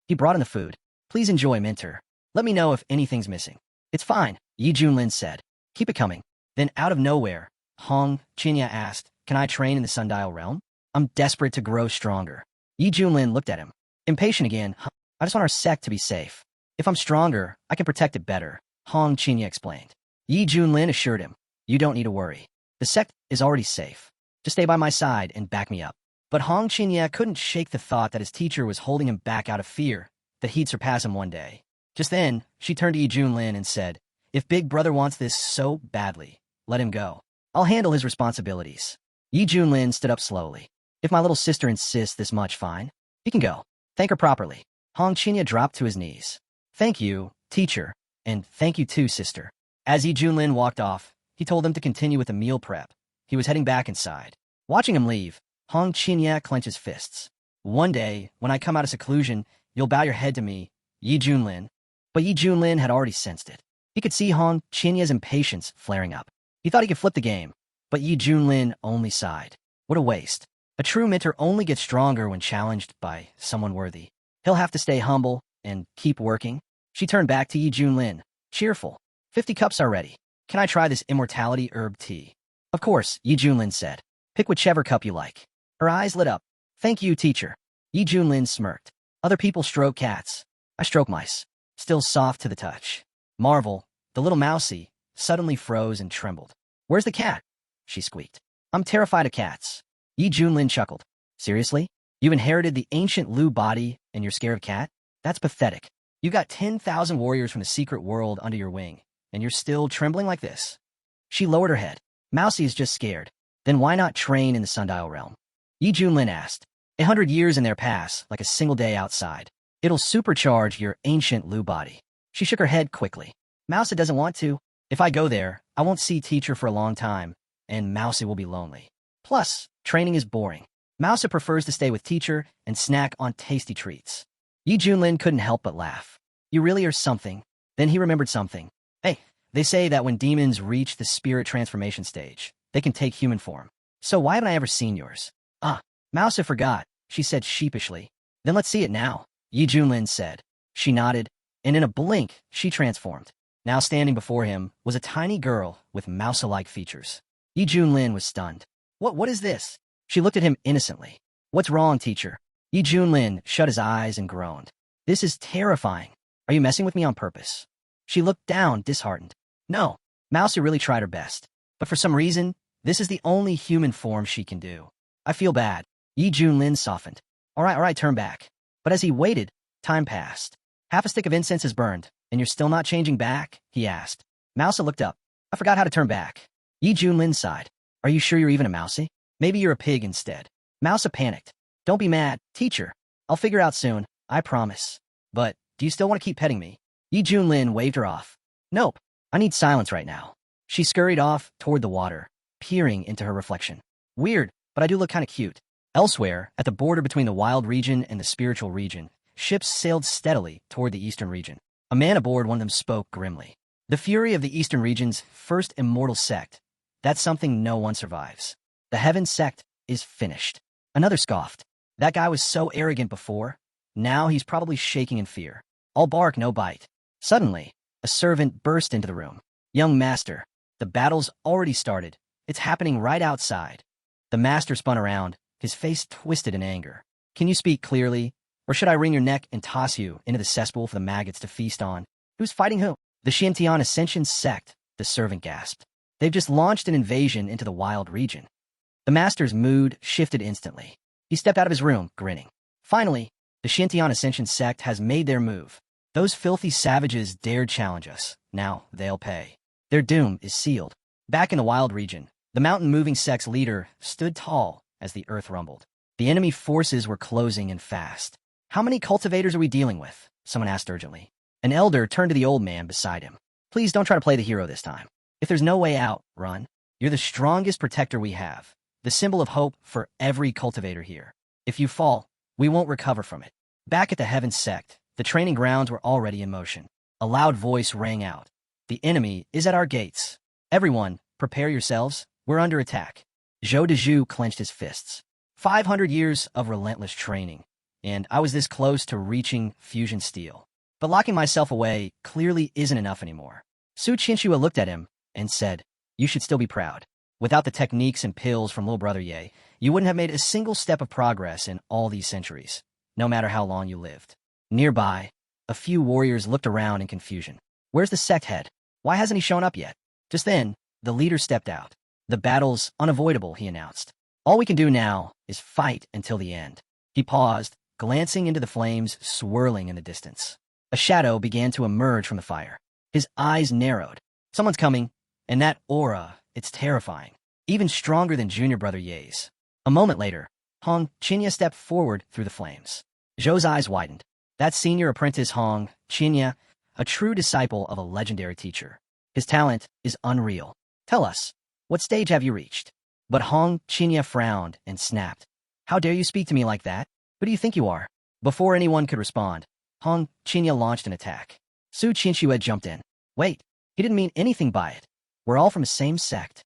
He brought in the food. Please enjoy, Minter. Let me know if anything's missing. It's fine, Yi Junlin said. Keep it coming. Then out of nowhere, Hong Qinya asked, can I train in the Sundial realm? I'm desperate to grow stronger. Yi Junlin looked at him. Impatient again. I just want our sect to be safe. If I'm stronger, I can protect it better, Hong Qinya explained. Yi Junlin assured him. You don't need to worry. The sect is already safe. Just stay by my side and back me up. But Hong Qinya couldn't shake the thought that his teacher was holding him back out of fear, that he'd surpass him one day. Just then, she turned to Yi Junlin and said, if Big Brother wants this so badly, let him go. I'll handle his responsibilities. Yi Junlin stood up slowly. If my little sister insists this much, fine. He can go. Thank her properly. Hong Qinya dropped to his knees. Thank you, teacher, and thank you too, sister. As Yi Junlin walked off, he told them to continue with the meal prep. He was heading back inside. Watching him leave, Hong Qinya clenched his fists. One day, when I come out of seclusion, you'll bow your head to me, Yi Junlin. But Yi Junlin had already sensed it. He could see Hong Qinya's impatience flaring up. He thought he could flip the game, but Yi Junlin only sighed. What a waste. A true mentor only gets stronger when challenged by someone worthy. He'll have to stay humble and keep working. She turned back to Yi Junlin, cheerful. 50 cups are ready. Can I try this immortality herb tea? Of course, Yi Junlin said. Pick whichever cup you like. Her eyes lit up. Thank you, teacher. Yi Junlin smirked. Other people stroke cats. I stroke mice. Still soft to the touch. Marvel, the little mousie, suddenly froze and trembled. Where's the cat? She squeaked. I'm terrified of cats. Yi Junlin chuckled. Seriously? You inherited the ancient Lu body and you're scared of cat? That's pathetic. You got 10,000 warriors from the secret world under your wing, and you're still trembling like this. She lowered her head. Mousie is just scared. Then why not train in the Sundial realm? Yi Junlin asked. 100 years in their pass, like a single day outside. It'll supercharge your ancient Lu body. She shook her head quickly. Mousie doesn't want to. If I go there, I won't see teacher for a long time, and Mousie will be lonely. Plus, training is boring. Mousie prefers to stay with teacher and snack on tasty treats. Yi Junlin couldn't help but laugh. You really are something. Then he remembered something. Hey, they say that when demons reach the spirit transformation stage, they can take human form. So why haven't I ever seen yours? Ah, Mousie forgot, she said sheepishly. Then let's see it now, Yi Junlin said. She nodded, and in a blink, she transformed. Now standing before him was a tiny girl with mouse-like features. Yi Junlin was stunned. What is this? She looked at him innocently. What's wrong, teacher? Yi Junlin shut his eyes and groaned. This is terrifying. Are you messing with me on purpose? She looked down, disheartened. No, Mousie really tried her best. But for some reason, this is the only human form she can do. I feel bad. Yi Junlin softened. All right, turn back. But as he waited, time passed. Half a stick of incense is burned, and you're still not changing back? He asked. Mousie looked up. I forgot how to turn back. Yi Junlin sighed. Are you sure you're even a Mousie? Maybe you're a pig instead. Mousie panicked. Don't be mad, teacher. I'll figure out soon, I promise. But, do you still want to keep petting me? Yi Junlin waved her off. Nope, I need silence right now. She scurried off toward the water, peering into her reflection. Weird, but I do look kind of cute. Elsewhere, at the border between the wild region and the spiritual region, ships sailed steadily toward the eastern region. A man aboard one of them spoke grimly. The fury of the eastern region's first immortal sect. That's something no one survives. The Heaven sect is finished. Another scoffed. That guy was so arrogant before. Now he's probably shaking in fear. All bark, no bite. Suddenly, a servant burst into the room. Young master, the battle's already started. It's happening right outside. The master spun around, his face twisted in anger. Can you speak clearly? Or should I wring your neck and toss you into the cesspool for the maggots to feast on? Who's fighting who? The Xintian Ascension sect, the servant gasped. They've just launched an invasion into the wild region. The master's mood shifted instantly. He stepped out of his room, grinning. Finally, the Shintian Ascension sect has made their move. Those filthy savages dared challenge us. Now they'll pay. Their doom is sealed. Back in the wild region, the mountain-moving sect's leader stood tall as the earth rumbled. The enemy forces were closing in fast. How many cultivators are we dealing with? Someone asked urgently. An elder turned to the old man beside him. Please don't try to play the hero this time. If there's no way out, run. You're the strongest protector we have, the symbol of hope for every cultivator here. If you fall, we won't recover from it. Back at the Heaven sect, the training grounds were already in motion. A loud voice rang out. The enemy is at our gates. Everyone, prepare yourselves. We're under attack. Zhou Dezhu clenched his fists. 500 years of relentless training, and I was this close to reaching fusion steel. But locking myself away clearly isn't enough anymore. Su Qianxue looked at him and said, you should still be proud. Without the techniques and pills from little brother Ye, you wouldn't have made a single step of progress in all these centuries, no matter how long you lived. Nearby, a few warriors looked around in confusion. Where's the sect head? Why hasn't he shown up yet? Just then, the leader stepped out. The battle's unavoidable, he announced. All we can do now is fight until the end. He paused, glancing into the flames swirling in the distance. A shadow began to emerge from the fire. His eyes narrowed. Someone's coming, and that aura, it's terrifying. Even stronger than junior brother Ye's. A moment later, Hong Qinya stepped forward through the flames. Zhou's eyes widened. That's senior apprentice Hong Qinya, a true disciple of a legendary teacher. His talent is unreal. Tell us, what stage have you reached? But Hong Qinya frowned and snapped. How dare you speak to me like that? Who do you think you are? Before anyone could respond, Hong Qinya launched an attack. Su Qianxue jumped in. Wait, he didn't mean anything by it. We're all from the same sect.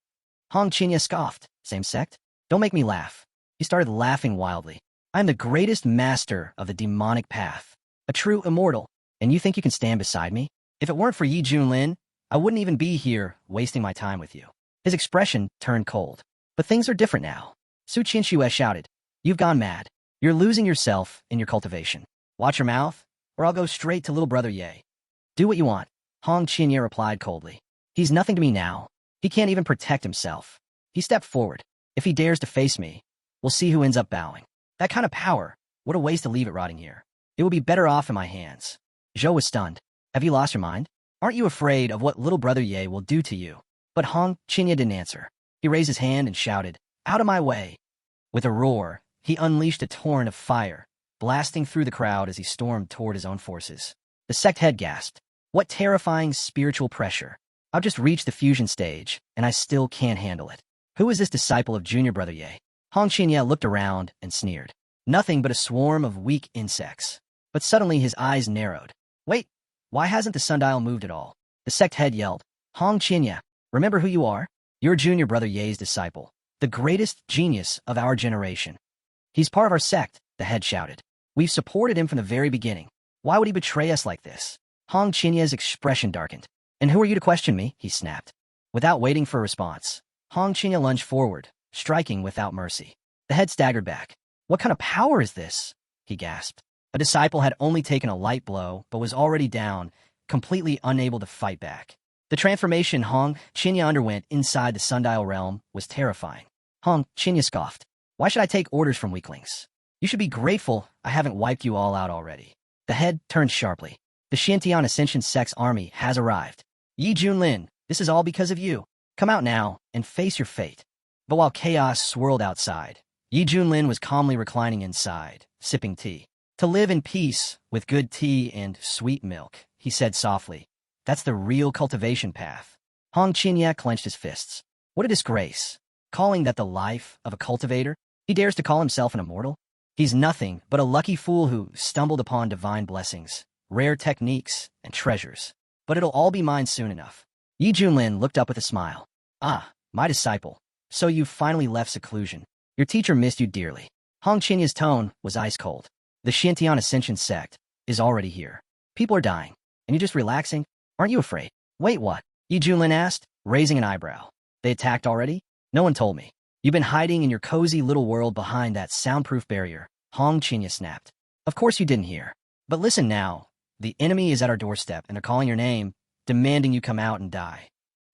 Hong Qinya scoffed. Same sect? Don't make me laugh. He started laughing wildly. I'm the greatest master of the demonic path, a true immortal, and you think you can stand beside me? If it weren't for Yi Junlin, I wouldn't even be here wasting my time with you. His expression turned cold. But things are different now. Su Qianxue shouted. You've gone mad. You're losing yourself in your cultivation. Watch your mouth, or I'll go straight to little brother Ye. Do what you want, Hong Qinya replied coldly. He's nothing to me now. He can't even protect himself. He stepped forward. If he dares to face me, we'll see who ends up bowing. That kind of power, what a waste to leave it rotting here. It would be better off in my hands. Zhou was stunned. Have you lost your mind? Aren't you afraid of what little brother Ye will do to you? But Hong Qinya didn't answer. He raised his hand and shouted, out of my way. With a roar, he unleashed a torrent of fire, blasting through the crowd as he stormed toward his own forces. The sect head gasped. What terrifying spiritual pressure. I've just reached the fusion stage, and I still can't handle it. Who is this disciple of junior brother Ye? Hong Qinya looked around and sneered. Nothing but a swarm of weak insects. But suddenly his eyes narrowed. Wait, why hasn't the sundial moved at all? The sect head yelled. Hong Qinya, remember who you are? You're junior brother Ye's disciple, the greatest genius of our generation. He's part of our sect, the head shouted. We've supported him from the very beginning. Why would he betray us like this? Hong Qinya's expression darkened. And who are you to question me? He snapped. Without waiting for a response, Hong Qinya lunged forward, striking without mercy. The head staggered back. What kind of power is this? He gasped. A disciple had only taken a light blow, but was already down, completely unable to fight back. The transformation Hong Qinya underwent inside the sundial realm was terrifying. Hong Qinya scoffed. Why should I take orders from weaklings? You should be grateful I haven't wiped you all out already. The head turned sharply. The Shintian Ascension sect's army has arrived. Yi Junlin, this is all because of you. Come out now and face your fate. But while chaos swirled outside, Yi Junlin was calmly reclining inside, sipping tea. To live in peace with good tea and sweet milk, he said softly. That's the real cultivation path. Hong Qinya clenched his fists. What a disgrace. Calling that the life of a cultivator? He dares to call himself an immortal? He's nothing but a lucky fool who stumbled upon divine blessings, rare techniques, and treasures. But it'll all be mine soon enough. Yi Junlin looked up with a smile. Ah, my disciple. So you've finally left seclusion. Your teacher missed you dearly. Hong Qinya's tone was ice cold. The Shintian Ascension sect is already here. People are dying, and you're just relaxing? Aren't you afraid? Wait, what? Yi Junlin asked, raising an eyebrow. They attacked already? No one told me. You've been hiding in your cozy little world behind that soundproof barrier, Hong Qinya snapped. Of course you didn't hear. But listen now. The enemy is at our doorstep, and they're calling your name, demanding you come out and die.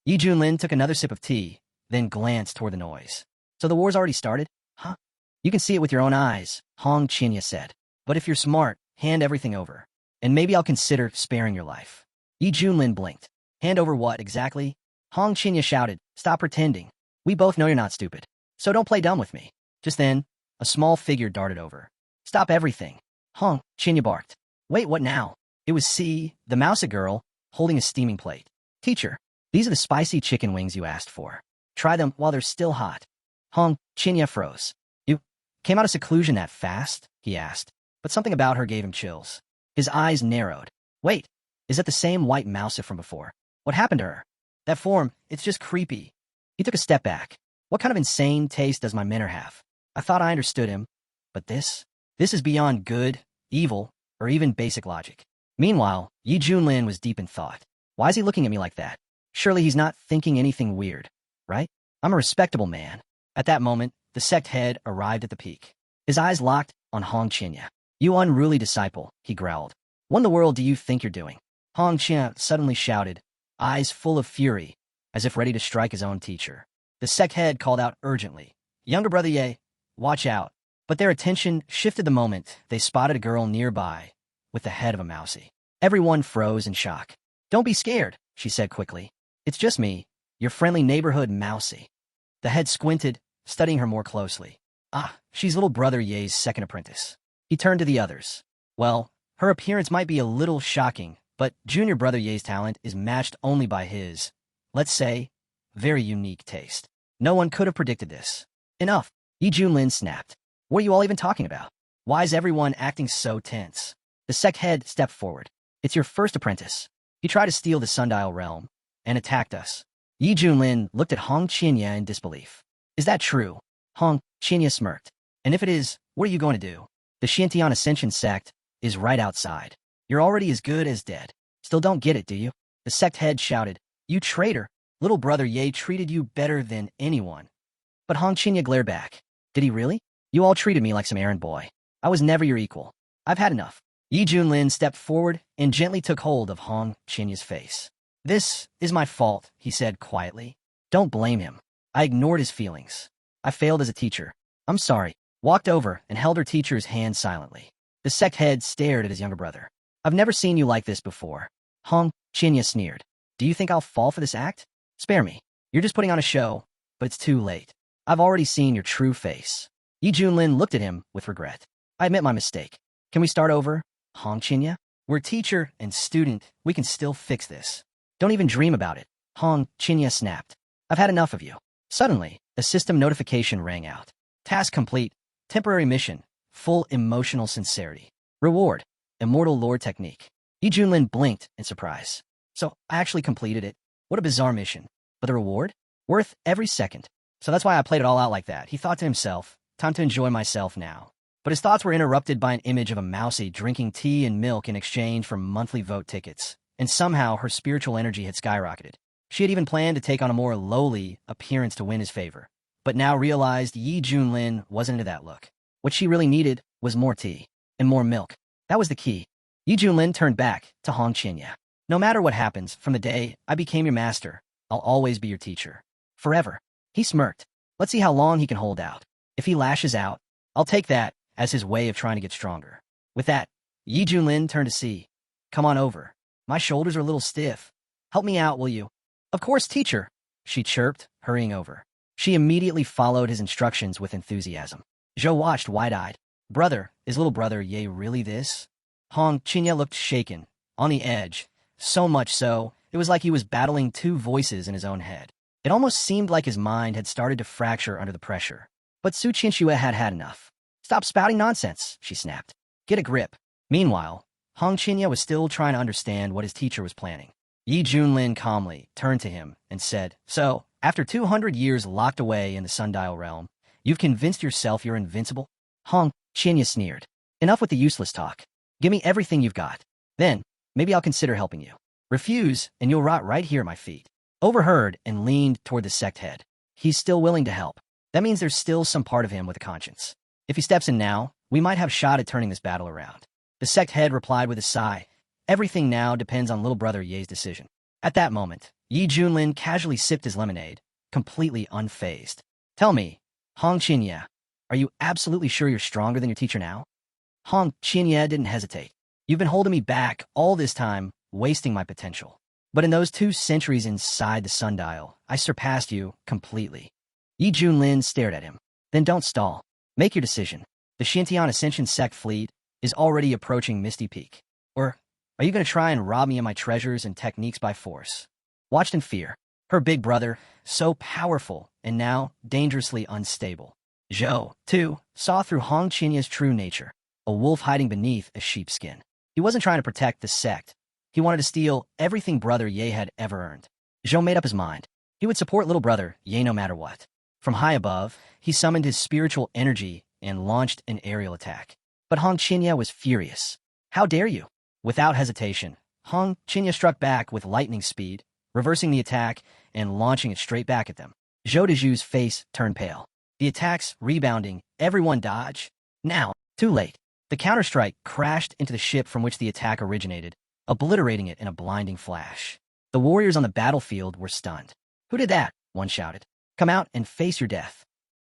Yi Junlin took another sip of tea, then glanced toward the noise. So the war's already started? Huh? You can see it with your own eyes, Hong Qinya said. But if you're smart, hand everything over. And maybe I'll consider sparing your life. Yi Junlin blinked. Hand over what, exactly? Hong Qinya shouted, stop pretending. We both know you're not stupid. So don't play dumb with me. Just then, a small figure darted over. Stop everything. Hong Qinya barked. Wait, what now? It was C, the mousy girl, holding a steaming plate. Teacher, these are the spicy chicken wings you asked for. Try them while they're still hot. Hong Qinya froze. You came out of seclusion that fast? He asked. But something about her gave him chills. His eyes narrowed. Wait, is that the same white mouse from before? What happened to her? That form, it's just creepy. He took a step back. What kind of insane taste does my manner have? I thought I understood him. But this is beyond good, evil, or even basic logic. Meanwhile, Yi Junlin was deep in thought. Why is he looking at me like that? Surely he's not thinking anything weird, right? I'm a respectable man. At that moment, the sect head arrived at the peak. His eyes locked on Hong Qinya. You unruly disciple, he growled. What in the world do you think you're doing? Hong Qinya suddenly shouted, eyes full of fury, as if ready to strike his own teacher. The sect head called out urgently, Younger brother Ye, watch out. But their attention shifted the moment they spotted a girl nearby with the head of a mousy. Everyone froze in shock. Don't be scared, she said quickly. It's just me, your friendly neighborhood mousy. The head squinted, studying her more closely. Ah, she's little brother Ye's second apprentice. He turned to the others. Well, her appearance might be a little shocking, but junior brother Ye's talent is matched only by his, let's say, very unique taste. No one could have predicted this. Enough, Yi Junlin snapped. What are you all even talking about? Why is everyone acting so tense? The sect head stepped forward. It's your first apprentice. He tried to steal the Sundial realm and attacked us. Yi Junlin looked at Hong Qinya in disbelief. Is that true? Hong Qinya smirked. And if it is, what are you going to do? The Shintian Ascension sect is right outside. You're already as good as dead. Still don't get it, do you? The sect head shouted. You traitor! Little brother Ye treated you better than anyone. But Hong Qinya glared back. Did he really? You all treated me like some errand boy. I was never your equal. I've had enough. Yi Junlin stepped forward and gently took hold of Hong Qinya's face. This is my fault, he said quietly. Don't blame him. I ignored his feelings. I failed as a teacher. I'm sorry. Walked over and held her teacher's hand silently. The sect head stared at his younger brother. I've never seen you like this before. Hong Qinya sneered. Do you think I'll fall for this act? Spare me. You're just putting on a show, but it's too late. I've already seen your true face. Yi Junlin looked at him with regret. I admit my mistake. Can we start over, Hong Qinya? We're teacher and student. We can still fix this. Don't even dream about it. Hong Qinya snapped. I've had enough of you. Suddenly, a system notification rang out. Task complete. Temporary mission. Full emotional sincerity. Reward. Immortal lore technique. Yi Junlin blinked in surprise. So, I actually completed it. What a bizarre mission. But the reward? Worth every second. So that's why I played it all out like that. He thought to himself, time to enjoy myself now. But his thoughts were interrupted by an image of a mousy drinking tea and milk in exchange for monthly vote tickets. And somehow her spiritual energy had skyrocketed. She had even planned to take on a more lowly appearance to win his favor. But now realized Yi Junlin wasn't into that look. What she really needed was more tea and more milk. That was the key. Yi Junlin turned back to Hong Qinya. No matter what happens, from the day I became your master, I'll always be your teacher. Forever. He smirked. Let's see how long he can hold out. If he lashes out, I'll take that as his way of trying to get stronger. With that, Yi Junlin turned to see. Come on over. My shoulders are a little stiff. Help me out, will you? Of course, teacher, she chirped, hurrying over. She immediately followed his instructions with enthusiasm. Zhou watched wide-eyed. Brother, is little brother Ye really this? Hong Qinya looked shaken, on the edge. So much so, it was like he was battling two voices in his own head. It almost seemed like his mind had started to fracture under the pressure. But Su Qianxue had had enough. Stop spouting nonsense, she snapped. Get a grip. Meanwhile, Hong Qinya was still trying to understand what his teacher was planning. Yi Junlin calmly turned to him and said, So, after 200 years locked away in the Sundial realm, you've convinced yourself you're invincible? Hong Qinya sneered. Enough with the useless talk. Give me everything you've got. Then, maybe I'll consider helping you. Refuse, and you'll rot right here at my feet. Overheard and leaned toward the sect head. He's still willing to help. That means there's still some part of him with a conscience. If he steps in now, we might have a shot at turning this battle around. The sect head replied with a sigh. Everything now depends on little brother Ye's decision. At that moment, Yi Junlin casually sipped his lemonade, completely unfazed. Tell me, Hong Qianye, are you absolutely sure you're stronger than your teacher now? Hong Qianye didn't hesitate. You've been holding me back all this time, wasting my potential. But in those 2 centuries inside the sundial, I surpassed you completely. Yi Junlin stared at him. Then don't stall. Make your decision. The Xintian Ascension sect fleet is already approaching Misty Peak. Or are you going to try and rob me of my treasures and techniques by force? Watched in fear. Her big brother, so powerful and now dangerously unstable. Zhou, too, saw through Hong Qianye's true nature, a wolf hiding beneath a sheepskin. He wasn't trying to protect the sect. He wanted to steal everything Brother Ye had ever earned. Zhou made up his mind. He would support little brother Ye no matter what. From high above, he summoned his spiritual energy and launched an aerial attack. But Hong Qianye was furious. How dare you? Without hesitation, Hong Qianye struck back with lightning speed, reversing the attack and launching it straight back at them. Zhou Deju's face turned pale. The attacks rebounding, everyone dodge. Now, too late. The counterstrike crashed into the ship from which the attack originated, obliterating it in a blinding flash. The warriors on the battlefield were stunned. Who did that? One shouted. Come out and face your death.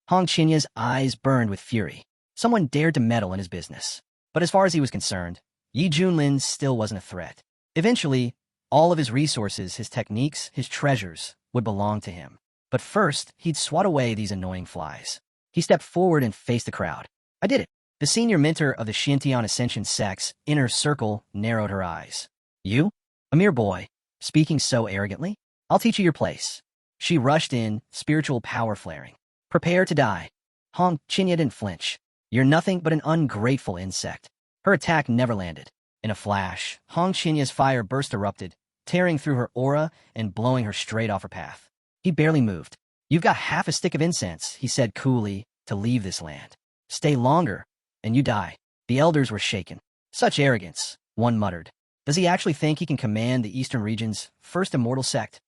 Hong Qianye's eyes burned with fury. Someone dared to meddle in his business. But as far as he was concerned, Yi Junlin still wasn't a threat. Eventually, all of his resources, his techniques, his treasures would belong to him. But first, he'd swat away these annoying flies. He stepped forward and faced the crowd. I did it. The senior mentor of the Xintian Ascension sect's inner circle narrowed her eyes. You? A mere boy, speaking so arrogantly? I'll teach you your place. She rushed in, spiritual power flaring. Prepare to die. Hong Qianye didn't flinch. You're nothing but an ungrateful insect. Her attack never landed. In a flash, Hong Qianye's fire burst erupted, tearing through her aura and blowing her straight off her path. He barely moved. You've got half a stick of incense, he said coolly, to leave this land. Stay longer, and you die. The elders were shaken. Such arrogance, one muttered. Does he actually think he can command the eastern region's first immortal sect?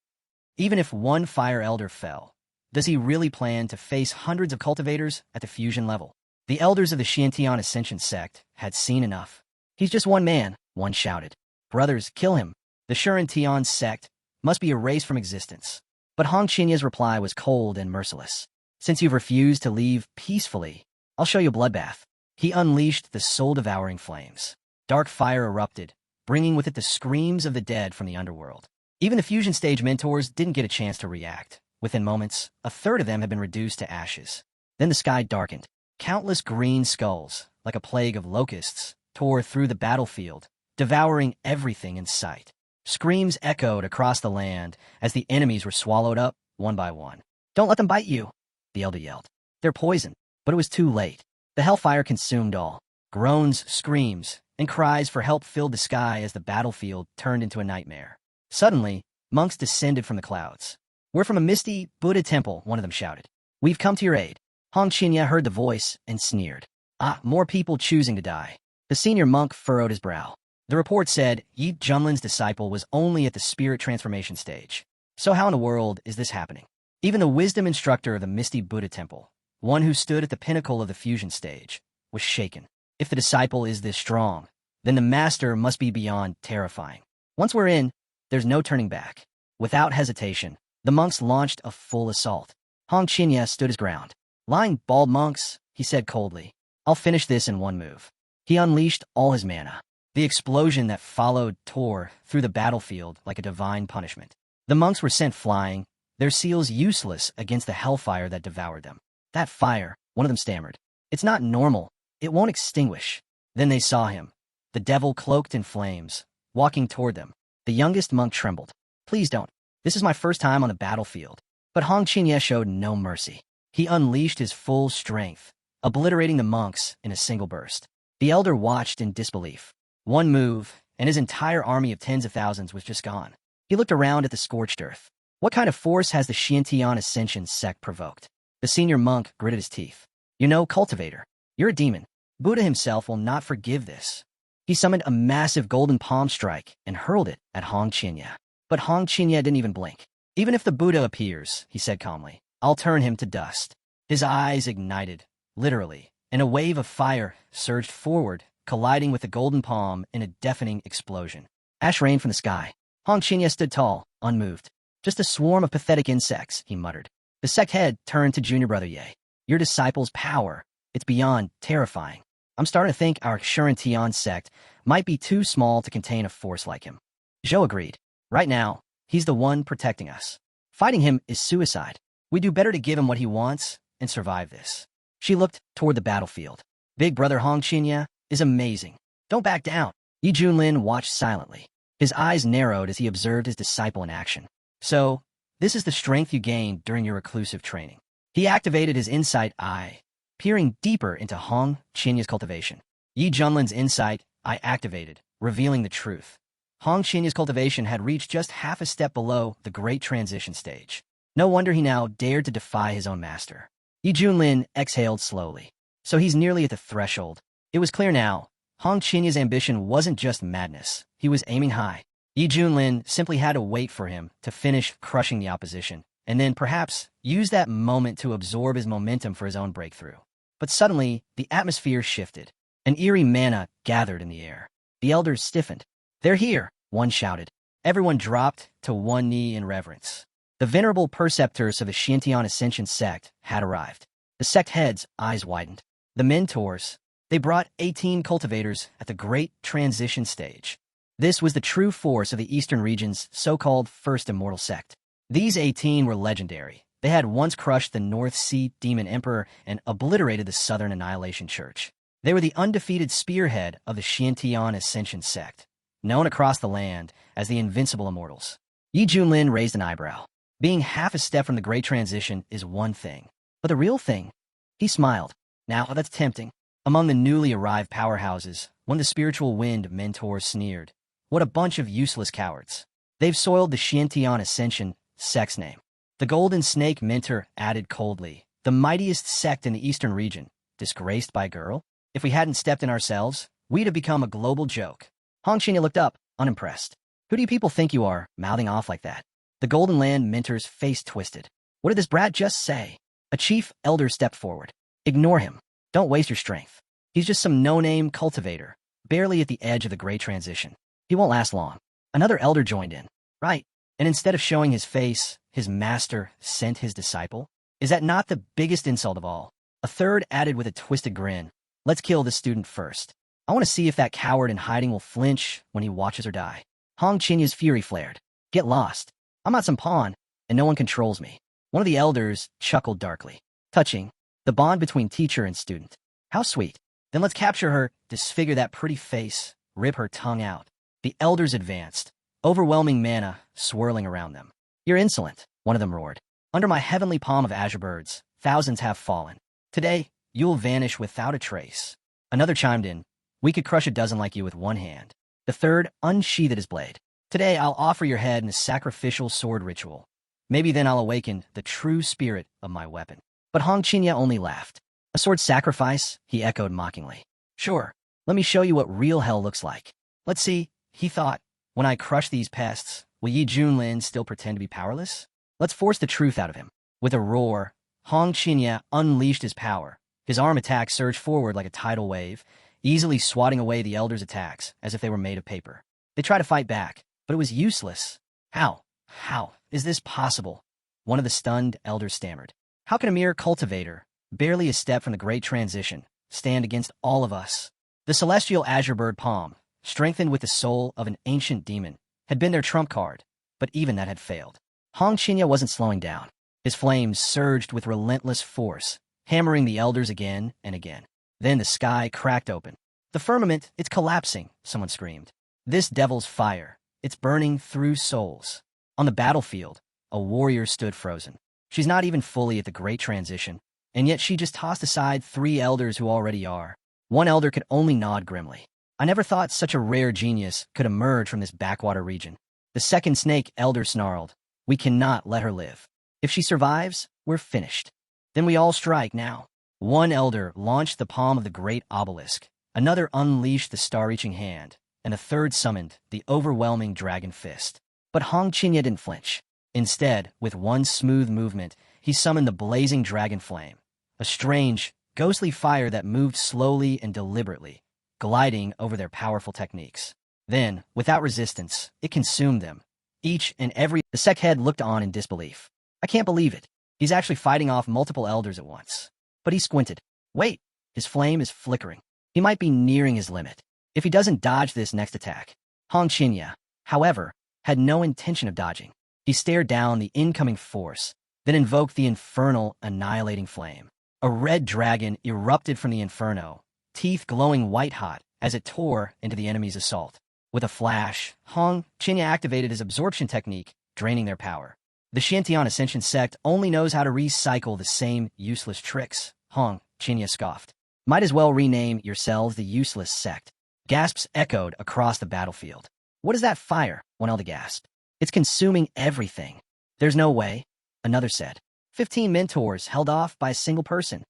Even if one fire elder fell, does he really plan to face hundreds of cultivators at the fusion level? The elders of the Xintian Ascension sect had seen enough. He's just one man, one shouted. Brothers, kill him. The Shuren sect must be erased from existence. But Hong Qianye's reply was cold and merciless. Since you've refused to leave peacefully, I'll show you a bloodbath. He unleashed the soul-devouring flames. Dark fire erupted, bringing with it the screams of the dead from the underworld. Even the fusion stage mentors didn't get a chance to react. Within moments, a third of them had been reduced to ashes. Then the sky darkened. Countless green skulls, like a plague of locusts, tore through the battlefield, devouring everything in sight. Screams echoed across the land as the enemies were swallowed up one by one. Don't let them bite you, the elder yelled. They're poison. But it was too late. The hellfire consumed all. Groans, screams, and cries for help filled the sky as the battlefield turned into a nightmare. Suddenly, monks descended from the clouds. We're from a misty Buddha temple, one of them shouted. We've come to your aid. Hong Qianye heard the voice and sneered. Ah, more people choosing to die. The senior monk furrowed his brow. The report said Yi Junlin's disciple was only at the spirit transformation stage. So how in the world is this happening? Even the wisdom instructor of the Misty Buddha Temple, one who stood at the pinnacle of the fusion stage, was shaken. If the disciple is this strong, then the master must be beyond terrifying. Once we're in, there's no turning back. Without hesitation, the monks launched a full assault. Hong Qianye stood his ground. Lying bald monks, he said coldly. I'll finish this in one move. He unleashed all his mana. The explosion that followed tore through the battlefield like a divine punishment. The monks were sent flying, their seals useless against the hellfire that devoured them. That fire, one of them stammered. It's not normal. It won't extinguish. Then they saw him, the devil cloaked in flames, walking toward them. The youngest monk trembled. Please don't. This is my first time on the battlefield. But Hong Qianye showed no mercy. He unleashed his full strength, obliterating the monks in a single burst. The elder watched in disbelief. One move, and his entire army of tens of thousands was just gone. He looked around at the scorched earth. What kind of force has the Xintian Ascension sect provoked? The senior monk gritted his teeth. You know, cultivator, you're a demon. Buddha himself will not forgive this. He summoned a massive golden palm strike and hurled it at Hong Qianye. But Hong Qianye didn't even blink. Even if the Buddha appears, he said calmly, I'll turn him to dust. His eyes ignited, literally, and a wave of fire surged forward, colliding with the golden palm in a deafening explosion. Ash rained from the sky. Hong Qianye stood tall, unmoved. Just a swarm of pathetic insects, he muttered. The sect head turned to junior brother Ye. Your disciple's power, it's beyond terrifying. I'm starting to think our Shuren sect might be too small to contain a force like him. Zhou agreed. Right now, he's the one protecting us. Fighting him is suicide. We do better to give him what he wants and survive this. She looked toward the battlefield. Big brother Hong Qinya is amazing. Don't back down. Yi Junlin watched silently. His eyes narrowed as he observed his disciple in action. So, this is the strength you gained during your reclusive training. He activated his insight eye, peering deeper into Hong Qinya's cultivation. Yi Junlin's insight eye activated, revealing the truth. Hong Qinya's cultivation had reached just half a step below the great transition stage. No wonder he now dared to defy his own master. Yi Junlin exhaled slowly. So he's nearly at the threshold. It was clear now. Hong Qinya's ambition wasn't just madness. He was aiming high. Yi Junlin simply had to wait for him to finish crushing the opposition, and then perhaps use that moment to absorb his momentum for his own breakthrough. But suddenly, the atmosphere shifted. An eerie manna gathered in the air. The elders stiffened. They're here, one shouted. Everyone dropped to one knee in reverence. The venerable preceptors of the Xiantian Ascension sect had arrived. The sect heads' eyes widened. The mentors, they brought 18 cultivators at the great transition stage. This was the true force of the Eastern region's so-called First Immortal Sect. These 18 were legendary. They had once crushed the North Sea Demon Emperor and obliterated the Southern Annihilation Church. They were the undefeated spearhead of the Xiantian Ascension sect, known across the land as the Invincible Immortals. Yi Junlin raised an eyebrow. Being half a step from the Great Transition is one thing, but the real thing? He smiled. Now, that's tempting. Among the newly arrived powerhouses, one of the spiritual wind mentors sneered. What a bunch of useless cowards. They've soiled the Xiantian Ascension sect's name. The Golden Snake mentor added coldly. The mightiest sect in the Eastern region, disgraced by a girl? If we hadn't stepped in ourselves, we'd have become a global joke. Hong Qinya looked up, unimpressed. Who do you people think you are, mouthing off like that? The Golden Land mentor's face twisted. What did this brat just say? A chief elder stepped forward. Ignore him. Don't waste your strength. He's just some no-name cultivator, barely at the edge of the Great Transition. He won't last long. Another elder joined in. Right. And instead of showing his face, his master sent his disciple? Is that not the biggest insult of all? A third added with a twisted grin. Let's kill this student first. I want to see if that coward in hiding will flinch when he watches her die. Hong Qinya's fury flared. Get lost. I'm not some pawn, and no one controls me. One of the elders chuckled darkly. Touching. The bond between teacher and student. How sweet. Then let's capture her, disfigure that pretty face, rip her tongue out. The elders advanced, overwhelming mana swirling around them. You're insolent, one of them roared. Under my heavenly palm of azure birds, thousands have fallen. Today, you'll vanish without a trace. Another chimed in. We could crush a dozen like you with one hand. The third unsheathed his blade. Today, I'll offer your head in a sacrificial sword ritual. Maybe then I'll awaken the true spirit of my weapon. But Hong Qinya only laughed. A sword sacrifice? He echoed mockingly. Sure, let me show you what real hell looks like. Let's see, he thought. When I crush these pests, will Yi Junlin still pretend to be powerless? Let's force the truth out of him. With a roar, Hong Qinya unleashed his power. His arm attack surged forward like a tidal wave, easily swatting away the elders' attacks as if they were made of paper. They tried to fight back, but it was useless. How? How is this possible? One of the stunned elders stammered. How can a mere cultivator, barely a step from the Great Transition, stand against all of us? The celestial azure bird palm, strengthened with the soul of an ancient demon, had been their trump card, but even that had failed. Hong Qinya wasn't slowing down. His flames surged with relentless force, hammering the elders again and again. Then the sky cracked open. The firmament, it's collapsing, someone screamed. This devil's fire, it's burning through souls. On the battlefield, a warrior stood frozen. She's not even fully at the Great Transition, and yet she just tossed aside 3 elders who already are. One elder could only nod grimly. I never thought such a rare genius could emerge from this backwater region. The second snake elder snarled. We cannot let her live. If she survives, we're finished. Then we all strike now. One elder launched the palm of the great obelisk, another unleashed the star-reaching hand, and a third summoned the overwhelming dragon fist. But Hong Qinya didn't flinch. Instead, with one smooth movement, he summoned the blazing dragon flame, a strange, ghostly fire that moved slowly and deliberately, gliding over their powerful techniques. Then, without resistance, it consumed them, each and every... The sect head looked on in disbelief. I can't believe it. He's actually fighting off multiple elders at once. But he squinted. Wait, his flame is flickering. He might be nearing his limit. If he doesn't dodge this next attack. Hong Qinya, however, had no intention of dodging. He stared down the incoming force, then invoked the infernal, annihilating flame. A red dragon erupted from the inferno, teeth glowing white-hot as it tore into the enemy's assault. With a flash, Hong Qinya activated his absorption technique, draining their power. The Shantian Ascension sect only knows how to recycle the same useless tricks, Hong Qinya scoffed. Might as well rename yourselves the Useless Sect. Gasps echoed across the battlefield. What is that fire? One elder gasped. It's consuming everything. There's no way, another said. 15 mentors held off by a single person.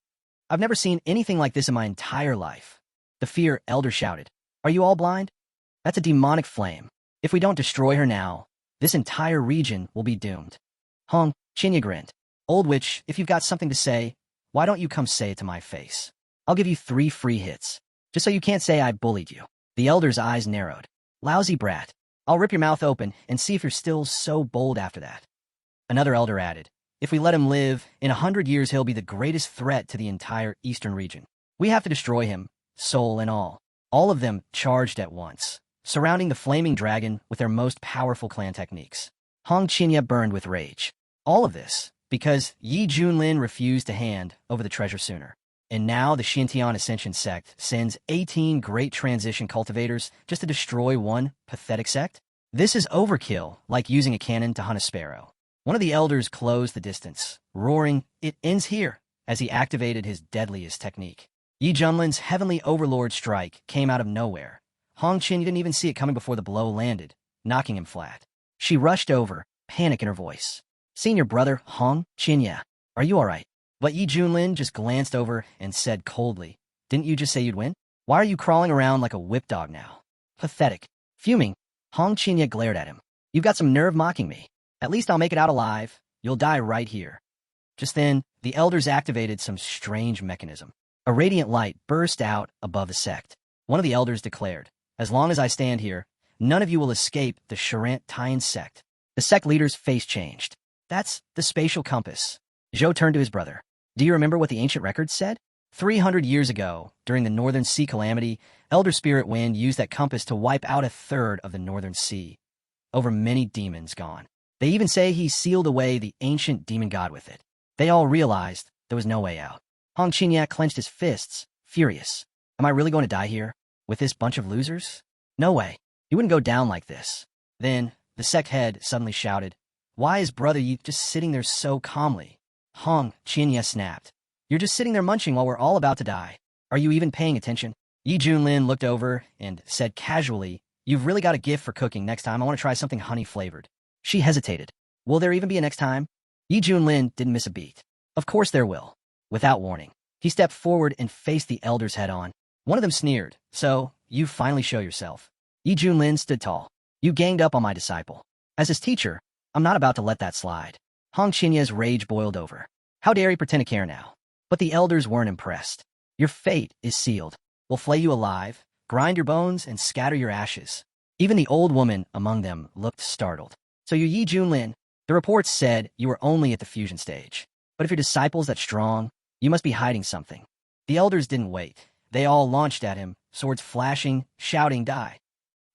I've never seen anything like this in my entire life. The fear elder shouted. Are you all blind? That's a demonic flame. If we don't destroy her now, this entire region will be doomed. Hong Qinya grinned. Old witch, if you've got something to say, why don't you come say it to my face? I'll give you 3 free hits, just so you can't say I bullied you. The elder's eyes narrowed. Lousy brat. I'll rip your mouth open and see if you're still so bold after that. Another elder added. If we let him live, in 100 years he'll be the greatest threat to the entire eastern region. We have to destroy him, soul and all. All of them charged at once, surrounding the flaming dragon with their most powerful clan techniques. Hong Qinya burned with rage. All of this because Yi Junlin refused to hand over the treasure sooner. And now the Shantian Ascension sect sends 18 great transition cultivators just to destroy one pathetic sect? This is overkill, like using a cannon to hunt a sparrow. One of the elders closed the distance, roaring, "It ends here," as he activated his deadliest technique. Yi Junlin's Heavenly Overlord strike came out of nowhere. Hong Qinya didn't even see it coming before the blow landed, knocking him flat. She rushed over, panic in her voice. Senior brother, Hong Qinya, are you all right? But Yi Junlin just glanced over and said coldly, Didn't you just say you'd win? Why are you crawling around like a whip dog now? Pathetic. Fuming, Hong Qinya glared at him. You've got some nerve mocking me. At least I'll make it out alive. You'll die right here. Just then, the elders activated some strange mechanism. A radiant light burst out above the sect. One of the elders declared, As long as I stand here, none of you will escape the Shantian sect. The sect leader's face changed. That's the spatial compass. Zhou turned to his brother. Do you remember what the ancient records said? 300 years ago, during the Northern Sea calamity, Elder Spirit Wind used that compass to wipe out 1/3 of the Northern Sea. Over many demons gone. They even say he sealed away the ancient demon god with it. They all realized there was no way out. Hong Qinya clenched his fists, furious. Am I really going to die here? With this bunch of losers? No way. You wouldn't go down like this. Then, the sect head suddenly shouted, Why is Brother Yi just sitting there so calmly? Hong Qinya snapped. You're just sitting there munching while we're all about to die. Are you even paying attention? Yi Junlin looked over and said casually, You've really got a gift for cooking. Next time I want to try something honey-flavored. She hesitated. Will there even be a next time? Yi Junlin didn't miss a beat. Of course there will. Without warning, he stepped forward and faced the elders head-on. One of them sneered. So, you finally show yourself. Yi Junlin stood tall. You ganged up on my disciple. As his teacher, I'm not about to let that slide. Hong Qinya's rage boiled over. How dare he pretend to care now? But the elders weren't impressed. Your fate is sealed. We'll flay you alive, grind your bones, and scatter your ashes. Even the old woman among them looked startled. So you're Yi Junlin. The reports said you were only at the fusion stage. But if your disciple's that strong, you must be hiding something. The elders didn't wait. They all launched at him, swords flashing, shouting, Die.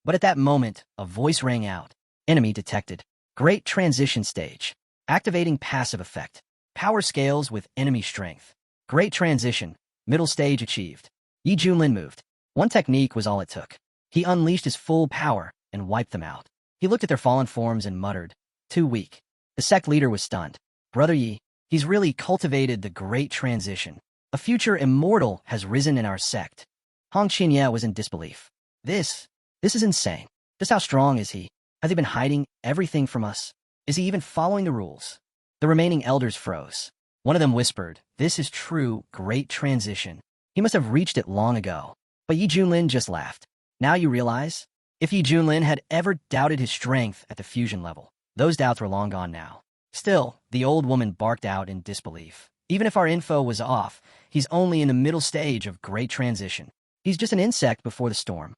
But at that moment, a voice rang out. Enemy detected. Great transition stage. Activating passive effect. Power scales with enemy strength. Great transition. Middle stage achieved. Yi Junlin moved. One technique was all it took. He unleashed his full power and wiped them out. He looked at their fallen forms and muttered, Too weak. The sect leader was stunned. Brother Yi, he's really cultivated the great transition. A future immortal has risen in our sect. Hong Qinya was in disbelief. This is insane. Just how strong is he? Has he been hiding everything from us? Is he even following the rules? The remaining elders froze. One of them whispered, This is true great transition. He must have reached it long ago. But Yi Junlin just laughed. Now you realize? If Yi Junlin had ever doubted his strength at the fusion level, those doubts were long gone now. Still, the old woman barked out in disbelief. Even if our info was off, he's only in the middle stage of great transition. He's just an insect before the storm.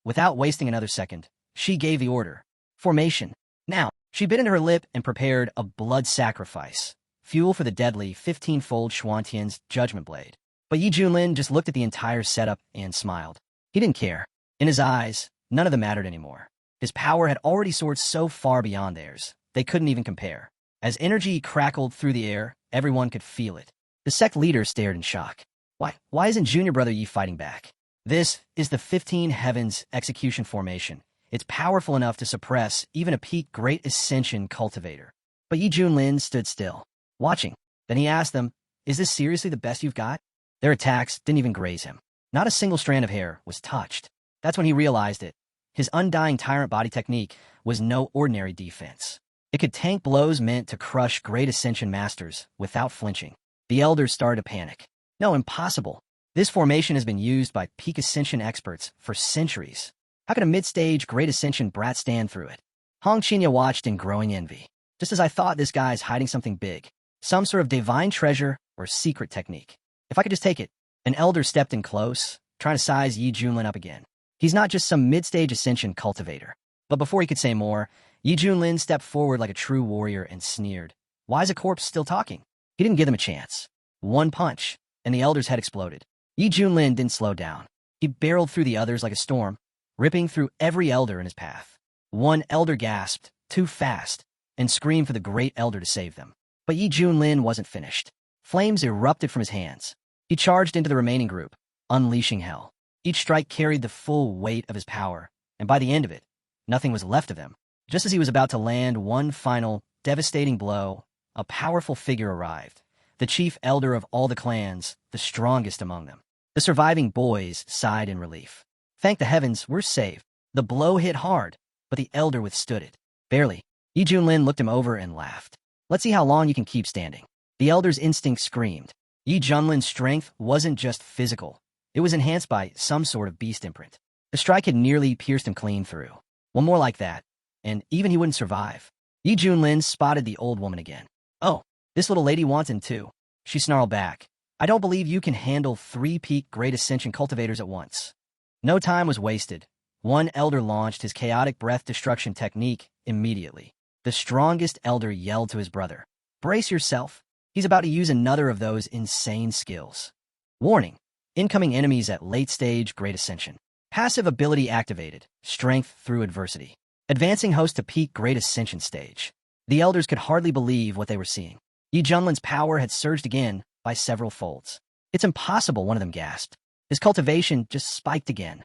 Without wasting another second, she gave the order. Formation. Now. She bit into her lip and prepared a blood sacrifice, fuel for the deadly 15-fold Xuantian's judgment blade. But Yi Junlin just looked at the entire setup and smiled. He didn't care. In his eyes, none of them mattered anymore. His power had already soared so far beyond theirs, they couldn't even compare. As energy crackled through the air, everyone could feel it. The sect leader stared in shock. Why isn't junior brother Yi fighting back? This is the 15 Heavens execution formation. It's powerful enough to suppress even a peak Great Ascension cultivator. But Yi Junlin stood still, watching. Then he asked them, "Is this seriously the best you've got?" Their attacks didn't even graze him. Not a single strand of hair was touched. That's when he realized it. His undying tyrant body technique was no ordinary defense. It could tank blows meant to crush Great Ascension masters without flinching. The elders started to panic. No, impossible. This formation has been used by peak Ascension experts for centuries. How could a mid-stage Great Ascension brat stand through it? Hong Qinya watched in growing envy. Just as I thought, this guy's hiding something big. Some sort of divine treasure or secret technique. If I could just take it. An elder stepped in close, trying to size Yi Junlin up again. He's not just some mid-stage Ascension cultivator. But before he could say more, Yi Junlin stepped forward like a true warrior and sneered. Why is a corpse still talking? He didn't give them a chance. One punch, and the elder's head exploded. Yi Junlin didn't slow down. He barreled through the others like a storm, ripping through every elder in his path. One elder gasped, too fast, and screamed for the great elder to save them. But Yi Junlin wasn't finished. Flames erupted from his hands. He charged into the remaining group, unleashing hell. Each strike carried the full weight of his power, and by the end of it, nothing was left of him. Just as he was about to land one final, devastating blow, a powerful figure arrived. The chief elder of all the clans, the strongest among them. The surviving boys sighed in relief. Thank the heavens, we're safe. The blow hit hard, but the elder withstood it. Barely. Yi Junlin looked him over and laughed. Let's see how long you can keep standing. The elder's instinct screamed. Yi Junlin's strength wasn't just physical. It was enhanced by some sort of beast imprint. The strike had nearly pierced him clean through. One more like that, and even he wouldn't survive. Yi Junlin spotted the old woman again. Oh, this little lady wants him too. She snarled back. I don't believe you can handle 3 peak Great Ascension cultivators at once. No time was wasted. One elder launched his chaotic breath destruction technique immediately. The strongest elder yelled to his brother, "Brace yourself. He's about to use another of those insane skills." Warning. Incoming enemies at late stage Great Ascension. Passive ability activated. Strength through adversity. Advancing host to peak Great Ascension stage. The elders could hardly believe what they were seeing. Yi Junlin's power had surged again by several folds. It's impossible, one of them gasped. His cultivation just spiked again.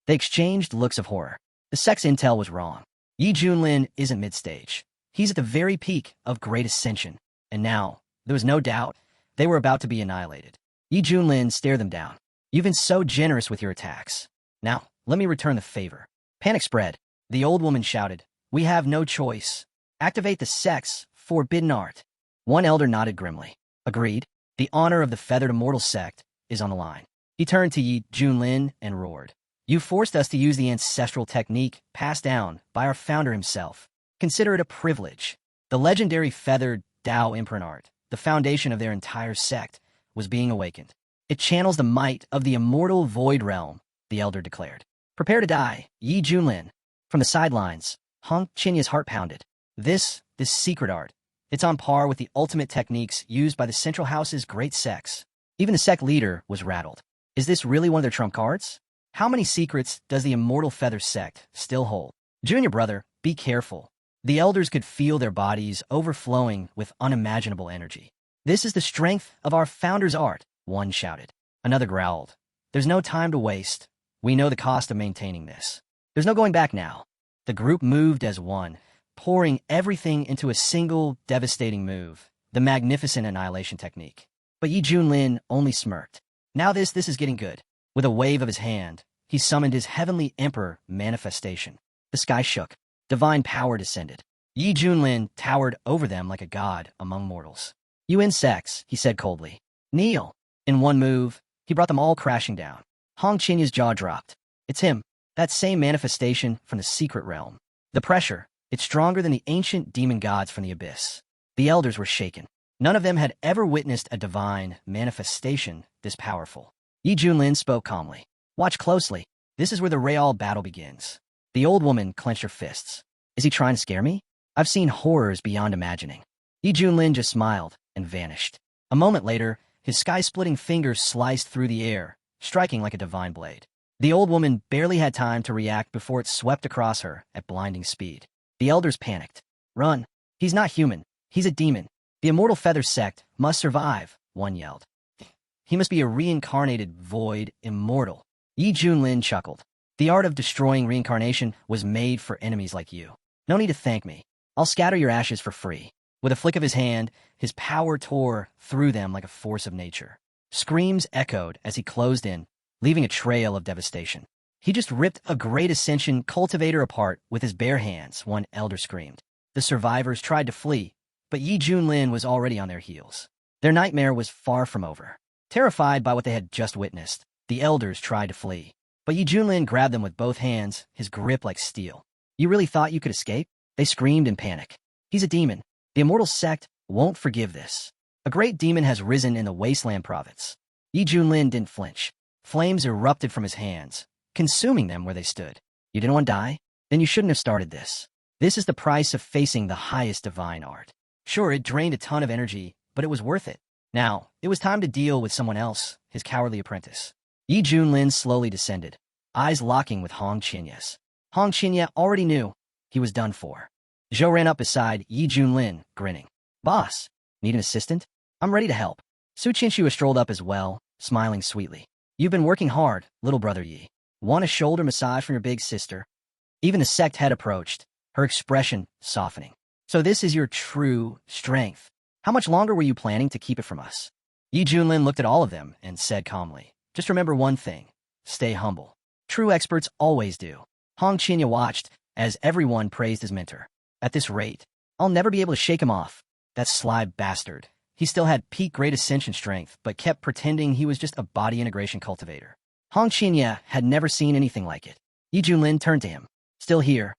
They exchanged looks of horror. The sect's intel was wrong. Yi Junlin isn't mid-stage. He's at the very peak of Great Ascension. And now, there was no doubt, they were about to be annihilated. Yi Junlin stared them down. You've been so generous with your attacks. Now, let me return the favor. Panic spread. The old woman shouted, "We have no choice. Activate the sect's forbidden art." One elder nodded grimly. Agreed. The honor of the Feathered Immortal sect is on the line. He turned to Yi Junlin and roared. You forced us to use the ancestral technique passed down by our founder himself. Consider it a privilege. The legendary Feathered Tao imprint art, the foundation of their entire sect, was being awakened. It channels the might of the immortal void realm, the elder declared. Prepare to die, Yi Junlin. From the sidelines, Hong Qinya's heart pounded. This secret art, it's on par with the ultimate techniques used by the Central House's great sects. Even the sect leader was rattled. Is this really one of their trump cards? How many secrets does the Immortal Feather sect still hold? Junior brother, be careful. The elders could feel their bodies overflowing with unimaginable energy. This is the strength of our founder's art, one shouted. Another growled. There's no time to waste. We know the cost of maintaining this. There's no going back now. The group moved as one, pouring everything into a single devastating move, the magnificent annihilation technique. But Yi Junlin only smirked. Now this is getting good. With a wave of his hand, he summoned his heavenly emperor manifestation. The sky shook. Divine power descended. Yi Junlin towered over them like a god among mortals. You insects, he said coldly. Kneel. In one move, he brought them all crashing down. Hong Qinya's jaw dropped. It's him, that same manifestation from the secret realm. The pressure, it's stronger than the ancient demon gods from the abyss. The elders were shaken. None of them had ever witnessed a divine manifestation this powerful. Yi Junlin spoke calmly. Watch closely. This is where the real battle begins. The old woman clenched her fists. Is he trying to scare me? I've seen horrors beyond imagining. Yi Junlin just smiled and vanished. A moment later, his sky-splitting fingers sliced through the air, striking like a divine blade. The old woman barely had time to react before it swept across her at blinding speed. The elders panicked. Run! He's not human. He's a demon. The immortal feather sect must survive, one yelled. He must be a reincarnated void immortal. Yi Junlin chuckled. The art of destroying reincarnation was made for enemies like you. No need to thank me. I'll scatter your ashes for free. With a flick of his hand, his power tore through them like a force of nature. Screams echoed as he closed in, leaving a trail of devastation. He just ripped a great Ascension cultivator apart with his bare hands, one elder screamed. The survivors tried to flee, but Yi Junlin was already on their heels. Their nightmare was far from over. Terrified by what they had just witnessed, the elders tried to flee. But Yi Junlin grabbed them with both hands, his grip like steel. You really thought you could escape? They screamed in panic. He's a demon. The immortal sect won't forgive this. A great demon has risen in the Wasteland province. Yi Junlin didn't flinch. Flames erupted from his hands, consuming them where they stood. You didn't want to die? Then you shouldn't have started this. This is the price of facing the highest divine art. Sure, it drained a ton of energy, but it was worth it. Now, it was time to deal with someone else, his cowardly apprentice. Yi Junlin slowly descended, eyes locking with Hong Qinya. Hong Qinya already knew he was done for. Zhou ran up beside Yi Junlin, grinning. Boss, need an assistant? I'm ready to help. Su Qinshu strolled up as well, smiling sweetly. You've been working hard, little brother Yi. Want a shoulder massage from your big sister? Even the sect head approached, her expression softening. So this is your true strength. How much longer were you planning to keep it from us? Yi Junlin looked at all of them and said calmly, just remember one thing. Stay humble. True experts always do. Hong Qinya watched as everyone praised his mentor. At this rate, I'll never be able to shake him off. That sly bastard. He still had peak Great Ascension strength, but kept pretending he was just a body integration cultivator. Hong Qinya had never seen anything like it. Yi Junlin turned to him. Still here.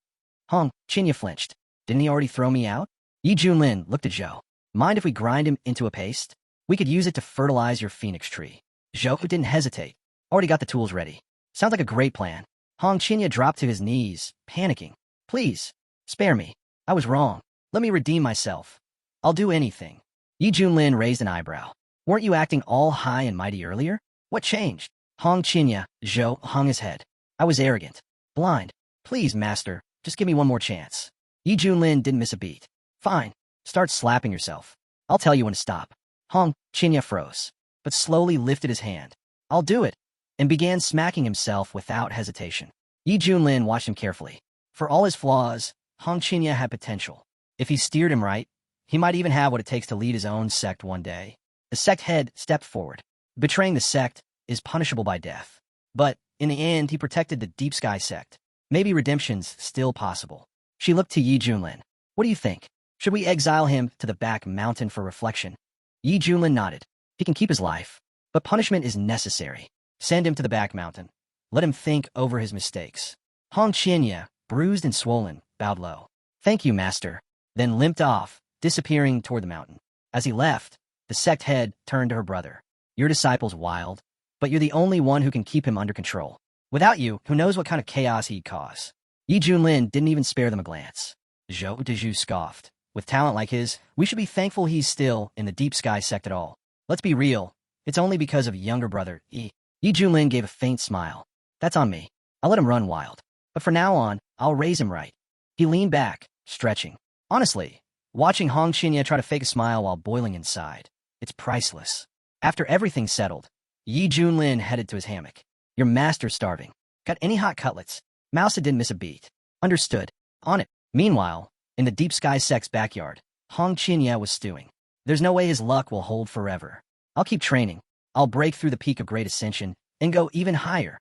Hong Qinya flinched. Didn't he already throw me out? Yi Junlin looked at Zhou. Mind if we grind him into a paste? We could use it to fertilize your phoenix tree. Zhou didn't hesitate. Already got the tools ready. Sounds like a great plan. Hong Qinya dropped to his knees, panicking. Please, spare me. I was wrong. Let me redeem myself. I'll do anything. Yi Junlin raised an eyebrow. Weren't you acting all high and mighty earlier? What changed? Hong Qinya, Zhou hung his head. I was arrogant. Blind. Please, master, just give me one more chance. Yi Junlin didn't miss a beat. Fine. Start slapping yourself. I'll tell you when to stop. Hong Qinya froze, but slowly lifted his hand. I'll do it, and began smacking himself without hesitation. Yi Junlin watched him carefully. For all his flaws, Hong Qinya had potential. If he steered him right, he might even have what it takes to lead his own sect one day. The sect head stepped forward. Betraying the sect is punishable by death. But, in the end, he protected the Deep Sky sect. Maybe redemption's still possible. She looked to Yi Junlin. What do you think? Should we exile him to the back mountain for reflection? Yi Junlin nodded. He can keep his life, but punishment is necessary. Send him to the back mountain. Let him think over his mistakes. Hong Qinya, bruised and swollen, bowed low. Thank you, master. Then limped off, disappearing toward the mountain. As he left, the sect head turned to her brother. Your disciple's wild, but you're the only one who can keep him under control. Without you, who knows what kind of chaos he'd cause. Yi Junlin didn't even spare them a glance. Zhou Dezhu scoffed. With talent like his, we should be thankful he's still in the Deep Sky sect at all. Let's be real. It's only because of younger brother, Yi. Yi Junlin gave a faint smile. That's on me. I'll let him run wild. But for now on, I'll raise him right. He leaned back, stretching. Honestly, watching Hong Qinya try to fake a smile while boiling inside, it's priceless. After everything settled, Yi Junlin headed to his hammock. Your master's starving. Got any hot cutlets? Mousa didn't miss a beat. Understood. On it. Meanwhile, in the Deep Sky sect's backyard, Hong Qinya was stewing. There's no way his luck will hold forever. I'll keep training. I'll break through the peak of Great Ascension and go even higher.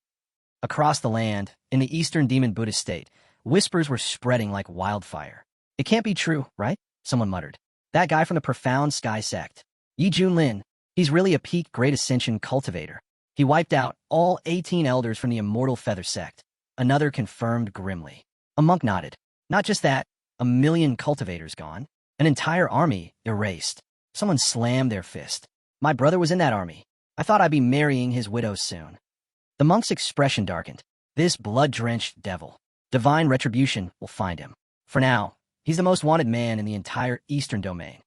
Across the land, in the Eastern Demon Buddhist state, whispers were spreading like wildfire. It can't be true, right? Someone muttered. That guy from the Profound Sky sect. Yi Junlin. He's really a peak Great Ascension cultivator. He wiped out all 18 elders from the Immortal Feather sect. Another confirmed grimly. A monk nodded. Not just that, 1,000,000 cultivators gone. An entire army erased. Someone slammed their fist. My brother was in that army. I thought I'd be marrying his widow soon. The monk's expression darkened. This blood-drenched devil. Divine retribution will find him. For now, He's the most wanted man in the entire Eastern Domain.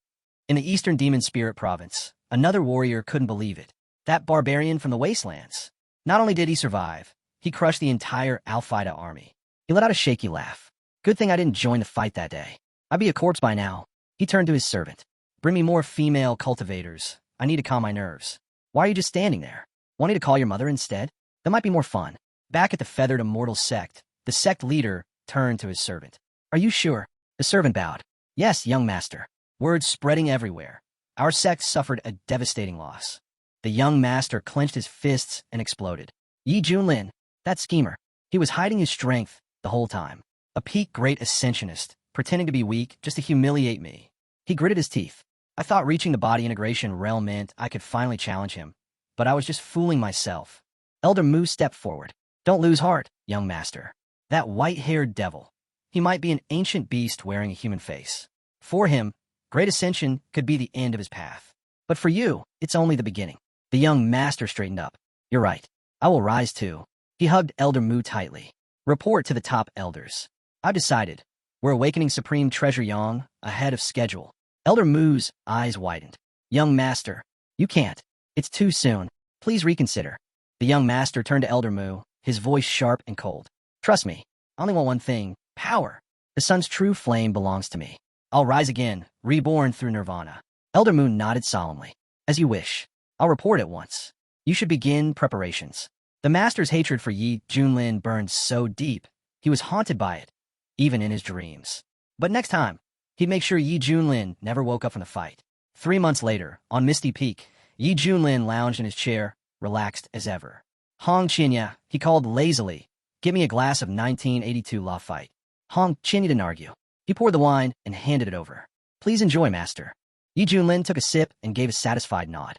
In the Eastern Demon Spirit Province, another warrior couldn't believe it. That barbarian from the Wastelands. Not only did he survive, he crushed the entire Alphaida army. He let out a shaky laugh. Good thing I didn't join the fight that day. I'd be a corpse by now. He turned to his servant. Bring me more female cultivators. I need to calm my nerves. Why are you just standing there? Want me to call your mother instead? That might be more fun. Back at the Feathered Immortal sect, the sect leader turned to his servant. Are you sure? The servant bowed. Yes, young master. Words spreading everywhere. Our sect suffered a devastating loss. The young master clenched his fists and exploded. Yi Junlin, that schemer. He was hiding his strength the whole time. A peak great ascensionist, pretending to be weak just to humiliate me. He gritted his teeth. I thought reaching the body integration realm meant I could finally challenge him, but I was just fooling myself. Elder Mu stepped forward. Don't lose heart, young master. That white-haired devil. He might be an ancient beast wearing a human face. For him, great ascension could be the end of his path. But for you, it's only the beginning. The young master straightened up. You're right. I will rise too. He hugged Elder Mu tightly. Report to the top elders. I've decided. We're awakening Supreme Treasure Yang ahead of schedule. Elder Mu's eyes widened. Young master, you can't. It's too soon. Please reconsider. The young master turned to Elder Mu, his voice sharp and cold. Trust me, I only want one thing, power. The sun's true flame belongs to me. I'll rise again, reborn through nirvana. Elder Mu nodded solemnly. As you wish. I'll report at once. You should begin preparations. The master's hatred for Yi Junlin burned so deep, he was haunted by it, even in his dreams. But next time, he'd make sure Yi Junlin never woke up from the fight. 3 months later, on Misty Peak, Yi Junlin lounged in his chair, relaxed as ever. Hong Qinya, he called lazily, give me a glass of 1982 Lafite. Hong Qinya didn't argue. He poured the wine and handed it over. Please enjoy, master. Yi Junlin took a sip and gave a satisfied nod.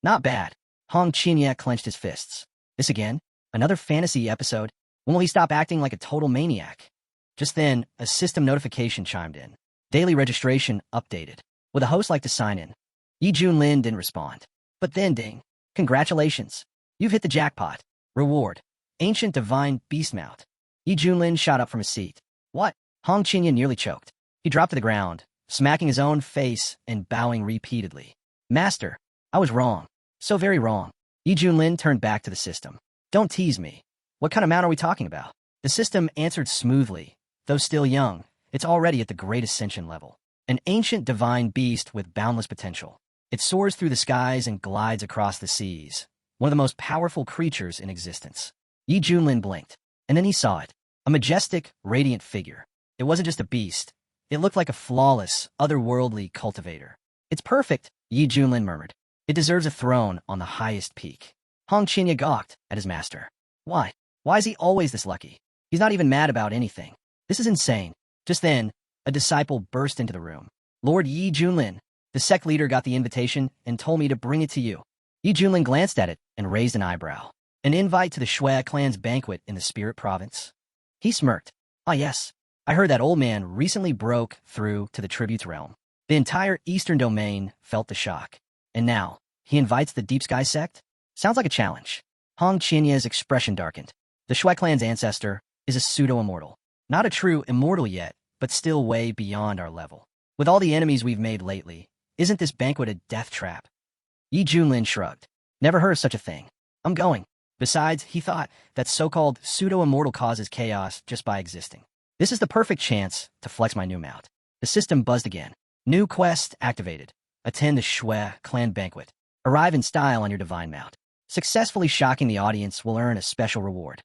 Not bad. Hong Qinya clenched his fists. This again? Another fantasy episode? When will he stop acting like a total maniac? Just then, a system notification chimed in. Daily registration updated. Would the host like to sign in? Yi Junlin didn't respond. But then ding. Congratulations. You've hit the jackpot. Reward. Ancient Divine Beast Mount. Yi Junlin shot up from his seat. What? Hong Qinya nearly choked. He dropped to the ground, smacking his own face and bowing repeatedly. Master, I was wrong. So very wrong. Yi Junlin turned back to the system. Don't tease me. What kind of mount are we talking about? The system answered smoothly. Though still young, it's already at the Great Ascension level. An ancient divine beast with boundless potential. It soars through the skies and glides across the seas. One of the most powerful creatures in existence. Yi Junlin blinked, and then he saw it. A majestic, radiant figure. It wasn't just a beast. It looked like a flawless, otherworldly cultivator. It's perfect, Yi Junlin murmured. It deserves a throne on the highest peak. Hong Qinya gawked at his master. Why? Why is he always this lucky? He's not even mad about anything. This is insane. Just then, a disciple burst into the room. Lord Yi Junlin, the sect leader got the invitation and told me to bring it to you. Yi Junlin glanced at it and raised an eyebrow. An invite to the Shui clan's banquet in the Spirit Province. He smirked. Ah yes, I heard that old man recently broke through to the Tributes realm. The entire Eastern Domain felt the shock. And now, he invites the Deep Sky sect? Sounds like a challenge. Hong Qinya's expression darkened. The Shui clan's ancestor is a pseudo-immortal. Not a true immortal yet, but still way beyond our level. With all the enemies we've made lately, isn't this banquet a death trap? Yi Junlin shrugged. Never heard of such a thing. I'm going. Besides, he thought that so-called pseudo-immortal causes chaos just by existing. This is the perfect chance to flex my new mount. The system buzzed again. New quest activated. Attend the Shui clan banquet. Arrive in style on your divine mount. Successfully shocking the audience will earn a special reward.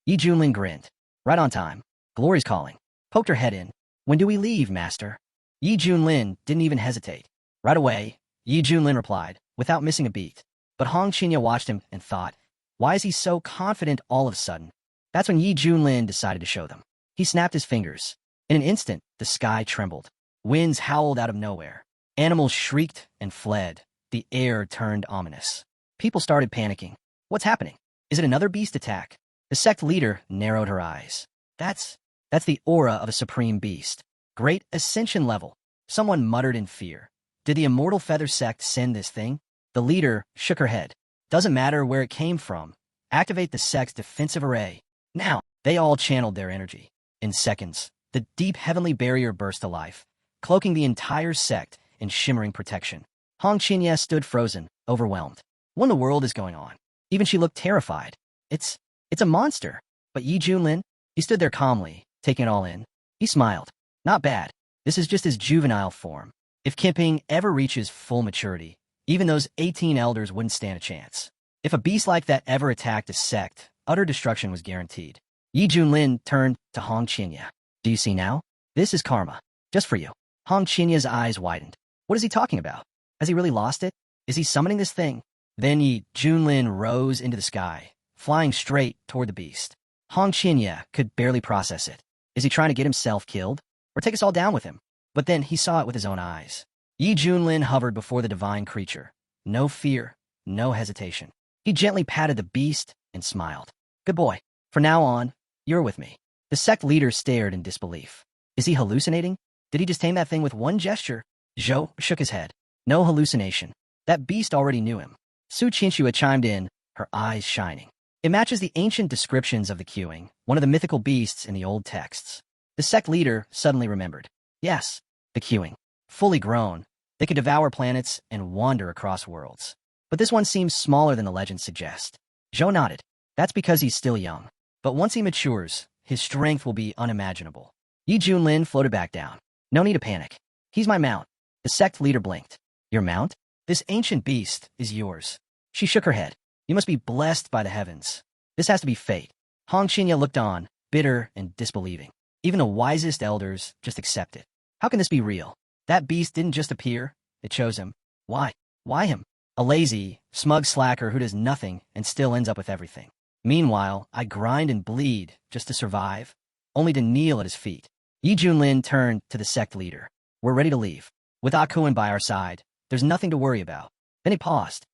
Yi Junlin grinned. Right on time. Glory's calling. Poked her head in. When do we leave, master? Yi Junlin didn't even hesitate. Right away, Yi Junlin replied, without missing a beat. But Hong Qinya watched him and thought, why is he so confident all of a sudden? That's when Yi Junlin decided to show them. He snapped his fingers. In an instant, the sky trembled. Winds howled out of nowhere. Animals shrieked and fled. The air turned ominous. People started panicking. What's happening? Is it another beast attack? The sect leader narrowed her eyes. That's the aura of a supreme beast. Great Ascension level. Someone muttered in fear. Did the Immortal Feather sect send this thing? The leader shook her head. Doesn't matter where it came from. Activate the sect's defensive array. Now, they all channeled their energy. In seconds, the deep heavenly barrier burst to life, cloaking the entire sect in shimmering protection. Hong Qinya stood frozen, overwhelmed. What in the world is going on? Even she looked terrified. It's a monster. But Yi Junlin, he stood there calmly, taking it all in. He smiled. Not bad. This is just his juvenile form. If Kimping ever reaches full maturity, even those 18 elders wouldn't stand a chance. If a beast like that ever attacked a sect, utter destruction was guaranteed. Yi Junlin turned to Hong Qinya. Do you see now? This is karma. Just for you. Hong Qinya's eyes widened. What is he talking about? Has he really lost it? Is he summoning this thing? Then Yi Junlin rose into the sky, flying straight toward the beast. Hong Qinya could barely process it. Is he trying to get himself killed? Or take us all down with him? But then he saw it with his own eyes. Yi Junlin hovered before the divine creature. No fear, no hesitation. He gently patted the beast and smiled. Good boy. From now on, you're with me. The sect leader stared in disbelief. Is he hallucinating? Did he just tame that thing with one gesture? Zhou shook his head. No hallucination. That beast already knew him. Su Qianxue chimed in, her eyes shining. It matches the ancient descriptions of the queuing, one of the mythical beasts in the old texts. The sect leader suddenly remembered. Yes, the queuing. Fully grown, they could devour planets and wander across worlds. But this one seems smaller than the legends suggest. Zhou nodded. That's because he's still young. But once he matures, his strength will be unimaginable. Yi Junlin floated back down. No need to panic. He's my mount. The sect leader blinked. Your mount? This ancient beast is yours. She shook her head. You must be blessed by the heavens. This has to be fate. Hong Qinya looked on, bitter and disbelieving. Even the wisest elders just accept it. How can this be real? That beast didn't just appear. It chose him. Why? Why him? A lazy, smug slacker who does nothing and still ends up with everything. Meanwhile, I grind and bleed just to survive, only to kneel at his feet. Yi Junlin turned to the sect leader. We're ready to leave. With Akuin by our side, there's nothing to worry about. Then he paused.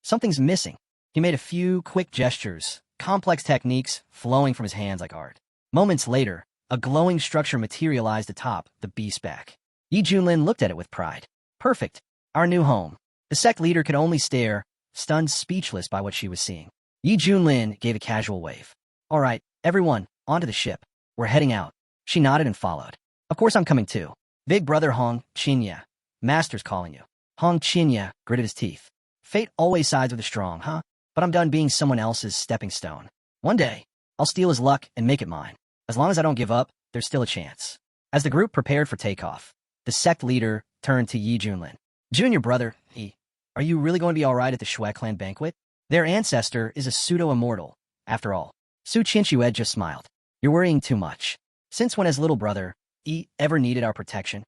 Something's missing. He made a few quick gestures, complex techniques flowing from his hands like art. Moments later, a glowing structure materialized atop the beast's back. Yi Junlin looked at it with pride. Perfect. Our new home. The sect leader could only stare, stunned speechless by what she was seeing. Yi Junlin gave a casual wave. All right, everyone, onto the ship. We're heading out. She nodded and followed. Of course I'm coming too. Big brother Hong Qinya. Master's calling you. Hong Qinya gritted his teeth. Fate always sides with the strong, huh? But I'm done being someone else's stepping stone. One day, I'll steal his luck and make it mine. As long as I don't give up, there's still a chance. As the group prepared for takeoff, the sect leader turned to Yi Junlin. Junior brother, are you really going to be all right at the Shui clan banquet? Their ancestor is a pseudo-immortal, after all. Su Qianxue just smiled. You're worrying too much. Since when has little brother, ever needed our protection?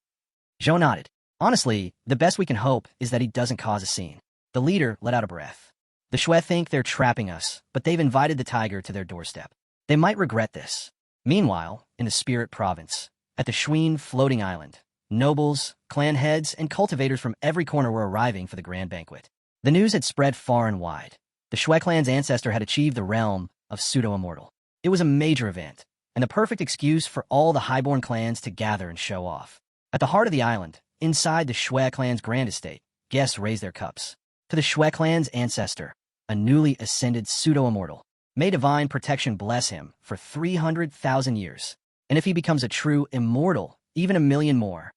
Zhou nodded. Honestly, the best we can hope is that he doesn't cause a scene. The leader let out a breath. The Shui think they're trapping us, but they've invited the tiger to their doorstep. They might regret this. Meanwhile, in the Spirit Province, at the Shuin floating island, nobles, clan heads, and cultivators from every corner were arriving for the grand banquet. The news had spread far and wide. The Shui clan's ancestor had achieved the realm of pseudo-immortal. It was a major event, and the perfect excuse for all the highborn clans to gather and show off. At the heart of the island, inside the Shui clan's grand estate, guests raised their cups. To the Shui clan's ancestor, a newly ascended pseudo-immortal. May divine protection bless him for 300,000 years. And if he becomes a true immortal, even 1,000,000 more.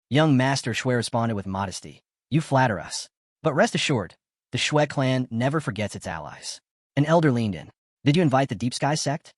Young Master Shui responded with modesty. You flatter us. But rest assured, the Shui clan never forgets its allies. An elder leaned in. Did you invite the Deep Sky sect?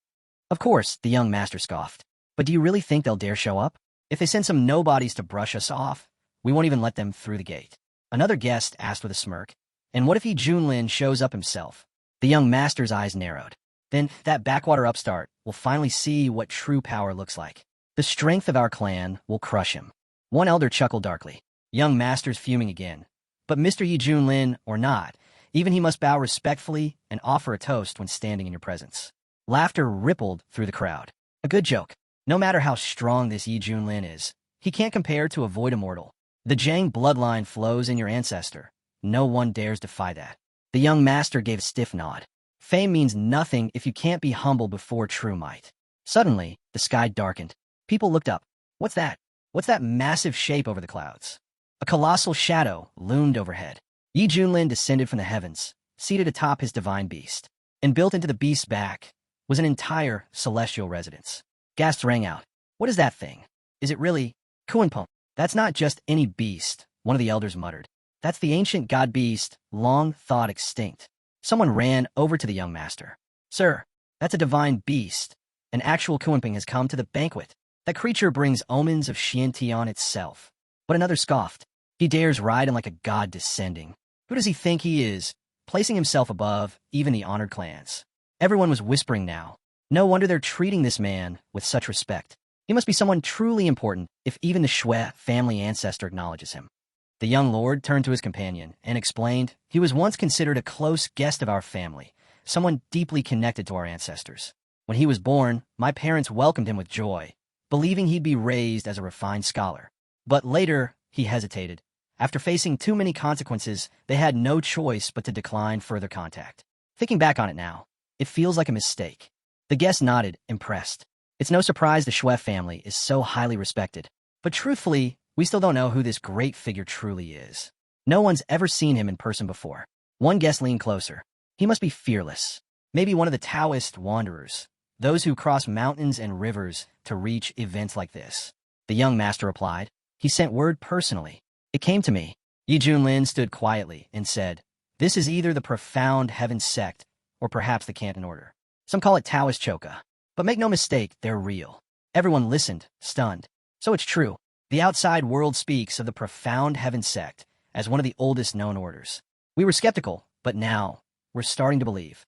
Of course, the young master scoffed. But do you really think they'll dare show up? If they send some nobodies to brush us off, we won't even let them through the gate. Another guest asked with a smirk. And what if Yi Junlin shows up himself? The young master's eyes narrowed. Then that backwater upstart will finally see what true power looks like. The strength of our clan will crush him. One elder chuckled darkly. Young master's fuming again. But Mr. Yi Junlin, or not, even he must bow respectfully and offer a toast when standing in your presence. Laughter rippled through the crowd. A good joke. No matter how strong this Yi Junlin is, he can't compare to a void immortal. The Zhang bloodline flows in your ancestor. No one dares defy that. The young master gave a stiff nod. Fame means nothing if you can't be humble before true might. Suddenly, the sky darkened. People looked up. What's that? What's that massive shape over the clouds? A colossal shadow loomed overhead. Yi Junlin descended from the heavens, seated atop his divine beast. And built into the beast's back was an entire celestial residence. Gasps rang out. What is that thing? Is it really Kuanpung? That's not just any beast, one of the elders muttered. That's the ancient god beast, long thought extinct. Someone ran over to the young master. Sir, that's a divine beast. An actual Kuanping has come to the banquet. That creature brings omens of Xiantian itself. But another scoffed. He dares ride him like a god descending. Who does he think he is, placing himself above even the honored clans? Everyone was whispering now. No wonder they're treating this man with such respect. He must be someone truly important if even the Shui family ancestor acknowledges him. The young lord turned to his companion and explained he was once considered a close guest of our family, someone deeply connected to our ancestors. When he was born, my parents welcomed him with joy, believing he'd be raised as a refined scholar. But later, he hesitated. After facing too many consequences, they had no choice but to decline further contact. Thinking back on it now, it feels like a mistake. The guest nodded, impressed. It's no surprise the Shui family is so highly respected. But truthfully, we still don't know who this great figure truly is. No one's ever seen him in person before. One guest leaned closer. He must be fearless. Maybe one of the Taoist wanderers, those who cross mountains and rivers to reach events like this. The young master replied. He sent word personally. It came to me. Yi Junlin stood quietly and said, this is either the profound heaven sect or perhaps the Canton order. Some call it Taoist Choka. But make no mistake, they're real. Everyone listened, stunned. So it's true. The outside world speaks of the profound heaven sect as one of the oldest known orders. We were skeptical, but now we're starting to believe.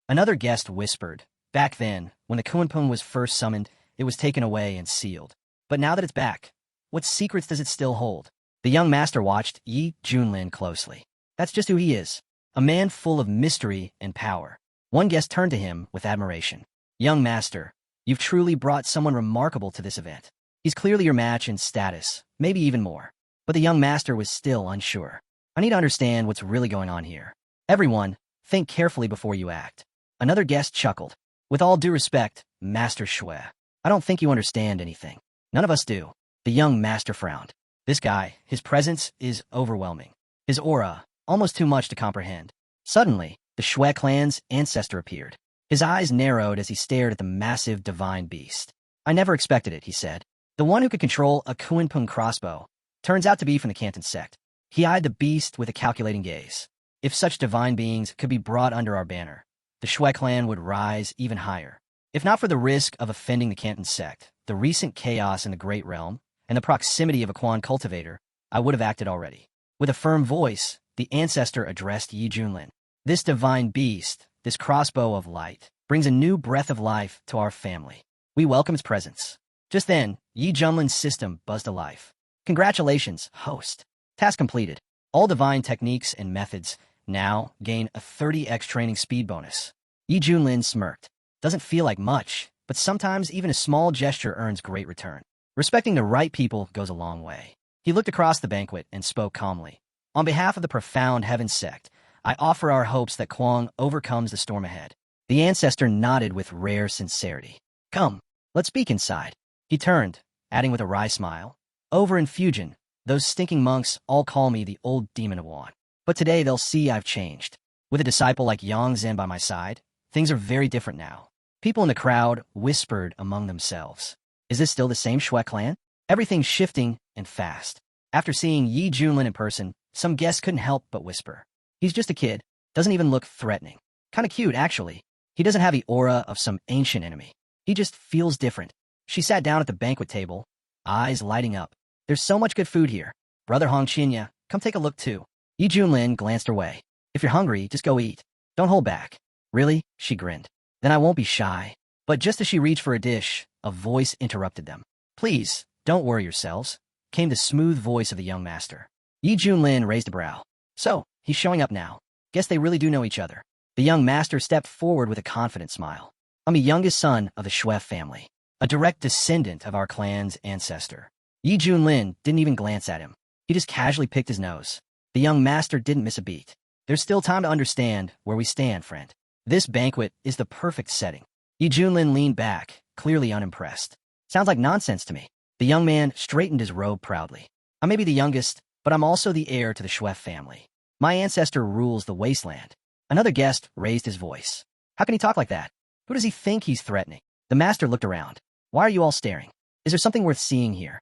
Another guest whispered, back then, when the Kuanping was first summoned, it was taken away and sealed. But now that it's back, what secrets does it still hold? The young master watched Yi Junlin closely. That's just who he is, a man full of mystery and power. One guest turned to him with admiration. Young master, you've truly brought someone remarkable to this event. He's clearly your match in status, maybe even more. But the young master was still unsure. I need to understand what's really going on here. Everyone, think carefully before you act. Another guest chuckled. With all due respect, Master Shui, I don't think you understand anything. None of us do. The young master frowned. This guy, his presence is overwhelming. His aura, almost too much to comprehend. Suddenly, the Shui clan's ancestor appeared. His eyes narrowed as he stared at the massive divine beast. I never expected it, he said. The one who could control a Kuanping crossbow turns out to be from the Canton sect. He eyed the beast with a calculating gaze. If such divine beings could be brought under our banner, the Shui clan would rise even higher. If not for the risk of offending the Canton sect, the recent chaos in the Great Realm, and the proximity of a Quan cultivator, I would have acted already. With a firm voice, the ancestor addressed Yi Junlin. This divine beast, this crossbow of light, brings a new breath of life to our family. We welcome its presence. Just then, Yi Junlin's system buzzed to life. Congratulations, host. Task completed. All divine techniques and methods now gain a 30x training speed bonus. Yi Junlin smirked. Doesn't feel like much, but sometimes even a small gesture earns great return. Respecting the right people goes a long way. He looked across the banquet and spoke calmly. On behalf of the profound heaven sect, I offer our hopes that Kuang overcomes the storm ahead. The ancestor nodded with rare sincerity. Come, let's speak inside. He turned, adding with a wry smile. Over in Fujian, those stinking monks all call me the old demon of Wan. But today they'll see I've changed. With a disciple like Yang Zhen by my side, things are very different now. People in the crowd whispered among themselves. Is this still the same Shui clan? Everything's shifting and fast. After seeing Yi Junlin in person, some guests couldn't help but whisper. He's just a kid. Doesn't even look threatening. Kinda cute, actually. He doesn't have the aura of some ancient enemy. He just feels different. She sat down at the banquet table, eyes lighting up. There's so much good food here. Brother Hong Qinya, come take a look too. Yi Junlin glanced her way. If you're hungry, just go eat. Don't hold back. Really? She grinned. Then I won't be shy. But just as she reached for a dish, a voice interrupted them. Please, don't worry yourselves, came the smooth voice of the young master. Yi Junlin raised a brow. So, he's showing up now. Guess they really do know each other. The young master stepped forward with a confident smile. I'm the youngest son of the Shui family, a direct descendant of our clan's ancestor. Yi Junlin didn't even glance at him. He just casually picked his nose. The young master didn't miss a beat. There's still time to understand where we stand, friend. This banquet is the perfect setting. Yi Junlin leaned back, clearly unimpressed. Sounds like nonsense to me. The young man straightened his robe proudly. I may be the youngest, but I'm also the heir to the Shui family. My ancestor rules the wasteland. Another guest raised his voice. How can he talk like that? Who does he think he's threatening? The master looked around. Why are you all staring? Is there something worth seeing here?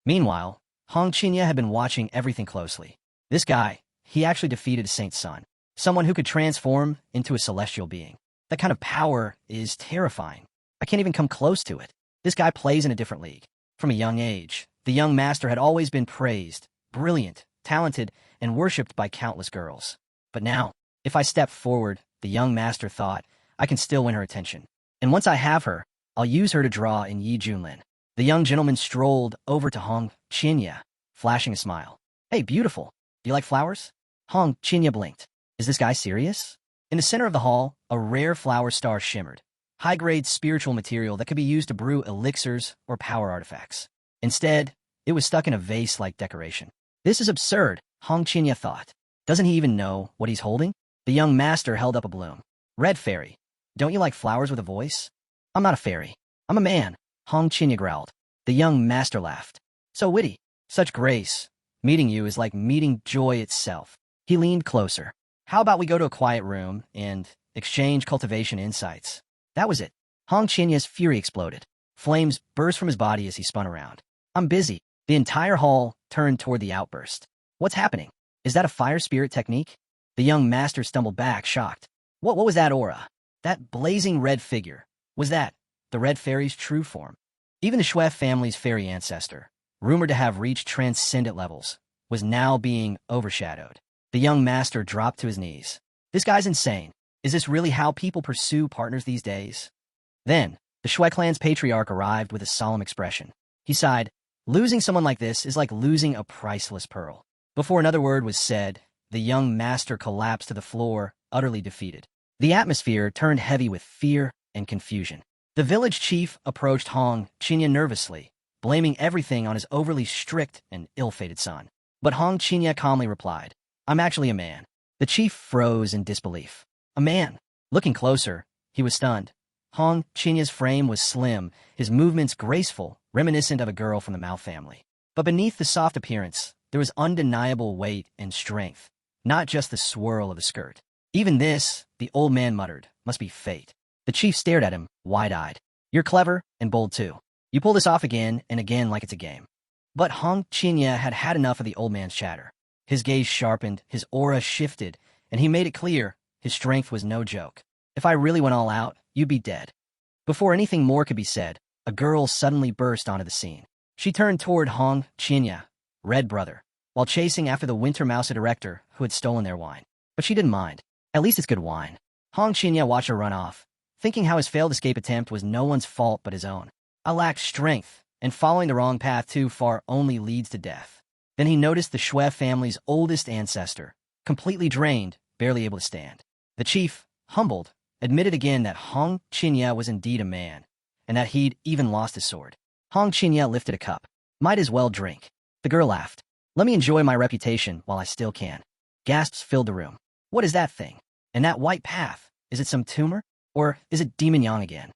Meanwhile, Hong Qinya had been watching everything closely. This guy, he actually defeated a Saint's son, someone who could transform into a celestial being. That kind of power is terrifying. I can't even come close to it. This guy plays in a different league. From a young age, the young master had always been praised, brilliant, talented, and worshipped by countless girls. But now, if I step forward, the young master thought, I can still win her attention. And once I have her, I'll use her to draw in Yi Junlin. The young gentleman strolled over to Hong Qinya, flashing a smile. Hey, beautiful. Do you like flowers? Hong Qinya blinked. Is this guy serious? In the center of the hall, a rare flower star shimmered. High-grade spiritual material that could be used to brew elixirs or power artifacts. Instead, it was stuck in a vase-like decoration. This is absurd, Hong Qinya thought. Doesn't he even know what he's holding? The young master held up a bloom. Red fairy. Don't you like flowers with a voice? I'm not a fairy. I'm a man, Hong Qinya growled. The young master laughed. So witty. Such grace. Meeting you is like meeting joy itself. He leaned closer. How about we go to a quiet room and exchange cultivation insights? That was it. Hong Chinya's fury exploded. Flames burst from his body as he spun around. I'm busy. The entire hall turned toward the outburst. What's happening? Is that a fire spirit technique? The young master stumbled back, shocked. What was that aura? That blazing red figure? Was that the red fairy's true form? Even the Shui family's fairy ancestor, rumored to have reached transcendent levels, was now being overshadowed. The young master dropped to his knees. This guy's insane. Is this really how people pursue partners these days? Then, the Shui clan's patriarch arrived with a solemn expression. He sighed, losing someone like this is like losing a priceless pearl. Before another word was said, the young master collapsed to the floor, utterly defeated. The atmosphere turned heavy with fear and confusion. The village chief approached Hong Qinya nervously, blaming everything on his overly strict and ill-fated son. But Hong Qinya calmly replied, I'm actually a man. The chief froze in disbelief. A man. Looking closer, he was stunned. Hong Chinya's frame was slim, his movements graceful, reminiscent of a girl from the Mao family. But beneath the soft appearance, there was undeniable weight and strength, not just the swirl of the skirt. Even this, the old man muttered, must be fate. The chief stared at him, wide-eyed. You're clever and bold too. You pull this off again and again like it's a game. But Hong Qinya had had enough of the old man's chatter. His gaze sharpened, his aura shifted, and he made it clear his strength was no joke. If I really went all out, you'd be dead. Before anything more could be said, a girl suddenly burst onto the scene. She turned toward Hong Qinya, Red Brother, while chasing after the Winter Mouse director who had stolen their wine. But she didn't mind. At least it's good wine. Hong Qinya watched her run off, thinking how his failed escape attempt was no one's fault but his own. I lacked strength, and following the wrong path too far only leads to death. Then he noticed the Shui family's oldest ancestor, completely drained, barely able to stand. The chief, humbled, admitted again that Hong Qinya was indeed a man, and that he'd even lost his sword. Hong Qinya lifted a cup. Might as well drink. The girl laughed. Let me enjoy my reputation while I still can. Gasps filled the room. What is that thing? And that white path? Is it some tumor? Or is it Demon Yang again?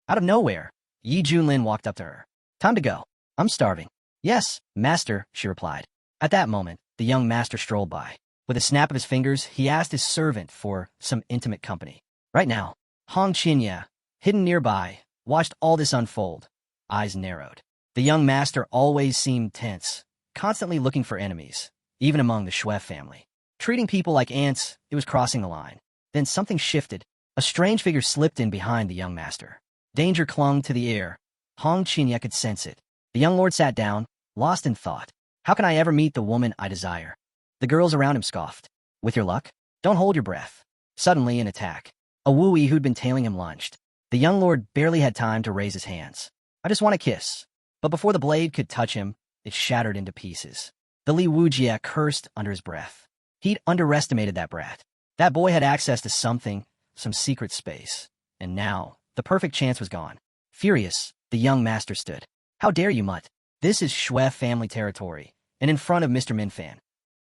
Out of nowhere, Yi Junlin walked up to her. Time to go. I'm starving. Yes, master, she replied. At that moment, the young master strolled by. With a snap of his fingers, he asked his servant for some intimate company. Right now, Hong Qinya, hidden nearby, watched all this unfold. Eyes narrowed. The young master always seemed tense, constantly looking for enemies, even among the Shui family. Treating people like ants, it was crossing the line. Then something shifted. A strange figure slipped in behind the young master. Danger clung to the air. Hong Qinya could sense it. The young lord sat down, lost in thought. How can I ever meet the woman I desire? The girls around him scoffed. With your luck? Don't hold your breath. Suddenly, an attack. A wooey who'd been tailing him lunged. The young lord barely had time to raise his hands. I just want a kiss. But before the blade could touch him, it shattered into pieces. The Li Wujia cursed under his breath. He'd underestimated that brat. That boy had access to something, some secret space. And now, the perfect chance was gone. Furious, the young master stood. How dare you, mutt? This is Shui family territory, and in front of Mr. Minfan.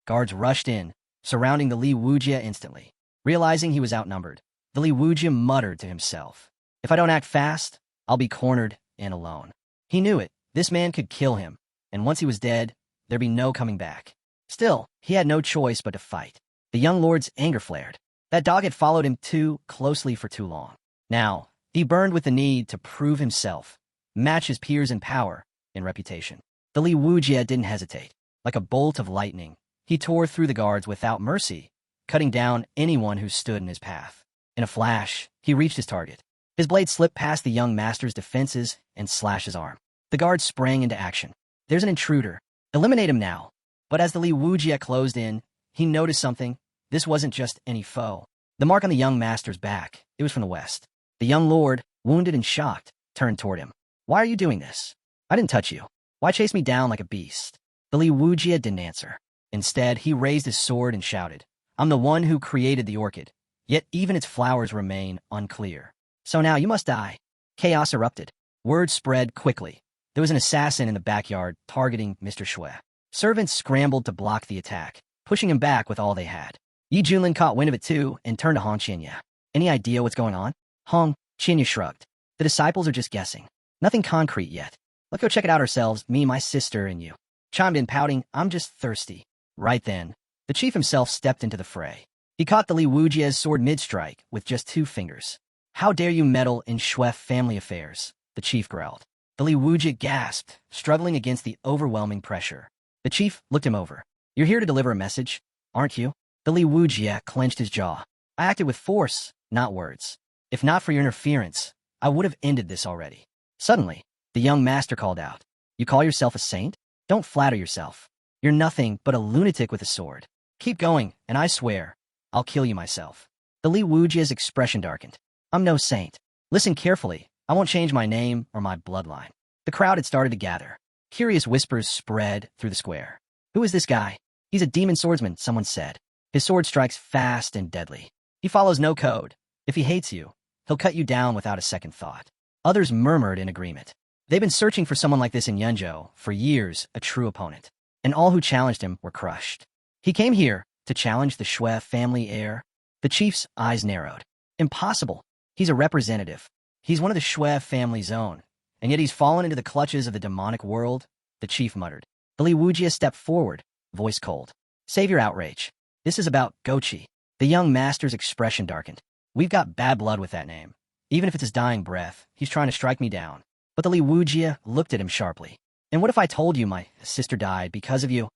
Guards rushed in, surrounding the Li Wujia instantly. Realizing he was outnumbered, the Li Wujia muttered to himself. If I don't act fast, I'll be cornered and alone. He knew it. This man could kill him, and once he was dead, there'd be no coming back. Still, he had no choice but to fight. The young lord's anger flared. That dog had followed him too closely for too long. Now, he burned with the need to prove himself, match his peers in power, in reputation. The Li Wujie didn't hesitate. Like a bolt of lightning, he tore through the guards without mercy, cutting down anyone who stood in his path. In a flash, he reached his target. His blade slipped past the young master's defenses and slashed his arm. The guard sprang into action. There's an intruder. Eliminate him now. But as the Li Wujie closed in, he noticed something. This wasn't just any foe. The mark on the young master's back, it was from the west. The young lord, wounded and shocked, turned toward him. Why are you doing this? I didn't touch you. Why chase me down like a beast? The Li Wujie didn't answer. Instead, he raised his sword and shouted, I'm the one who created the orchid, yet even its flowers remain unclear. So now you must die. Chaos erupted. Word spread quickly. There was an assassin in the backyard targeting Mr. Shui. Servants scrambled to block the attack, pushing him back with all they had. Yi Junlin caught wind of it too and turned to Hong Qianya. Any idea what's going on? Hong Qianya shrugged. The disciples are just guessing. Nothing concrete yet. Let's go check it out ourselves, me, my sister, and you. Chimed in, pouting, I'm just thirsty. Right then, the chief himself stepped into the fray. He caught the Li Wujie's sword mid-strike with just 2 fingers. How dare you meddle in Shui family affairs? The chief growled. The Li Wujie gasped, struggling against the overwhelming pressure. The chief looked him over. You're here to deliver a message, aren't you? The Li Wujie clenched his jaw. I acted with force, not words. If not for your interference, I would have ended this already. Suddenly, the young master called out. You call yourself a saint? Don't flatter yourself. You're nothing but a lunatic with a sword. Keep going, and I swear, I'll kill you myself. The Li Wujie's expression darkened. I'm no saint. Listen carefully. I won't change my name or my bloodline. The crowd had started to gather. Curious whispers spread through the square. Who is this guy? He's a demon swordsman, someone said. His sword strikes fast and deadly. He follows no code. If he hates you, he'll cut you down without a second thought. Others murmured in agreement. They've been searching for someone like this in Yunzhou for years, a true opponent. And all who challenged him were crushed. He came here to challenge the Shui family heir. The chief's eyes narrowed. Impossible. He's a representative. He's one of the Shui family's own. And yet he's fallen into the clutches of the demonic world, the chief muttered. The Li Wujie stepped forward, voice cold. Save your outrage. This is about Gochi. The young master's expression darkened. We've got bad blood with that name. Even if it's his dying breath, he's trying to strike me down. But the Li Wujie looked at him sharply. And what if I told you my sister died because of you?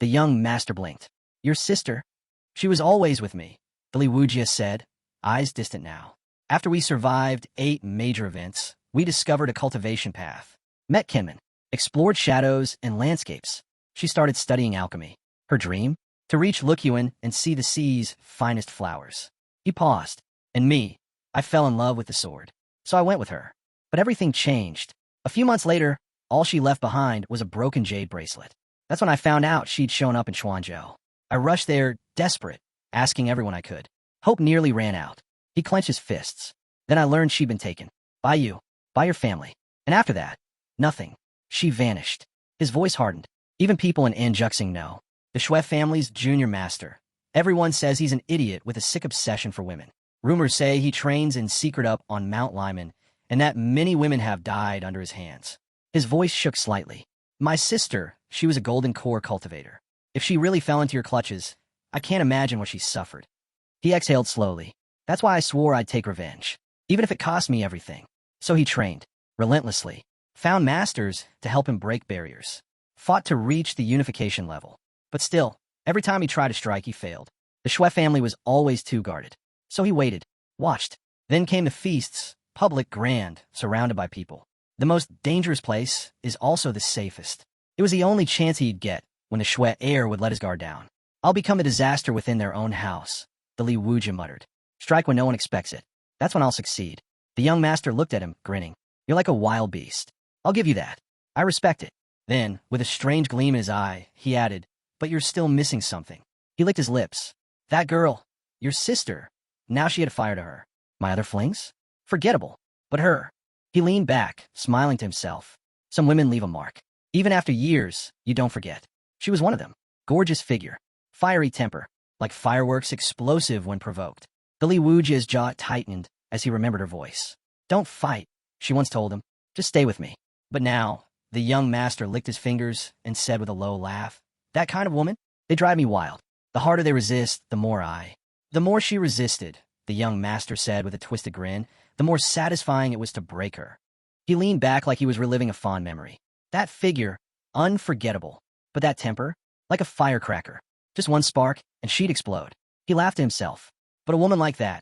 The young master blinked. Your sister? She was always with me, the Li Wujie said, eyes distant now. After we survived 8 major events, we discovered a cultivation path, met kinmen, explored shadows and landscapes. She started studying alchemy. Her dream? To reach Lukyuan and see the sea's finest flowers. He paused. And me, I fell in love with the sword. So I went with her. But everything changed. A few months later, all she left behind was a broken jade bracelet. That's when I found out she'd shown up in Chuanzhou. I rushed there, desperate, asking everyone I could. Hope nearly ran out. He clenched his fists. Then I learned she'd been taken. By you. By your family. And after that, nothing. She vanished. His voice hardened. Even people in Anjuxing know. The Shui family's junior master. Everyone says he's an idiot with a sick obsession for women. Rumors say he trains in secret up on Mount Lyman, and that many women have died under his hands. His voice shook slightly. My sister, she was a golden core cultivator. If she really fell into your clutches, I can't imagine what she suffered. He exhaled slowly. That's why I swore I'd take revenge, even if it cost me everything. So he trained, relentlessly, found masters to help him break barriers, fought to reach the unification level. But still, every time he tried to strike, he failed. The Shui family was always too guarded. So he waited, watched. Then came the feasts, public, grand, surrounded by people. The most dangerous place is also the safest. It was the only chance he'd get when the Shui heir would let his guard down. I'll become a disaster within their own house, the Li Wujie muttered. Strike when no one expects it. That's when I'll succeed. The young master looked at him, grinning. You're like a wild beast. I'll give you that. I respect it. Then, with a strange gleam in his eye, he added, but you're still missing something. He licked his lips. That girl, your sister. Now she had a fire to her. My other flings? Forgettable. But her. He leaned back, smiling to himself. Some women leave a mark. Even after years, you don't forget. She was one of them. Gorgeous figure. Fiery temper. Like fireworks, explosive when provoked. The Li Wujie's jaw tightened as he remembered her voice. Don't fight, she once told him. Just stay with me. But now, the young master licked his fingers and said with a low laugh, that kind of woman? They drive me wild. The harder they resist, the more I. The more she resisted, the young master said with a twisted grin, the more satisfying it was to break her. He leaned back like he was reliving a fond memory. That figure, unforgettable. But that temper, like a firecracker. Just one spark, and she'd explode. He laughed to himself. But a woman like that,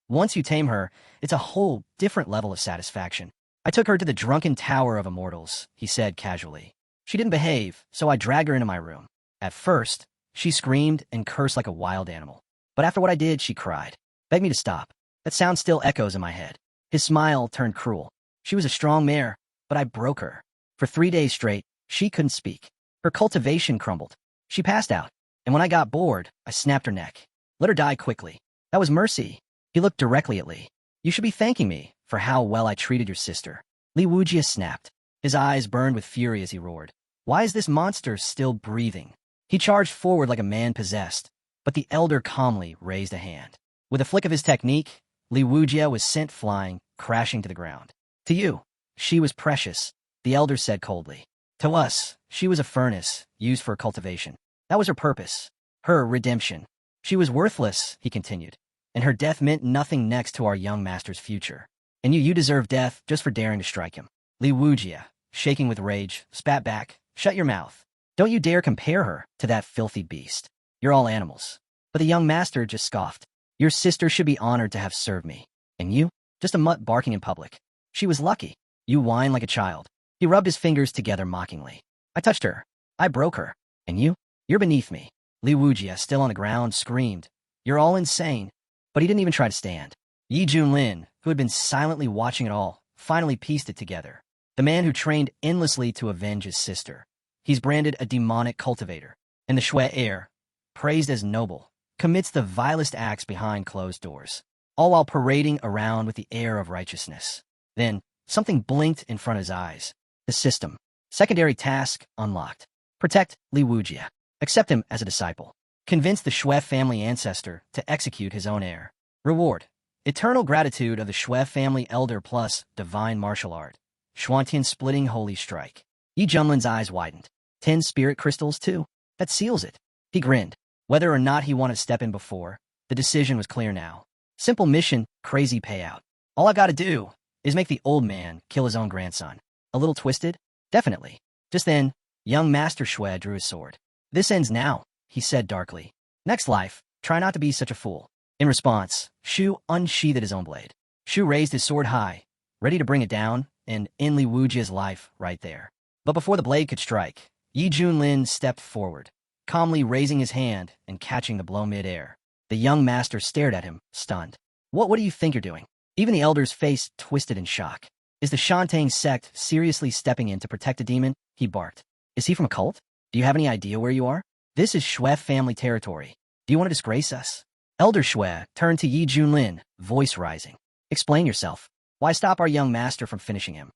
once you tame her, it's a whole different level of satisfaction. I took her to the drunken tower of immortals, he said casually. She didn't behave, so I dragged her into my room. At first, she screamed and cursed like a wild animal. But after what I did, she cried. Begged me to stop. That sound still echoes in my head. His smile turned cruel. She was a strong mare, but I broke her. For 3 days straight, she couldn't speak. Her cultivation crumbled. She passed out. And when I got bored, I snapped her neck. Let her die quickly. That was mercy. He looked directly at Li. You should be thanking me for how well I treated your sister. Li Wujia snapped. His eyes burned with fury as he roared. Why is this monster still breathing? He charged forward like a man possessed, but the elder calmly raised a hand. With a flick of his technique, Li Wujia was sent flying, crashing to the ground. To you, she was precious, the elder said coldly. To us, she was a furnace, used for cultivation. That was her purpose, her redemption. She was worthless, he continued, and her death meant nothing next to our young master's future. And you deserve death just for daring to strike him. Li Wujia, shaking with rage, spat back, shut your mouth. Don't you dare compare her to that filthy beast. You're all animals. But the young master just scoffed. Your sister should be honored to have served me. And you? Just a mutt barking in public. She was lucky. You whine like a child. He rubbed his fingers together mockingly. I touched her. I broke her. And you? You're beneath me. Li Wujia, still on the ground, screamed. You're all insane. But he didn't even try to stand. Yi Junlin, who had been silently watching it all, finally pieced it together. The man who trained endlessly to avenge his sister. He's branded a demonic cultivator. And the Shui heir, praised as noble, commits the vilest acts behind closed doors, all while parading around with the air of righteousness. Then, something blinked in front of his eyes. The system. Secondary task unlocked. Protect Li Wujia. Accept him as a disciple. Convince the Shui family ancestor to execute his own heir. Reward. Eternal gratitude of the Shui family elder plus divine martial art. Xuantian splitting holy strike. Yi Junlin's eyes widened. 10 spirit crystals too? That seals it. He grinned. Whether or not he wanted to step in before, the decision was clear now. Simple mission, crazy payout. All I gotta do is make the old man kill his own grandson. A little twisted? Definitely. Just then, young Master Shui drew his sword. This ends now, he said darkly. Next life, try not to be such a fool. In response, Shu unsheathed his own blade. Shu raised his sword high, ready to bring it down, and end Li Wujia's life right there. But before the blade could strike, Yi Junlin stepped forward, calmly raising his hand and catching the blow mid-air. The young master stared at him, stunned. What do you think you're doing? Even the elder's face twisted in shock. Is the Shantang sect seriously stepping in to protect a demon? He barked. Is he from a cult? Do you have any idea where you are? This is Shui family territory. Do you want to disgrace us? Elder Shui turned to Yi Junlin, voice rising. Explain yourself. Why stop our young master from finishing him?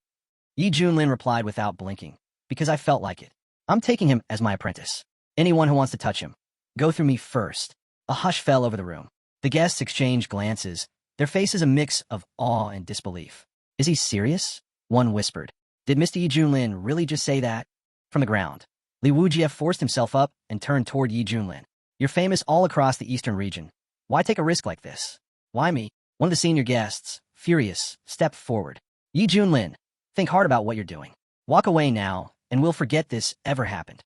Yi Junlin replied without blinking. Because I felt like it. I'm taking him as my apprentice. Anyone who wants to touch him, go through me first. A hush fell over the room. The guests exchanged glances, their faces a mix of awe and disbelief. Is he serious? One whispered. Did Mr. Yi Junlin really just say that? From the ground, Li Wujia forced himself up and turned toward Yi Junlin. You're famous all across the eastern region. Why take a risk like this? Why me? One of the senior guests, furious, stepped forward. Yi Junlin, think hard about what you're doing. Walk away now, and we'll forget this ever happened.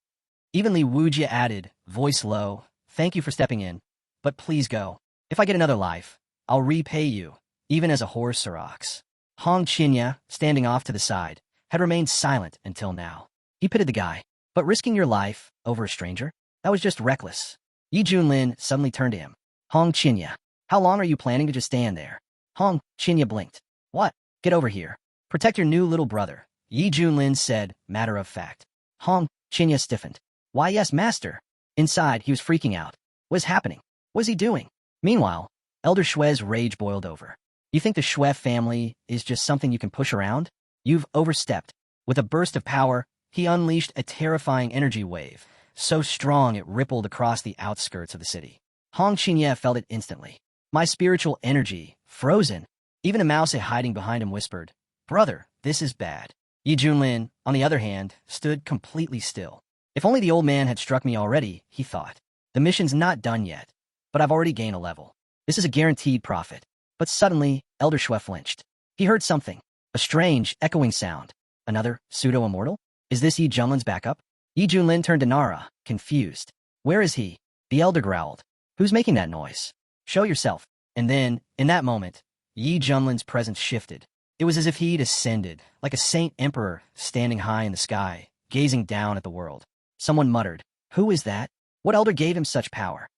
Even Li Wujia added, voice low, thank you for stepping in, but please go. If I get another life, I'll repay you, even as a horse or ox. Hong Qinya, standing off to the side, had remained silent until now. He pitied the guy, but risking your life over a stranger? That was just reckless. Yi Junlin suddenly turned to him. Hong Qinya, how long are you planning to just stand there? Hong Qinya blinked. What? Get over here. Protect your new little brother, Yi Junlin said, matter of fact. Hong Qinya stiffened. Why yes, master. Inside, he was freaking out. What is happening? What is he doing? Meanwhile, Elder Shui's rage boiled over. You think the Shui family is just something you can push around? You've overstepped. With a burst of power, he unleashed a terrifying energy wave, so strong it rippled across the outskirts of the city. Hong Qinya felt it instantly. My spiritual energy, frozen. Even a mouse hiding behind him whispered, Brother, this is bad. Yi Junlin, on the other hand, stood completely still. If only the old man had struck me already, he thought. The mission's not done yet, but I've already gained a level. This is a guaranteed profit. But suddenly, Elder Shui flinched. He heard something, a strange, echoing sound. Another pseudo-immortal? Is this Yi Junlin's backup? Yi Junlin turned to Nara, confused. Where is he? The elder growled. Who's making that noise? Show yourself. And then, in that moment, Yi Junlin's presence shifted. It was as if he'd ascended, like a saint emperor standing high in the sky, gazing down at the world. Someone muttered, "Who is that? What elder gave him such power?"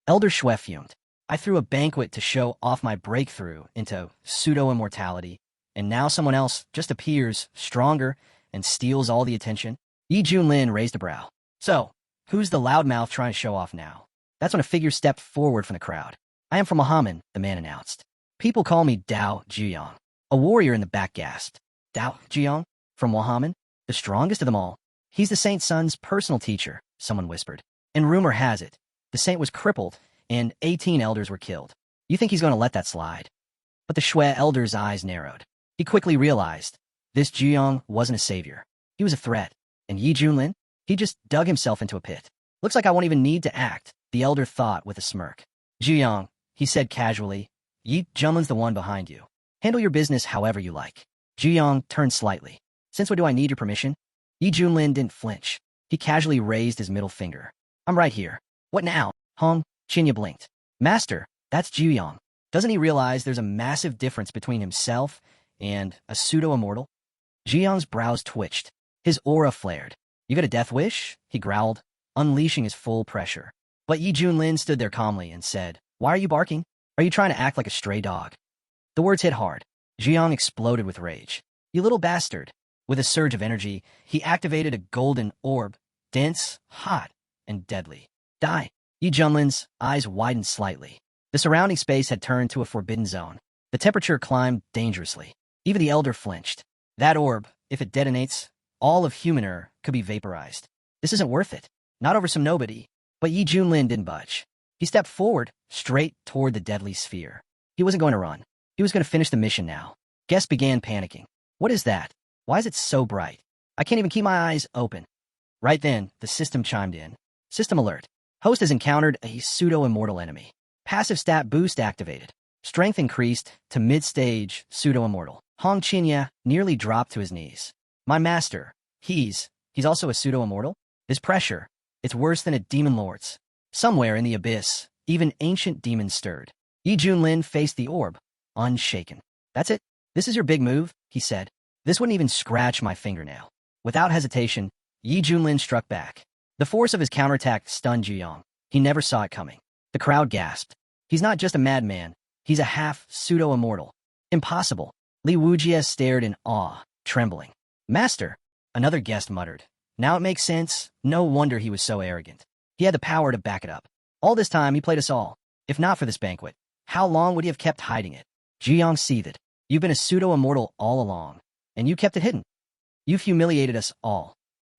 Elder Shui fumed. "I threw a banquet to show off my breakthrough into pseudo-immortality, and now someone else just appears, stronger, and steals all the attention." Yi Junlin raised a brow. "So, who's the loudmouth trying to show off now?" That's when a figure stepped forward from the crowd. "I am from Muhammad," the man announced. "People call me Dao Jiyang." A warrior in the back gasped. "Dao Jiyang? From Muhammad? The strongest of them all? He's the saint's son's personal teacher," someone whispered. "And rumor has it, the saint was crippled, and 18 elders were killed. You think he's going to let that slide?" But the Shui elder's eyes narrowed. He quickly realized this Jiyang wasn't a savior. He was a threat. And Yi Junlin? He just dug himself into a pit. "Looks like I won't even need to act," the elder thought with a smirk. "Jiyang," he said casually, "Yi Junlin's the one behind you. Handle your business however you like." Jiyang turned slightly. "Since when do I need your permission?" Yi Junlin didn't flinch. He casually raised his middle finger. "I'm right here." "What now?" Hong Qinya blinked. "Master, that's Jiyang. Doesn't he realize there's a massive difference between himself and a pseudo-immortal?" Jiyang's brows twitched. His aura flared. "You got a death wish?" he growled, unleashing his full pressure. But Yi Junlin stood there calmly and said, "Why are you barking? Are you trying to act like a stray dog?" The words hit hard. Jiyang exploded with rage. "You little bastard." With a surge of energy, he activated a golden orb, dense, hot, and deadly. "Die." Yi Junlin's eyes widened slightly. The surrounding space had turned to a forbidden zone. The temperature climbed dangerously. Even the elder flinched. That orb, if it detonates, all of human could be vaporized. This isn't worth it. Not over some nobody. But Yi Junlin didn't budge. He stepped forward, straight toward the deadly sphere. He wasn't going to run. He was going to finish the mission now. Guests began panicking. "What is that? Why is it so bright? I can't even keep my eyes open." Right then, the system chimed in. "System alert. Host has encountered a pseudo-immortal enemy. Passive stat boost activated. Strength increased to mid-stage pseudo-immortal." Hong Qinya nearly dropped to his knees. "My master, he's also a pseudo-immortal? This pressure, it's worse than a demon lord's." Somewhere in the abyss, even ancient demons stirred. Yi Junlin faced the orb, unshaken. "That's it? This is your big move?" he said. "This wouldn't even scratch my fingernail." Without hesitation, Yi Junlin struck back. The force of his counterattack stunned Jiyang. He never saw it coming. The crowd gasped. "He's not just a madman. He's a half-pseudo-immortal." "Impossible." Li Wujie stared in awe, trembling. "Master," another guest muttered. "Now it makes sense. No wonder he was so arrogant. He had the power to back it up. All this time he played us all. If not for this banquet, how long would he have kept hiding it?" Jiyang seethed. "You've been a pseudo-immortal all along, and you kept it hidden. You've humiliated us all."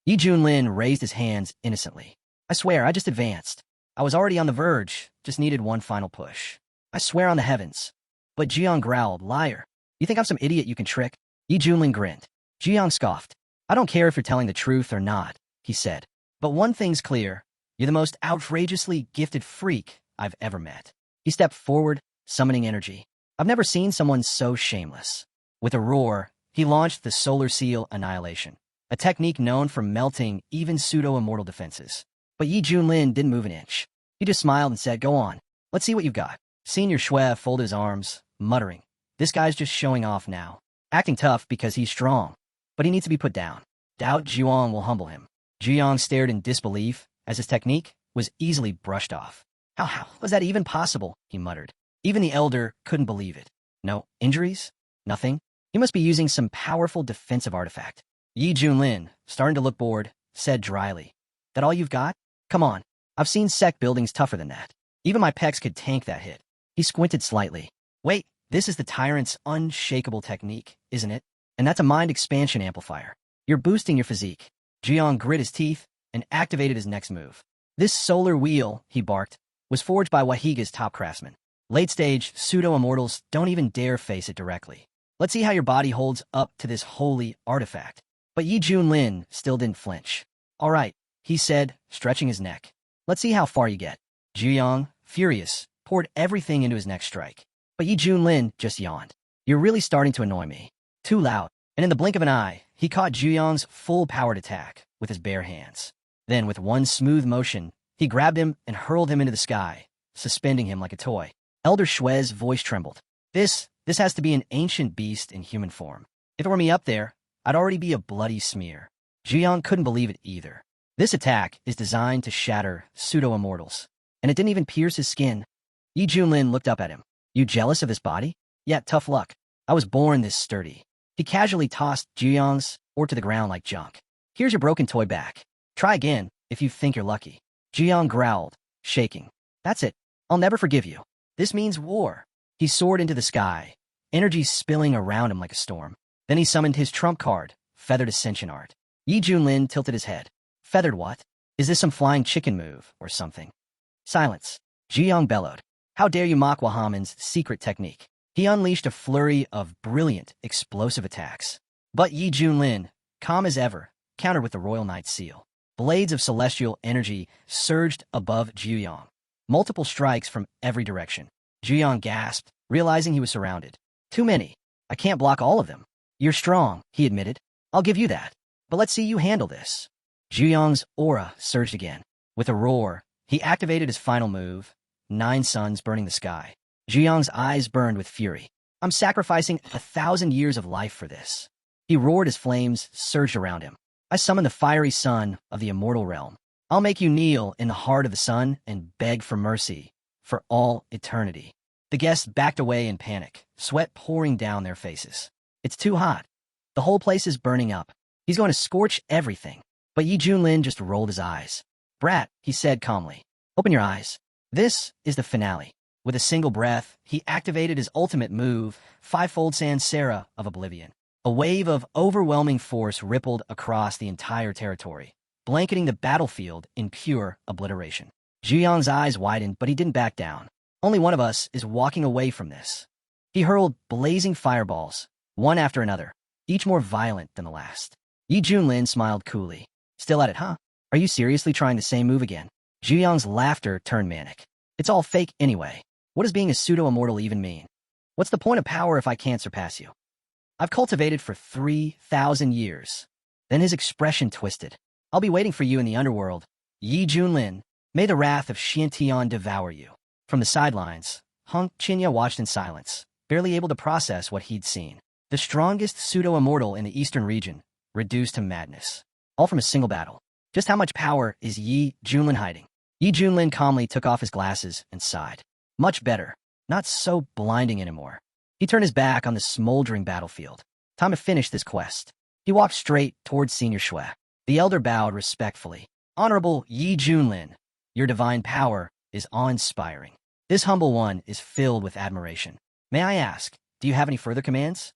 Yi Junlin raised his hands innocently. "I swear, I just advanced. I was already on the verge, just needed one final push. I swear on the heavens." But Jiyang growled, "Liar. You think I'm some idiot you can trick?" Yi Junlin grinned. Jiyang scoffed. "I don't care if you're telling the truth or not," he said. "But one thing's clear. You're the most outrageously gifted freak I've ever met." He stepped forward, summoning energy. "I've never seen someone so shameless." With a roar, he launched the Solar Seal Annihilation, a technique known for melting even pseudo-immortal defenses. But Yi Junlin didn't move an inch. He just smiled and said, "Go on. Let's see what you've got." Senior Shui folded his arms, muttering, "This guy's just showing off now. Acting tough because he's strong. But he needs to be put down. Doubt Zhuang will humble him." Jiang stared in disbelief as his technique was easily brushed off. How was that even possible?" he muttered. Even the elder couldn't believe it. "No injuries? Nothing? He must be using some powerful defensive artifact." Yi Junlin, starting to look bored, said dryly, "That all you've got? Come on. I've seen sect buildings tougher than that. Even my pecs could tank that hit." He squinted slightly. "Wait, this is the tyrant's unshakable technique, isn't it? And that's a mind expansion amplifier. You're boosting your physique." Jiang grit his teeth and activated his next move. "This solar wheel," he barked, "was forged by Wahiga's top craftsman. Late-stage pseudo-immortals don't even dare face it directly. Let's see how your body holds up to this holy artifact." But Yi Junlin still didn't flinch. "All right," he said, stretching his neck. "Let's see how far you get." Jiang, furious, poured everything into his next strike. But Yi Junlin just yawned. "You're really starting to annoy me. Too loud." And in the blink of an eye, he caught Zhuyang's full-powered attack with his bare hands. Then, with one smooth motion, he grabbed him and hurled him into the sky, suspending him like a toy. Elder Shue's voice trembled. This has to be an ancient beast in human form. If it were me up there, I'd already be a bloody smear. Zhuyang couldn't believe it either. This attack is designed to shatter pseudo-immortals, and it didn't even pierce his skin. Yi Junlin looked up at him. You jealous of this body? Yeah, tough luck. I was born this sturdy. He casually tossed Zhuyang's ore to the ground like junk. Here's your broken toy back. Try again if you think you're lucky. Zhuyang growled, shaking. That's it. I'll never forgive you. This means war. He soared into the sky, energy spilling around him like a storm. Then he summoned his trump card, Feathered Ascension Art. Yi Junlin tilted his head. Feathered what? Is this some flying chicken move or something? Silence. Zhuyang bellowed. How dare you mock Wahaman's secret technique? He unleashed a flurry of brilliant, explosive attacks. But Yi Junlin, calm as ever, countered with the Royal Knight's seal. Blades of celestial energy surged above Zhuyang. Multiple strikes from every direction. Zhuyang gasped, realizing he was surrounded. Too many. I can't block all of them. You're strong, he admitted. I'll give you that. But let's see you handle this. Zhuyang's aura surged again. With a roar, he activated his final move, 9 suns burning the sky. Zhuyang's eyes burned with fury. I'm sacrificing 1,000 years of life for this. He roared as flames surged around him. I summon the fiery sun of the immortal realm. I'll make you kneel in the heart of the sun and beg for mercy for all eternity. The guests backed away in panic, sweat pouring down their faces. It's too hot. The whole place is burning up. He's going to scorch everything. But Yi Junlin just rolled his eyes. Brat, he said calmly. Open your eyes. This is the finale. With a single breath, he activated his ultimate move, Fivefold Sansera of Oblivion. A wave of overwhelming force rippled across the entire territory, blanketing the battlefield in pure obliteration. Zhuyang's eyes widened, but he didn't back down. Only one of us is walking away from this. He hurled blazing fireballs, one after another, each more violent than the last. Yi Junlin smiled coolly. Still at it, huh? Are you seriously trying the same move again? Zhuyang's laughter turned manic. It's all fake anyway. What does being a pseudo-immortal even mean? What's the point of power if I can't surpass you? I've cultivated for 3,000 years. Then his expression twisted. I'll be waiting for you in the underworld. Yi Junlin, may the wrath of Xiantian devour you. From the sidelines, Hong Qinya watched in silence, barely able to process what he'd seen. The strongest pseudo-immortal in the eastern region, reduced to madness. All from a single battle. Just how much power is Yi Junlin hiding? Yi Junlin calmly took off his glasses and sighed. Much better. Not so blinding anymore. He turned his back on the smoldering battlefield. Time to finish this quest. He walked straight towards Senior Shui. The elder bowed respectfully. Honorable Yi Junlin, your divine power is awe-inspiring. This humble one is filled with admiration. May I ask, do you have any further commands?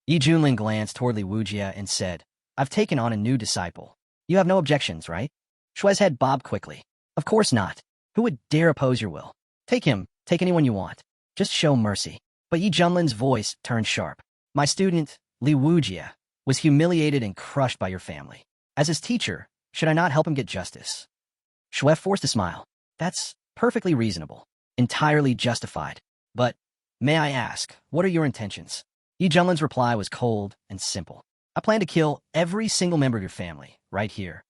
Yi Junlin glanced toward Li Wujia and said, I've taken on a new disciple. You have no objections, right? Shui's head bobbed quickly. Of course not. Who would dare oppose your will? Take him, take anyone you want. Just show mercy. But Yi Junlin's voice turned sharp. My student, Li Wujia, was humiliated and crushed by your family. As his teacher, should I not help him get justice? Shui forced a smile. That's perfectly reasonable. Entirely justified. But, may I ask, what are your intentions? Yi Junlin's reply was cold and simple. I plan to kill every single member of your family, right here.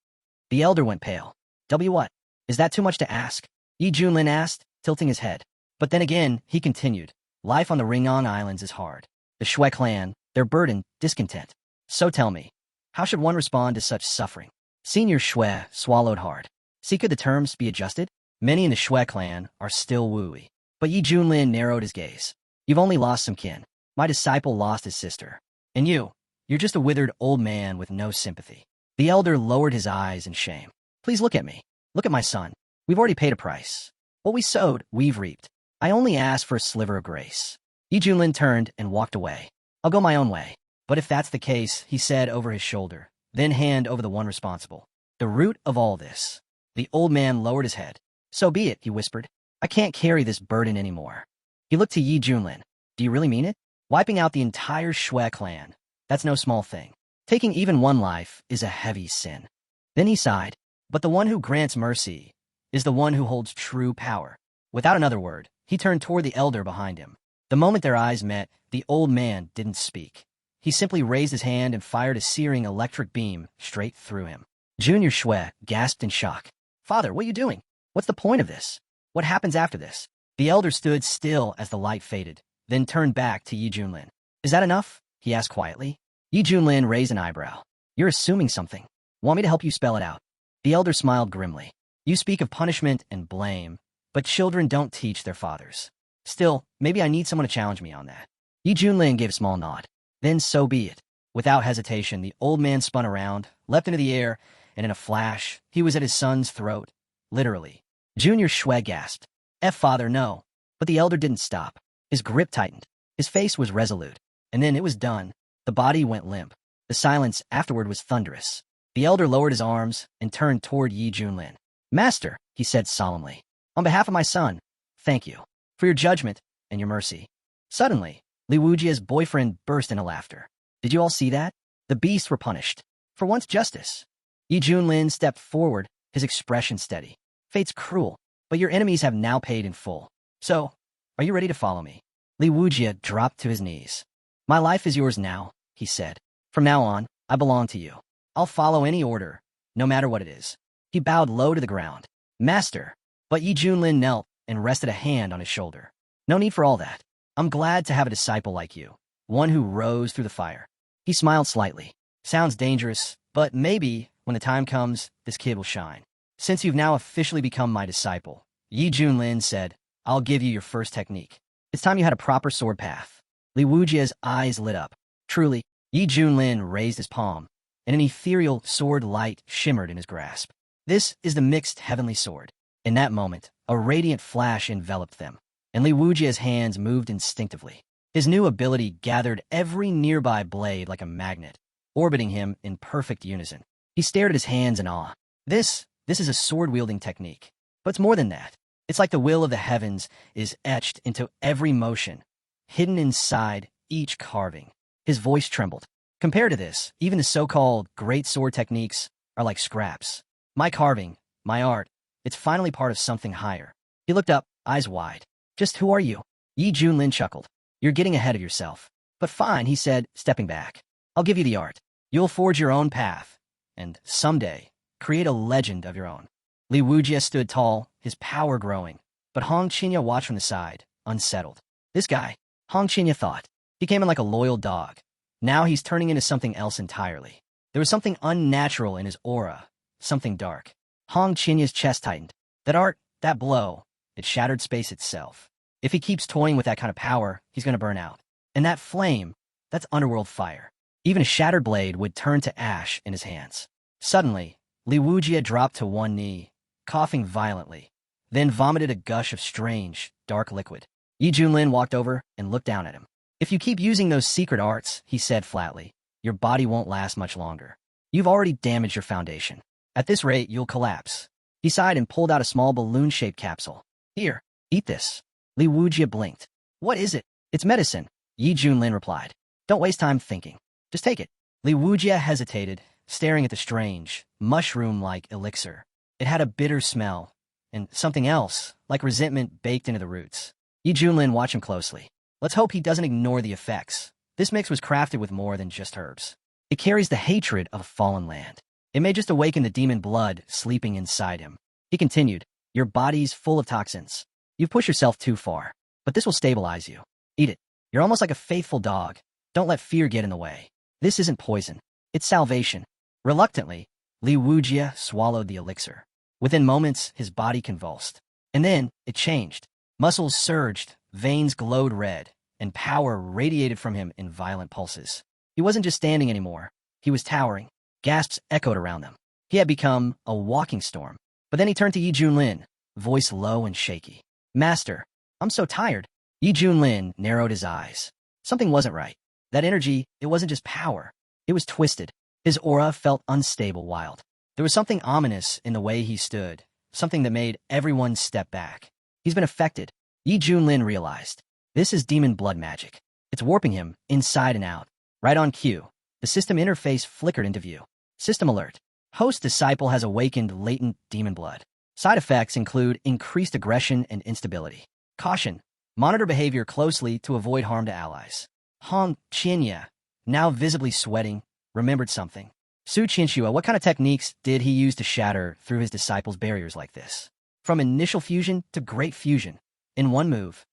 The elder went pale. What? Is that too much to ask? Yi Junlin asked, tilting his head. But then again, he continued. Life on the Ringong Islands is hard. The Shui clan, their burden, discontent. So tell me, how should one respond to such suffering? Senior Shui swallowed hard. See, could the terms be adjusted? Many in the Shui clan are still wooey. But Yi Junlin narrowed his gaze. You've only lost some kin. My disciple lost his sister. And you're just a withered old man with no sympathy. The elder lowered his eyes in shame. Please look at me. Look at my son. We've already paid a price. What we sowed, we've reaped. I only asked for a sliver of grace. Yi Junlin turned and walked away. I'll go my own way. But if that's the case, he said over his shoulder, then hand over the one responsible. The root of all this. The old man lowered his head. So be it, he whispered. I can't carry this burden anymore. He looked to Yi Junlin. Do you really mean it? Wiping out the entire Shui clan. That's no small thing. Taking even one life is a heavy sin. Then he sighed. But the one who grants mercy is the one who holds true power. Without another word, he turned toward the elder behind him. The moment their eyes met, the old man didn't speak. he simply raised his hand and fired a searing electric beam straight through him. Junior Shui gasped in shock. Father, what are you doing? What's the point of this? What happens after this? The elder stood still as the light faded, then turned back to Yi Junlin. Is that enough? He asked quietly. Yi Junlin raised an eyebrow. You're assuming something. Want me to help you spell it out? The elder smiled grimly. You speak of punishment and blame, but children don't teach their fathers. Still, maybe I need someone to challenge me on that. Yi Junlin gave a small nod. Then so be it. Without hesitation, the old man spun around, leapt into the air, and in a flash, he was at his son's throat. Literally. Junior Shui gasped. Father, no. But the elder didn't stop. His grip tightened. His face was resolute. And then it was done. The body went limp. The silence afterward was thunderous. The elder lowered his arms and turned toward Yi Junlin. Master, he said solemnly, on behalf of my son, thank you for your judgment and your mercy. Suddenly, Li Wujia's boyfriend burst into laughter. Did you all see that? The beasts were punished. For once, justice. Yi Junlin stepped forward, his expression steady. Fate's cruel, but your enemies have now paid in full. So, are you ready to follow me? Li Wujia dropped to his knees. My life is yours now, he said. From now on, I belong to you. I'll follow any order, no matter what it is. He bowed low to the ground. Master. But Yi Junlin knelt and rested a hand on his shoulder. No need for all that. I'm glad to have a disciple like you, one who rose through the fire. He smiled slightly. Sounds dangerous, but maybe, when the time comes, this kid will shine. Since you've now officially become my disciple, Yi Junlin said, I'll give you your first technique. It's time you had a proper sword path. Li Wujia's eyes lit up. Truly, Yi Junlin raised his palm, and an ethereal sword light shimmered in his grasp. This is the mixed heavenly sword. In that moment, a radiant flash enveloped them, and Li Wujia's hands moved instinctively. His new ability gathered every nearby blade like a magnet, orbiting him in perfect unison. He stared at his hands in awe. This is a sword-wielding technique. But it's more than that. It's like the will of the heavens is etched into every motion, hidden inside each carving. His voice trembled. Compared to this, even the so-called great sword techniques are like scraps. My carving, my art, it's finally part of something higher. He looked up, eyes wide. Just who are you? Yi Junlin chuckled. You're getting ahead of yourself. But fine, he said, stepping back. I'll give you the art. You'll forge your own path, and someday, create a legend of your own. Li Wujia stood tall, his power growing, but Hong Qinya watched from the side, unsettled. This guy, Hong Qinya thought, he came in like a loyal dog. Now he's turning into something else entirely. There was something unnatural in his aura, something dark. Hong Qinya's chest tightened. That art, that blow, it shattered space itself. If he keeps toying with that kind of power, he's going to burn out. And that flame, that's underworld fire. Even a shattered blade would turn to ash in his hands. Suddenly, Li Wujia dropped to one knee, coughing violently, then vomited a gush of strange, dark liquid. Yi Junlin walked over and looked down at him. If you keep using those secret arts, he said flatly, your body won't last much longer. You've already damaged your foundation. At this rate, you'll collapse. He sighed and pulled out a small balloon-shaped capsule. Here, eat this. Li Wujia blinked. What is it? It's medicine, Yi Junlin replied. Don't waste time thinking. Just take it. Li Wujia hesitated, staring at the strange, mushroom-like elixir. It had a bitter smell, and something else, like resentment baked into the roots. Yi Junlin watched him closely. Let's hope he doesn't ignore the effects. This mix was crafted with more than just herbs. It carries the hatred of a fallen land. It may just awaken the demon blood sleeping inside him. He continued, your body's full of toxins. You've pushed yourself too far, but this will stabilize you. Eat it. You're almost like a faithful dog. Don't let fear get in the way. This isn't poison. It's salvation. Reluctantly, Li Wujia swallowed the elixir. Within moments, his body convulsed. And then, it changed. Muscles surged, veins glowed red, and power radiated from him in violent pulses. He wasn't just standing anymore. He was towering. Gasps echoed around them. He had become a walking storm. But then he turned to Yi Junlin, voice low and shaky. Master, I'm so tired. Yi Junlin narrowed his eyes. Something wasn't right. That energy, it wasn't just power. It was twisted. His aura felt unstable, wild. There was something ominous in the way he stood, something that made everyone step back. He's been affected. Yi Junlin realized. This is demon blood magic. It's warping him inside and out. Right on cue, the system interface flickered into view. System alert. Host disciple has awakened latent demon blood. Side effects include increased aggression and instability. Caution. Monitor behavior closely to avoid harm to allies. Hong Qinya, now visibly sweating, remembered something. Su Qianxue, what kind of techniques did he use to shatter through his disciples' barriers like this? From initial fusion to great fusion, in one move.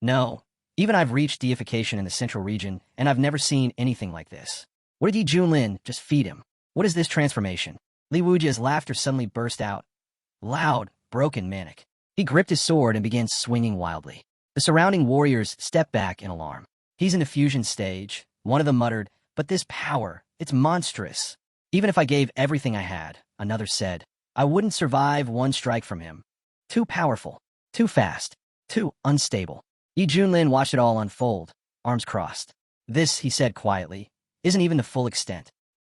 No, even I've reached deification in the central region, and I've never seen anything like this. What did Yi Junlin just feed him? What is this transformation? Li Wujia's laughter suddenly burst out. Loud, broken, manic. He gripped his sword and began swinging wildly. The surrounding warriors stepped back in alarm. He's in the fusion stage, one of them muttered, but this power, it's monstrous. Even if I gave everything I had, another said, I wouldn't survive one strike from him. Too powerful, too fast, too unstable. Yi Junlin watched it all unfold, arms crossed. This, he said quietly, isn't even the full extent.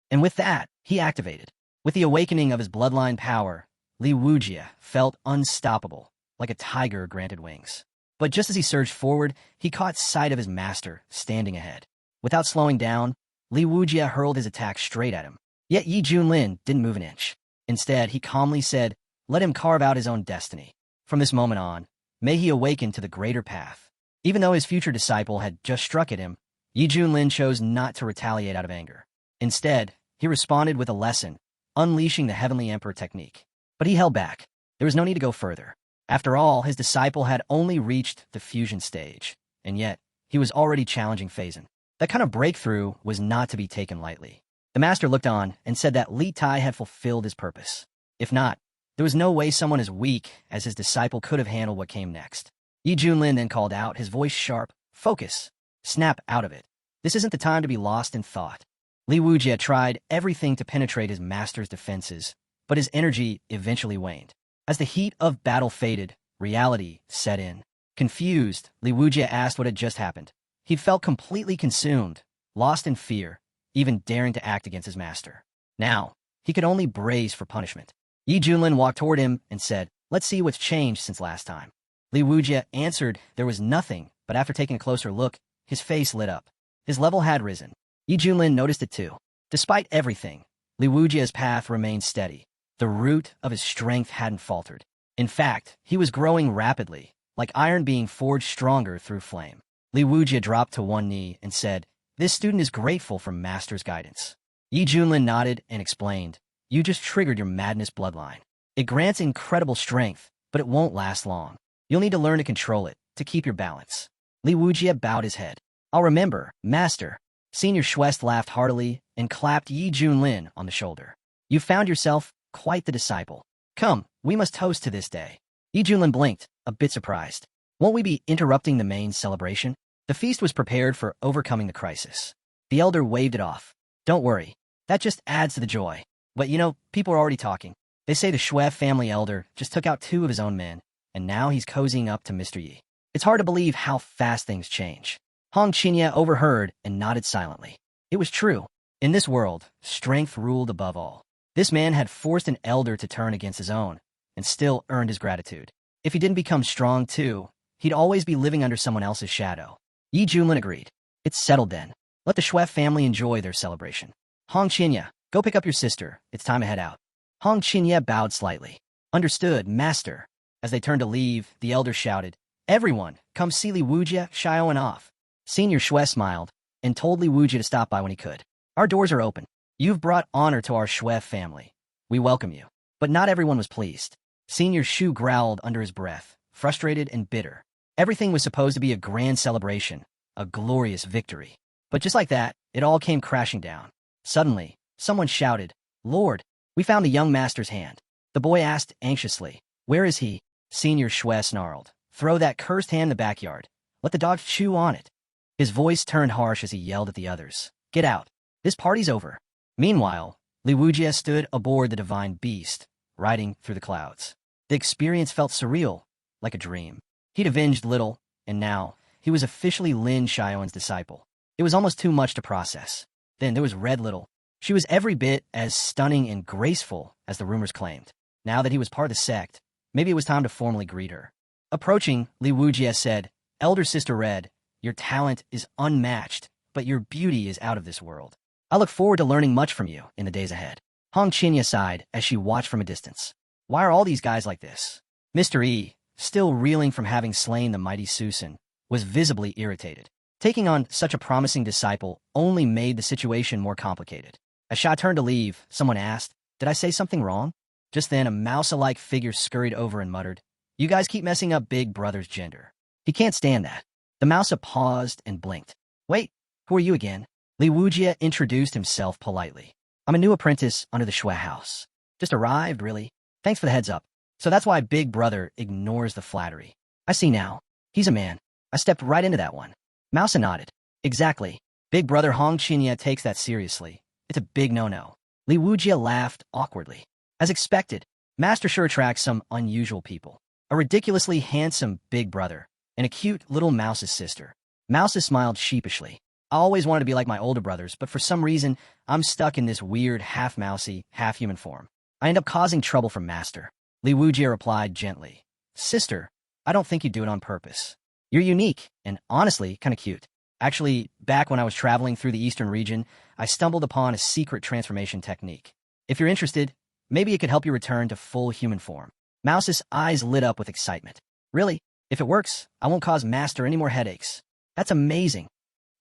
And with that, he activated. With the awakening of his bloodline power, Li Wujia felt unstoppable, like a tiger granted wings. But just as he surged forward, he caught sight of his master standing ahead. Without slowing down, Li Wujia hurled his attack straight at him. Yet Yi Junlin didn't move an inch. Instead, he calmly said, let him carve out his own destiny. From this moment on, may he awaken to the greater path. Even though his future disciple had just struck at him, Yi Junlin chose not to retaliate out of anger. Instead, he responded with a lesson, unleashing the Heavenly Emperor technique. But he held back. There was no need to go further. After all, his disciple had only reached the fusion stage, and yet, he was already challenging Phazon. That kind of breakthrough was not to be taken lightly. The master looked on and said that Li Tai had fulfilled his purpose. If not, there was no way someone as weak as his disciple could have handled what came next. Yi Junlin then called out, his voice sharp, focus, snap out of it. This isn't the time to be lost in thought. Li Wujia tried everything to penetrate his master's defenses, but his energy eventually waned. As the heat of battle faded, reality set in. Confused, Li Wujia asked what had just happened. He'd felt completely consumed, lost in fear, even daring to act against his master. Now, he could only brace for punishment. Yi Junlin walked toward him and said, let's see what's changed since last time. Li Wujia answered there was nothing, but after taking a closer look, his face lit up. His level had risen. Yi Junlin noticed it too. Despite everything, Li Wujia's path remained steady. The root of his strength hadn't faltered. In fact, he was growing rapidly, like iron being forged stronger through flame. Li Wujia dropped to one knee and said, this student is grateful for Master's guidance. Yi Junlin nodded and explained, you just triggered your madness bloodline. It grants incredible strength, but it won't last long. You'll need to learn to control it, to keep your balance. Li Wujia bowed his head. I'll remember, Master. Senior Schwest laughed heartily and clapped Yi Junlin on the shoulder. You found yourself quite the disciple. Come, we must toast to this day. Yi Junlin blinked, a bit surprised. Won't we be interrupting the main celebration? The feast was prepared for overcoming the crisis. The elder waved it off. Don't worry, that just adds to the joy. But you know, people are already talking. They say the Shui family elder just took out 2 of his own men, and now he's cozying up to Mr. Yi. It's hard to believe how fast things change. Hong Qinya overheard and nodded silently. It was true. In this world, strength ruled above all. This man had forced an elder to turn against his own, and still earned his gratitude. If he didn't become strong too, he'd always be living under someone else's shadow. Yi Junlin agreed. It's settled then. Let the Shui family enjoy their celebration. Hong Qinya, go pick up your sister. It's time to head out. Hong Qinya bowed slightly. Understood, Master. As they turned to leave, the elder shouted, everyone, come see Li Wujia showing off. Senior Shui smiled and told Li Wujia to stop by when he could. Our doors are open. You've brought honor to our Shui family. We welcome you. But not everyone was pleased. Senior Shu growled under his breath, frustrated and bitter. Everything was supposed to be a grand celebration, a glorious victory. But just like that, it all came crashing down. Suddenly, someone shouted, Lord, we found the young master's hand. The boy asked anxiously, where is he? Senior Shui snarled, throw that cursed hand in the backyard. Let the dogs chew on it. His voice turned harsh as he yelled at the others, get out. This party's over. Meanwhile, Li Wujia stood aboard the divine beast, riding through the clouds. The experience felt surreal, like a dream. He'd avenged little, and now, he was officially Lin Xiaoan's disciple. It was almost too much to process. Then there was Red Little. She was every bit as stunning and graceful as the rumors claimed. Now that he was part of the sect, maybe it was time to formally greet her. Approaching, Li Wujia said, Elder Sister Red, your talent is unmatched, but your beauty is out of this world. I look forward to learning much from you in the days ahead. Hong Qinya sighed as she watched from a distance. Why are all these guys like this? Mr. E, still reeling from having slain the mighty Susan, was visibly irritated. Taking on such a promising disciple only made the situation more complicated. As Sha turned to leave, someone asked, "Did I say something wrong?" Just then, a mouse-alike figure scurried over and muttered, "You guys keep messing up Big Brother's gender. He can't stand that." The mouse paused and blinked. "Wait, who are you again?" Li Wujie introduced himself politely. "I'm a new apprentice under the Shui house. Just arrived, really. Thanks for the heads up. So that's why Big Brother ignores the flattery. I see now. He's a man. I stepped right into that one." Mouse nodded. "Exactly. Big Brother Hong Qinya takes that seriously. It's a big no-no." Li Wujie laughed awkwardly. As expected, Master sure attracts some unusual people. A ridiculously handsome Big Brother and a cute little Mouse's sister. Mouse smiled sheepishly. "I always wanted to be like my older brothers, but for some reason, I'm stuck in this weird half-mousy, half-human form. I end up causing trouble for Master." Li Wujie replied gently, "Sister, I don't think you do it on purpose. You're unique and, honestly, kind of cute. Actually, back when I was traveling through the eastern region, I stumbled upon a secret transformation technique. If you're interested, maybe it could help you return to full human form." Mouse's eyes lit up with excitement. "Really? If it works, I won't cause Master any more headaches." "That's amazing."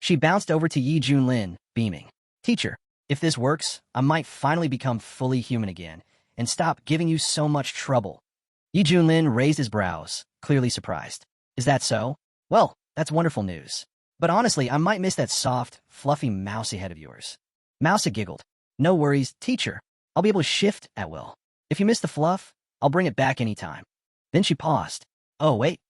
She bounced over to Yi Junlin, beaming. "Teacher, if this works, I might finally become fully human again and stop giving you so much trouble." Yi Junlin raised his brows, clearly surprised. "Is that so? Well, that's wonderful news. But honestly, I might miss that soft, fluffy mousy head of yours." Mouse giggled. "No worries, teacher. I'll be able to shift at will. If you miss the fluff, I'll bring it back anytime." Then she paused. "Oh, wait.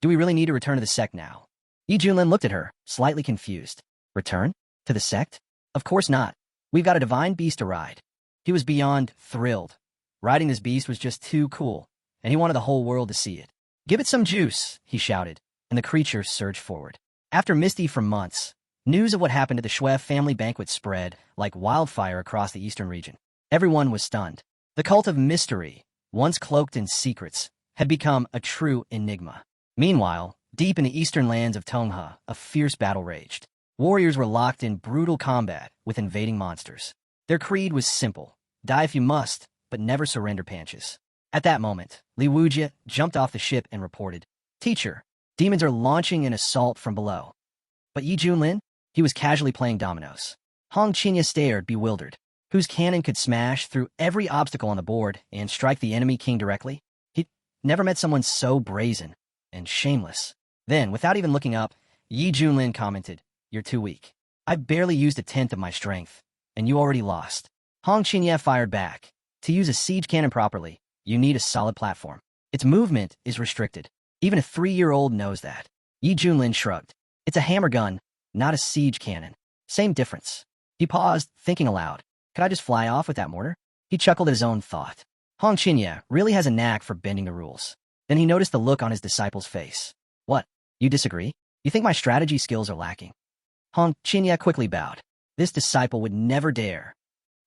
Do we really need to return to the sect now?" Yi Junlin looked at her, slightly confused. "Return? To the sect? Of course not. We've got a divine beast to ride." He was beyond thrilled. Riding this beast was just too cool, and he wanted the whole world to see it. "Give it some juice," he shouted, and the creature surged forward. After Misty for months, news of what happened at the Shui family banquet spread like wildfire across the eastern region. Everyone was stunned. The cult of mystery, once cloaked in secrets, had become a true enigma. Meanwhile, deep in the eastern lands of Tongha, a fierce battle raged. Warriors were locked in brutal combat with invading monsters. Their creed was simple: die if you must, but never surrender panches. At that moment, Li Wujie jumped off the ship and reported, "Teacher, demons are launching an assault from below." But Yi Junlin? He was casually playing dominoes. Hong Qinya stared, bewildered. Whose cannon could smash through every obstacle on the board and strike the enemy king directly? He'd never met someone so brazen and shameless. Then, without even looking up, Yi Junlin commented, "You're too weak. I've barely used a tenth of my strength, and you already lost." Hong Qinya fired back. "To use a siege cannon properly, you need a solid platform. Its movement is restricted. Even a 3-year-old knows that." Yi Junlin shrugged. "It's a hammer gun, not a siege cannon. Same difference." He paused, thinking aloud. "Could I just fly off with that mortar?" He chuckled at his own thought. Hong Qinya really has a knack for bending the rules. Then he noticed the look on his disciple's face. "What? You disagree? You think my strategy skills are lacking?" Hong Qinya quickly bowed. This disciple would never dare.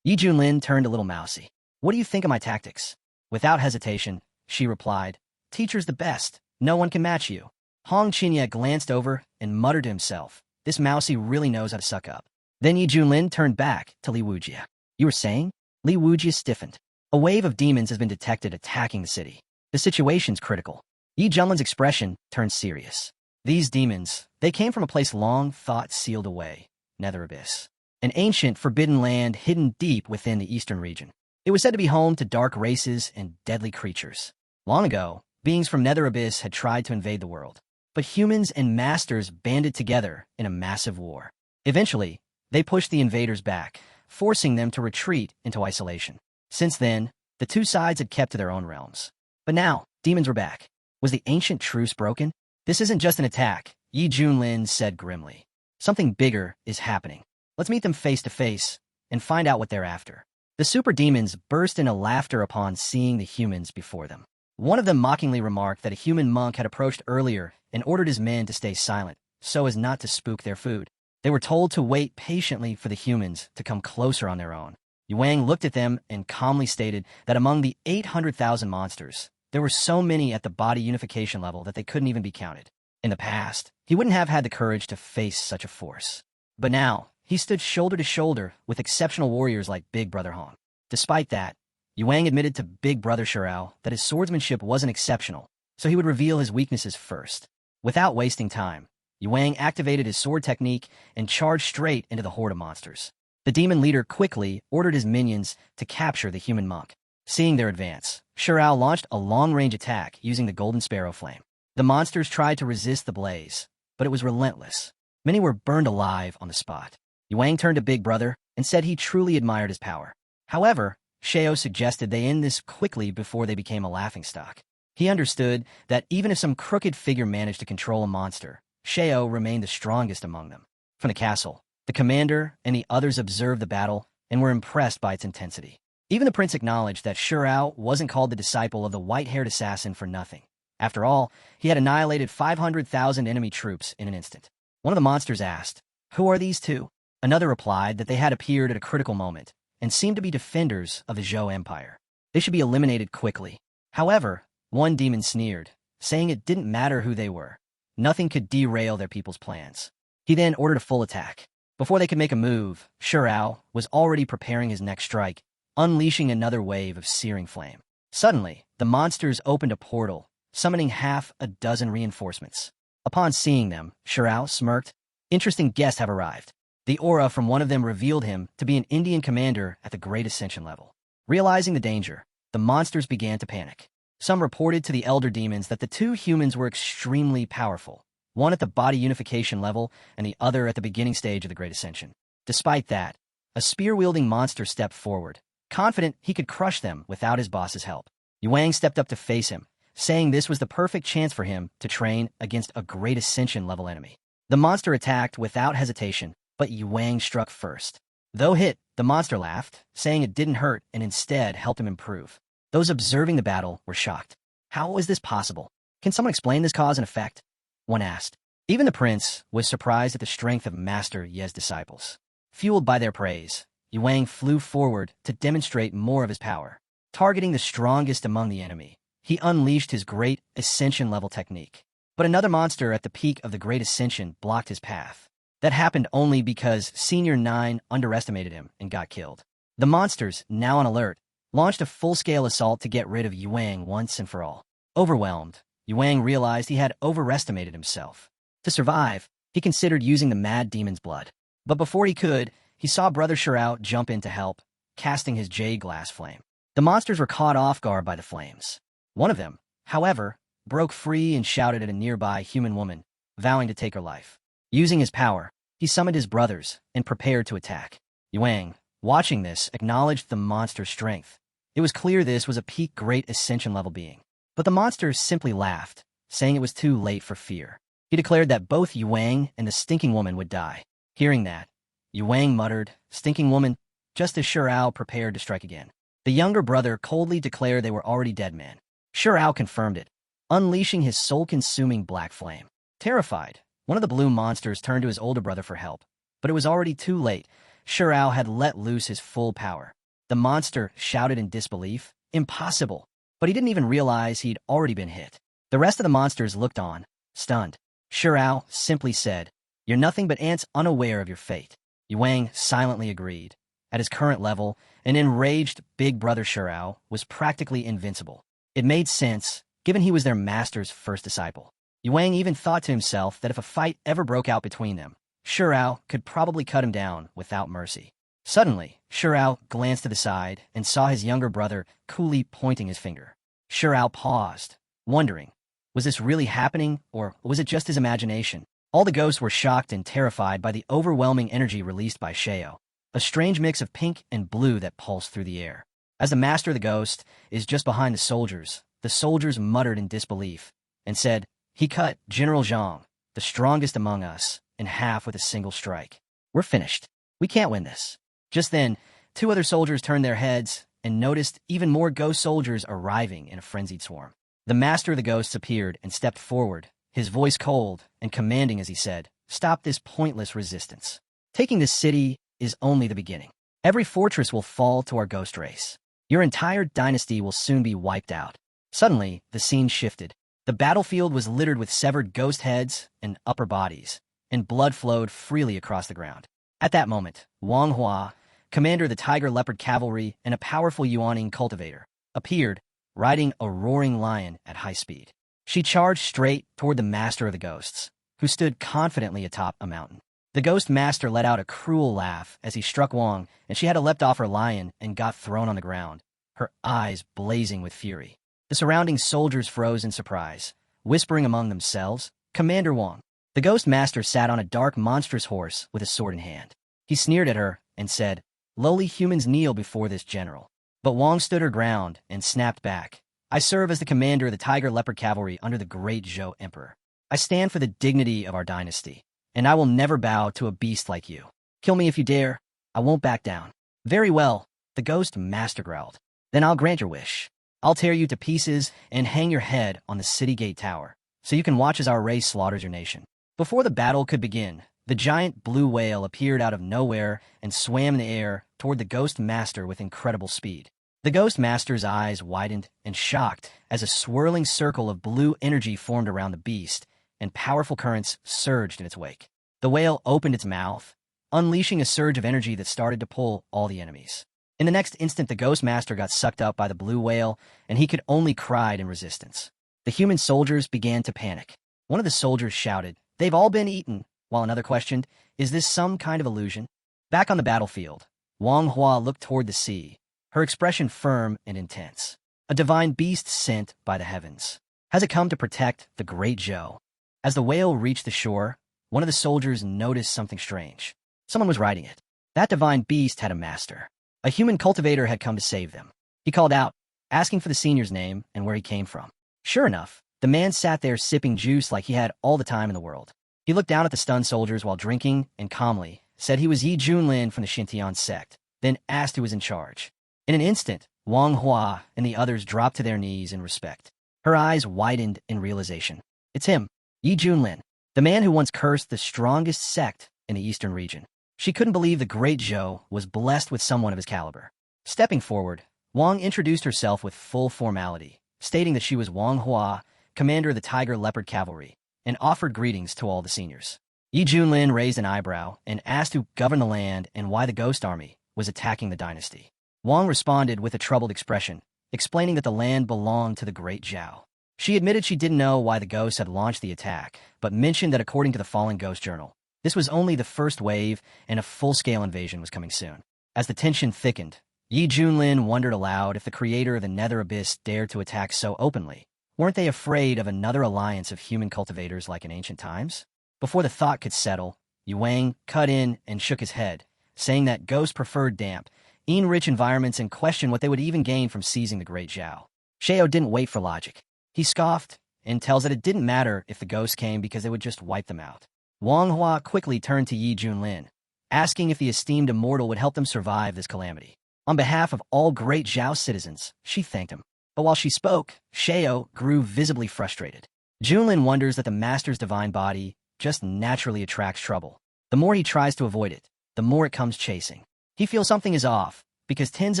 Yi Junlin turned a little mousy. "What do you think of my tactics?" Without hesitation, she replied, "Teacher's the best. No one can match you." Hong Qinya glanced over and muttered to himself, "This mousy really knows how to suck up." Then Yi Junlin turned back to Li Wujie. "You were saying?" Li Wujie stiffened. "A wave of demons has been detected attacking the city. The situation's critical." Yi Junlin's expression turned serious. "These demons, they came from a place long thought sealed away, Nether Abyss. An ancient, forbidden land hidden deep within the eastern region. It was said to be home to dark races and deadly creatures. Long ago, beings from Nether Abyss had tried to invade the world, but humans and masters banded together in a massive war. Eventually, they pushed the invaders back, forcing them to retreat into isolation. Since then, the two sides had kept to their own realms. But now, demons were back. Was the ancient truce broken? "This isn't just an attack," Yi Junlin said grimly. "Something bigger is happening. Let's meet them face to face and find out what they're after." The super demons burst into laughter upon seeing the humans before them. One of them mockingly remarked that a human monk had approached earlier and ordered his men to stay silent, so as not to spook their food. They were told to wait patiently for the humans to come closer on their own. Yuang looked at them and calmly stated that among the 800,000 monsters, there were so many at the body unification level that they couldn't even be counted. In the past, he wouldn't have had the courage to face such a force. But now, he stood shoulder to shoulder with exceptional warriors like Big Brother Hong. Despite that, Yuang admitted to Big Brother Shirao that his swordsmanship wasn't exceptional, so he would reveal his weaknesses first. Without wasting time, Wang activated his sword technique and charged straight into the horde of monsters. The demon leader quickly ordered his minions to capture the human monk. Seeing their advance, Shirao launched a long-range attack using the Golden Sparrow Flame. The monsters tried to resist the blaze, but it was relentless. Many were burned alive on the spot. Wang turned to Big Brother and said he truly admired his power. However, Shao suggested they end this quickly before they became a laughingstock. He understood that even if some crooked figure managed to control a monster, Shao remained the strongest among them. From the castle, the commander and the others observed the battle and were impressed by its intensity. Even the prince acknowledged that Shirao wasn't called the disciple of the white-haired assassin for nothing. After all, he had annihilated 500,000 enemy troops in an instant. One of the monsters asked, "Who are these two?" Another replied that they had appeared at a critical moment and seemed to be defenders of the Zhou Empire. They should be eliminated quickly. However, one demon sneered, saying it didn't matter who they were. Nothing could derail their people's plans. He then ordered a full attack. Before they could make a move, Shirao was already preparing his next strike, unleashing another wave of searing flame. Suddenly, the monsters opened a portal, summoning half a dozen reinforcements. Upon seeing them, Shirao smirked. Interesting guests have arrived. The aura from one of them revealed him to be an Indian commander at the Great Ascension level. Realizing the danger, the monsters began to panic. Some reported to the elder demons that the two humans were extremely powerful, one at the body unification level and the other at the beginning stage of the Great Ascension. Despite that, a spear-wielding monster stepped forward, confident he could crush them without his boss's help. Wang stepped up to face him, saying this was the perfect chance for him to train against a Great Ascension-level enemy. The monster attacked without hesitation, but Wang struck first. Though hit, the monster laughed, saying it didn't hurt and instead helped him improve. Those observing the battle were shocked. How is this possible? Can someone explain this cause and effect? One asked. Even the prince was surprised at the strength of Master Ye's disciples. Fueled by their praise, Wang flew forward to demonstrate more of his power. Targeting the strongest among the enemy, he unleashed his Great Ascension-level technique. But another monster at the peak of the Great Ascension blocked his path. That happened only because Senior 9 underestimated him and got killed. The monsters, now on alert, launched a full-scale assault to get rid of Wang once and for all. Overwhelmed, Wang realized he had overestimated himself. To survive, he considered using the Mad Demon's blood. But before he could, he saw Brother Shirao jump in to help, casting his jade glass flame. The monsters were caught off guard by the flames. One of them, however, broke free and shouted at a nearby human woman, vowing to take her life. Using his power, he summoned his brothers and prepared to attack. Wang, watching this, acknowledged the monster's strength. It was clear this was a peak Great Ascension-level being. But the monsters simply laughed, saying it was too late for fear. He declared that both Wang and the stinking woman would die. Hearing that, Wang muttered, "Stinking woman," just as Shirao prepared to strike again. The younger brother coldly declared they were already dead men. Shirao confirmed it, unleashing his soul-consuming black flame. Terrified, one of the blue monsters turned to his older brother for help, but it was already too late. Shirao had let loose his full power. The monster shouted in disbelief, "Impossible!" But he didn't even realize he'd already been hit. The rest of the monsters looked on, stunned. Shirao simply said, "You're nothing but ants unaware of your fate." Wang silently agreed. At his current level, an enraged big brother Shirao was practically invincible. It made sense, given he was their master's first disciple. Wang even thought to himself that if a fight ever broke out between them, Shirao could probably cut him down without mercy. Suddenly, Shirao glanced to the side and saw his younger brother coolly pointing his finger. Shirao paused, wondering, was this really happening or was it just his imagination? All the ghosts were shocked and terrified by the overwhelming energy released by Shao, a strange mix of pink and blue that pulsed through the air. As the master of the ghost is just behind the soldiers muttered in disbelief and said, "He cut General Zhang, the strongest among us, in half with a single strike. We're finished. We can't win this." Just then, two other soldiers turned their heads and noticed even more ghost soldiers arriving in a frenzied swarm. The master of the ghosts appeared and stepped forward, his voice cold and commanding as he said, "Stop this pointless resistance. Taking this city is only the beginning. Every fortress will fall to our ghost race. Your entire dynasty will soon be wiped out." Suddenly, the scene shifted. The battlefield was littered with severed ghost heads and upper bodies, and blood flowed freely across the ground. At that moment, Manhua, commander of the Tiger Leopard Cavalry and a powerful Yuaning cultivator, appeared, riding a roaring lion at high speed. She charged straight toward the master of the ghosts, who stood confidently atop a mountain. The Ghost Master let out a cruel laugh as he struck Wang, and she had to leapt off her lion and got thrown on the ground, her eyes blazing with fury. The surrounding soldiers froze in surprise, whispering among themselves, "Commander Wang." The Ghost Master sat on a dark, monstrous horse with a sword in hand. He sneered at her and said, "Lowly humans kneel before this general." But Wang stood her ground and snapped back. "I serve as the commander of the Tiger Leopard Cavalry under the great Zhou Emperor. I stand for the dignity of our dynasty, and I will never bow to a beast like you. Kill me if you dare. I won't back down." "Very well," the Ghost Master growled. "Then I'll grant your wish. I'll tear you to pieces and hang your head on the city gate tower, so you can watch as our race slaughters your nation." Before the battle could begin, the giant blue whale appeared out of nowhere and swam in the air toward the Ghost Master with incredible speed. The Ghost Master's eyes widened and shocked as a swirling circle of blue energy formed around the beast, and powerful currents surged in its wake. The whale opened its mouth, unleashing a surge of energy that started to pull all the enemies. In the next instant, the Ghost Master got sucked up by the blue whale, and he could only cry in resistance. The human soldiers began to panic. One of the soldiers shouted, "They've all been eaten," while another questioned, "Is this some kind of illusion?" Back on the battlefield, Wang Hua looked toward the sea, her expression firm and intense. "A divine beast sent by the heavens. Has it come to protect the great Zhou?" As the whale reached the shore, one of the soldiers noticed something strange. Someone was riding it. That divine beast had a master. A human cultivator had come to save them. He called out, asking for the senior's name and where he came from. Sure enough, the man sat there sipping juice like he had all the time in the world. He looked down at the stunned soldiers while drinking and calmly said he was Yi Junlin from the Xintian sect, then asked who was in charge. In an instant, Wang Hua and the others dropped to their knees in respect. Her eyes widened in realization. It's him, Yi Junlin, the man who once cursed the strongest sect in the eastern region. She couldn't believe the great Zhou was blessed with someone of his caliber. Stepping forward, Wang introduced herself with full formality, stating that she was Wang Hua, commander of the Tiger Leopard Cavalry, and offered greetings to all the seniors. Yi Junlin raised an eyebrow and asked who governed the land and why the Ghost Army was attacking the dynasty. Wang responded with a troubled expression, explaining that the land belonged to the great Zhou. She admitted she didn't know why the ghosts had launched the attack, but mentioned that according to the Fallen Ghost Journal, this was only the first wave and a full-scale invasion was coming soon. As the tension thickened, Yi Junlin wondered aloud if the creator of the Nether Abyss dared to attack so openly. Weren't they afraid of another alliance of human cultivators like in ancient times? Before the thought could settle, Yuang cut in and shook his head, saying that ghosts preferred damp, rich environments and questioned what they would even gain from seizing the great Zhou. Xiao didn't wait for logic. He scoffed and tells that it didn't matter if the ghosts came because they would just wipe them out. Wang Hua quickly turned to Yi Junlin, asking if the esteemed immortal would help them survive this calamity. On behalf of all great Zhao citizens, she thanked him. But while she spoke, Xiao grew visibly frustrated. Junlin wonders that the master's divine body just naturally attracts trouble. The more he tries to avoid it, the more it comes chasing. He feels something is off, because tens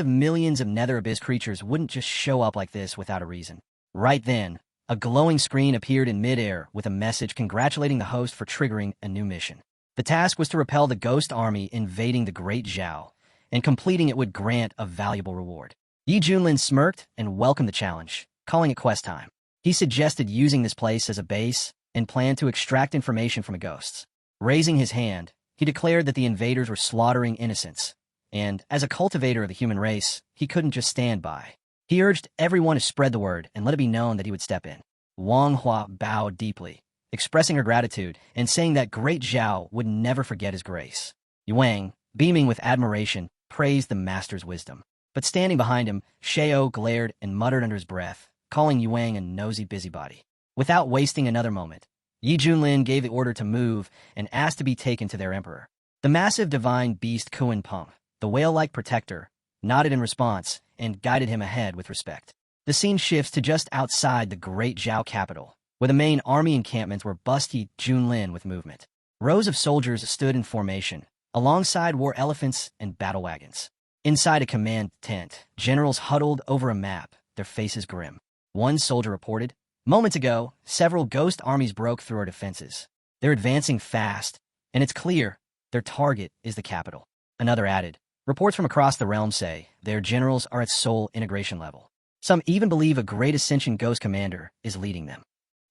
of millions of Nether Abyss creatures wouldn't just show up like this without a reason. Right then, a glowing screen appeared in midair with a message congratulating the host for triggering a new mission. The task was to repel the ghost army invading the Great Zhou, and completing it would grant a valuable reward. Yi Junlin smirked and welcomed the challenge, calling it quest time. He suggested using this place as a base and planned to extract information from the ghosts. Raising his hand, he declared that the invaders were slaughtering innocents, and as a cultivator of the human race, he couldn't just stand by. He urged everyone to spread the word and let it be known that he would step in. Wang Hua bowed deeply, expressing her gratitude and saying that Great Zhao would never forget his grace. Yuang, beaming with admiration, praised the master's wisdom. But standing behind him, Xiao glared and muttered under his breath, calling Yuang a nosy busybody. Without wasting another moment, Yi Junlin gave the order to move and asked to be taken to their emperor. The massive divine beast Kuan Peng, the whale-like protector, nodded in response and guided him ahead with respect. The scene shifts to just outside the Great Zhao capital, where the main army encampments were busty Junlin with movement. Rows of soldiers stood in formation, alongside war elephants and battle wagons. Inside a command tent, generals huddled over a map, their faces grim. One soldier reported, "Moments ago, several ghost armies broke through our defenses. They're advancing fast, and it's clear their target is the capital." Another added, "Reports from across the realm say their generals are at soul integration level. Some even believe a great Ascension ghost commander is leading them."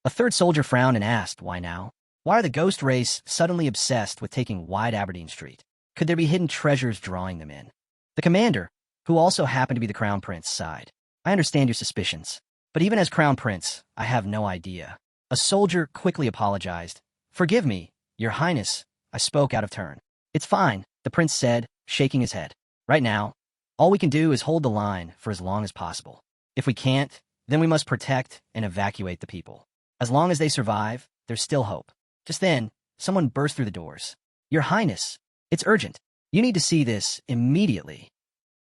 A third soldier frowned and asked, "Why now?" Why are the ghost race suddenly obsessed with taking Wide Aberdeen Street? Could there be hidden treasures drawing them in? The commander, who also happened to be the Crown Prince, sighed. I understand your suspicions, but even as Crown Prince, I have no idea. A soldier quickly apologized. Forgive me, Your Highness, I spoke out of turn. It's fine, the prince said, shaking his head. Right now, all we can do is hold the line for as long as possible. If we can't, then we must protect and evacuate the people. As long as they survive, there's still hope. Just then, someone burst through the doors. Your Highness, it's urgent. You need to see this immediately.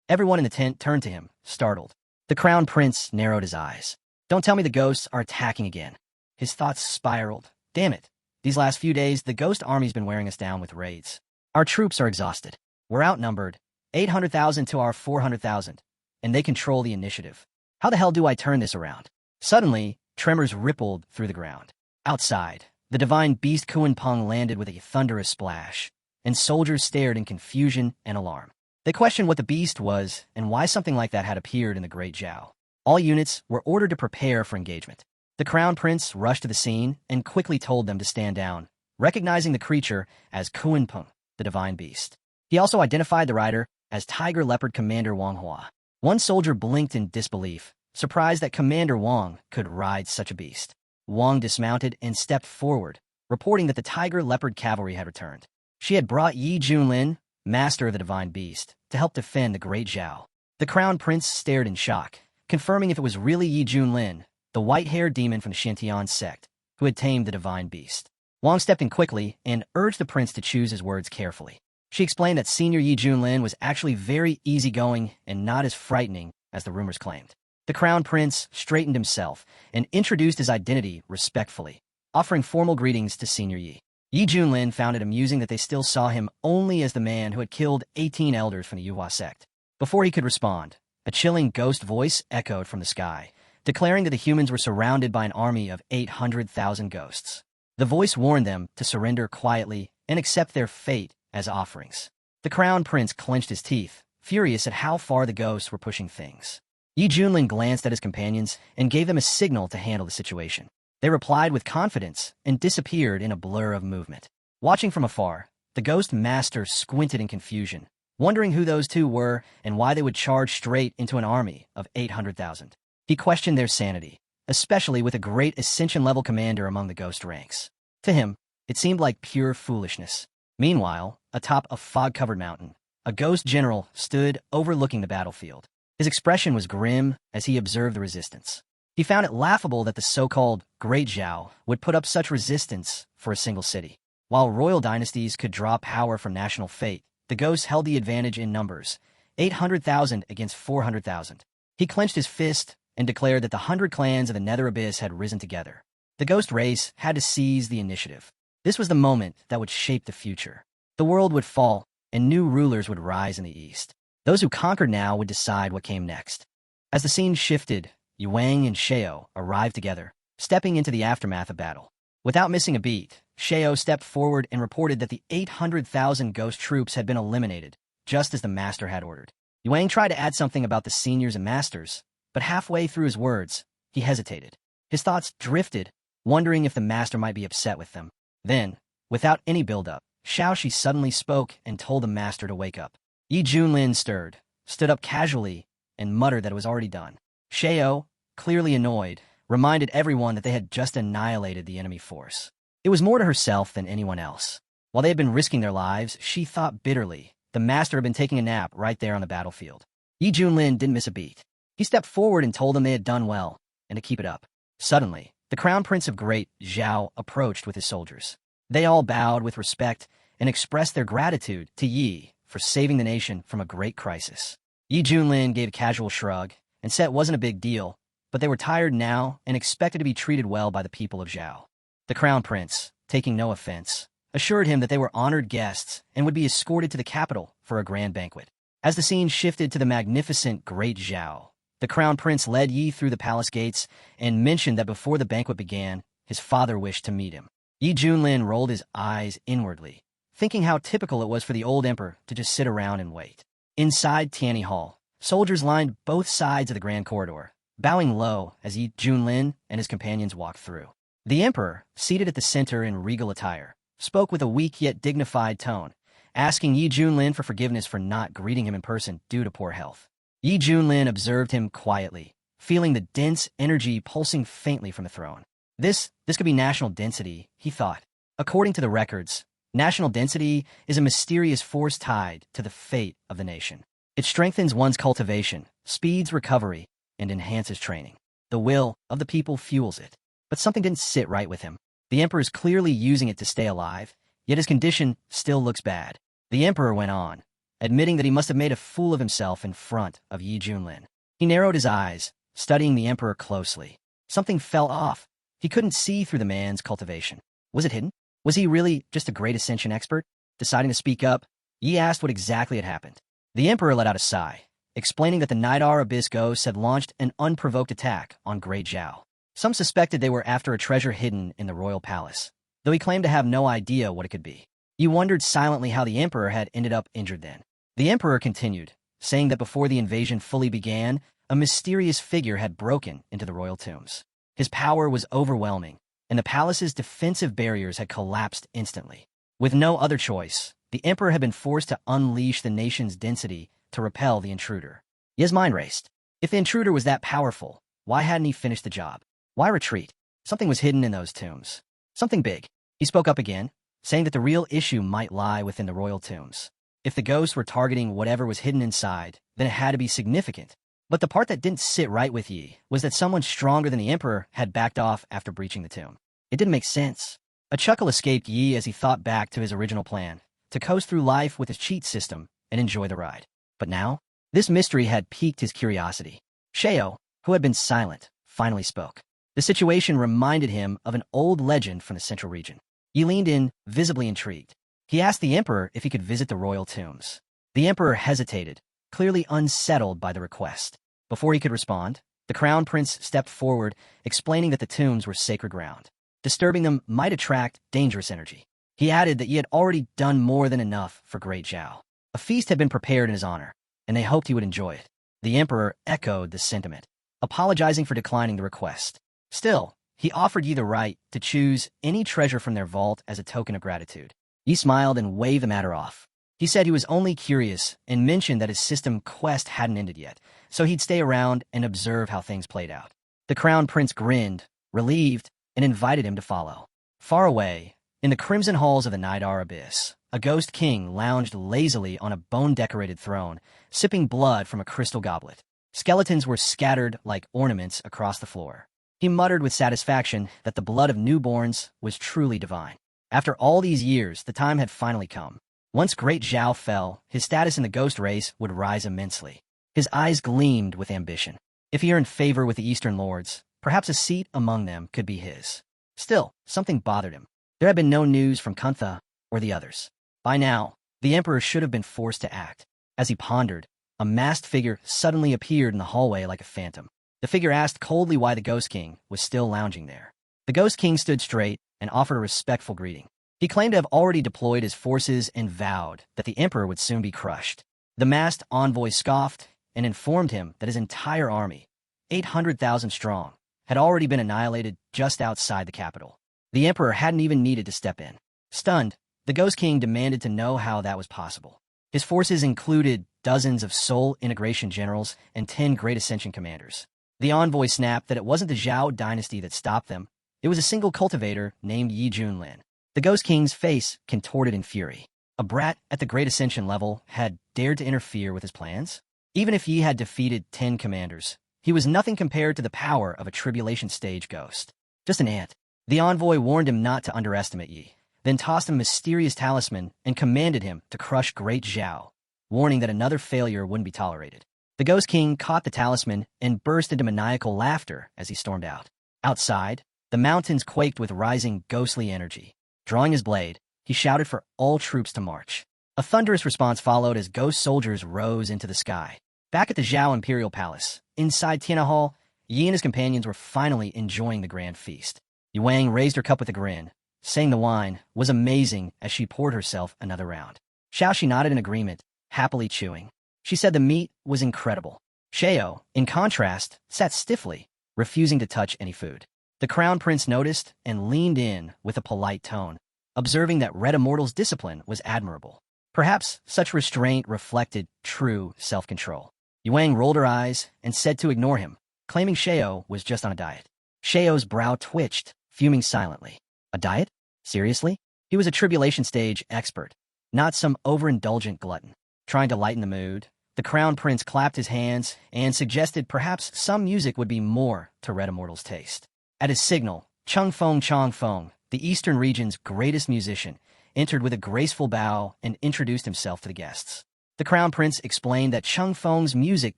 Everyone in the tent turned to him, startled. The Crown Prince narrowed his eyes. Don't tell me the ghosts are attacking again. His thoughts spiraled. Damn it. These last few days, the ghost army's been wearing us down with raids. Our troops are exhausted. We're outnumbered, 800,000 to our 400,000, and they control the initiative. How the hell do I turn this around? Suddenly, tremors rippled through the ground. Outside, the divine beast Kuan-Pung landed with a thunderous splash, and soldiers stared in confusion and alarm. They questioned what the beast was and why something like that had appeared in the Great Zhao. All units were ordered to prepare for engagement. The Crown Prince rushed to the scene and quickly told them to stand down, recognizing the creature as Kuan-Pung, the divine beast. He also identified the rider as Tiger Leopard Commander Manhua. One soldier blinked in disbelief, surprised that Commander Wang could ride such a beast. Wang dismounted and stepped forward, reporting that the Tiger Leopard cavalry had returned. She had brought Yi Junlin, master of the divine beast, to help defend the Great Zhao. The Crown Prince stared in shock, confirming if it was really Yi Junlin, the white-haired demon from the Shantian sect, who had tamed the divine beast. Wang stepped in quickly and urged the prince to choose his words carefully. She explained that Senior Yi Junlin was actually very easygoing and not as frightening as the rumors claimed. The Crown Prince straightened himself and introduced his identity respectfully, offering formal greetings to Senior Yi. Yi Junlin found it amusing that they still saw him only as the man who had killed 18 elders from the Yuhua sect. Before he could respond, a chilling ghost voice echoed from the sky, declaring that the humans were surrounded by an army of 800,000 ghosts. The voice warned them to surrender quietly and accept their fate as offerings. The Crown Prince clenched his teeth, furious at how far the ghosts were pushing things. Yi Junlin glanced at his companions and gave them a signal to handle the situation. They replied with confidence and disappeared in a blur of movement. Watching from afar, the Ghost Master squinted in confusion, wondering who those two were and why they would charge straight into an army of 800,000. He questioned their sanity, especially with a great Ascension-level commander among the ghost ranks. To him, it seemed like pure foolishness. Meanwhile, atop a fog-covered mountain, a ghost general stood overlooking the battlefield. His expression was grim as he observed the resistance. He found it laughable that the so-called Great Zhao would put up such resistance for a single city. While royal dynasties could draw power from national fate, the ghosts held the advantage in numbers, 800,000 against 400,000. He clenched his fist and declared that the 100 clans of the Nether Abyss had risen together. The ghost race had to seize the initiative. This was the moment that would shape the future. The world would fall, and new rulers would rise in the east. Those who conquered now would decide what came next. As the scene shifted, Yuang and Shao arrived together, stepping into the aftermath of battle. Without missing a beat, Shao stepped forward and reported that the 800,000 ghost troops had been eliminated, just as the master had ordered. Yuang tried to add something about the seniors and masters, but halfway through his words, he hesitated. His thoughts drifted, wondering if the master might be upset with them. Then, without any build-up, Shaoxi suddenly spoke and told the master to wake up. Yi Junlin stirred, stood up casually, and muttered that it was already done. Shao, clearly annoyed, reminded everyone that they had just annihilated the enemy force. It was more to herself than anyone else. While they had been risking their lives, she thought bitterly the master had been taking a nap right there on the battlefield. Yi Junlin didn't miss a beat. He stepped forward and told them they had done well, and to keep it up. Suddenly, the Crown Prince of Great Zhao approached with his soldiers. They all bowed with respect and expressed their gratitude to Yi for saving the nation from a great crisis. Yi Junlin gave a casual shrug and said it wasn't a big deal, but they were tired now and expected to be treated well by the people of Zhao. The Crown Prince, taking no offense, assured him that they were honored guests and would be escorted to the capital for a grand banquet. As the scene shifted to the magnificent Great Zhao, the Crown Prince led Yi through the palace gates and mentioned that before the banquet began, his father wished to meet him. Yi Junlin rolled his eyes inwardly, thinking how typical it was for the old emperor to just sit around and wait. Inside Tianyi Hall, soldiers lined both sides of the grand corridor, bowing low as Yi Junlin and his companions walked through. The emperor, seated at the center in regal attire, spoke with a weak yet dignified tone, asking Yi Junlin for forgiveness for not greeting him in person due to poor health. Yi Junlin observed him quietly, feeling the dense energy pulsing faintly from the throne. This could be national density, he thought. According to the records, national density is a mysterious force tied to the fate of the nation. It strengthens one's cultivation, speeds recovery, and enhances training. The will of the people fuels it. But something didn't sit right with him. The emperor is clearly using it to stay alive, yet his condition still looks bad. The emperor went on, admitting that he must have made a fool of himself in front of Yi Junlin. He narrowed his eyes, studying the emperor closely. Something fell off. He couldn't see through the man's cultivation. Was it hidden? Was he really just a great Ascension expert? Deciding to speak up, Yi asked what exactly had happened. The emperor let out a sigh, explaining that the Nidar Abyss ghosts had launched an unprovoked attack on Great Zhao. Some suspected they were after a treasure hidden in the royal palace, though he claimed to have no idea what it could be. He wondered silently how the emperor had ended up injured then. The emperor continued, saying that before the invasion fully began, a mysterious figure had broken into the royal tombs. His power was overwhelming, and the palace's defensive barriers had collapsed instantly. With no other choice, the emperor had been forced to unleash the nation's density to repel the intruder. His mind raced. If the intruder was that powerful, why hadn't he finished the job? Why retreat? Something was hidden in those tombs. Something big. He spoke up again, saying that the real issue might lie within the royal tombs. If the ghosts were targeting whatever was hidden inside, then it had to be significant. But the part that didn't sit right with Yi was that someone stronger than the emperor had backed off after breaching the tomb. It didn't make sense. A chuckle escaped Yi as he thought back to his original plan, to coast through life with his cheat system and enjoy the ride. But now, this mystery had piqued his curiosity. Sheo, who had been silent, finally spoke. The situation reminded him of an old legend from the central region. He leaned in, visibly intrigued. He asked the emperor if he could visit the royal tombs. The emperor hesitated, clearly unsettled by the request. Before he could respond, the crown prince stepped forward, explaining that the tombs were sacred ground. Disturbing them might attract dangerous energy. He added that he had already done more than enough for Great Zhao. A feast had been prepared in his honor, and they hoped he would enjoy it. The emperor echoed the sentiment, apologizing for declining the request. Still, he offered Yi the right to choose any treasure from their vault as a token of gratitude. Yi smiled and waved the matter off. He said he was only curious and mentioned that his system quest hadn't ended yet, so he'd stay around and observe how things played out. The crown prince grinned, relieved, and invited him to follow. Far away, in the crimson halls of the Nidar Abyss, a ghost king lounged lazily on a bone-decorated throne, sipping blood from a crystal goblet. Skeletons were scattered like ornaments across the floor. He muttered with satisfaction that the blood of newborns was truly divine. After all these years, the time had finally come. Once Great Zhao fell, his status in the ghost race would rise immensely. His eyes gleamed with ambition. If he earned favor with the Eastern Lords, perhaps a seat among them could be his. Still, something bothered him. There had been no news from Kuntha or the others. By now, the emperor should have been forced to act. As he pondered, a masked figure suddenly appeared in the hallway like a phantom. The figure asked coldly why the Ghost King was still lounging there. The Ghost King stood straight and offered a respectful greeting. He claimed to have already deployed his forces and vowed that the emperor would soon be crushed. The masked envoy scoffed and informed him that his entire army, 800,000 strong, had already been annihilated just outside the capital. The emperor hadn't even needed to step in. Stunned, the Ghost King demanded to know how that was possible. His forces included dozens of Soul Integration generals and 10 Great Ascension commanders. The envoy snapped that it wasn't the Zhao dynasty that stopped them. It was a single cultivator named Yi Junlin. The Ghost King's face contorted in fury. A brat at the Great Ascension level had dared to interfere with his plans? Even if Yi had defeated 10 commanders, he was nothing compared to the power of a tribulation stage ghost. Just an ant. The envoy warned him not to underestimate Yi, then tossed him a mysterious talisman and commanded him to crush Great Zhao, warning that another failure wouldn't be tolerated. The Ghost King caught the talisman and burst into maniacal laughter as he stormed out. Outside, the mountains quaked with rising ghostly energy. Drawing his blade, he shouted for all troops to march. A thunderous response followed as ghost soldiers rose into the sky. Back at the Zhao Imperial Palace, inside Tiana Hall, Yi and his companions were finally enjoying the grand feast. Yuang raised her cup with a grin, saying the wine was amazing as she poured herself another round. Xiaoxi nodded in agreement, happily chewing. She said the meat was incredible. Sheo, in contrast, sat stiffly, refusing to touch any food. The Crown Prince noticed and leaned in with a polite tone, observing that Red Immortal's discipline was admirable. Perhaps such restraint reflected true self-control. Yuang rolled her eyes and said to ignore him, claiming Sheo was just on a diet. Sheo's brow twitched, fuming silently. A diet? Seriously? He was a tribulation stage expert, not some overindulgent glutton. Trying to lighten the mood, the Crown Prince clapped his hands and suggested perhaps some music would be more to Red Immortal's taste. At his signal, Chang Feng, the Eastern region's greatest musician, entered with a graceful bow and introduced himself to the guests. The Crown Prince explained that Chang Feng's music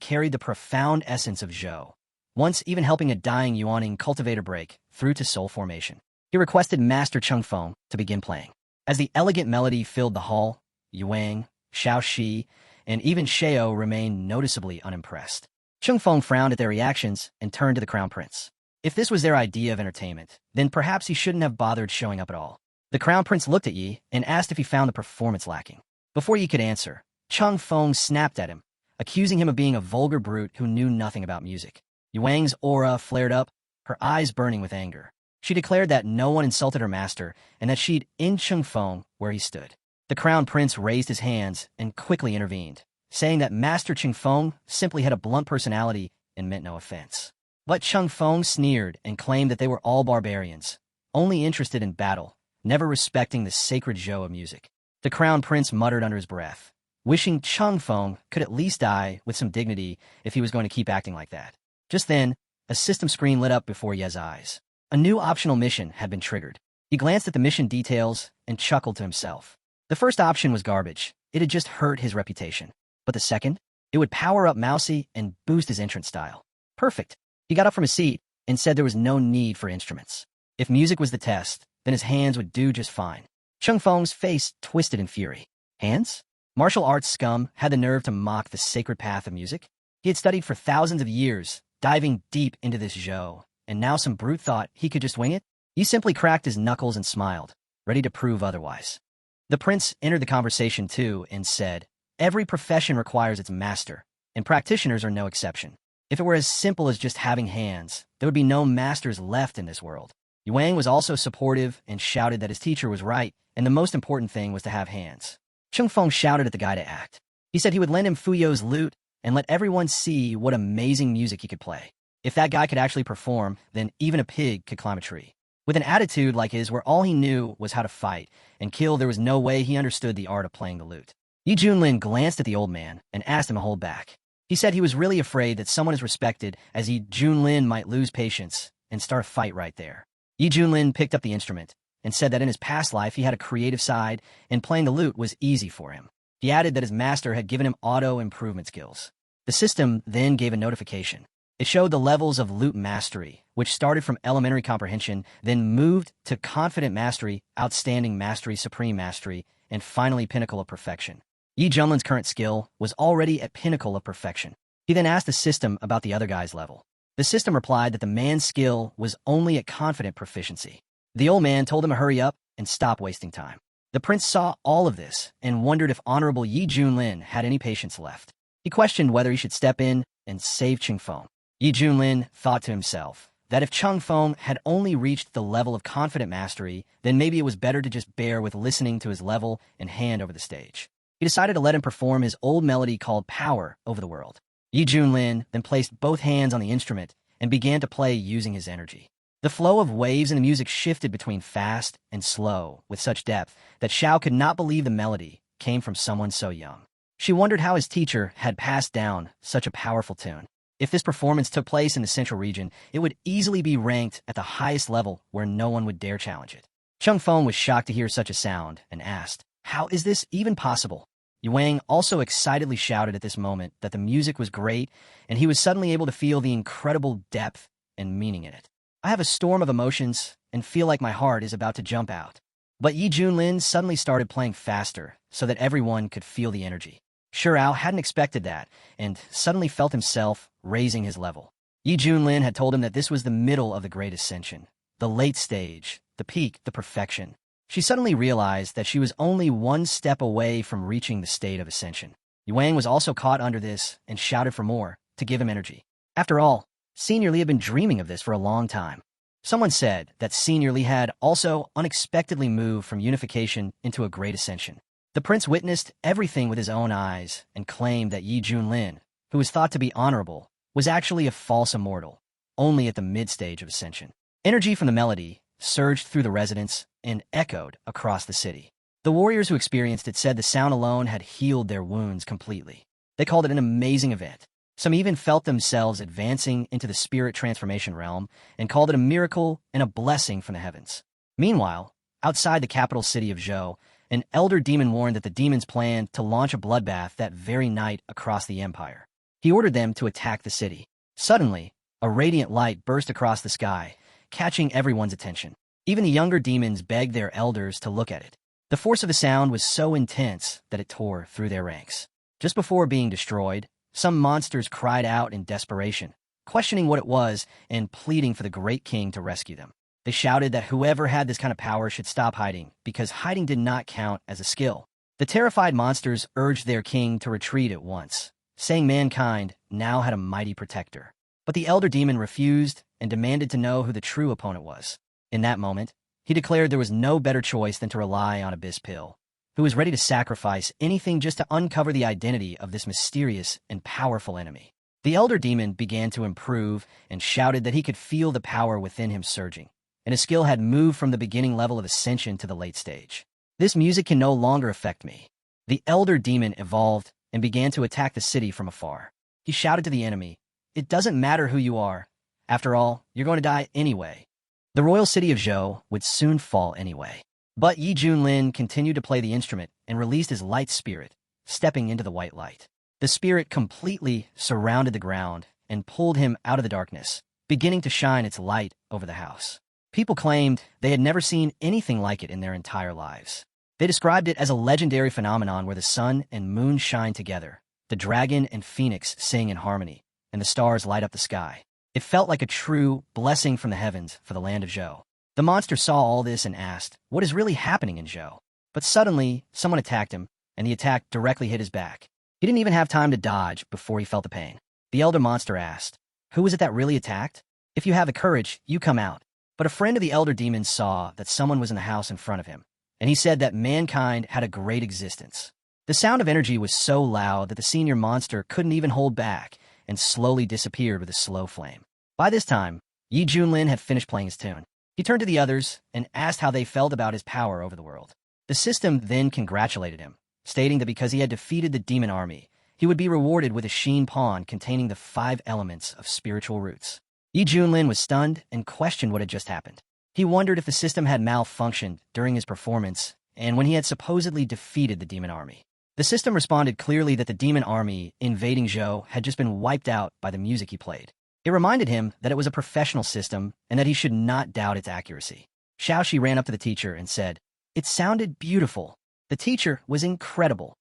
carried the profound essence of Zhou, once even helping a dying Yuaning cultivator break through to soul formation. He requested Master Chang Feng to begin playing. As the elegant melody filled the hall, Yuang, Xiaoxi, and even Sheo remained noticeably unimpressed. Chang Feng frowned at their reactions and turned to the Crown Prince. If this was their idea of entertainment, then perhaps he shouldn't have bothered showing up at all. The Crown Prince looked at Yi and asked if he found the performance lacking. Before Yi could answer, Chang Feng snapped at him, accusing him of being a vulgar brute who knew nothing about music. Yuang's aura flared up, her eyes burning with anger. She declared that no one insulted her master and that she'd end Chang Feng where he stood. The Crown Prince raised his hands and quickly intervened, saying that Master Chang Feng simply had a blunt personality and meant no offense. But Chang Feng sneered and claimed that they were all barbarians, only interested in battle, never respecting the sacred Zhou of music. The Crown Prince muttered under his breath, wishing Chang Feng could at least die with some dignity if he was going to keep acting like that. Just then, a system screen lit up before Ye's eyes. A new optional mission had been triggered. He glanced at the mission details and chuckled to himself. The first option was garbage. It had just hurt his reputation. But the second? It would power up Mousy and boost his entrance style. Perfect. He got up from his seat and said there was no need for instruments. If music was the test, then his hands would do just fine. Chang Feng's face twisted in fury. Hands? Martial arts scum had the nerve to mock the sacred path of music? He had studied for thousands of years, diving deep into this Zhou, and now some brute thought he could just wing it? He simply cracked his knuckles and smiled, ready to prove otherwise. The prince entered the conversation too and said, every profession requires its master, and practitioners are no exception. If it were as simple as just having hands, there would be no masters left in this world. Yuang was also supportive and shouted that his teacher was right, and the most important thing was to have hands. Chang Feng shouted at the guy to act. He said he would lend him Fuyo's lute and let everyone see what amazing music he could play. If that guy could actually perform, then even a pig could climb a tree. With an attitude like his where all he knew was how to fight and kill, there was no way he understood the art of playing the lute. Yi Junlin glanced at the old man and asked him to hold back. He said he was really afraid that someone as respected as Yi Junlin might lose patience and start a fight right there. Yi Junlin picked up the instrument and said that in his past life he had a creative side and playing the lute was easy for him. He added that his master had given him auto-improvement skills. The system then gave a notification. It showed the levels of lute mastery, which started from elementary comprehension, then moved to confident mastery, outstanding mastery, supreme mastery, and finally pinnacle of perfection. Yi Junlin's current skill was already at pinnacle of perfection. He then asked the system about the other guy's level. The system replied that the man's skill was only at confident proficiency. The old man told him to hurry up and stop wasting time. The prince saw all of this and wondered if Honorable Yi Junlin had any patience left. He questioned whether he should step in and save Chang Feng. Yi Junlin thought to himself that if Chang Feng had only reached the level of confident mastery, then maybe it was better to just bear with listening to his level and hand over the stage. He decided to let him perform his old melody called Power over the world. Yi Junlin then placed both hands on the instrument and began to play using his energy. The flow of waves in the music shifted between fast and slow with such depth that Xiao could not believe the melody came from someone so young. She wondered how his teacher had passed down such a powerful tune. If this performance took place in the central region, it would easily be ranked at the highest level where no one would dare challenge it. Chang Feng was shocked to hear such a sound and asked, "How is this even possible?" Yuang also excitedly shouted at this moment that the music was great, and he was suddenly able to feel the incredible depth and meaning in it. "I have a storm of emotions and feel like my heart is about to jump out." But Yi Junlin suddenly started playing faster so that everyone could feel the energy. Shirao hadn't expected that and suddenly felt himself raising his level. Yi Junlin had told him that this was the middle of the Great Ascension, the late stage, the peak, the perfection. She suddenly realized that she was only one step away from reaching the state of Ascension. Yuang was also caught under this and shouted for more, to give him energy. After all, Senior Lee had been dreaming of this for a long time. Someone said that Senior Li had also unexpectedly moved from unification into a great ascension. The prince witnessed everything with his own eyes and claimed that Yi Junlin, who was thought to be honorable, was actually a false immortal, only at the mid-stage of ascension. Energy from the melody surged through the residence and echoed across the city. The warriors who experienced it said the sound alone had healed their wounds completely. They called it an amazing event. Some even felt themselves advancing into the spirit transformation realm and called it a miracle and a blessing from the heavens. Meanwhile, outside the capital city of Zhou, an elder demon warned that the demons planned to launch a bloodbath that very night across the empire. He ordered them to attack the city. Suddenly, a radiant light burst across the sky, catching everyone's attention. Even the younger demons begged their elders to look at it. The force of the sound was so intense that it tore through their ranks. Just before being destroyed, some monsters cried out in desperation, questioning what it was and pleading for the great king to rescue them. They shouted that whoever had this kind of power should stop hiding, because hiding did not count as a skill. The terrified monsters urged their king to retreat at once, saying mankind now had a mighty protector. But the elder demon refused and demanded to know who the true opponent was. In that moment, he declared there was no better choice than to rely on Abyss Pill, who was ready to sacrifice anything just to uncover the identity of this mysterious and powerful enemy. The elder demon began to improve and shouted that he could feel the power within him surging, and his skill had moved from the beginning level of ascension to the late stage. This music can no longer affect me. The elder demon evolved and began to attack the city from afar. He shouted to the enemy, "It doesn't matter who you are. After all, you're going to die anyway." The royal city of Zhou would soon fall anyway. But Yi Junlin continued to play the instrument and released his light spirit, stepping into the white light. The spirit completely surrounded the ground and pulled him out of the darkness, beginning to shine its light over the house. People claimed they had never seen anything like it in their entire lives. They described it as a legendary phenomenon where the sun and moon shine together, the dragon and phoenix sing in harmony, and the stars light up the sky. It felt like a true blessing from the heavens for the land of Zhou. The monster saw all this and asked, what is really happening in Zhou? But suddenly, someone attacked him, and the attack directly hit his back. He didn't even have time to dodge before he felt the pain. The elder monster asked, "Who was it that really attacked? If you have the courage, you come out." But a friend of the elder demon saw that someone was in the house in front of him, and he said that mankind had a great existence. The sound of energy was so loud that the senior monster couldn't even hold back and slowly disappeared with a slow flame. By this time, Yi Junlin had finished playing his tune. He turned to the others and asked how they felt about his power over the world. The system then congratulated him, stating that because he had defeated the demon army, he would be rewarded with a sheen pawn containing the 5 elements of spiritual roots. Yi Junlin was stunned and questioned what had just happened. He wondered if the system had malfunctioned during his performance and when he had supposedly defeated the demon army. The system responded clearly that the demon army invading Zhou had just been wiped out by the music he played. It reminded him that it was a professional system and that he should not doubt its accuracy. Xiaoxi ran up to the teacher and said, "It sounded beautiful. The teacher was incredible."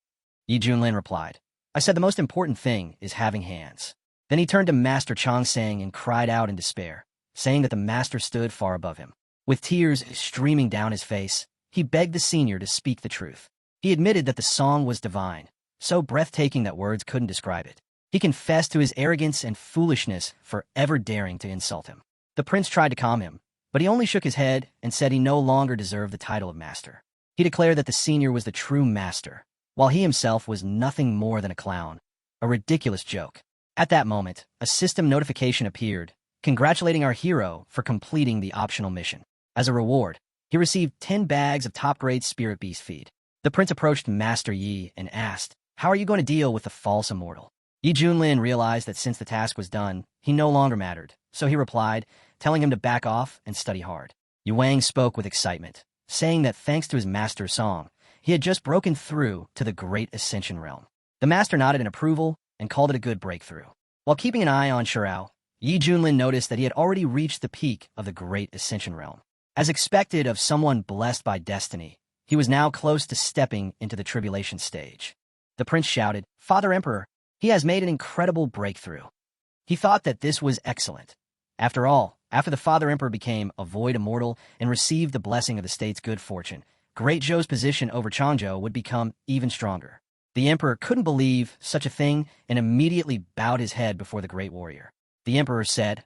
Yi Junlin replied, "I said the most important thing is having hands." Then he turned to Master Chongsang and cried out in despair, saying that the master stood far above him. With tears streaming down his face, he begged the senior to speak the truth. He admitted that the song was divine, so breathtaking that words couldn't describe it. He confessed to his arrogance and foolishness for ever daring to insult him. The prince tried to calm him, but he only shook his head and said he no longer deserved the title of master. He declared that the senior was the true master, while he himself was nothing more than a clown, a ridiculous joke. At that moment, a system notification appeared, congratulating our hero for completing the optional mission. As a reward, he received 10 bags of top-grade spirit beast feed. The prince approached Master Yi and asked, "How are you going to deal with the false immortal?" Yi Junlin realized that since the task was done, he no longer mattered, so he replied, telling him to back off and study hard. Yu Wang spoke with excitement, saying that thanks to his master's song, he had just broken through to the Great Ascension realm. The master nodded in approval and called it a good breakthrough. While keeping an eye on Shirao, Yi Junlin noticed that he had already reached the peak of the Great Ascension realm. As expected of someone blessed by destiny, he was now close to stepping into the tribulation stage. The prince shouted, "Father Emperor, he has made an incredible breakthrough." He thought that this was excellent. After all, after the Father Emperor became a void immortal and received the blessing of the state's good fortune, Great Zhou's position over Changzhou would become even stronger. The emperor couldn't believe such a thing and immediately bowed his head before the great warrior. The emperor said,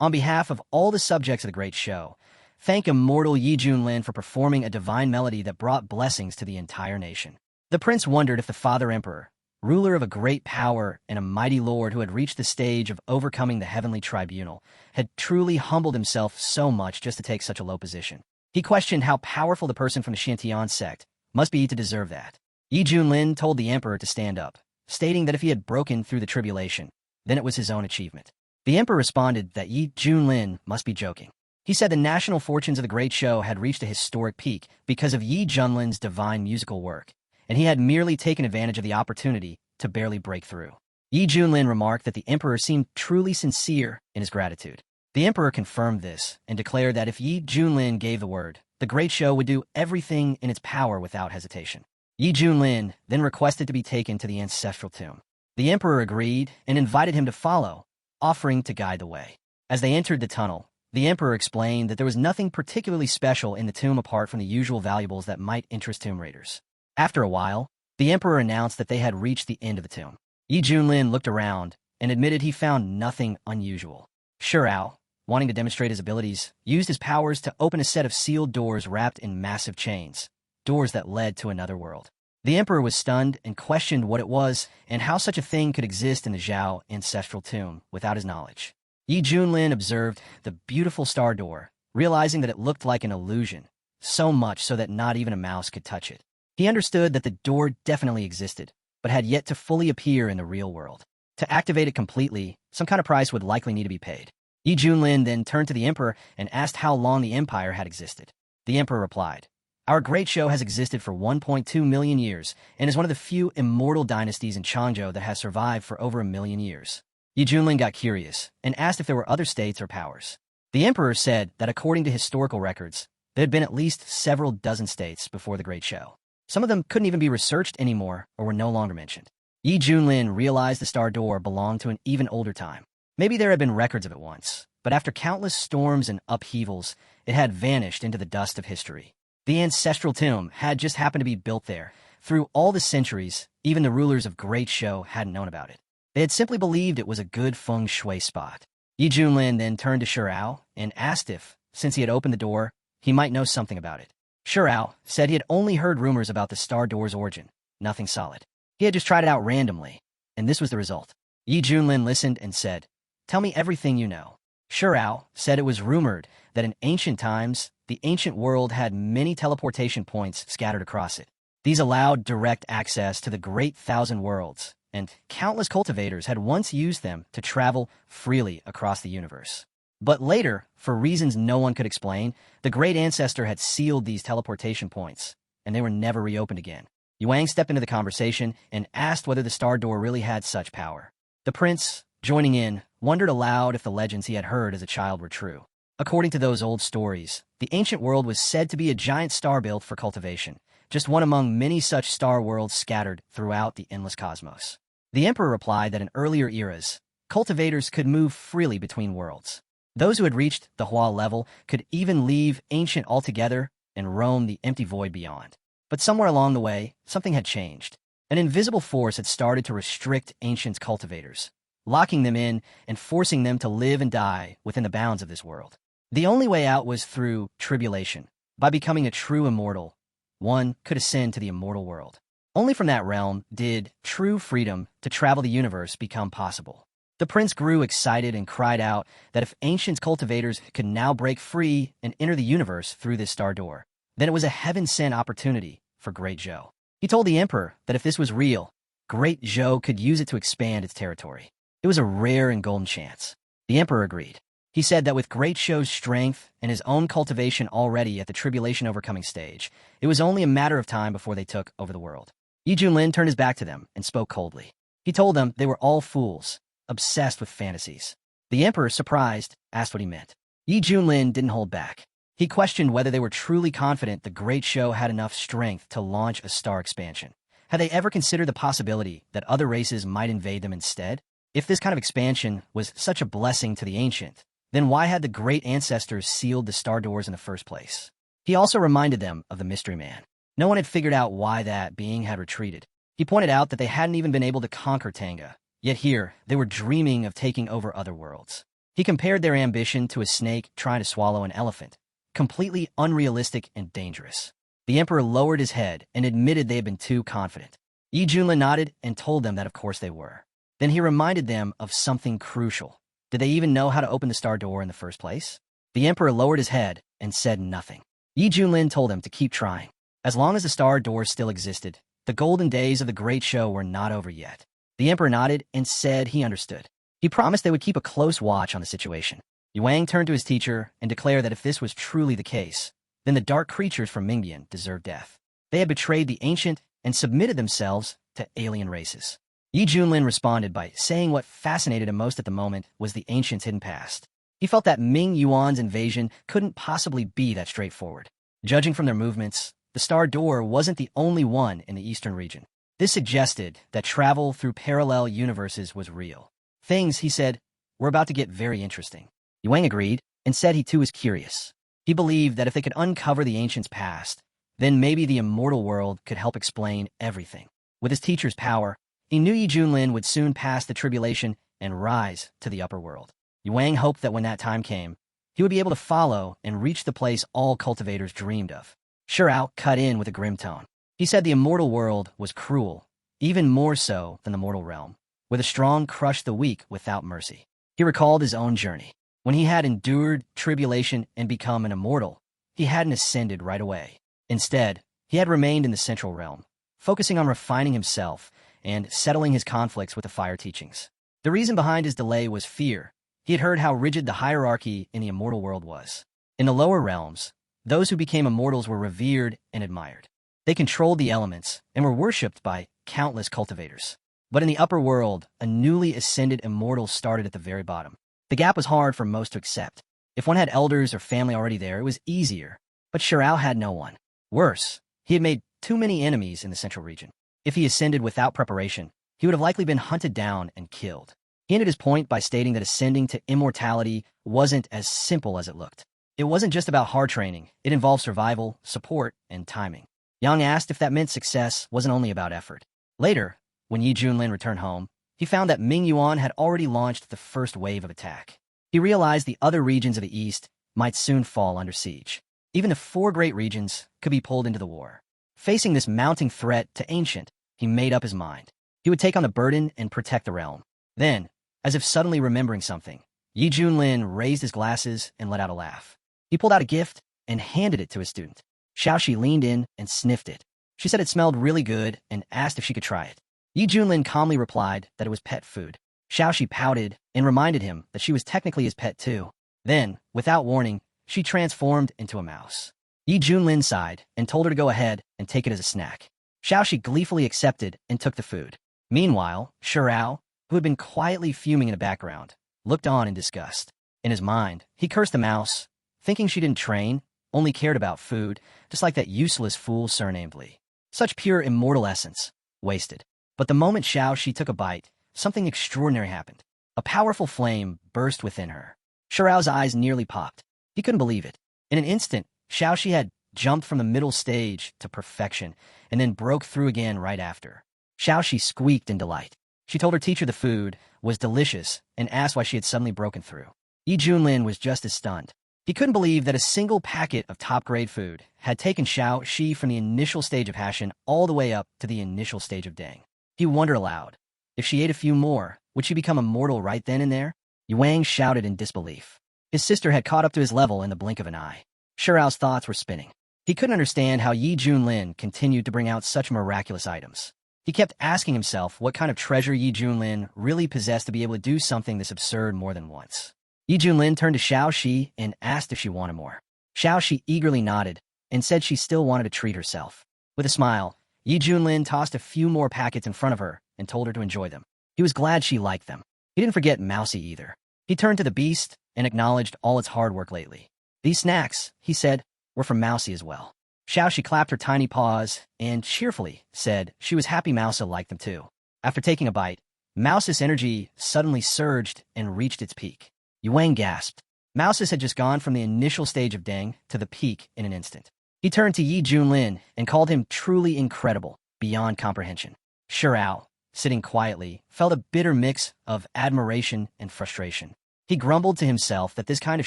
On behalf of all the subjects of the great show, thank immortal Yi Junlin for performing a divine melody that brought blessings to the entire nation. The prince wondered if the father emperor, ruler of a great power and a mighty lord who had reached the stage of overcoming the heavenly tribunal, had truly humbled himself so much just to take such a low position. He questioned how powerful the person from the Shantian sect must be to deserve that. Yi Junlin told the emperor to stand up, stating that if he had broken through the tribulation, then it was his own achievement. The emperor responded that Yi Junlin must be joking. He said the national fortunes of the great show had reached a historic peak because of Yi Junlin's divine musical work, and he had merely taken advantage of the opportunity to barely break through. Yi Junlin remarked that the emperor seemed truly sincere in his gratitude. The emperor confirmed this and declared that if Yi Junlin gave the word, the great show would do everything in its power without hesitation. Yi Junlin then requested to be taken to the ancestral tomb. The emperor agreed and invited him to follow, offering to guide the way. As they entered the tunnel, the emperor explained that there was nothing particularly special in the tomb apart from the usual valuables that might interest tomb raiders. After a while, the emperor announced that they had reached the end of the tomb. Yi Junlin looked around and admitted he found nothing unusual. Shurao, wanting to demonstrate his abilities, used his powers to open a set of sealed doors wrapped in massive chains, doors that led to another world. The emperor was stunned and questioned what it was and how such a thing could exist in the Zhao ancestral tomb without his knowledge. Yi Junlin observed the beautiful star door, realizing that it looked like an illusion, so much so that not even a mouse could touch it. He understood that the door definitely existed, but had yet to fully appear in the real world. To activate it completely, some kind of price would likely need to be paid. Yi Junlin then turned to the emperor and asked how long the empire had existed. The emperor replied, "Our great show has existed for 1.2 million years and is one of the few immortal dynasties in Changzhou that has survived for over 1,000,000 years." Yi Junlin got curious and asked if there were other states or powers. The emperor said that according to historical records, there had been at least several dozen states before the great show. Some of them couldn't even be researched anymore or were no longer mentioned. Yi Junlin realized the star door belonged to an even older time. Maybe there had been records of it once, but after countless storms and upheavals, it had vanished into the dust of history. The ancestral tomb had just happened to be built there. Through all the centuries, even the rulers of Great Show hadn't known about it. They had simply believed it was a good feng shui spot. Yi Junlin then turned to Shurao and asked if, since he had opened the door, he might know something about it. Shurao said he had only heard rumors about the star door's origin, nothing solid. He had just tried it out randomly, and this was the result. Yi Junlin listened and said, "Tell me everything you know." Shurao said it was rumored that in ancient times, the ancient world had many teleportation points scattered across it. These allowed direct access to the Great Thousand Worlds, and countless cultivators had once used them to travel freely across the universe. But later, for reasons no one could explain, the Great Ancestor had sealed these teleportation points, and they were never reopened again. Yuang stepped into the conversation and asked whether the star door really had such power. The prince, joining in, wondered aloud if the legends he had heard as a child were true. According to those old stories, the ancient world was said to be a giant star built for cultivation, just one among many such star worlds scattered throughout the endless cosmos. The emperor replied that in earlier eras, cultivators could move freely between worlds. Those who had reached the Hua level could even leave ancient altogether and roam the empty void beyond. But somewhere along the way, something had changed. An invisible force had started to restrict ancient cultivators, locking them in and forcing them to live and die within the bounds of this world. The only way out was through tribulation. By becoming a true immortal, one could ascend to the immortal world. Only from that realm did true freedom to travel the universe become possible. The prince grew excited and cried out that if ancient cultivators could now break free and enter the universe through this star door, then it was a heaven-sent opportunity for Great Zhou. He told the emperor that if this was real, Great Zhou could use it to expand its territory. It was a rare and golden chance. The emperor agreed. He said that with Great Zhou's strength and his own cultivation already at the tribulation overcoming stage, it was only a matter of time before they took over the world. Yi Junlin turned his back to them and spoke coldly. He told them they were all fools, obsessed with fantasies. The emperor, surprised, asked what he meant. Yi Junlin didn't hold back. He questioned whether they were truly confident the Great Show had enough strength to launch a star expansion. Had they ever considered the possibility that other races might invade them instead? If this kind of expansion was such a blessing to the ancient, then why had the great ancestors sealed the star doors in the first place? He also reminded them of the mystery man. No one had figured out why that being had retreated. He pointed out that they hadn't even been able to conquer Tanga, yet here they were dreaming of taking over other worlds. He compared their ambition to a snake trying to swallow an elephant, completely unrealistic and dangerous. The emperor lowered his head and admitted they had been too confident. Yi Junlin nodded and told them that of course they were. Then he reminded them of something crucial. Did they even know how to open the star door in the first place? The emperor lowered his head and said nothing. Yi Junlin told them to keep trying. As long as the star door still existed, the golden days of the great show were not over yet. The emperor nodded and said he understood. He promised they would keep a close watch on the situation. Yuang turned to his teacher and declared that if this was truly the case, then the dark creatures from Mingbian deserved death. They had betrayed the ancient and submitted themselves to alien races. Yi Junlin responded by saying what fascinated him most at the moment was the ancients' hidden past. He felt that Ming Yuan's invasion couldn't possibly be that straightforward. Judging from their movements, the star door wasn't the only one in the eastern region. This suggested that travel through parallel universes was real. Things, he said, were about to get very interesting. Yuang agreed and said he too was curious. He believed that if they could uncover the ancients' past, then maybe the immortal world could help explain everything. With his teacher's power, he knew Yi Junlin would soon pass the tribulation and rise to the upper world. Yuang hoped that when that time came, he would be able to follow and reach the place all cultivators dreamed of. Shirao cut in with a grim tone. He said the immortal world was cruel, even more so than the mortal realm, where the strong crush the weak without mercy. He recalled his own journey. When he had endured tribulation and become an immortal, he hadn't ascended right away. Instead, he had remained in the central realm, focusing on refining himself and settling his conflicts with the fire teachings. The reason behind his delay was fear. He had heard how rigid the hierarchy in the immortal world was. In the lower realms, those who became immortals were revered and admired. They controlled the elements and were worshipped by countless cultivators. But in the upper world, a newly ascended immortal started at the very bottom. The gap was hard for most to accept. If one had elders or family already there, it was easier. But Shirao had no one. Worse, he had made too many enemies in the central region. If he ascended without preparation, he would have likely been hunted down and killed. He ended his point by stating that ascending to immortality wasn't as simple as it looked. It wasn't just about hard training. It involved survival, support, and timing. Yang asked if that meant success wasn't only about effort. Later, when Yi Junlin returned home, he found that Ming Yuan had already launched the first wave of attack. He realized the other regions of the east might soon fall under siege. Even the 4 great regions could be pulled into the war. Facing this mounting threat to ancient, he made up his mind. He would take on the burden and protect the realm. Then, as if suddenly remembering something, Yi Junlin raised his glasses and let out a laugh. He pulled out a gift and handed it to his student. Xiaoxi leaned in and sniffed it. She said it smelled really good and asked if she could try it. Yi Junlin calmly replied that it was pet food. Xiaoxi pouted and reminded him that she was technically his pet too. Then, without warning, she transformed into a mouse. Yi Junlin sighed and told her to go ahead and take it as a snack. Xiaoxi gleefully accepted and took the food. Meanwhile, Shirao, who had been quietly fuming in the background, looked on in disgust. In his mind, he cursed the mouse, thinking she didn't train, only cared about food, just like that useless fool surnamed Li. Such pure immortal essence, wasted. But the moment Xiaoxi took a bite, something extraordinary happened. A powerful flame burst within her. Shirao's eyes nearly popped. He couldn't believe it. In an instant, Xiaoxi had jumped from the middle stage to perfection, and then broke through again right after. Xiaoxi squeaked in delight. She told her teacher the food was delicious and asked why she had suddenly broken through. Yi Junlin was just as stunned. He couldn't believe that a single packet of top-grade food had taken Xiaoxi from the initial stage of passion all the way up to the initial stage of dang. He wondered aloud, if she ate a few more, would she become immortal right then and there? Yuang shouted in disbelief. His sister had caught up to his level in the blink of an eye. Shirao's thoughts were spinning. He couldn't understand how Yi Junlin continued to bring out such miraculous items. He kept asking himself what kind of treasure Yi Junlin really possessed to be able to do something this absurd more than once. Yi Junlin turned to Xiaoxi and asked if she wanted more. Xiaoxi eagerly nodded and said she still wanted to treat herself. With a smile, Yi Junlin tossed a few more packets in front of her and told her to enjoy them. He was glad she liked them. He didn't forget Mousy either. He turned to the beast and acknowledged all its hard work lately. These snacks, he said, were from Mousy as well. Xiaoxi clapped her tiny paws and cheerfully said she was happy Mousa liked them too. After taking a bite, Mouse's energy suddenly surged and reached its peak. Yuang gasped. Mouse's had just gone from the initial stage of Deng to the peak in an instant. He turned to Yi Junlin and called him truly incredible, beyond comprehension. Shirao, sitting quietly, felt a bitter mix of admiration and frustration. He grumbled to himself that this kind of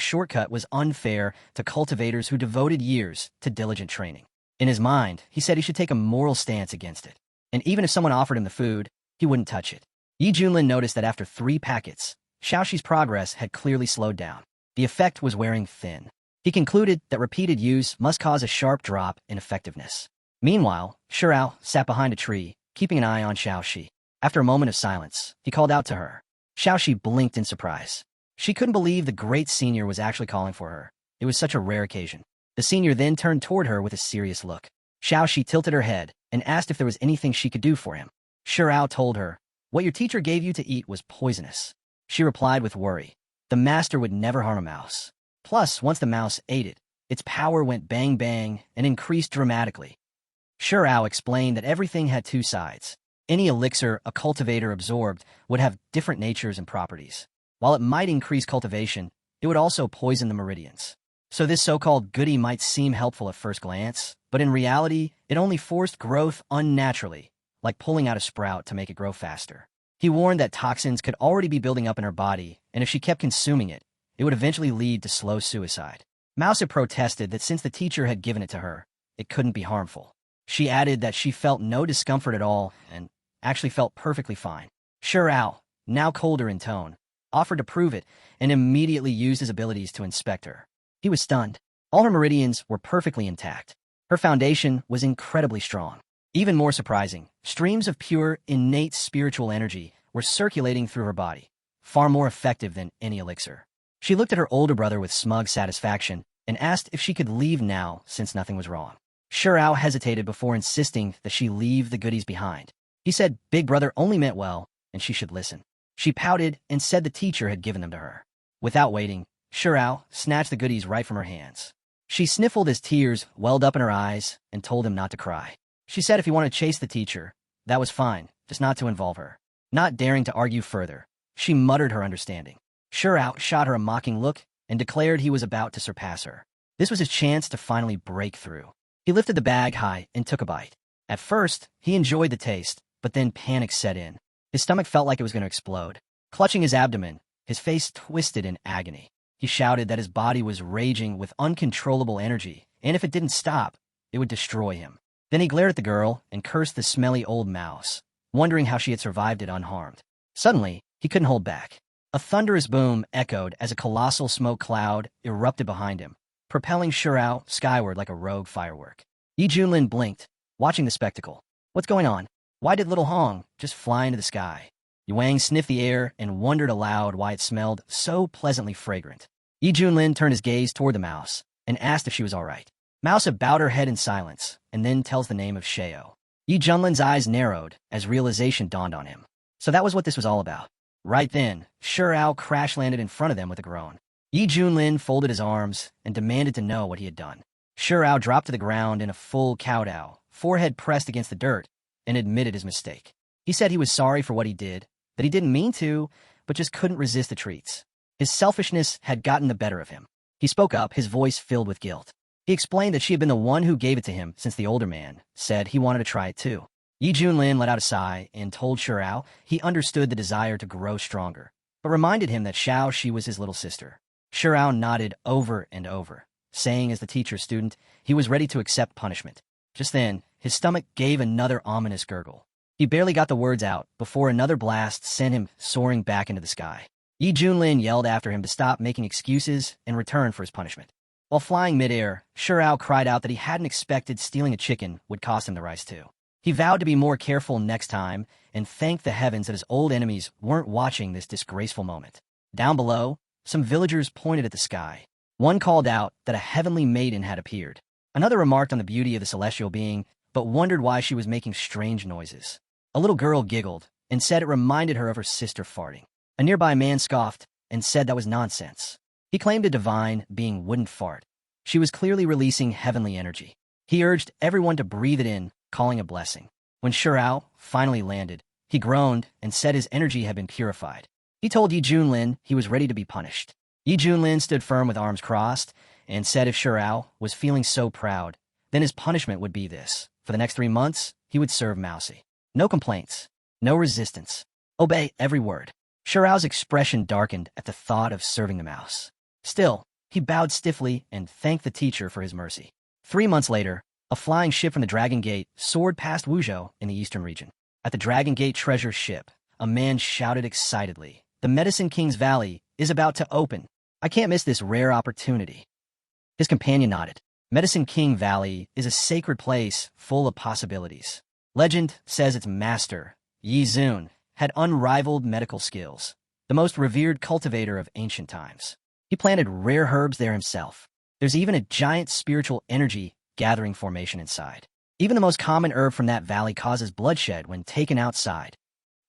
shortcut was unfair to cultivators who devoted years to diligent training. In his mind, he said he should take a moral stance against it. And even if someone offered him the food, he wouldn't touch it. Yi Junlin noticed that after 3 packets, Xiaoxi's progress had clearly slowed down. The effect was wearing thin. He concluded that repeated use must cause a sharp drop in effectiveness. Meanwhile, Shirao sat behind a tree, keeping an eye on Xiaoxi. After a moment of silence, he called out to her. Xiaoxi blinked in surprise. She couldn't believe the great senior was actually calling for her. It was such a rare occasion. The senior then turned toward her with a serious look. Xiaoxi tilted her head and asked if there was anything she could do for him. Shirao told her, "What your teacher gave you to eat was poisonous." She replied with worry. The master would never harm a mouse. Plus, once the mouse ate it, its power went bang bang and increased dramatically. Shirao explained that everything had 2 sides. Any elixir a cultivator absorbed would have different natures and properties. While it might increase cultivation, it would also poison the meridians. So this so-called goodie might seem helpful at first glance, but in reality, it only forced growth unnaturally, like pulling out a sprout to make it grow faster. He warned that toxins could already be building up in her body, and if she kept consuming it, it would eventually lead to slow suicide. Mouse had protested that since the teacher had given it to her, it couldn't be harmful. She added that she felt no discomfort at all and actually felt perfectly fine. Shirao, now colder in tone, offered to prove it and immediately used his abilities to inspect her. He was stunned. All her meridians were perfectly intact. Her foundation was incredibly strong. Even more surprising, streams of pure, innate spiritual energy were circulating through her body, far more effective than any elixir. She looked at her older brother with smug satisfaction and asked if she could leave now since nothing was wrong. Shirao hesitated before insisting that she leave the goodies behind. He said Big Brother only meant well and she should listen. She pouted and said the teacher had given them to her. Without waiting, Shirao snatched the goodies right from her hands. She sniffled as tears welled up in her eyes and told him not to cry. She said if he wanted to chase the teacher, that was fine, just not to involve her. Not daring to argue further, she muttered her understanding. Shirao shot her a mocking look and declared he was about to surpass her. This was his chance to finally break through. He lifted the bag high and took a bite. At first, he enjoyed the taste, but then panic set in. His stomach felt like it was going to explode. Clutching his abdomen, his face twisted in agony. He shouted that his body was raging with uncontrollable energy, and if it didn't stop, it would destroy him. Then he glared at the girl and cursed the smelly old mouse, wondering how she had survived it unharmed. Suddenly, he couldn't hold back. A thunderous boom echoed as a colossal smoke cloud erupted behind him, propelling Shirao skyward like a rogue firework. Yi Junlin blinked, watching the spectacle. What's going on? Why did little Hong just fly into the sky? Yuang sniffed the air and wondered aloud why it smelled so pleasantly fragrant. Yi Junlin turned his gaze toward the mouse and asked if she was all right. Mouse had bowed her head in silence and then tells the name of Sheo. Yi Junlin's eyes narrowed as realization dawned on him. So that was what this was all about. Right then, Shirao crash-landed in front of them with a groan. Yi Junlin folded his arms and demanded to know what he had done. Shirao dropped to the ground in a full kowtow, forehead pressed against the dirt, and admitted his mistake. He said he was sorry for what he did, that he didn't mean to, but just couldn't resist the treats. His selfishness had gotten the better of him. He spoke up, his voice filled with guilt. He explained that she had been the one who gave it to him since the older man said he wanted to try it too. Yi Junlin let out a sigh and told Shirao he understood the desire to grow stronger, but reminded him that Xiaoxi was his little sister. Shirao nodded over and over, saying as the teacher's student, he was ready to accept punishment. Just then, his stomach gave another ominous gurgle. He barely got the words out before another blast sent him soaring back into the sky. Yi Junlin yelled after him to stop making excuses and return for his punishment. While flying midair, Shirao cried out that he hadn't expected stealing a chicken would cost him the rice too. He vowed to be more careful next time and thanked the heavens that his old enemies weren't watching this disgraceful moment. Down below, some villagers pointed at the sky. One called out that a heavenly maiden had appeared. Another remarked on the beauty of the celestial being, but wondered why she was making strange noises. A little girl giggled and said it reminded her of her sister farting. A nearby man scoffed and said that was nonsense. He claimed a divine being wouldn't fart. She was clearly releasing heavenly energy. He urged everyone to breathe it in, calling a blessing. When Shirao finally landed, he groaned and said his energy had been purified. He told Yi Junlin he was ready to be punished. Yi Junlin stood firm with arms crossed and said if Shirao was feeling so proud, then his punishment would be this. For the next 3 months, he would serve Mousy. No complaints. No resistance. Obey every word. Shirao's expression darkened at the thought of serving the mouse. Still, he bowed stiffly and thanked the teacher for his mercy. 3 months later, a flying ship from the Dragon Gate soared past Wuzhou in the eastern region. At the Dragon Gate treasure ship, a man shouted excitedly, "The Medicine King's Valley is about to open. I can't miss this rare opportunity." His companion nodded. Medicine King Valley is a sacred place full of possibilities. Legend says its master, Yi Zun, had unrivaled medical skills, the most revered cultivator of ancient times. He planted rare herbs there himself. There's even a giant spiritual energy gathering formation inside. Even the most common herb from that valley causes bloodshed when taken outside.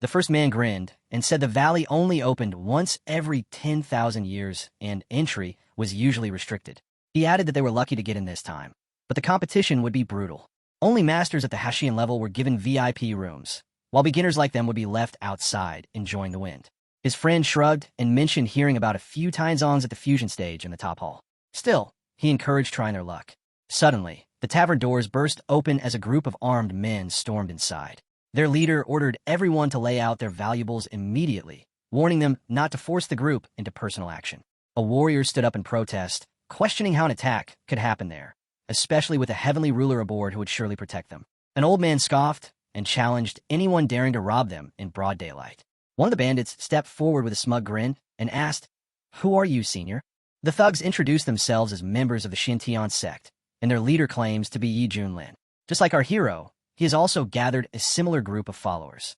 The first man grinned and said the valley only opened once every 10,000 years and entry was usually restricted. He added that they were lucky to get in this time, but the competition would be brutal. Only masters at the Hashian level were given VIP rooms, while beginners like them would be left outside enjoying the wind. His friend shrugged and mentioned hearing about a few Taizongs at the fusion stage in the top hall. Still, he encouraged trying their luck. Suddenly, the tavern doors burst open as a group of armed men stormed inside. Their leader ordered everyone to lay out their valuables immediately, warning them not to force the group into personal action. A warrior stood up in protest, questioning how an attack could happen there, especially with a heavenly ruler aboard who would surely protect them. An old man scoffed and challenged anyone daring to rob them in broad daylight. One of the bandits stepped forward with a smug grin and asked, "Who are you, senior?" The thugs introduced themselves as members of the Xintian sect, and their leader claims to be Yi Junlin. Just like our hero, he has also gathered a similar group of followers.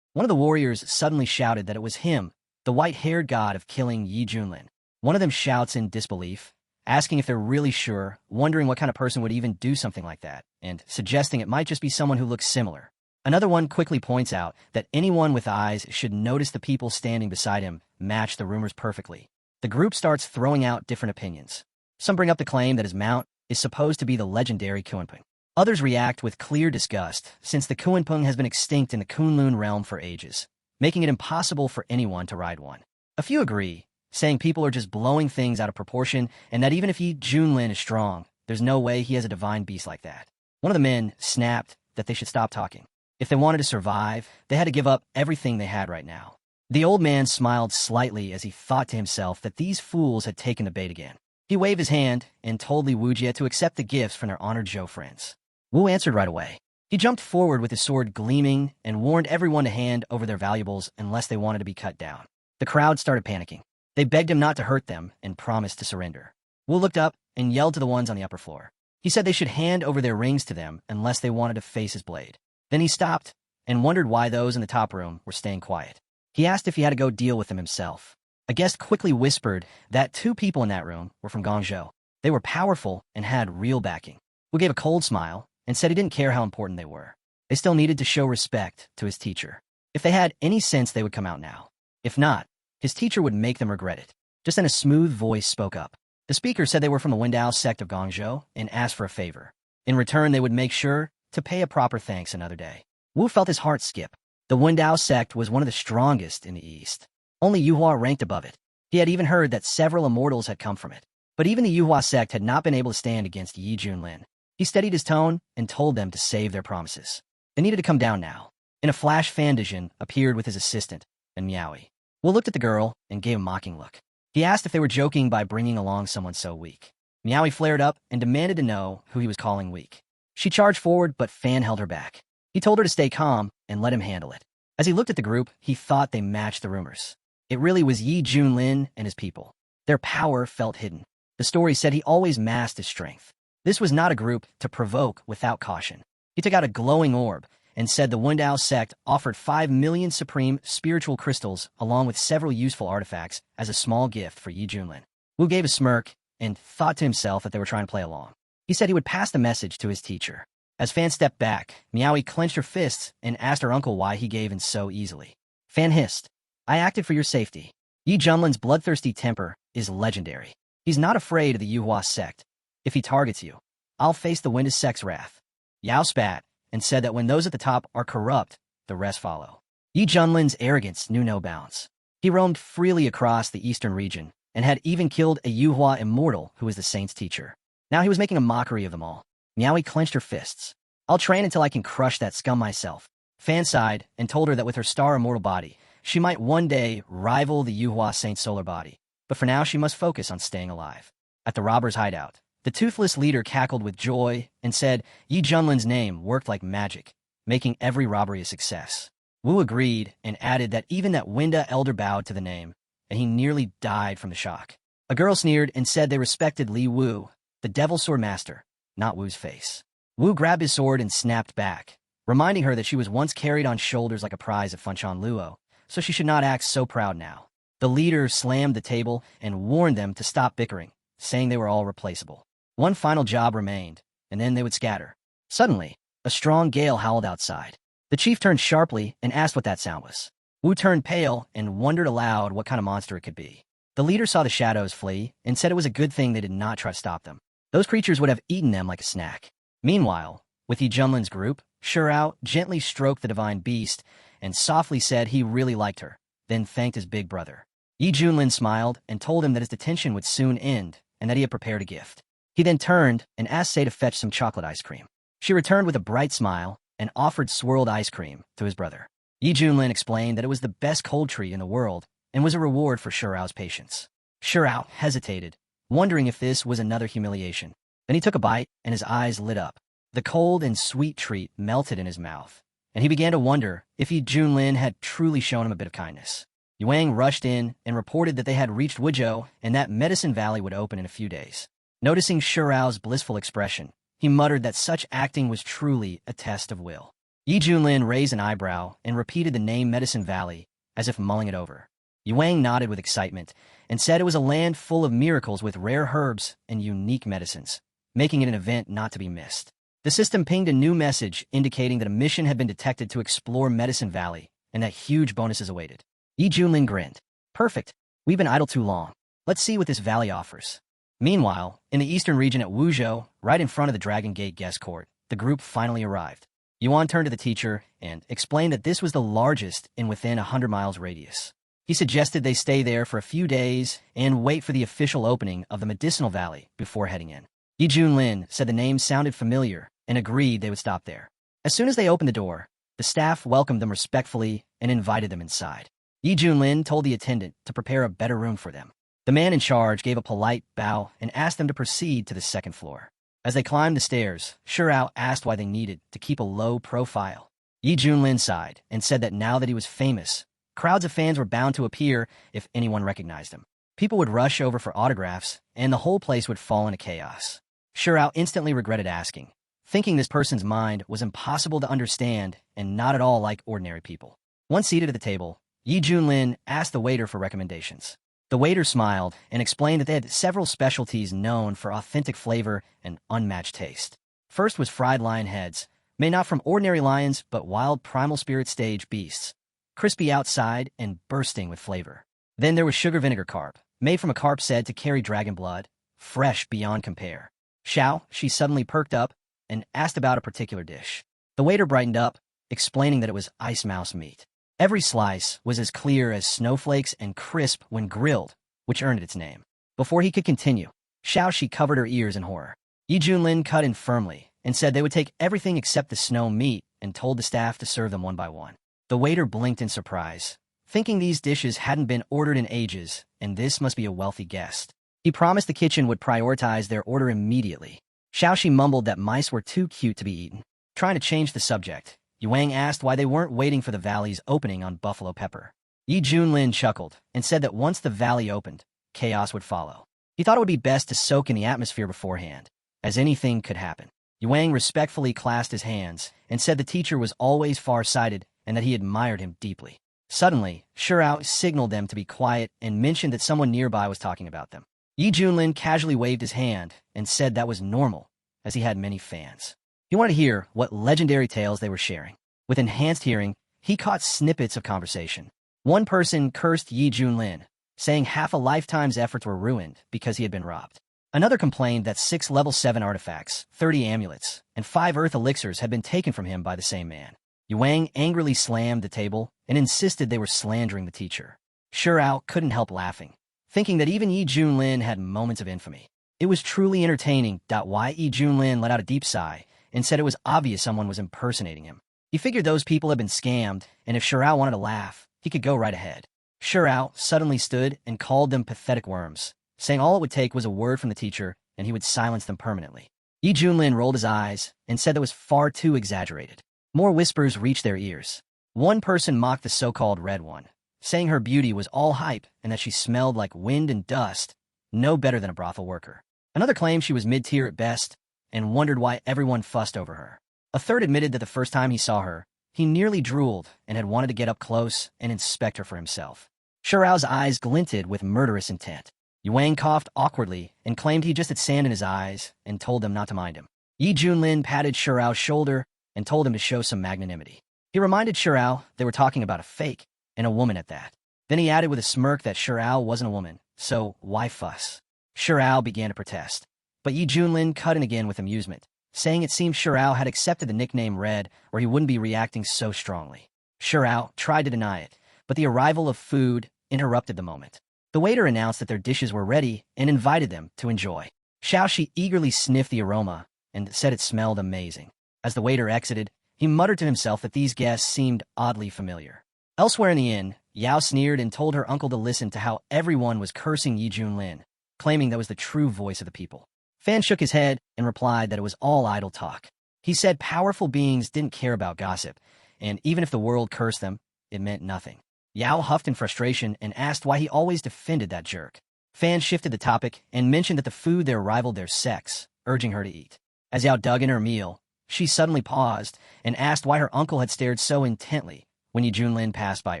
One of the warriors suddenly shouted that it was him, the white-haired god of killing Yi Junlin. One of them shouts in disbelief, asking if they're really sure, wondering what kind of person would even do something like that, and suggesting it might just be someone who looks similar. Another one quickly points out that anyone with eyes should notice the people standing beside him match the rumors perfectly. The group starts throwing out different opinions. Some bring up the claim that his mount is supposed to be the legendary Kunpeng. Others react with clear disgust, since the Kunpeng has been extinct in the Kunlun realm for ages, making it impossible for anyone to ride one. A few agree, saying people are just blowing things out of proportion, and that even if Yi Junlin is strong, there's no way he has a divine beast like that. One of the men snapped that they should stop talking. If they wanted to survive, they had to give up everything they had right now. The old man smiled slightly as he thought to himself that these fools had taken the bait again. He waved his hand and told Li Wujie to accept the gifts from their honored Zhou friends. Wu answered right away. He jumped forward with his sword gleaming and warned everyone to hand over their valuables unless they wanted to be cut down. The crowd started panicking. They begged him not to hurt them and promised to surrender. Wu looked up and yelled to the ones on the upper floor. He said they should hand over their rings to them unless they wanted to face his blade. Then he stopped and wondered why those in the top room were staying quiet. He asked if he had to go deal with them himself. A guest quickly whispered that 2 people in that room were from Guangzhou. They were powerful and had real backing. Wu gave a cold smile and said he didn't care how important they were. They still needed to show respect to his teacher. If they had any sense, they would come out now. If not, his teacher would make them regret it. Just then a smooth voice spoke up. The speaker said they were from the Wendao sect of Guangzhou and asked for a favor. In return, they would make sure to pay a proper thanks another day. Wu felt his heart skip. The Wendao sect was one of the strongest in the East. Only Yuhua ranked above it. He had even heard that several immortals had come from it. But even the Yuhua sect had not been able to stand against Yi Junlin. He steadied his tone and told them to save their promises. They needed to come down now. In a flash, Fandijin appeared with his assistant, and Miaoi. Wu looked at the girl and gave a mocking look. He asked if they were joking by bringing along someone so weak. Miaoi flared up and demanded to know who he was calling weak. She charged forward, but Fan held her back. He told her to stay calm and let him handle it. As he looked at the group, he thought they matched the rumors. It really was Yi Junlin and his people. Their power felt hidden. The story said he always masked his strength. This was not a group to provoke without caution. He took out a glowing orb and said the Wendao sect offered 5 million supreme spiritual crystals along with several useful artifacts as a small gift for Yi Junlin. Wu gave a smirk and thought to himself that they were trying to play along. He said he would pass the message to his teacher. As Fan stepped back, Miaoi clenched her fists and asked her uncle why he gave in so easily. Fan hissed, "I acted for your safety. Yi Junlin's bloodthirsty temper is legendary. He's not afraid of the Yuhua sect. If he targets you, I'll face the Wendao sect's wrath." Yao spat and said that when those at the top are corrupt, the rest follow. Yi Junlin's arrogance knew no bounds. He roamed freely across the eastern region and had even killed a Yuhua immortal who was the saint's teacher. Now he was making a mockery of them all. Miaoi clenched her fists. "I'll train until I can crush that scum myself." Fan sighed and told her that with her star immortal body, She might one day rival the Yuhua Saint solar body, but for now she must focus on staying alive. At the robber's hideout, the toothless leader cackled with joy and said Yi Junlin's name worked like magic, making every robbery a success. Wu agreed and added that even that Winda elder bowed to the name, and he nearly died from the shock. A girl sneered and said they respected Li Wu, the devil sword master, not Wu's face. Wu grabbed his sword and snapped back, reminding her that she was once carried on shoulders like a prize at Fenchan Luo, so she should not act so proud now. The leader slammed the table and warned them to stop bickering, saying they were all replaceable. One final job remained, and then they would scatter. Suddenly, a strong gale howled outside. The chief turned sharply and asked what that sound was. Wu turned pale and wondered aloud what kind of monster it could be. The leader saw the shadows flee and said it was a good thing they did not try to stop them. Those creatures would have eaten them like a snack. Meanwhile, with Yi Junlin's group, Shurao gently stroked the divine beast and softly said he really liked her, then thanked his big brother. Yi Junlin smiled and told him that his detention would soon end and that he had prepared a gift. He then turned and asked Sei to fetch some chocolate ice cream. She returned with a bright smile and offered swirled ice cream to his brother. Yi Junlin explained that it was the best cold treat in the world and was a reward for Shurao's patience. Shurao hesitated, wondering if this was another humiliation. Then he took a bite and his eyes lit up. The cold and sweet treat melted in his mouth, and he began to wonder if Yi Junlin had truly shown him a bit of kindness. Yuang rushed in and reported that they had reached Wuzhou and that Medicine Valley would open in a few days. Noticing Shurao's blissful expression, he muttered that such acting was truly a test of will. Yi Junlin raised an eyebrow and repeated the name Medicine Valley, as if mulling it over. Yuang nodded with excitement and said it was a land full of miracles with rare herbs and unique medicines, making it an event not to be missed. The system pinged a new message indicating that a mission had been detected to explore Medicine Valley and that huge bonuses awaited. Yi Junlin grinned. Perfect. We've been idle too long. Let's see what this valley offers. Meanwhile, in the eastern region at Wuzhou, right in front of the Dragon Gate guest court, the group finally arrived. Yuan turned to the teacher and explained that this was the largest in within 100 miles radius. He suggested they stay there for a few days and wait for the official opening of the Medicinal Valley before heading in. Yi Junlin said the name sounded familiar and agreed they would stop there. As soon as they opened the door, the staff welcomed them respectfully and invited them inside. Yi Junlin told the attendant to prepare a better room for them. The man in charge gave a polite bow and asked them to proceed to the second floor. As they climbed the stairs, Shurao asked why they needed to keep a low profile. Yi Junlin sighed and said that now that he was famous, crowds of fans were bound to appear if anyone recognized him. People would rush over for autographs, and the whole place would fall into chaos. Shurao instantly regretted asking, thinking this person's mind was impossible to understand and not at all like ordinary people. Once seated at the table, Yi Junlin asked the waiter for recommendations. The waiter smiled and explained that they had several specialties known for authentic flavor and unmatched taste. First was fried lion heads, made not from ordinary lions but wild primal spirit stage beasts, crispy outside and bursting with flavor. Then there was sugar vinegar carp, made from a carp said to carry dragon blood, fresh beyond compare. She suddenly perked up and asked about a particular dish. The waiter brightened up, explaining that it was ice mouse meat. Every slice was as clear as snowflakes and crisp when grilled, which earned it its name. Before he could continue, she covered her ears in horror. Yi Junlin cut in firmly and said they would take everything except the snow meat and told the staff to serve them one by one. The waiter blinked in surprise, thinking these dishes hadn't been ordered in ages, and this must be a wealthy guest. He promised the kitchen would prioritize their order immediately. She mumbled that mice were too cute to be eaten. Trying to change the subject, Yuang asked why they weren't waiting for the valley's opening on Buffalo Pepper. Yi Junlin chuckled and said that once the valley opened, chaos would follow. He thought it would be best to soak in the atmosphere beforehand, as anything could happen. Yuang respectfully clasped his hands and said the teacher was always far-sighted and that he admired him deeply. Suddenly, Shurao signaled them to be quiet and mentioned that someone nearby was talking about them. Yi Junlin casually waved his hand and said that was normal, as he had many fans. He wanted to hear what legendary tales they were sharing. With enhanced hearing, he caught snippets of conversation. One person cursed Yi Junlin, saying half a lifetime's efforts were ruined because he had been robbed. Another complained that 6 level 7 artifacts, 30 amulets, and 5 earth elixirs had been taken from him by the same man. Yuang angrily slammed the table and insisted they were slandering the teacher. Shurao couldn't help laughing, thinking that even Yi Junlin had moments of infamy. It was truly entertaining. Why Yi Junlin let out a deep sigh and said it was obvious someone was impersonating him. He figured those people had been scammed, and if Shurao wanted to laugh, he could go right ahead. Shurao suddenly stood and called them pathetic worms, saying all it would take was a word from the teacher and he would silence them permanently. Yi Junlin rolled his eyes and said that was far too exaggerated. More whispers reached their ears. One person mocked the so-called Red One, saying her beauty was all hype and that she smelled like wind and dust, no better than a brothel worker. Another claimed she was mid-tier at best and wondered why everyone fussed over her. A third admitted that the first time he saw her, he nearly drooled and had wanted to get up close and inspect her for himself. Shurao's eyes glinted with murderous intent. Yuang coughed awkwardly and claimed he just had sand in his eyes and told them not to mind him. Yi Junlin patted Shurao's shoulder and told him to show some magnanimity. He reminded Shurao they were talking about a fake, and a woman at that. Then he added with a smirk that Shurao wasn't a woman, so why fuss? Shurao began to protest, but Yi Junlin cut in again with amusement, saying it seemed Shurao had accepted the nickname Red or he wouldn't be reacting so strongly. Shurao tried to deny it, but the arrival of food interrupted the moment. The waiter announced that their dishes were ready and invited them to enjoy. Xiaoxi eagerly sniffed the aroma and said it smelled amazing. As the waiter exited, he muttered to himself that these guests seemed oddly familiar. Elsewhere in the inn, Yao sneered and told her uncle to listen to how everyone was cursing Yi Junlin, claiming that was the true voice of the people. Fan shook his head and replied that it was all idle talk. He said powerful beings didn't care about gossip, and even if the world cursed them, it meant nothing. Yao huffed in frustration and asked why he always defended that jerk. Fan shifted the topic and mentioned that the food there rivaled their sex, urging her to eat. As Yao dug in her meal, she suddenly paused and asked why her uncle had stared so intently when Yi Junlin passed by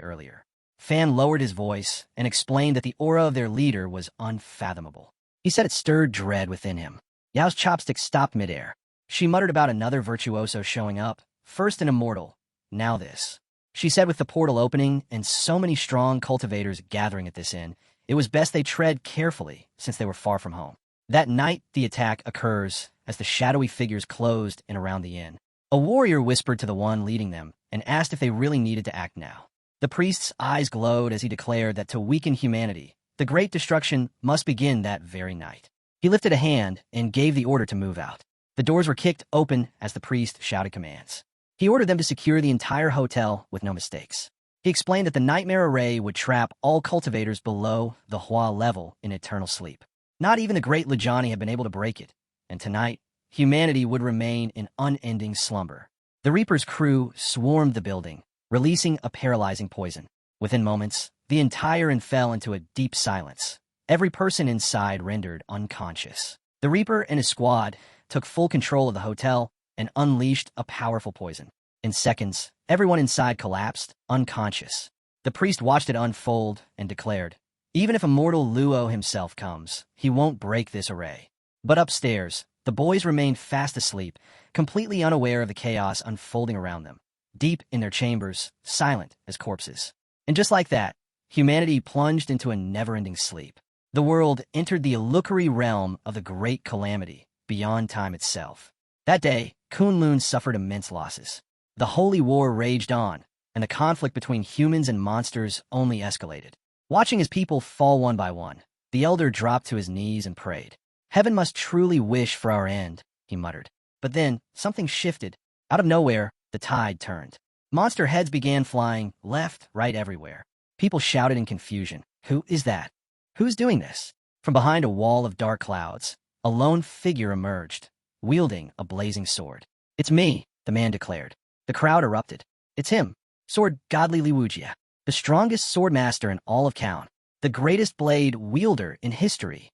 earlier. Fan lowered his voice and explained that the aura of their leader was unfathomable. He said it stirred dread within him. Yao's chopstick stopped midair. She muttered about another virtuoso showing up, first an immortal, now this. She said with the portal opening and so many strong cultivators gathering at this inn, it was best they tread carefully since they were far from home. That night, the attack occurs as the shadowy figures closed in around the inn. A warrior whispered to the one leading them and asked if they really needed to act now. The priest's eyes glowed as he declared that to weaken humanity, the great destruction must begin that very night. He lifted a hand and gave the order to move out. The doors were kicked open as the priest shouted commands. He ordered them to secure the entire hotel with no mistakes. He explained that the nightmare array would trap all cultivators below the Hua level in eternal sleep. Not even the great Lajani had been able to break it, and tonight, humanity would remain in unending slumber. The Reaper's crew swarmed the building, releasing a paralyzing poison. Within moments, the entire inn fell into a deep silence. Every person inside rendered unconscious. The Reaper and his squad took full control of the hotel and unleashed a powerful poison. In seconds, everyone inside collapsed, unconscious. The priest watched it unfold and declared, even if immortal Luo himself comes, he won't break this array. But upstairs, the boys remained fast asleep, completely unaware of the chaos unfolding around them, deep in their chambers, silent as corpses. And just like that, humanity plunged into a never-ending sleep. The world entered the illusory realm of the great calamity, beyond time itself. That day, Kunlun suffered immense losses. The holy war raged on, and the conflict between humans and monsters only escalated. Watching his people fall one by one, the elder dropped to his knees and prayed. Heaven must truly wish for our end, he muttered. But then, something shifted. Out of nowhere, the tide turned. Monster heads began flying left, right, everywhere. People shouted in confusion. Who is that? Who's doing this? From behind a wall of dark clouds, a lone figure emerged, wielding a blazing sword. It's me, the man declared. The crowd erupted. It's him, Sword Godly Liwujia, the strongest swordmaster in all of Kaon, the greatest blade wielder in history.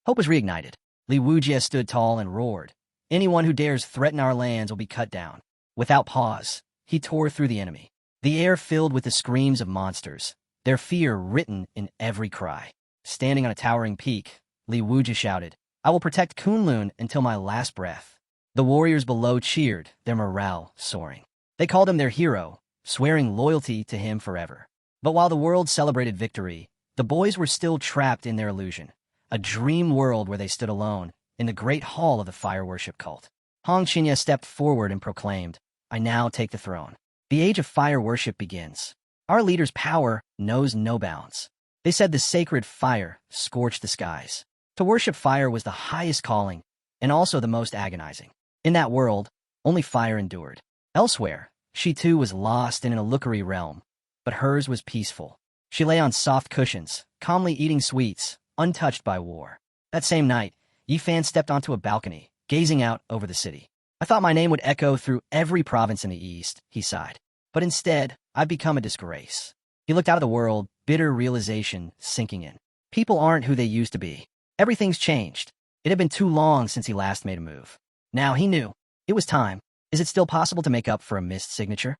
Hope was reignited. Liwujia stood tall and roared. Anyone who dares threaten our lands will be cut down. Without pause, he tore through the enemy. The air filled with the screams of monsters, their fear written in every cry. Standing on a towering peak, Liwujia shouted, I will protect Kunlun until my last breath. The warriors below cheered, their morale soaring. They called him their hero, swearing loyalty to him forever. But while the world celebrated victory, the boys were still trapped in their illusion, a dream world where they stood alone, in the great hall of the fire worship cult. Hong Qinya stepped forward and proclaimed, I now take the throne. The age of fire worship begins. Our leader's power knows no bounds. They said the sacred fire scorched the skies. To worship fire was the highest calling, and also the most agonizing. In that world, only fire endured. Elsewhere, she too was lost in an illusory realm, but hers was peaceful. She lay on soft cushions, calmly eating sweets, untouched by war. That same night, Yifan stepped onto a balcony, gazing out over the city. I thought my name would echo through every province in the east, he sighed. But instead, I've become a disgrace. He looked out at the world, bitter realization sinking in. People aren't who they used to be. Everything's changed. It had been too long since he last made a move. Now he knew. It was time. Is it still possible to make up for a missed signature?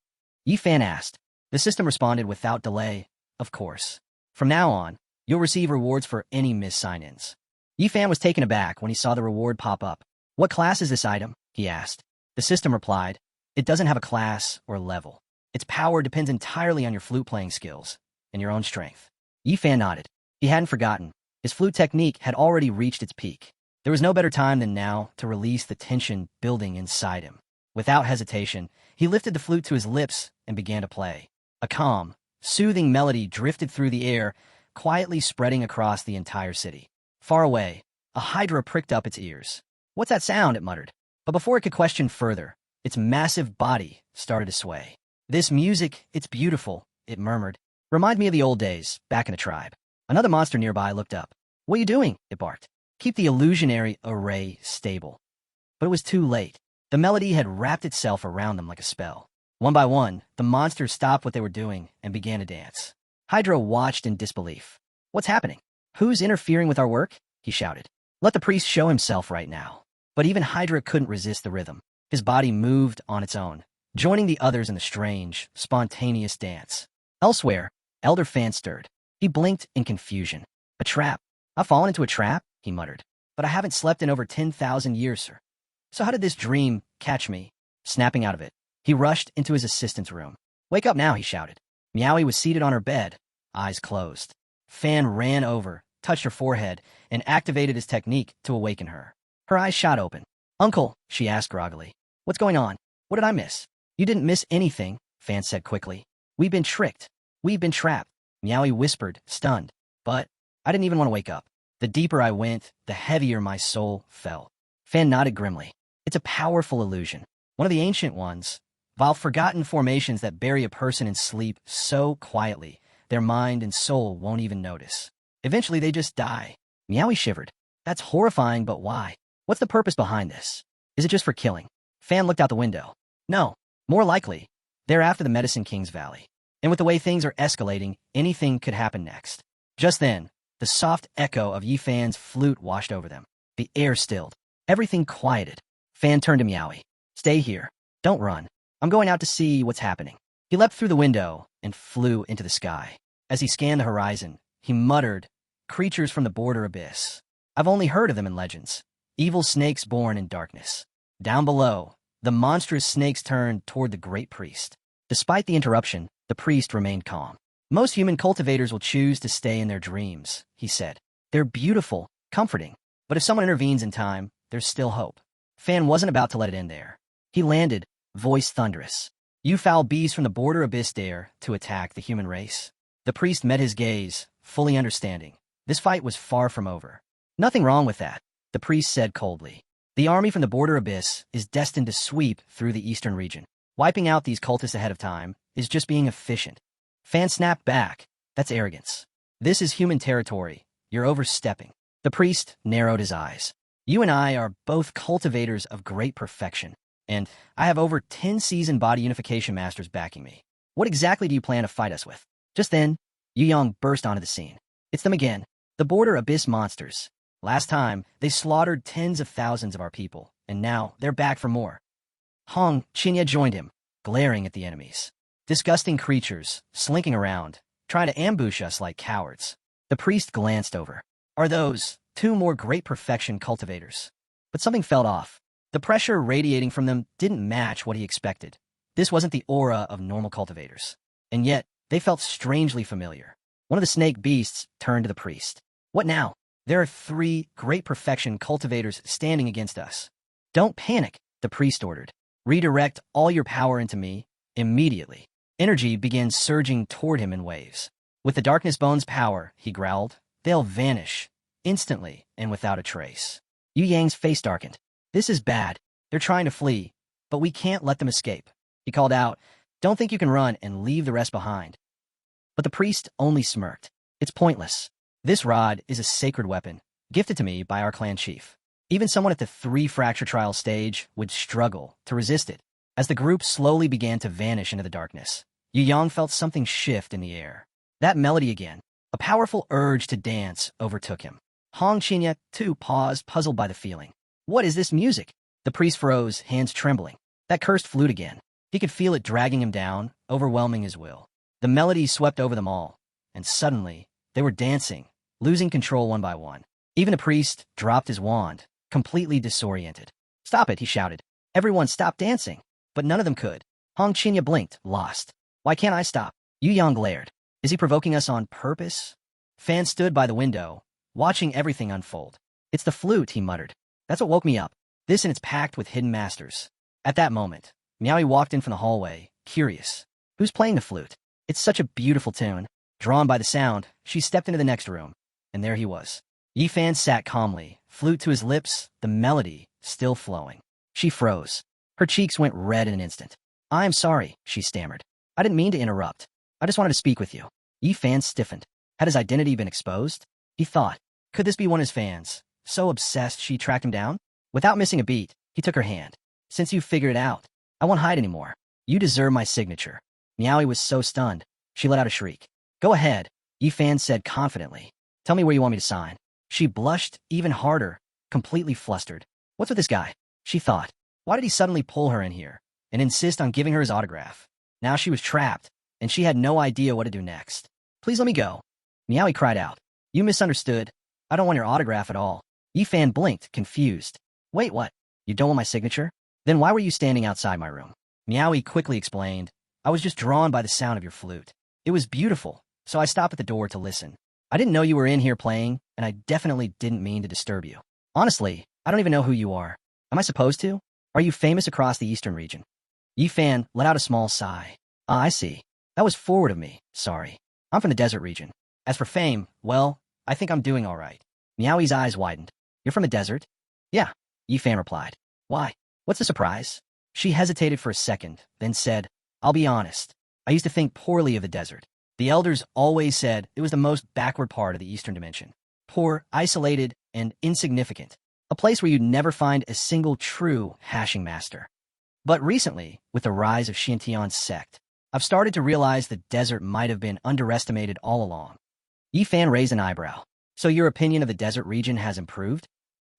Yifan asked. The system responded without delay. Of course. From now on, you'll receive rewards for any missed sign-ins. Yifan was taken aback when he saw the reward pop up. What class is this item? He asked. The system replied, it doesn't have a class or level. Its power depends entirely on your flute-playing skills and your own strength. Yifan nodded. He hadn't forgotten. His flute technique had already reached its peak. There was no better time than now to release the tension building inside him. Without hesitation, he lifted the flute to his lips and began to play. A calm, soothing melody drifted through the air, quietly spreading across the entire city. Far away, a hydra pricked up its ears. What's that sound? It muttered. But before it could question further, its massive body started to sway. This music, it's beautiful, it murmured. Remind me of the old days, back in the tribe. Another monster nearby looked up. What are you doing? It barked. Keep the illusionary array stable. But it was too late. The melody had wrapped itself around them like a spell. One by one, the monsters stopped what they were doing and began to dance. Hydra watched in disbelief. What's happening? Who's interfering with our work? He shouted. Let the priest show himself right now. But even Hydra couldn't resist the rhythm. His body moved on its own, joining the others in the strange, spontaneous dance. Elsewhere, Elder Fan stirred. He blinked in confusion. A trap. I've fallen into a trap, he muttered. But I haven't slept in over 10,000 years, sir. So how did this dream catch me? Snapping out of it, he rushed into his assistant's room. Wake up now, he shouted. Meowie was seated on her bed, eyes closed. Fan ran over, touched her forehead, and activated his technique to awaken her. Her eyes shot open. Uncle, she asked groggily. What's going on? What did I miss? You didn't miss anything, Fan said quickly. We've been tricked. We've been trapped. Meowie whispered, stunned. But I didn't even want to wake up. The deeper I went, the heavier my soul fell. Fan nodded grimly. It's a powerful illusion. One of the ancient ones. While forgotten formations that bury a person in sleep so quietly, their mind and soul won't even notice. Eventually they just die. Meowie shivered. That's horrifying, but why? What's the purpose behind this? Is it just for killing? Fan looked out the window. No, more likely, they're after the Medicine King's Valley. And with the way things are escalating, anything could happen next. Just then, the soft echo of Yifan's flute washed over them. The air stilled. Everything quieted. Fan turned to Meowie. Stay here. Don't run. I'm going out to see what's happening. He leapt through the window and flew into the sky. As he scanned the horizon, he muttered, creatures from the border abyss. I've only heard of them in legends. Evil snakes born in darkness. Down below, the monstrous snakes turned toward the great priest. Despite the interruption, the priest remained calm. Most human cultivators will choose to stay in their dreams, he said. They're beautiful, comforting. But if someone intervenes in time, there's still hope. Fan wasn't about to let it end there. He landed, voice thunderous. You foul beasts from the border abyss dare to attack the human race? The priest met his gaze, fully understanding. This fight was far from over. Nothing wrong with that, the priest said coldly. The army from the border abyss is destined to sweep through the eastern region. Wiping out these cultists ahead of time is just being efficient. Fan snapped back. That's arrogance. This is human territory. You're overstepping. The priest narrowed his eyes. You and I are both cultivators of great perfection, and I have over 10 seasoned body unification masters backing me. What exactly do you plan to fight us with? Just then, Yu Yang burst onto the scene. It's them again, the border abyss monsters. Last time, they slaughtered tens of thousands of our people, and now they're back for more. Hong Qinya joined him, glaring at the enemies. Disgusting creatures, slinking around, trying to ambush us like cowards. The priest glanced over. Are those two more great perfection cultivators? But something felt off. The pressure radiating from them didn't match what he expected. This wasn't the aura of normal cultivators. And yet, they felt strangely familiar. One of the snake beasts turned to the priest. What now? There are 3 great perfection cultivators standing against us. Don't panic, the priest ordered. Redirect all your power into me, immediately. Energy began surging toward him in waves. With the darkness bone's power, he growled, they'll vanish, instantly and without a trace. Yu Yang's face darkened. This is bad. They're trying to flee, but we can't let them escape. He called out, don't think you can run and leave the rest behind. But the priest only smirked. It's pointless. This rod is a sacred weapon, gifted to me by our clan chief. Even someone at the 3-fracture trial stage would struggle to resist it. As the group slowly began to vanish into the darkness, Yu Yang felt something shift in the air. That melody again. A powerful urge to dance overtook him. Hong Qinya, too, paused, puzzled by the feeling. What is this music? The priest froze, hands trembling. That cursed flute again. He could feel it dragging him down, overwhelming his will. The melody swept over them all, and suddenly, they were dancing, losing control one by one. Even the priest dropped his wand, completely disoriented. Stop it, he shouted. Everyone stop dancing. But none of them could. Hong Qinya blinked, lost. Why can't I stop? Yu Yang glared. Is he provoking us on purpose? Fan stood by the window, watching everything unfold. It's the flute, he muttered. That's what woke me up. This and it's packed with hidden masters. At that moment, Miaoi walked in from the hallway, curious. Who's playing the flute? It's such a beautiful tune. Drawn by the sound, she stepped into the next room, and there he was. Yi Fan sat calmly, flute to his lips, the melody still flowing. She froze. Her cheeks went red in an instant. I'm sorry, she stammered. I didn't mean to interrupt. I just wanted to speak with you. Yi Fan stiffened. Had his identity been exposed? He thought, could this be one of his fans? So obsessed she tracked him down? Without missing a beat, he took her hand. Since you figured it out, I won't hide anymore. You deserve my signature. Miaoi was so stunned, she let out a shriek. Go ahead, Yi Fan said confidently. Tell me where you want me to sign. She blushed even harder, completely flustered. What's with this guy? She thought. Why did he suddenly pull her in here and insist on giving her his autograph? Now she was trapped, and she had no idea what to do next. Please let me go. Miaoi cried out. You misunderstood. I don't want your autograph at all. Yi Fan blinked, confused. Wait, what? You don't want my signature? Then why were you standing outside my room? Miaoi quickly explained. I was just drawn by the sound of your flute. It was beautiful, so I stopped at the door to listen. I didn't know you were in here playing, and I definitely didn't mean to disturb you. Honestly, I don't even know who you are. Am I supposed to? Are you famous across the eastern region? Yi Fan let out a small sigh. Ah, I see. That was forward of me. Sorry. I'm from the desert region. As for fame, well, I think I'm doing all right. Miaoi's eyes widened. You're from the desert? Yeah, Yi Fan replied. Why? What's the surprise? She hesitated for a second, then said, I'll be honest. I used to think poorly of the desert. The elders always said it was the most backward part of the eastern dimension. Poor, isolated, and insignificant. A place where you'd never find a single true hashing master. But recently, with the rise of Xintian's sect, I've started to realize the desert might have been underestimated all along. Yi Fan raised an eyebrow. So your opinion of the desert region has improved?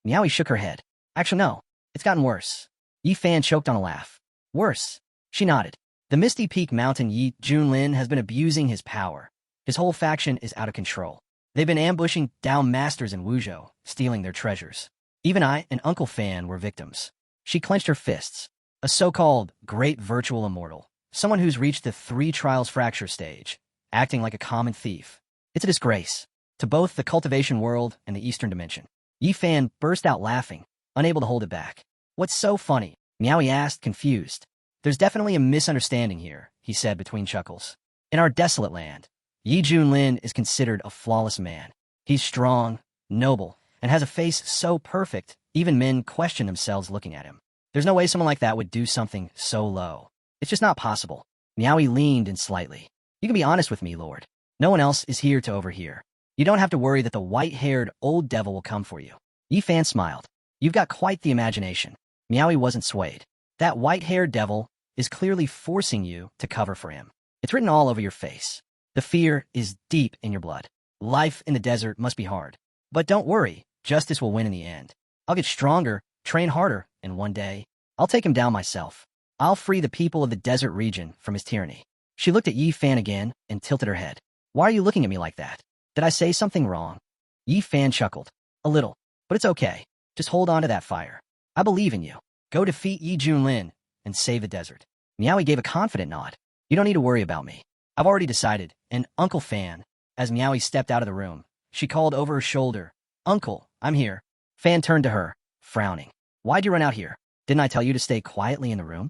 Miaoi shook her head. Actually, no. It's gotten worse. Yi Fan choked on a laugh. Worse. She nodded. The Misty Peak Mountain Yi Junlin has been abusing his power. His whole faction is out of control. They've been ambushing down masters in Wuzhou, stealing their treasures. Even I and Uncle Fan were victims. She clenched her fists. A so-called great virtual immortal. Someone who's reached the 3 trials fracture stage, acting like a common thief. It's a disgrace to both the cultivation world and the eastern dimension. Yi Fan burst out laughing, unable to hold it back. What's so funny? Miaoi asked, confused. There's definitely a misunderstanding here, he said between chuckles. In our desolate land, Yi Junlin is considered a flawless man. He's strong, noble, and has a face so perfect, even men question themselves looking at him. There's no way someone like that would do something so low. It's just not possible. Miaoi leaned in slightly. You can be honest with me, Lord. No one else is here to overhear. You don't have to worry that the white-haired old devil will come for you. Yi Fan smiled. You've got quite the imagination. Miaoi wasn't swayed. That white-haired devil is clearly forcing you to cover for him. It's written all over your face. The fear is deep in your blood. Life in the desert must be hard. But don't worry, justice will win in the end. I'll get stronger, train harder, and one day, I'll take him down myself. I'll free the people of the desert region from his tyranny. She looked at Yi Fan again and tilted her head. Why are you looking at me like that? Did I say something wrong? Yi Fan chuckled. A little. But it's okay. Just hold on to that fire. I believe in you. Go defeat Yi Junlin and save the desert. Miaoi gave a confident nod. You don't need to worry about me. I've already decided. And Uncle Fan, as Miaoi stepped out of the room, she called over her shoulder. Uncle, I'm here. Fan turned to her, frowning. Why'd you run out here? Didn't I tell you to stay quietly in the room?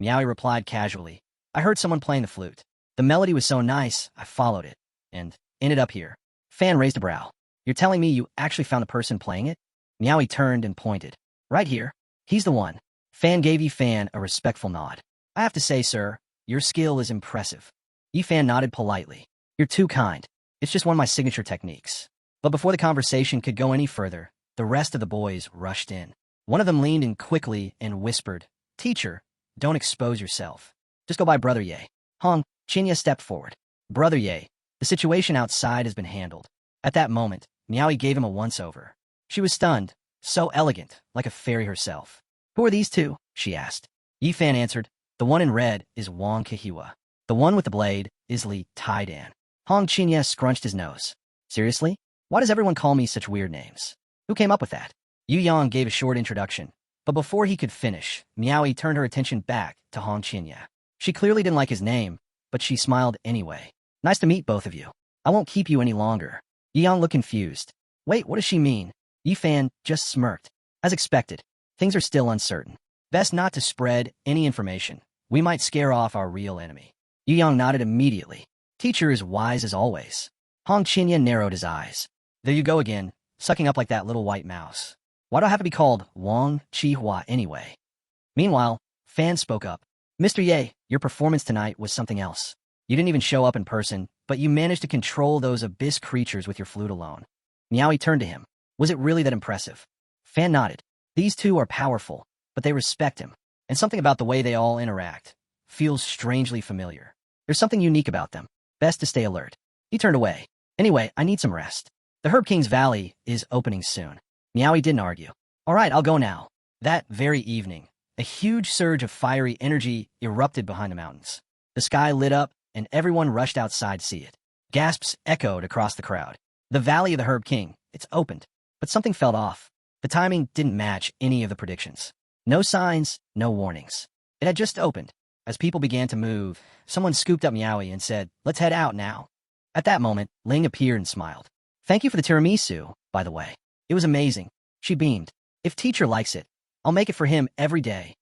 Miaoi replied casually. I heard someone playing the flute. The melody was so nice, I followed it, and ended up here. Fan raised a brow. You're telling me you actually found the person playing it? Miaoi turned and pointed. Right here. He's the one. Fan gave Yi Fan a respectful nod. I have to say, sir, your skill is impressive. Yi Fan nodded politely. You're too kind. It's just one of my signature techniques. But before the conversation could go any further, the rest of the boys rushed in. One of them leaned in quickly and whispered, "Teacher, don't expose yourself. Just go by Brother Ye." Hong Chinya stepped forward. "Brother Ye, the situation outside has been handled." At that moment, Miaoi gave him a once-over. She was stunned, so elegant, like a fairy herself. "Who are these two?" she asked. Yi Fan answered, "The one in red is Wang Kehiwa. The one with the blade is Li Taidan." Hong Chinya scrunched his nose. "Seriously? Why does everyone call me such weird names? Who came up with that?" Yu Yang gave a short introduction, but before he could finish, Miaoi turned her attention back to Hong Chinya. She clearly didn't like his name, but she smiled anyway. "Nice to meet both of you. I won't keep you any longer." Yu Yang looked confused. "Wait, what does she mean?" Yi Fan just smirked. "As expected, things are still uncertain. Best not to spread any information. We might scare off our real enemy." Yu Yang nodded immediately. Teacher is wise as always. Hong Chinya narrowed his eyes. "There you go again, sucking up like that little white mouse. Why do I have to be called Wang Chi-hua anyway?" Meanwhile, Fan spoke up. "Mr. Ye, your performance tonight was something else. You didn't even show up in person, but you managed to control those abyss creatures with your flute alone." Miaoi turned to him. "Was it really that impressive?" Fan nodded. "These two are powerful, but they respect him, and something about the way they all interact feels strangely familiar. There's something unique about them. Best to stay alert." He turned away. "Anyway, I need some rest. The Herb King's Valley is opening soon." Miaoi didn't argue. "All right, I'll go now." That very evening, a huge surge of fiery energy erupted behind the mountains. The sky lit up, and everyone rushed outside to see it. Gasps echoed across the crowd. "The Valley of the Herb King, it's opened." But something felt off. The timing didn't match any of the predictions. No signs, no warnings. It had just opened. As people began to move, someone scooped up Miaoi and said, "Let's head out now." At that moment, Ling appeared and smiled. "Thank you for the tiramisu, by the way. It was amazing." She beamed. "If teacher likes it, I'll make it for him every day."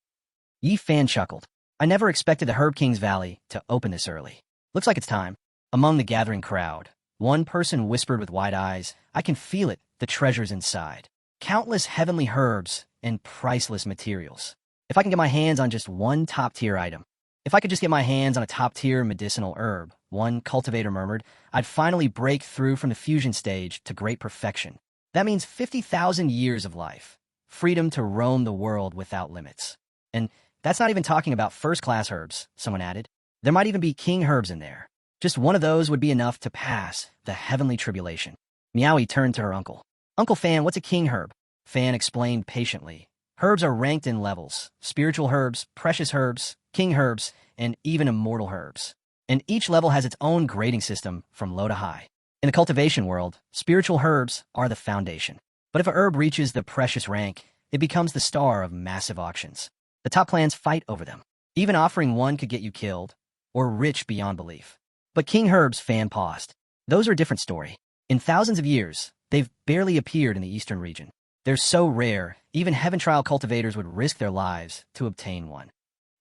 Yi Fan chuckled. "I never expected the Herb King's Valley to open this early. Looks like it's time." Among the gathering crowd, one person whispered with wide eyes, "I can feel it, the treasures inside. Countless heavenly herbs and priceless materials. If I can get my hands on just one top-tier item. If I could just get my hands on a top-tier medicinal herb," one cultivator murmured, "I'd finally break through from the fusion stage to great perfection. That means 50,000 years of life. Freedom to roam the world without limits." "And that's not even talking about first-class herbs," someone added. "There might even be king herbs in there. Just one of those would be enough to pass the heavenly tribulation." Miaoi turned to her uncle. "Uncle Fan, what's a king herb?" Fan explained patiently. "Herbs are ranked in levels: spiritual herbs, precious herbs, king herbs, and even immortal herbs. And each level has its own grading system from low to high. In the cultivation world, spiritual herbs are the foundation. But if a herb reaches the precious rank, it becomes the star of massive auctions. The top clans fight over them. Even offering one could get you killed, or rich beyond belief. But king herbs," Fan paused. "Those are a different story. In thousands of years, they've barely appeared in the eastern region. They're so rare, even heaven trial cultivators would risk their lives to obtain one."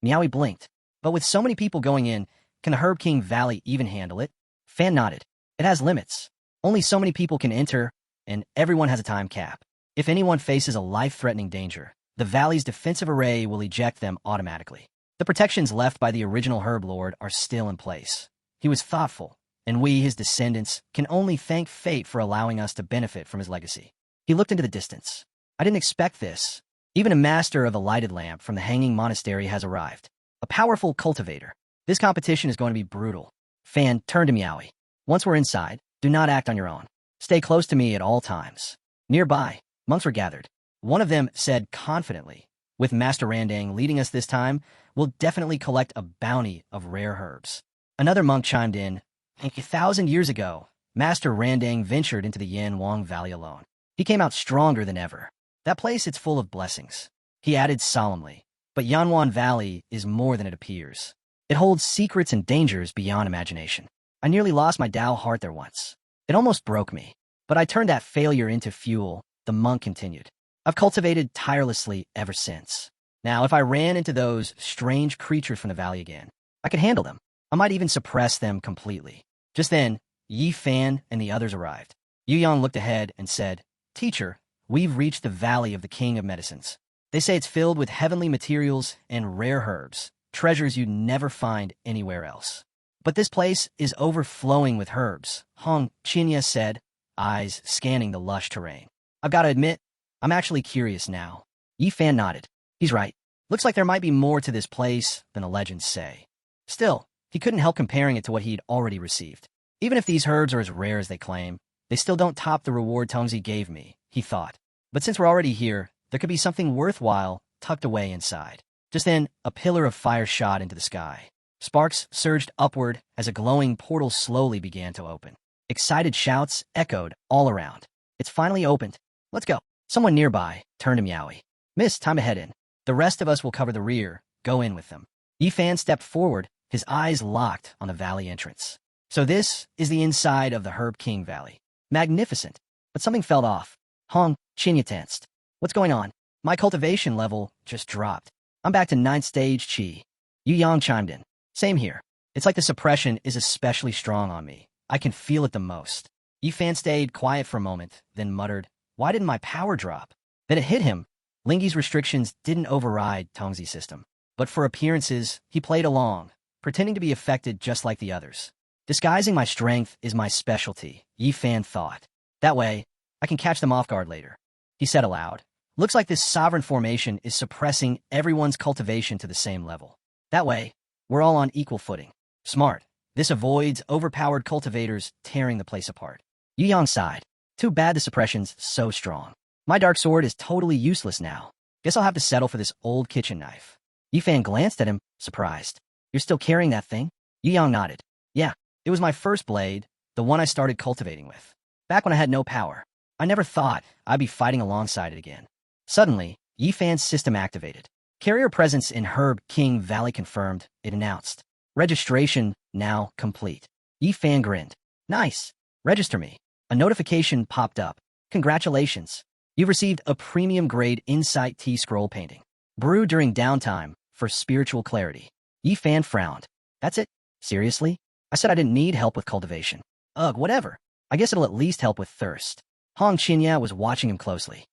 Miaoi blinked. "But with so many people going in, can the Herb King Valley even handle it?" Fan nodded. "It has limits. Only so many people can enter, and everyone has a time cap. If anyone faces a life-threatening danger, the valley's defensive array will eject them automatically. The protections left by the original Herb Lord are still in place. He was thoughtful, and we, his descendants, can only thank fate for allowing us to benefit from his legacy." He looked into the distance. "I didn't expect this. Even a master of the lighted lamp from the Hanging Monastery has arrived. A powerful cultivator. This competition is going to be brutal." Fan turned to Miaoi. "Once we're inside, do not act on your own. Stay close to me at all times." Nearby, monks were gathered. One of them said confidently, "With Master Randang leading us this time, we'll definitely collect a bounty of rare herbs." Another monk chimed in, "A 1,000 years ago, Master Randang ventured into the Yan Wang Valley alone. He came out stronger than ever. That place, it's full of blessings." He added solemnly, "But Yanwan Valley is more than it appears. It holds secrets and dangers beyond imagination. I nearly lost my Tao heart there once. It almost broke me. But I turned that failure into fuel," the monk continued. "I've cultivated tirelessly ever since. Now, if I ran into those strange creatures from the valley again, I could handle them. I might even suppress them completely." Just then, Yi Fan and the others arrived. Yu Yang looked ahead and said, "Teacher, we've reached the Valley of the King of Medicines. They say it's filled with heavenly materials and rare herbs, treasures you'd never find anywhere else." But this place is overflowing with herbs, Hong Chinya said, eyes scanning the lush terrain. I've got to admit, I'm actually curious now. Yi Fan nodded. He's right. Looks like there might be more to this place than the legends say. Still, he couldn't help comparing it to what he'd already received. Even if these herbs are as rare as they claim, they still don't top the reward Tongzi gave me, he thought. But since we're already here, there could be something worthwhile tucked away inside. Just then, a pillar of fire shot into the sky. Sparks surged upward as a glowing portal slowly began to open. Excited shouts echoed all around. It's finally opened. Let's go. Someone nearby turned to Meowie. Miss, time to head in. The rest of us will cover the rear. Go in with them. Yi Fan stepped forward, his eyes locked on the valley entrance. So this is the inside of the Herb King Valley. Magnificent. But something felt off. Hong Chinya tensed. What's going on? My cultivation level just dropped. I'm back to 9th stage Qi. Yu Yang chimed in. Same here. It's like the suppression is especially strong on me. I can feel it the most. Yi Fan stayed quiet for a moment, then muttered, why didn't my power drop? Then it hit him. Lingi's restrictions didn't override Tongzi's system. But for appearances, he played along, pretending to be affected just like the others. Disguising my strength is my specialty, Yi Fan thought. That way, I can catch them off guard later. He said aloud. Looks like this sovereign formation is suppressing everyone's cultivation to the same level. That way, we're all on equal footing. Smart. This avoids overpowered cultivators tearing the place apart. Yu Yang sighed. Too bad the suppression's so strong. My dark sword is totally useless now. Guess I'll have to settle for this old kitchen knife. Yi Fan glanced at him, surprised. You're still carrying that thing? Yu Yang nodded. Yeah, it was my first blade, the one I started cultivating with. Back when I had no power. I never thought I'd be fighting alongside it again. Suddenly, Yi Fan's system activated. Carrier presence in Herb King Valley confirmed, it announced. Registration now complete. Yi Fan grinned. Nice. Register me. A notification popped up. Congratulations. You've received a premium-grade Insight Tea scroll painting. Brewed during downtime for spiritual clarity. Yi Fan frowned. That's it? Seriously? I said I didn't need help with cultivation. Ugh, whatever. I guess it'll at least help with thirst. Hong Chinya was watching him closely.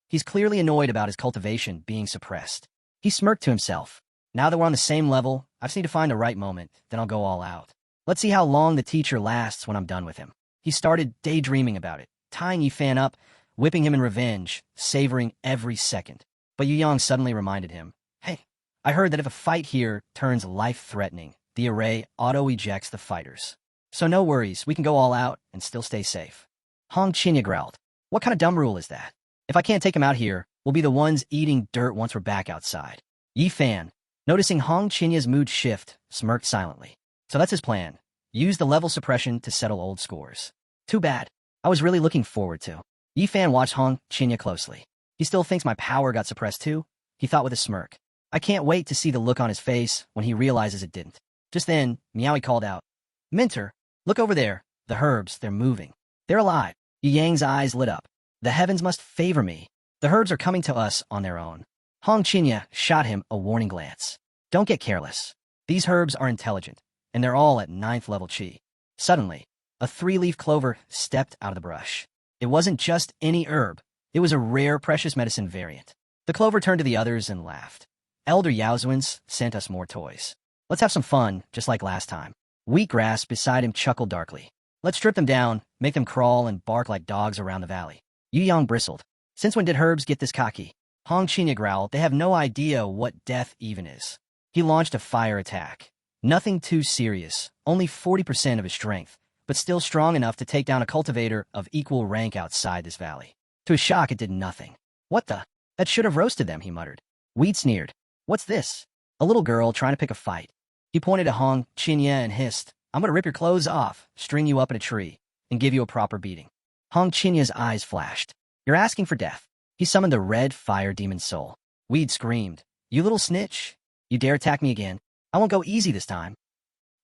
He's clearly annoyed about his cultivation being suppressed. He smirked to himself. Now that we're on the same level, I just need to find the right moment, then I'll go all out. Let's see how long the teacher lasts when I'm done with him. He started daydreaming about it, tying Yi Fan up, whipping him in revenge, savoring every second. But Yu Yang suddenly reminded him, hey, I heard that if a fight here turns life-threatening, the array auto-ejects the fighters. So no worries, we can go all out and still stay safe. Hong Chinya growled. What kind of dumb rule is that? If I can't take him out here, we'll be the ones eating dirt once we're back outside. Yi Fan, noticing Hong Chinya's mood shift, smirked silently. So that's his plan. Use the level suppression to settle old scores. Too bad. I was really looking forward to. Yi Fan watched Hong Chinya closely. He still thinks my power got suppressed too? He thought with a smirk. I can't wait to see the look on his face when he realizes it didn't. Just then, Meowie called out. Minter, look over there. The herbs, they're moving. They're alive. Yu Yang's eyes lit up. The heavens must favor me. The herbs are coming to us on their own. Hong Chinya shot him a warning glance. Don't get careless. These herbs are intelligent, and they're all at 9th level Qi. Suddenly, a 3-leaf clover stepped out of the brush. It wasn't just any herb. It was a rare precious medicine variant. The clover turned to the others and laughed. Elder Yaozuans sent us more toys. Let's have some fun, just like last time. Wheatgrass beside him chuckled darkly. Let's strip them down, make them crawl and bark like dogs around the valley. Yu Yang bristled. Since when did herbs get this cocky? Hong Chinya growled. They have no idea what death even is. He launched a fire attack. Nothing too serious, only 40% of his strength, but still strong enough to take down a cultivator of equal rank outside this valley. To his shock, it did nothing. What the? That should have roasted them, he muttered. Weed sneered. What's this? A little girl trying to pick a fight. He pointed at Hong Chinya and hissed, I'm going to rip your clothes off, string you up in a tree, and give you a proper beating. Hong Chinya's eyes flashed. You're asking for death. He summoned the red fire demon soul. Weed screamed. You little snitch. You dare attack me again? I won't go easy this time.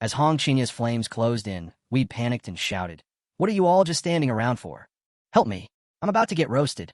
As Hong Chinya's flames closed in, Weed panicked and shouted. What are you all just standing around for? Help me. I'm about to get roasted.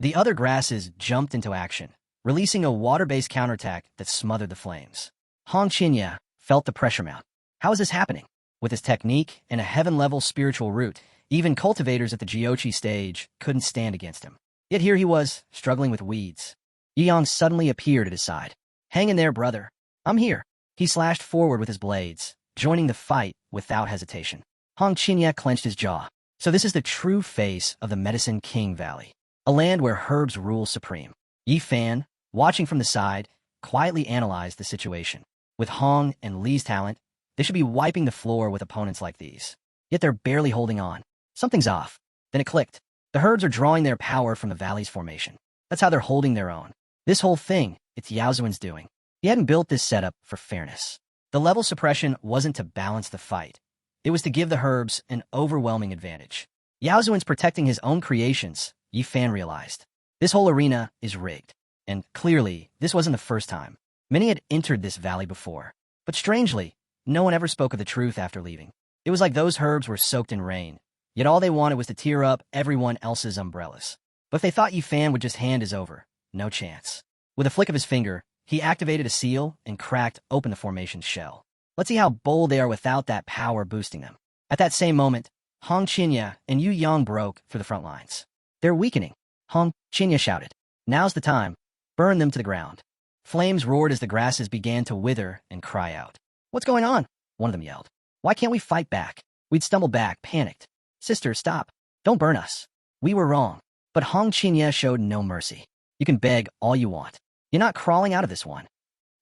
The other grasses jumped into action, releasing a water-based counterattack that smothered the flames. Hong Chinya felt the pressure mount. How is this happening? With his technique and a heaven-level spiritual root, even cultivators at the Jiochi stage couldn't stand against him. Yet here he was, struggling with weeds. Yi Yang suddenly appeared at his side. Hang in there, brother. I'm here. He slashed forward with his blades, joining the fight without hesitation. Hong Qinya clenched his jaw. So this is the true face of the Medicine King Valley, a land where herbs rule supreme. Yi Fan, watching from the side, quietly analyzed the situation. With Hong and Li's talent, they should be wiping the floor with opponents like these. Yet they're barely holding on. Something's off. Then it clicked. The herbs are drawing their power from the valley's formation. That's how they're holding their own. This whole thing, it's Yao Zuan's doing. He hadn't built this setup for fairness. The level suppression wasn't to balance the fight. It was to give the herbs an overwhelming advantage. Yao Zuan's protecting his own creations, Yi Fan realized. This whole arena is rigged. And clearly, this wasn't the first time. Many had entered this valley before. But strangely, no one ever spoke of the truth after leaving. It was like those herbs were soaked in rain, yet all they wanted was to tear up everyone else's umbrellas. But if they thought Yi Fan would just hand his over, no chance. With a flick of his finger, he activated a seal and cracked open the formation's shell. Let's see how bold they are without that power boosting them. At that same moment, Hong Qinya and Yu Yang broke through the front lines. They're weakening, Hong Qinya shouted. Now's the time. Burn them to the ground. Flames roared as the grasses began to wither and cry out. What's going on? One of them yelled. Why can't we fight back? We'd stumbled back, panicked. Sister, stop. Don't burn us. We were wrong. But Hong Qinya showed no mercy. You can beg all you want. You're not crawling out of this one.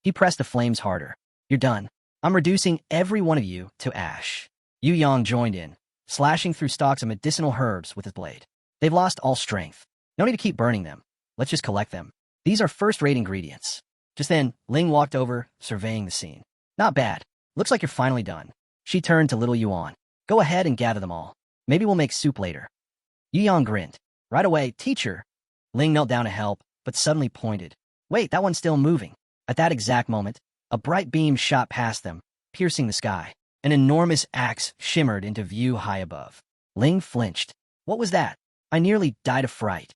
He pressed the flames harder. You're done. I'm reducing every one of you to ash. Yu Yang joined in, slashing through stalks of medicinal herbs with his blade. They've lost all strength. No need to keep burning them. Let's just collect them. These are first-rate ingredients. Just then, Ling walked over, surveying the scene. Not bad. Looks like you're finally done. She turned to little Yuan. Go ahead and gather them all. Maybe we'll make soup later. Yu Yang grinned. Right away, teacher. Ling knelt down to help, but suddenly pointed. Wait, that one's still moving. At that exact moment, a bright beam shot past them, piercing the sky. An enormous axe shimmered into view high above. Ling flinched. What was that? I nearly died of fright.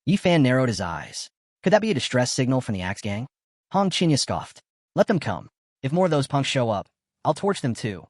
Yi Fan narrowed his eyes. Could that be a distress signal from the axe gang? Hong Qinya scoffed. Let them come. If more of those punks show up, I'll torch them too.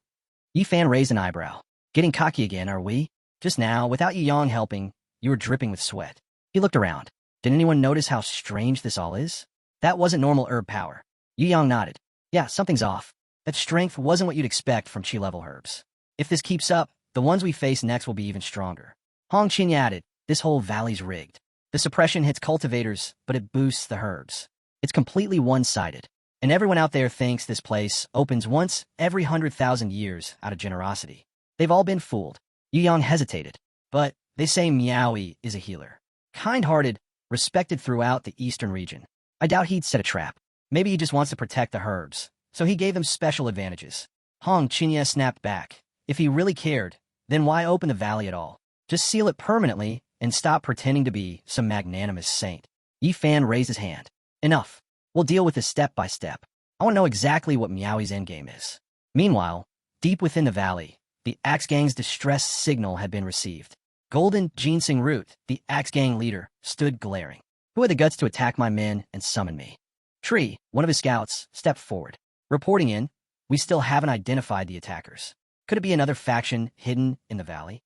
Yi Fan raised an eyebrow. Getting cocky again, are we? Just now, without Yi Yang helping, you were dripping with sweat. He looked around. Did anyone notice how strange this all is? That wasn't normal herb power. Yi Yang nodded. Yeah, something's off. That strength wasn't what you'd expect from Qi-level herbs. If this keeps up, the ones we face next will be even stronger. Hong Qinya added, this whole valley's rigged. The suppression hits cultivators, but it boosts the herbs. It's completely one-sided. And everyone out there thinks this place opens once every 100,000 years out of generosity. They've all been fooled. Yu Yang hesitated. But they say Miaoyi is a healer. Kind-hearted, respected throughout the eastern region. I doubt he'd set a trap. Maybe he just wants to protect the herbs. So he gave them special advantages. Hong Qinya snapped back. If he really cared, then why open the valley at all? Just seal it permanently and stop pretending to be some magnanimous saint. Yi Fan raised his hand. Enough. We'll deal with this step by step. I want to know exactly what Miaoi's endgame is. Meanwhile, deep within the valley, the Axe Gang's distress signal had been received. Golden Ginseng Root, the Axe Gang leader, stood glaring. Who had the guts to attack my men and summon me? Tree, one of his scouts, stepped forward. Reporting in, we still haven't identified the attackers. Could it be another faction hidden in the valley?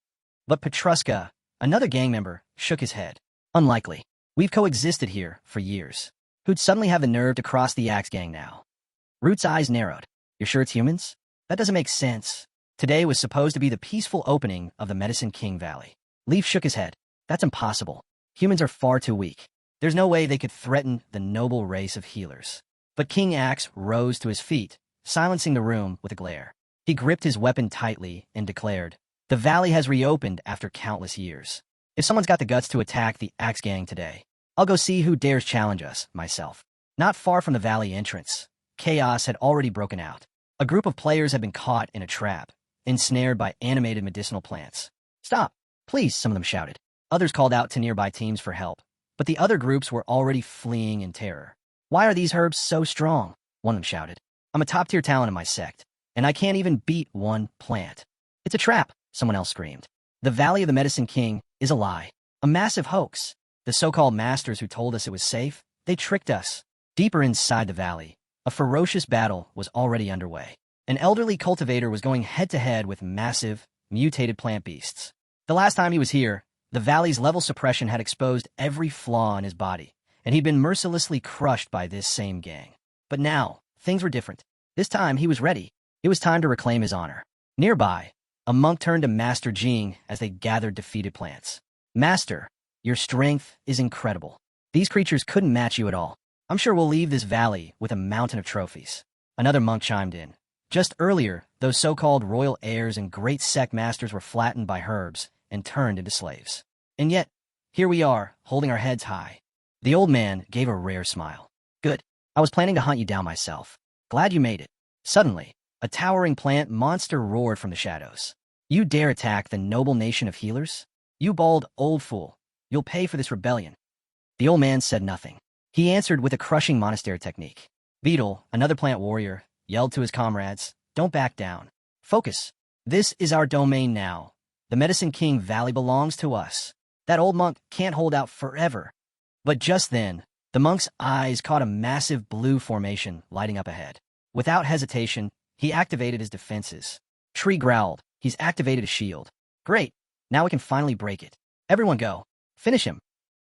But Petruska, another gang member, shook his head. Unlikely. We've coexisted here for years. Who'd suddenly have the nerve to cross the Axe Gang now? Root's eyes narrowed. You're sure it's humans? That doesn't make sense. Today was supposed to be the peaceful opening of the Medicine King Valley. Leaf shook his head. That's impossible. Humans are far too weak. There's no way they could threaten the noble race of healers. But King Axe rose to his feet, silencing the room with a glare. He gripped his weapon tightly and declared, the valley has reopened after countless years. If someone's got the guts to attack the Axe Gang today, I'll go see who dares challenge us, myself. Not far from the valley entrance, chaos had already broken out. A group of players had been caught in a trap, ensnared by animated medicinal plants. Stop, please, some of them shouted. Others called out to nearby teams for help, but the other groups were already fleeing in terror. Why are these herbs so strong? One of them shouted. I'm a top-tier talent in my sect, and I can't even beat one plant. It's a trap, someone else screamed. The Valley of the Medicine King is a lie, a massive hoax. The so-called masters who told us it was safe, they tricked us. Deeper inside the valley, a ferocious battle was already underway. An elderly cultivator was going head-to-head with massive, mutated plant beasts. The last time he was here, the valley's level suppression had exposed every flaw in his body, and he'd been mercilessly crushed by this same gang. But now, things were different. This time, he was ready. It was time to reclaim his honor. Nearby, a monk turned to Master Jing as they gathered defeated plants. Master, your strength is incredible. These creatures couldn't match you at all. I'm sure we'll leave this valley with a mountain of trophies. Another monk chimed in. Just earlier, those so-called royal heirs and great sect masters were flattened by herbs and turned into slaves. And yet, here we are, holding our heads high. The old man gave a rare smile. Good. I was planning to hunt you down myself. Glad you made it. Suddenly, a towering plant monster roared from the shadows. You dare attack the noble nation of healers? You bald old fool. You'll pay for this rebellion. The old man said nothing. He answered with a crushing monastery technique. Beetle, another plant warrior, yelled to his comrades, don't back down. Focus. This is our domain now. The Medicine King Valley belongs to us. That old monk can't hold out forever. But just then, the monk's eyes caught a massive blue formation lighting up ahead. Without hesitation, he activated his defenses. Tree growled. He's activated a shield. Great. Now we can finally break it. Everyone go. Finish him.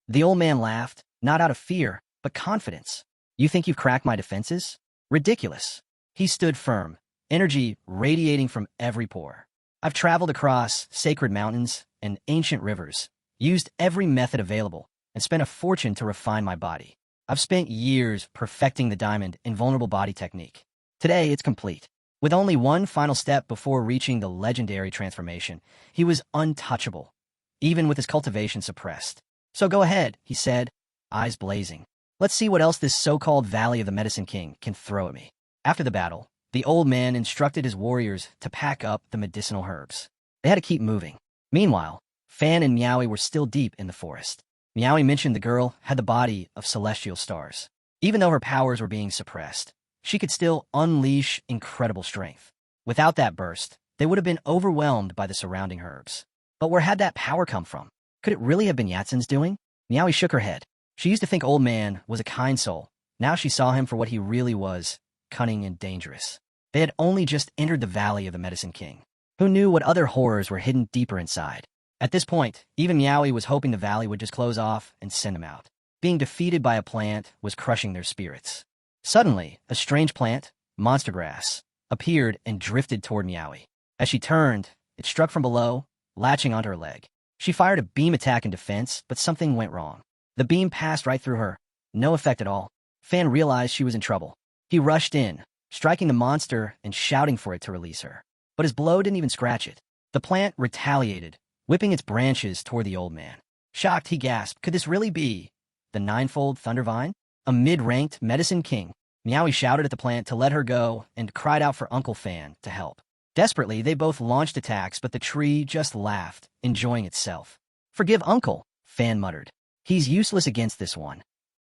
The old man laughed, not out of fear, but confidence. You think you've cracked my defenses? Ridiculous. He stood firm, energy radiating from every pore. I've traveled across sacred mountains and ancient rivers, used every method available, and spent a fortune to refine my body. I've spent years perfecting the diamond invulnerable body technique. Today, it's complete. With only one final step before reaching the legendary transformation, he was untouchable, even with his cultivation suppressed. So go ahead, he said, eyes blazing. Let's see what else this so-called Valley of the Medicine King can throw at me. After the battle, the old man instructed his warriors to pack up the medicinal herbs. They had to keep moving. Meanwhile, Fan and Meowie were still deep in the forest. Meowie mentioned the girl had the body of celestial stars. Even though her powers were being suppressed, she could still unleash incredible strength. Without that burst, they would have been overwhelmed by the surrounding herbs. But where had that power come from? Could it really have been Yatsen's doing? Meowie shook her head. She used to think Old Man was a kind soul. Now she saw him for what he really was, cunning and dangerous. They had only just entered the Valley of the Medicine King. Who knew what other horrors were hidden deeper inside? At this point, even Meowie was hoping the valley would just close off and send them out. Being defeated by a plant was crushing their spirits. Suddenly, a strange plant, monster grass, appeared and drifted toward Meowie. As she turned, it struck from below, latching onto her leg. She fired a beam attack in defense, but something went wrong. The beam passed right through her. No effect at all. Fan realized she was in trouble. He rushed in, striking the monster and shouting for it to release her. But his blow didn't even scratch it. The plant retaliated, whipping its branches toward the old man. Shocked, he gasped, could this really be the ninefold Thundervine? A mid-ranked Medicine King. Meowie shouted at the plant to let her go and cried out for Uncle Fan to help. Desperately, they both launched attacks, but the tree just laughed, enjoying itself. Forgive Uncle, Fan muttered. He's useless against this one.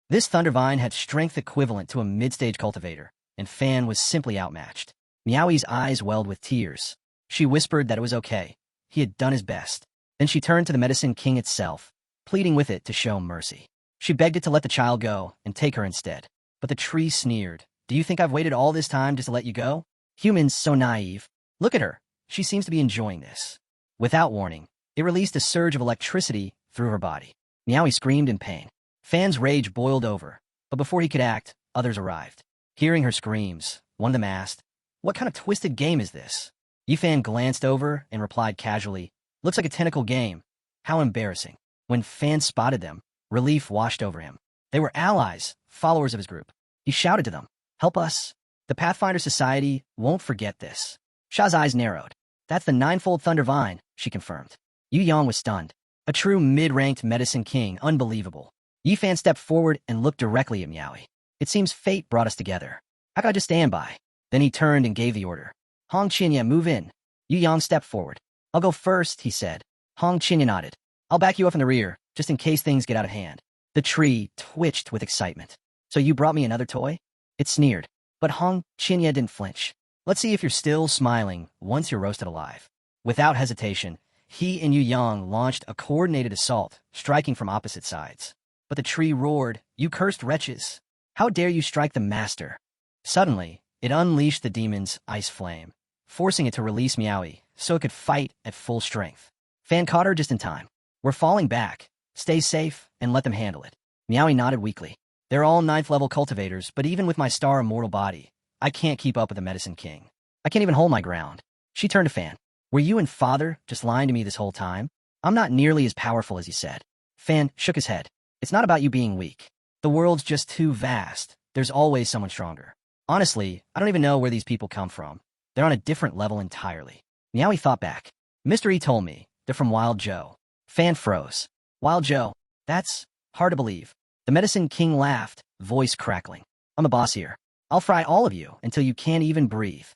This Thundervine had strength equivalent to a mid-stage cultivator, and Fan was simply outmatched. Meowie's eyes welled with tears. She whispered that it was okay. He had done his best. Then she turned to the Medicine King itself, pleading with it to show mercy. She begged it to let the child go and take her instead. But the tree sneered. Do you think I've waited all this time just to let you go? Humans so naive. Look at her. She seems to be enjoying this. Without warning, it released a surge of electricity through her body. Meowie screamed in pain. Fan's rage boiled over, but before he could act, others arrived. Hearing her screams, one of them asked, what kind of twisted game is this? Yifan glanced over and replied casually, looks like a tentacle game. How embarrassing. When Fan spotted them, relief washed over him. They were allies, followers of his group. He shouted to them, help us. The Pathfinder Society won't forget this. Sha's eyes narrowed. That's the ninefold Thundervine, she confirmed. Yu Yang was stunned. A true mid-ranked Medicine King, unbelievable. Yifan stepped forward and looked directly at Meowie. It seems fate brought us together. How could I just stand by? Then he turned and gave the order. Hong Qinya, move in. Yu Yang stepped forward. I'll go first, he said. Hong Qinya nodded. I'll back you up in the rear, just in case things get out of hand. The tree twitched with excitement. So you brought me another toy? It sneered. But Hong Qinya didn't flinch. Let's see if you're still smiling once you're roasted alive. Without hesitation, he and Yu Yang launched a coordinated assault, striking from opposite sides. But the tree roared, you cursed wretches. How dare you strike the master? Suddenly, it unleashed the demon's ice flame, forcing it to release Meowie so it could fight at full strength. Fan caught her just in time. We're falling back. Stay safe and let them handle it. Meowie nodded weakly. They're all 9th level cultivators, but even with my star immortal body, I can't keep up with the Medicine King. I can't even hold my ground. She turned to Fan. Were you and Father just lying to me this whole time? I'm not nearly as powerful as you said. Fan shook his head. It's not about you being weak. The world's just too vast. There's always someone stronger. Honestly, I don't even know where these people come from. They're on a different level entirely. Meowie thought back. Mr. E told me they're from Wild Joe. Fan froze. Wild Joe? That's hard to believe. The Medicine King laughed, voice crackling. I'm the boss here. I'll fry all of you until you can't even breathe.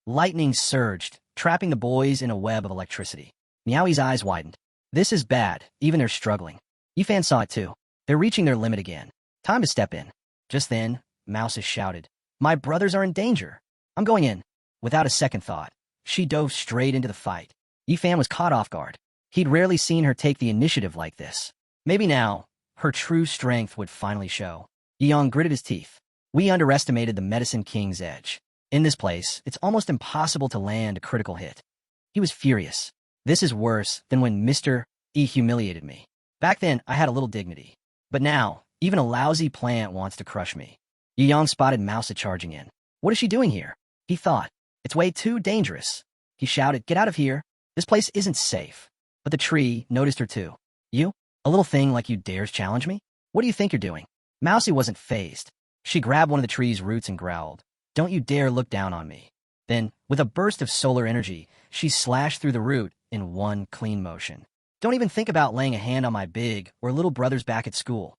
Lightning surged, trapping the boys in a web of electricity. Meowie's eyes widened. This is bad, even they're struggling. Yifan saw it too. They're reaching their limit again. Time to step in. Just then, Mouses shouted, My brothers are in danger. I'm going in. Without a second thought, she dove straight into the fight. Yifan was caught off guard. He'd rarely seen her take the initiative like this. Maybe now, her true strength would finally show. Yeong gritted his teeth. We underestimated the Medicine King's edge. In this place, it's almost impossible to land a critical hit. He was furious. This is worse than when Mr. E humiliated me. Back then, I had a little dignity. But now, even a lousy plant wants to crush me. Yeong spotted Mousa charging in. What is she doing here? He thought. It's way too dangerous. He shouted, Get out of here. This place isn't safe. But the tree noticed her too. You? A little thing like you dares challenge me? What do you think you're doing? Mousie wasn't fazed. She grabbed one of the tree's roots and growled. Don't you dare look down on me. Then, with a burst of solar energy, she slashed through the root in one clean motion. Don't even think about laying a hand on my big or little brothers back at school.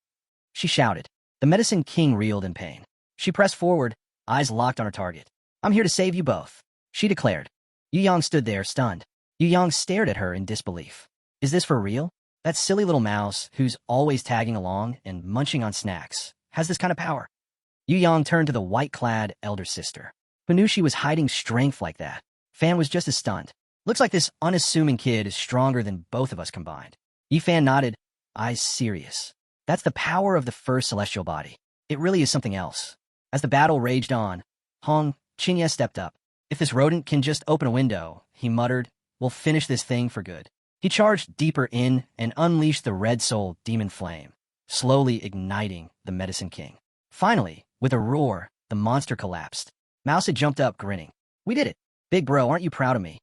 She shouted. The Medicine King reeled in pain. She pressed forward, eyes locked on her target. I'm here to save you both, she declared. Yeong stood there, stunned. Yeong stared at her in disbelief. Is this for real? That silly little mouse, who's always tagging along and munching on snacks, has this kind of power. Yeong turned to the white-clad elder sister, who knew she was hiding strength like that. Fan was just as stunned. Looks like this unassuming kid is stronger than both of us combined. Yifan nodded, eyes serious. That's the power of the first celestial body. It really is something else. As the battle raged on, Hong Qinya stepped up. If this rodent can just open a window, he muttered, we'll finish this thing for good. He charged deeper in and unleashed the red soul demon flame, slowly igniting the Medicine King. Finally, with a roar, the monster collapsed. Mouse had jumped up, grinning. We did it. Big bro, aren't you proud of me?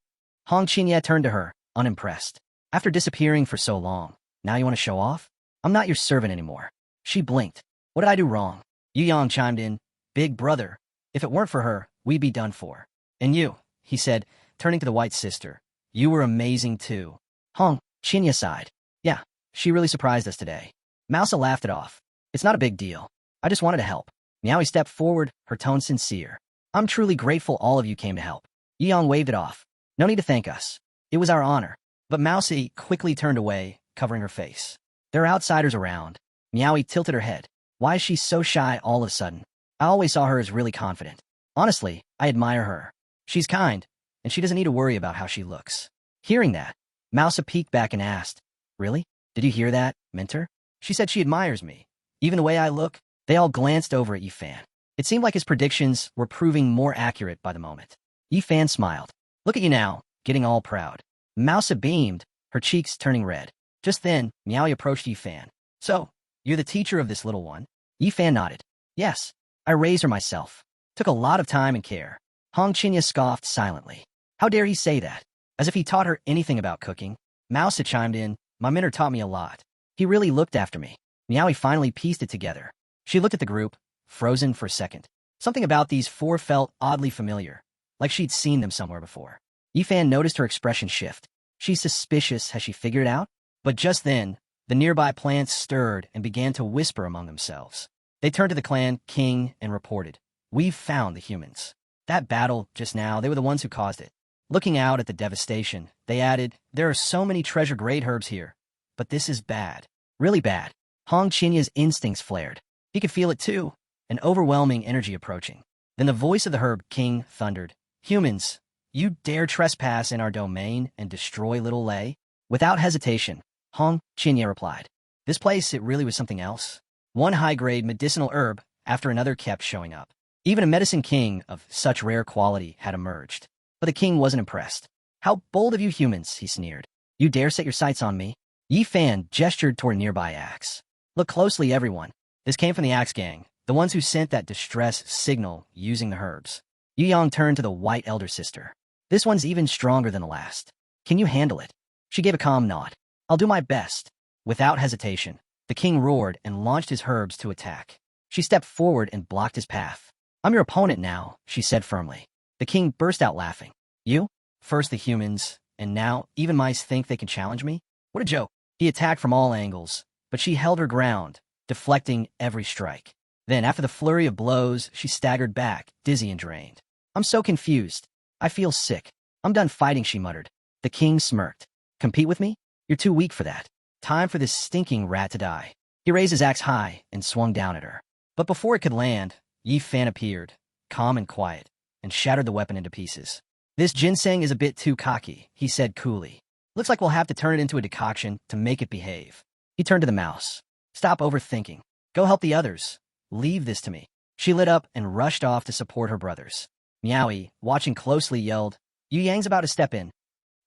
Hong Qinya turned to her, unimpressed. After disappearing for so long, now you want to show off? I'm not your servant anymore. She blinked. What did I do wrong? Yeong chimed in. Big brother. If it weren't for her, we'd be done for. And you, he said, turning to the white sister. You were amazing too. Hong Qinya sighed. Yeah, she really surprised us today. Mousa laughed it off. It's not a big deal. I just wanted to help. Meowie stepped forward, her tone sincere. I'm truly grateful all of you came to help. Yeong waved it off. No need to thank us. It was our honor. But Mousie quickly turned away, covering her face. There are outsiders around. Meowie tilted her head. Why is she so shy all of a sudden? I always saw her as really confident. Honestly, I admire her. She's kind, and she doesn't need to worry about how she looks. Hearing that, Mousa peeked back and asked, Really? Did you hear that, Mentor? She said she admires me. Even the way I look? They all glanced over at Yifan. It seemed like his predictions were proving more accurate by the moment. Yifan smiled. Look at you now, getting all proud. Mousa beamed, her cheeks turning red. Just then, Meowie approached Yifan. So, you're the teacher of this little one? Yifan nodded. Yes, I raised her myself. Took a lot of time and care. Hong Qinya scoffed silently. How dare he say that? As if he taught her anything about cooking. Mousa chimed in. My mentor taught me a lot. He really looked after me. Meowie finally pieced it together. She looked at the group, frozen for a second. Something about these four felt oddly familiar, like she'd seen them somewhere before. Yifan noticed her expression shift. She's suspicious, has she figured it out? But just then, the nearby plants stirred and began to whisper among themselves. They turned to the clan king and reported, We've found the humans. That battle just now, they were the ones who caused it. Looking out at the devastation, they added, There are so many treasure-grade herbs here, but this is bad. Really bad. Hong Chinya's instincts flared. He could feel it too, an overwhelming energy approaching. Then the voice of the herb king thundered, Humans, you dare trespass in our domain and destroy Little Lei? Without hesitation, Hong Qinya replied. This place, it really was something else. One high-grade medicinal herb after another kept showing up. Even a medicine king of such rare quality had emerged. But the king wasn't impressed. How bold of you humans, he sneered. You dare set your sights on me? Yifan gestured toward a nearby axe. Look closely, everyone. This came from the Axe Gang, the ones who sent that distress signal using the herbs. Yu Yang turned to the white elder sister. This one's even stronger than the last. Can you handle it? She gave a calm nod. I'll do my best. Without hesitation, the king roared and launched his herbs to attack. She stepped forward and blocked his path. I'm your opponent now, she said firmly. The king burst out laughing. You? First the humans, and now even mice think they can challenge me? What a joke. He attacked from all angles, but she held her ground, deflecting every strike. Then, after the flurry of blows, she staggered back, dizzy and drained. I'm so confused. I feel sick. I'm done fighting, she muttered. The king smirked. Compete with me? You're too weak for that. Time for this stinking rat to die. He raised his axe high and swung down at her. But before it could land, Yi Fan appeared, calm and quiet, and shattered the weapon into pieces. This ginseng is a bit too cocky, he said coolly. Looks like we'll have to turn it into a decoction to make it behave. He turned to the mouse. Stop overthinking. Go help the others. Leave this to me. She lit up and rushed off to support her brothers. Meowie, watching closely, yelled, Yu Yang's about to step in.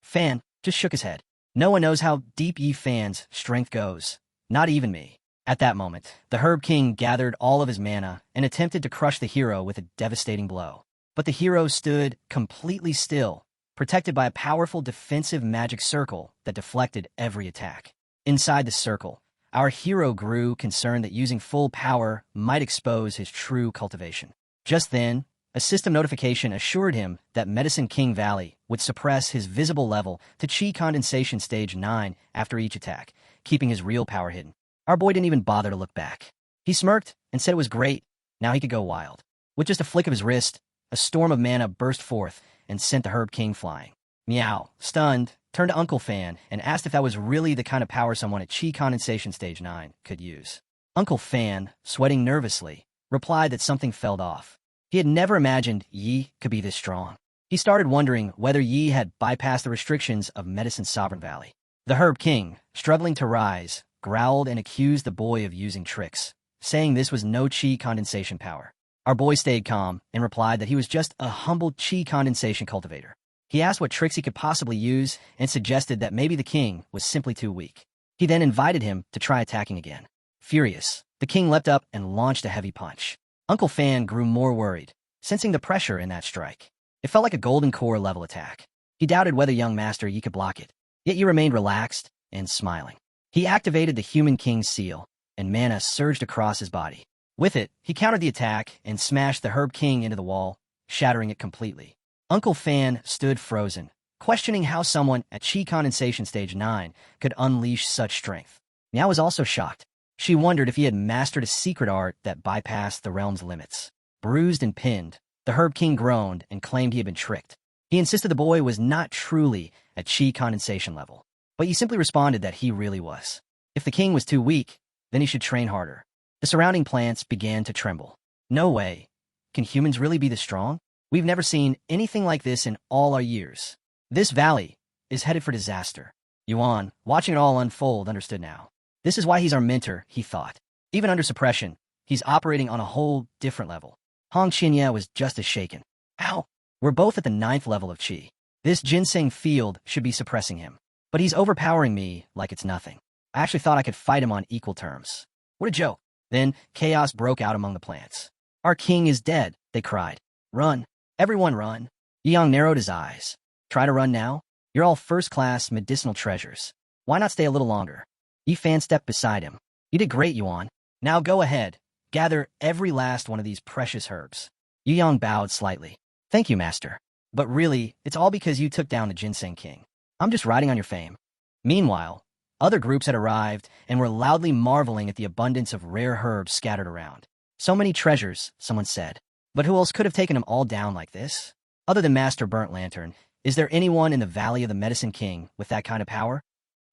Fan just shook his head. No one knows how deep Yi Fan's strength goes. Not even me. At that moment, the Herb King gathered all of his mana and attempted to crush the hero with a devastating blow. But the hero stood completely still, protected by a powerful defensive magic circle that deflected every attack. Inside the circle, our hero grew concerned that using full power might expose his true cultivation. Just then, a system notification assured him that Medicine King Valley would suppress his visible level to Chi Condensation Stage 9 after each attack, keeping his real power hidden. Our boy didn't even bother to look back. He smirked and said it was great. Now he could go wild. With just a flick of his wrist, a storm of mana burst forth and sent the Herb King flying. Meow, stunned, turned to Uncle Fan and asked if that was really the kind of power someone at Chi Condensation Stage 9 could use. Uncle Fan, sweating nervously, replied that something fell off. He had never imagined Yi could be this strong. He started wondering whether Yi had bypassed the restrictions of Medicine Sovereign Valley. The Herb King, struggling to rise, growled and accused the boy of using tricks, saying this was no Chi condensation power. Our boy stayed calm and replied that he was just a humble Chi condensation cultivator. He asked what tricks he could possibly use and suggested that maybe the king was simply too weak. He then invited him to try attacking again. Furious, the king leapt up and launched a heavy punch. Uncle Fan grew more worried, sensing the pressure in that strike. It felt like a golden core level attack. He doubted whether young Master Yi could block it, yet Yi remained relaxed and smiling. He activated the Human King's seal, and mana surged across his body. With it, he countered the attack and smashed the Herb King into the wall, shattering it completely. Uncle Fan stood frozen, questioning how someone at Chi Condensation Stage 9 could unleash such strength. Meow was also shocked. She wondered if he had mastered a secret art that bypassed the realm's limits. Bruised and pinned, the Herb King groaned and claimed he had been tricked. He insisted the boy was not truly at Chi Condensation level, but he simply responded that he really was. If the king was too weak, then he should train harder. The surrounding plants began to tremble. No way. Can humans really be this strong? We've never seen anything like this in all our years. This valley is headed for disaster. Yuan, watching it all unfold, understood now. This is why he's our mentor, he thought. Even under suppression, he's operating on a whole different level. Hong Qinya was just as shaken. Ow! We're both at the 9th level of Qi. This ginseng field should be suppressing him. But he's overpowering me like it's nothing. I actually thought I could fight him on equal terms. What a joke. Then chaos broke out among the plants. Our king is dead, they cried. Run. Everyone run. Yang narrowed his eyes. Try to run now? You're all first-class medicinal treasures. Why not stay a little longer? Yi Fan stepped beside him. You did great, Yuan. Now go ahead. Gather every last one of these precious herbs. Yu Yang bowed slightly. Thank you, Master. But really, it's all because you took down the Ginseng King. I'm just riding on your fame. Meanwhile, other groups had arrived and were loudly marveling at the abundance of rare herbs scattered around. So many treasures, someone said. But who else could have taken them all down like this? Other than Master Burnt Lantern, is there anyone in the Valley of the Medicine King with that kind of power?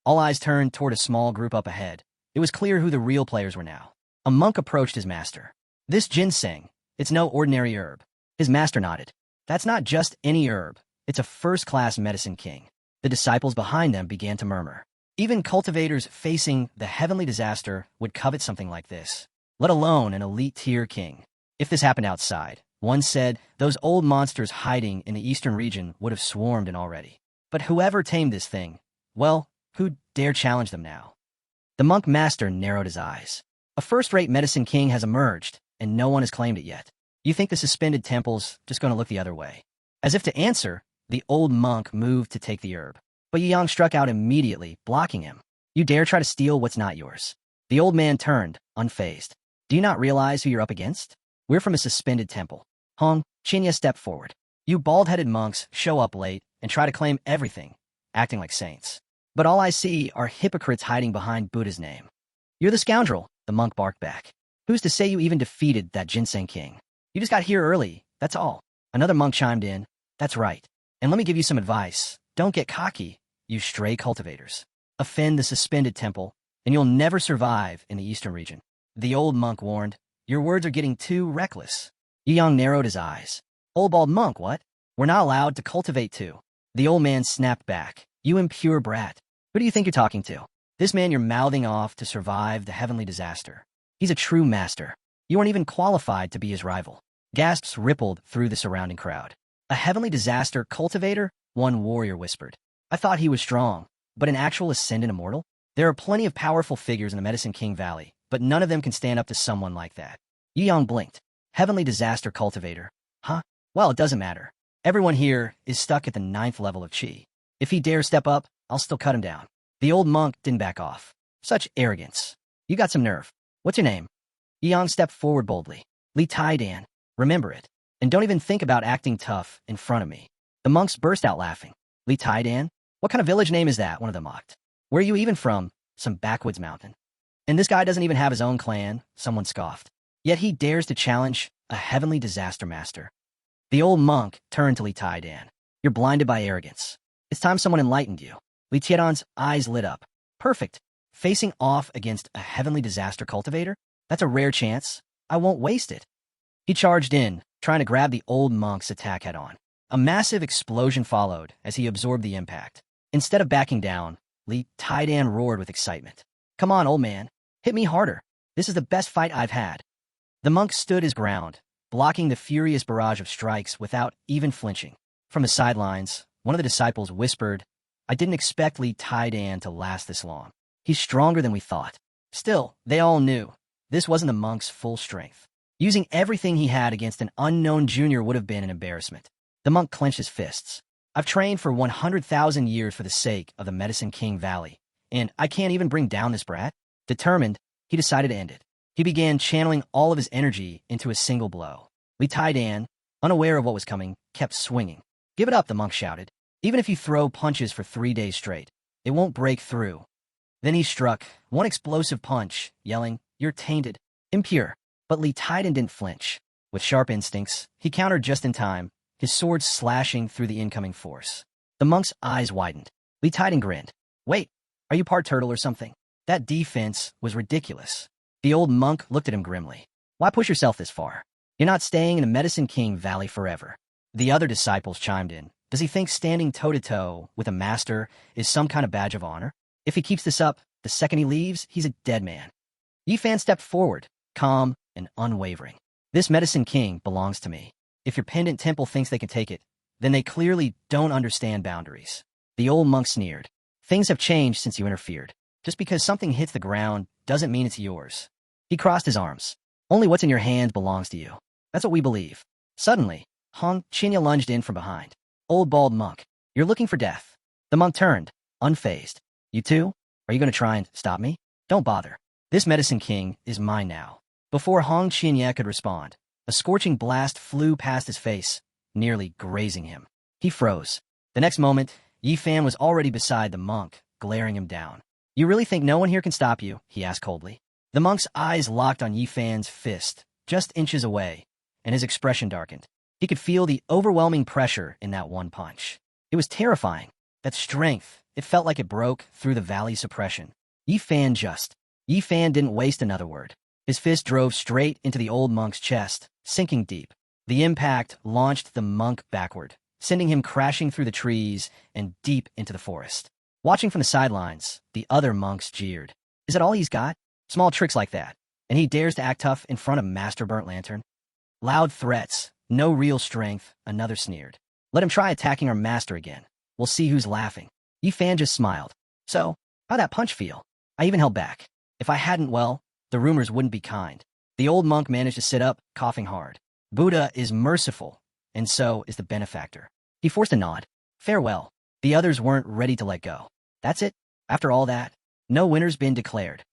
All eyes turned toward a small group up ahead. It was clear who the real players were now. A monk approached his master. This ginseng, it's no ordinary herb. His master nodded. That's not just any herb. It's a first-class Medicine King. The disciples behind them began to murmur. Even cultivators facing the heavenly disaster would covet something like this, let alone an elite-tier king. If this happened outside, one said, those old monsters hiding in the eastern region would have swarmed in already. But whoever tamed this thing, well, who'd dare challenge them now? The monk master narrowed his eyes. A first-rate Medicine King has emerged, and no one has claimed it yet. You think the suspended temple's just going to look the other way. As if to answer, the old monk moved to take the herb. But Yi Yang struck out immediately, blocking him. You dare try to steal what's not yours. The old man turned, unfazed. Do you not realize who you're up against? We're from a suspended temple. Hong, Qinya stepped forward. You bald-headed monks show up late and try to claim everything, acting like saints. But all I see are hypocrites hiding behind Buddha's name. You're the scoundrel, the monk barked back. Who's to say you even defeated that ginseng king? You just got here early, that's all. Another monk chimed in. That's right. And let me give you some advice. Don't get cocky, you stray cultivators. Offend the suspended temple, and you'll never survive in the eastern region. The old monk warned. Your words are getting too reckless. Yi Yang narrowed his eyes. Old bald monk, what? We're not allowed to cultivate too. The old man snapped back. You impure brat. Who do you think you're talking to? This man you're mouthing off to survive the heavenly disaster. He's a true master. You aren't even qualified to be his rival. Gasps rippled through the surrounding crowd. A heavenly disaster cultivator? One warrior whispered. I thought he was strong, but an actual ascendant immortal? There are plenty of powerful figures in the Medicine King Valley, but none of them can stand up to someone like that. Yi Yang blinked. Heavenly disaster cultivator. Huh? Well, it doesn't matter. Everyone here is stuck at the 9th level of Qi. If he dares step up, I'll still cut him down. The old monk didn't back off. Such arrogance. You got some nerve. What's your name? Yi Yang stepped forward boldly. Li Tai-Dan. Remember it. And don't even think about acting tough in front of me. The monks burst out laughing. Li Tai-Dan? What kind of village name is that? One of them mocked. Where are you even from? Some backwoods mountain. And this guy doesn't even have his own clan, someone scoffed. Yet he dares to challenge a heavenly disaster master. The old monk turned to Li Tai-Dan. You're blinded by arrogance. It's time someone enlightened you. Li Tai-Dan's eyes lit up. Perfect. Facing off against a heavenly disaster cultivator? That's a rare chance. I won't waste it. He charged in, trying to grab the old monk's attack head-on. A massive explosion followed as he absorbed the impact. Instead of backing down, Li Tai-Dan roared with excitement. Come on, old man. Hit me harder. This is the best fight I've had. The monk stood his ground, blocking the furious barrage of strikes without even flinching. From the sidelines, one of the disciples whispered, I didn't expect Li Tai-Dan to last this long. He's stronger than we thought. Still, they all knew this wasn't the monk's full strength. Using everything he had against an unknown junior would have been an embarrassment. The monk clenched his fists. I've trained for 100,000 years for the sake of the Medicine King Valley, and I can't even bring down this brat. Determined, he decided to end it. He began channeling all of his energy into a single blow. Li Tai-Dan, unaware of what was coming, kept swinging. Give it up, the monk shouted. Even if you throw punches for 3 days straight, it won't break through. Then he struck, one explosive punch, yelling, You're tainted, impure. But Li Tai-Dan didn't flinch. With sharp instincts, he countered just in time, his sword slashing through the incoming force. The monk's eyes widened. Li Tai-Dan grinned. Wait, are you part turtle or something? That defense was ridiculous. The old monk looked at him grimly. Why push yourself this far? You're not staying in the Medicine King Valley forever. The other disciples chimed in. Does he think standing toe-to-toe with a master is some kind of badge of honor? If he keeps this up, the second he leaves, he's a dead man. Yi Fan stepped forward, calm and unwavering. This Medicine King belongs to me. If your pendant temple thinks they can take it, then they clearly don't understand boundaries. The old monk sneered. Things have changed since you interfered. Just because something hits the ground doesn't mean it's yours. He crossed his arms. Only what's in your hand belongs to you. That's what we believe. Suddenly, Hong Qinya lunged in from behind. Old bald monk, you're looking for death. The monk turned, unfazed. You too? Are you going to try and stop me? Don't bother. This Medicine King is mine now. Before Hong Qinya could respond, a scorching blast flew past his face, nearly grazing him. He froze. The next moment, Yi Fan was already beside the monk, glaring him down. You really think no one here can stop you? He asked coldly. The monk's eyes locked on Yi Fan's fist, just inches away, and his expression darkened. He could feel the overwhelming pressure in that one punch. It was terrifying. That strength, it felt like it broke through the valley's suppression. Yi Fan didn't waste another word. His fist drove straight into the old monk's chest, sinking deep. The impact launched the monk backward, sending him crashing through the trees and deep into the forest. Watching from the sidelines, the other monks jeered. Is that all he's got? Small tricks like that, and he dares to act tough in front of Master Burnt Lantern? Loud threats, no real strength, another sneered. Let him try attacking our master again. We'll see who's laughing. Yi Fan just smiled. So, how'd that punch feel? I even held back. If I hadn't, well, the rumors wouldn't be kind. The old monk managed to sit up, coughing hard. Buddha is merciful, and so is the benefactor. He forced a nod. Farewell. The others weren't ready to let go. That's it? After all that? No winner's been declared.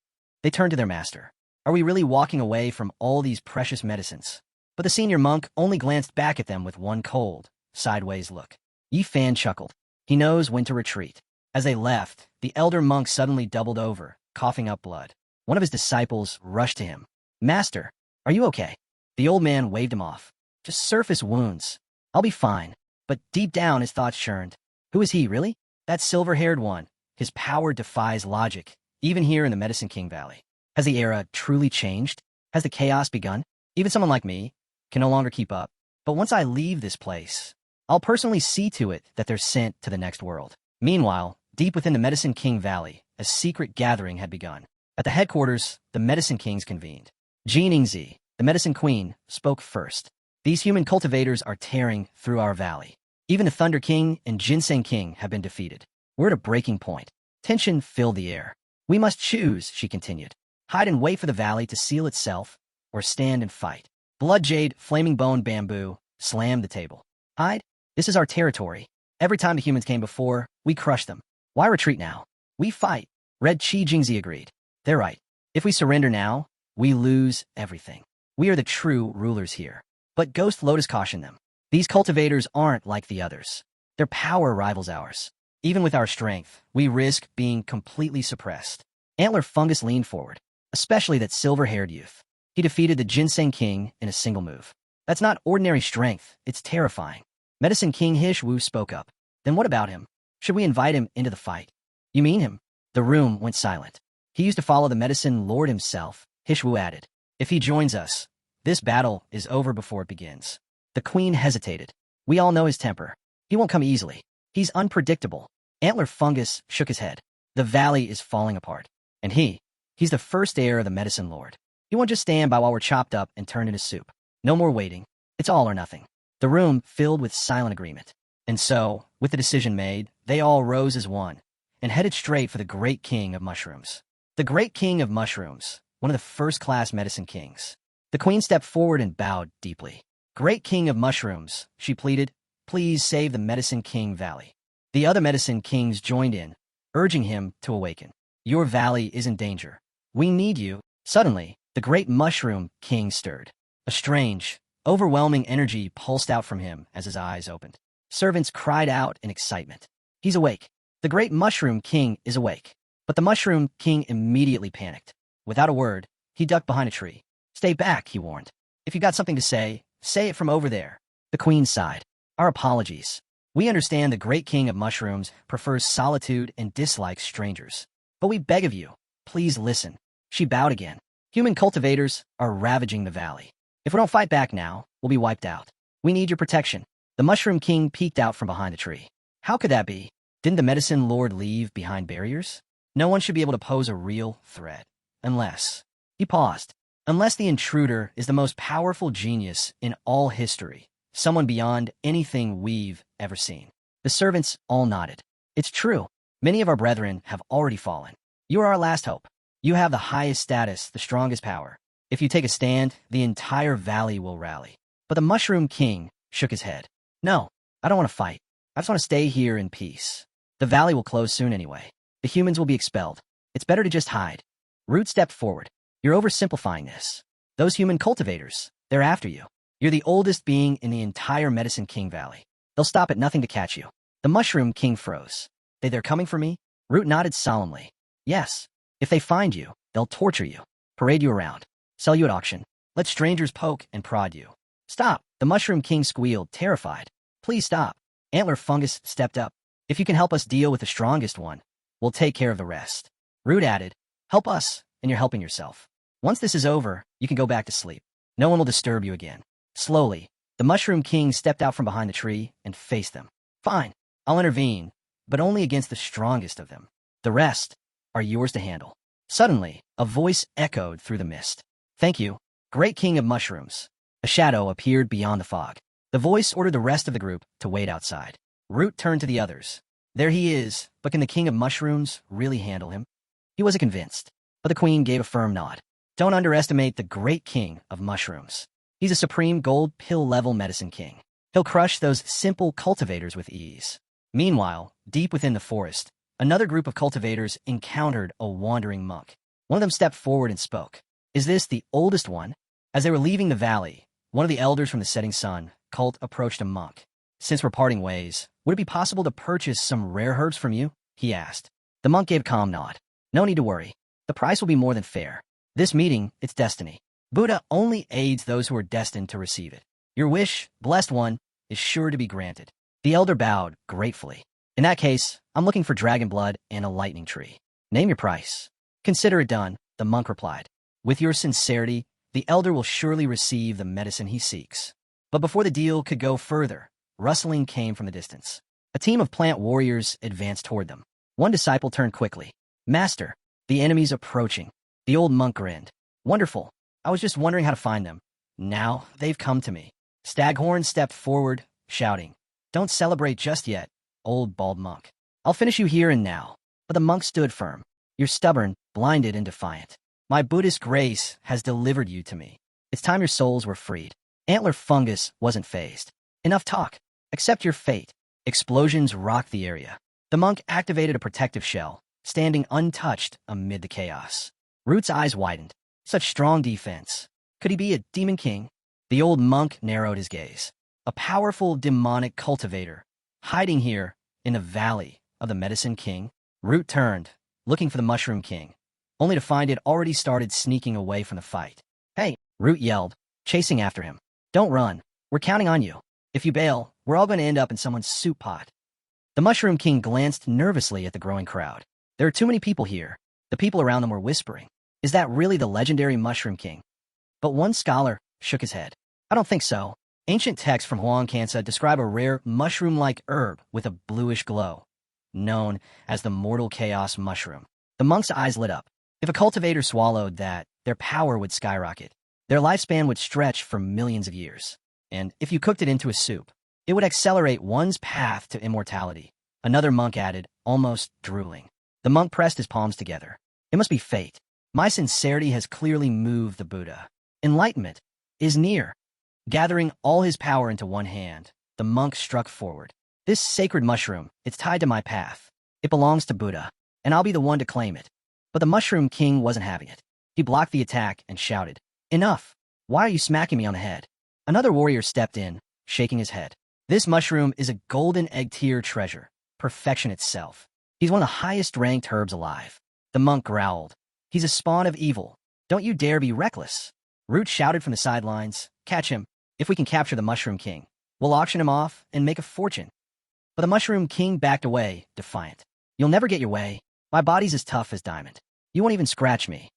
They turned to their master. Are we really walking away from all these precious medicines? But the senior monk only glanced back at them with one cold, sideways look. Yi Fan chuckled. He knows when to retreat. As they left, the elder monk suddenly doubled over, coughing up blood. One of his disciples rushed to him. Master, are you okay? The old man waved him off. Just surface wounds. I'll be fine. But deep down his thoughts churned. Who is he, really? That silver-haired one. His power defies logic, even here in the Medicine King Valley. Has the era truly changed? Has the chaos begun? Even someone like me can no longer keep up. But once I leave this place, I'll personally see to it that they're sent to the next world. Meanwhile, deep within the Medicine King Valley, a secret gathering had begun. At the headquarters, the Medicine Kings convened. Jiningzi, the Medicine Queen, spoke first. These human cultivators are tearing through our valley. Even the Thunder King and Ginseng King have been defeated. We're at a breaking point. Tension filled the air. We must choose, she continued. Hide and wait for the valley to seal itself, or stand and fight. Blood Jade, Flaming Bone Bamboo, slammed the table. Hide? This is our territory. Every time the humans came before, we crushed them. Why retreat now? We fight. Red Chi Jingzi agreed. They're right. If we surrender now, we lose everything. We are the true rulers here. But Ghost Lotus cautioned them. These cultivators aren't like the others. Their power rivals ours. Even with our strength, we risk being completely suppressed. Antler Fungus leaned forward, especially that silver-haired youth. He defeated the Ginseng King in a single move. That's not ordinary strength, it's terrifying. Medicine King Hishwu spoke up. Then what about him? Should we invite him into the fight? You mean him? The room went silent. He used to follow the Medicine Lord himself, Hishwu added. If he joins us, this battle is over before it begins. The Queen hesitated. We all know his temper. He won't come easily. He's unpredictable. Antler Fungus shook his head. The valley is falling apart. And he's the first heir of the Medicine Lord. He won't just stand by while we're chopped up and turned into soup. No more waiting. It's all or nothing. The room filled with silent agreement. And so, with the decision made, they all rose as one and headed straight for the Great King of Mushrooms. The Great King of Mushrooms, one of the first-class Medicine Kings. The Queen stepped forward and bowed deeply. Great King of Mushrooms, she pleaded, please save the Medicine King Valley. The other Medicine Kings joined in, urging him to awaken. Your valley is in danger. We need you. Suddenly, the Great Mushroom King stirred. A strange, overwhelming energy pulsed out from him as his eyes opened. Servants cried out in excitement. He's awake. The Great Mushroom King is awake. But the Mushroom King immediately panicked. Without a word, he ducked behind a tree. Stay back, he warned. If you got something to say it from over there. The Queen sighed. Our apologies. We understand the Great King of Mushrooms prefers solitude and dislikes strangers. But we beg of you, please listen. She bowed again. Human cultivators are ravaging the valley. If we don't fight back now, we'll be wiped out. We need your protection. The Mushroom King peeked out from behind the tree. How could that be? Didn't the Medicine Lord leave behind barriers? No one should be able to pose a real threat. Unless... He paused. Unless the intruder is the most powerful genius in all history. Someone beyond anything we've ever seen. The servants all nodded. It's true. Many of our brethren have already fallen. You are our last hope. You have the highest status, the strongest power. If you take a stand, the entire valley will rally. But the Mushroom King shook his head. No, I don't want to fight. I just want to stay here in peace. The valley will close soon anyway. The humans will be expelled. It's better to just hide. Root stepped forward. You're oversimplifying this. Those human cultivators, they're after you. You're the oldest being in the entire Medicine King Valley. They'll stop at nothing to catch you. The Mushroom King froze. They're coming for me? Root nodded solemnly. Yes. If they find you, they'll torture you, parade you around, sell you at auction, let strangers poke and prod you. Stop. The Mushroom King squealed, terrified. Please stop. Antler Fungus stepped up. If you can help us deal with the strongest one, we'll take care of the rest. Root added, help us, and you're helping yourself. Once this is over, you can go back to sleep. No one will disturb you again. Slowly, the Mushroom King stepped out from behind the tree and faced them. Fine, I'll intervene, but only against the strongest of them. The rest are yours to handle. Suddenly, a voice echoed through the mist. Thank you, Great King of Mushrooms. A shadow appeared beyond the fog. The voice ordered the rest of the group to wait outside. Root turned to the others. There he is, but can the King of Mushrooms really handle him? He wasn't convinced, but the Queen gave a firm nod. Don't underestimate the Great King of Mushrooms. He's a supreme gold pill-level medicine king. He'll crush those simple cultivators with ease. Meanwhile, deep within the forest, another group of cultivators encountered a wandering monk. One of them stepped forward and spoke. Is this the oldest one? As they were leaving the valley, one of the elders from the setting sun cult approached a monk. Since we're parting ways, would it be possible to purchase some rare herbs from you? He asked. The monk gave a calm nod. No need to worry. The price will be more than fair. This meeting, it's destiny. Buddha only aids those who are destined to receive it. Your wish, blessed one, is sure to be granted. The elder bowed gratefully. In that case, I'm looking for dragon blood and a lightning tree. Name your price. Consider it done, the monk replied. With your sincerity, the elder will surely receive the medicine he seeks. But before the deal could go further, rustling came from the distance. A team of plant warriors advanced toward them. One disciple turned quickly. Master, the enemy's approaching. The old monk grinned. Wonderful. I was just wondering how to find them. Now they've come to me. Staghorn stepped forward, shouting, Don't celebrate just yet, old bald monk. I'll finish you here and now. But the monk stood firm. You're stubborn, blinded, and defiant. My Buddhist grace has delivered you to me. It's time your souls were freed. Antler Fungus wasn't fazed. Enough talk. Accept your fate. Explosions rocked the area. The monk activated a protective shell, standing untouched amid the chaos. Root's eyes widened. Such strong defense. Could he be a demon king? The old monk narrowed his gaze. A powerful demonic cultivator, hiding here in the valley of the medicine king. Root turned, looking for the mushroom king, only to find it already started sneaking away from the fight. Hey, Root yelled, chasing after him. Don't run. We're counting on you. If you bail, we're all going to end up in someone's soup pot. The mushroom king glanced nervously at the growing crowd. There are too many people here. The people around them were whispering. Is that really the legendary mushroom king? But one scholar shook his head. I don't think so. Ancient texts from Huang Kansa describe a rare mushroom-like herb with a bluish glow, known as the mortal chaos mushroom. The monk's eyes lit up. If a cultivator swallowed that, their power would skyrocket. Their lifespan would stretch for millions of years. And if you cooked it into a soup, it would accelerate one's path to immortality. Another monk added, almost drooling. The monk pressed his palms together. It must be fate. My sincerity has clearly moved the Buddha. Enlightenment is near. Gathering all his power into one hand, the monk struck forward. This sacred mushroom, it's tied to my path. It belongs to Buddha, and I'll be the one to claim it. But the mushroom king wasn't having it. He blocked the attack and shouted, Enough! Why are you smacking me on the head? Another warrior stepped in, shaking his head. This mushroom is a golden egg-tier treasure, perfection itself. He's one of the highest-ranked herbs alive. The monk growled. He's a spawn of evil. Don't you dare be reckless. Root shouted from the sidelines, Catch him. If we can capture the Mushroom King, we'll auction him off and make a fortune. But the Mushroom King backed away, defiant. You'll never get your way. My body's as tough as diamond. You won't even scratch me.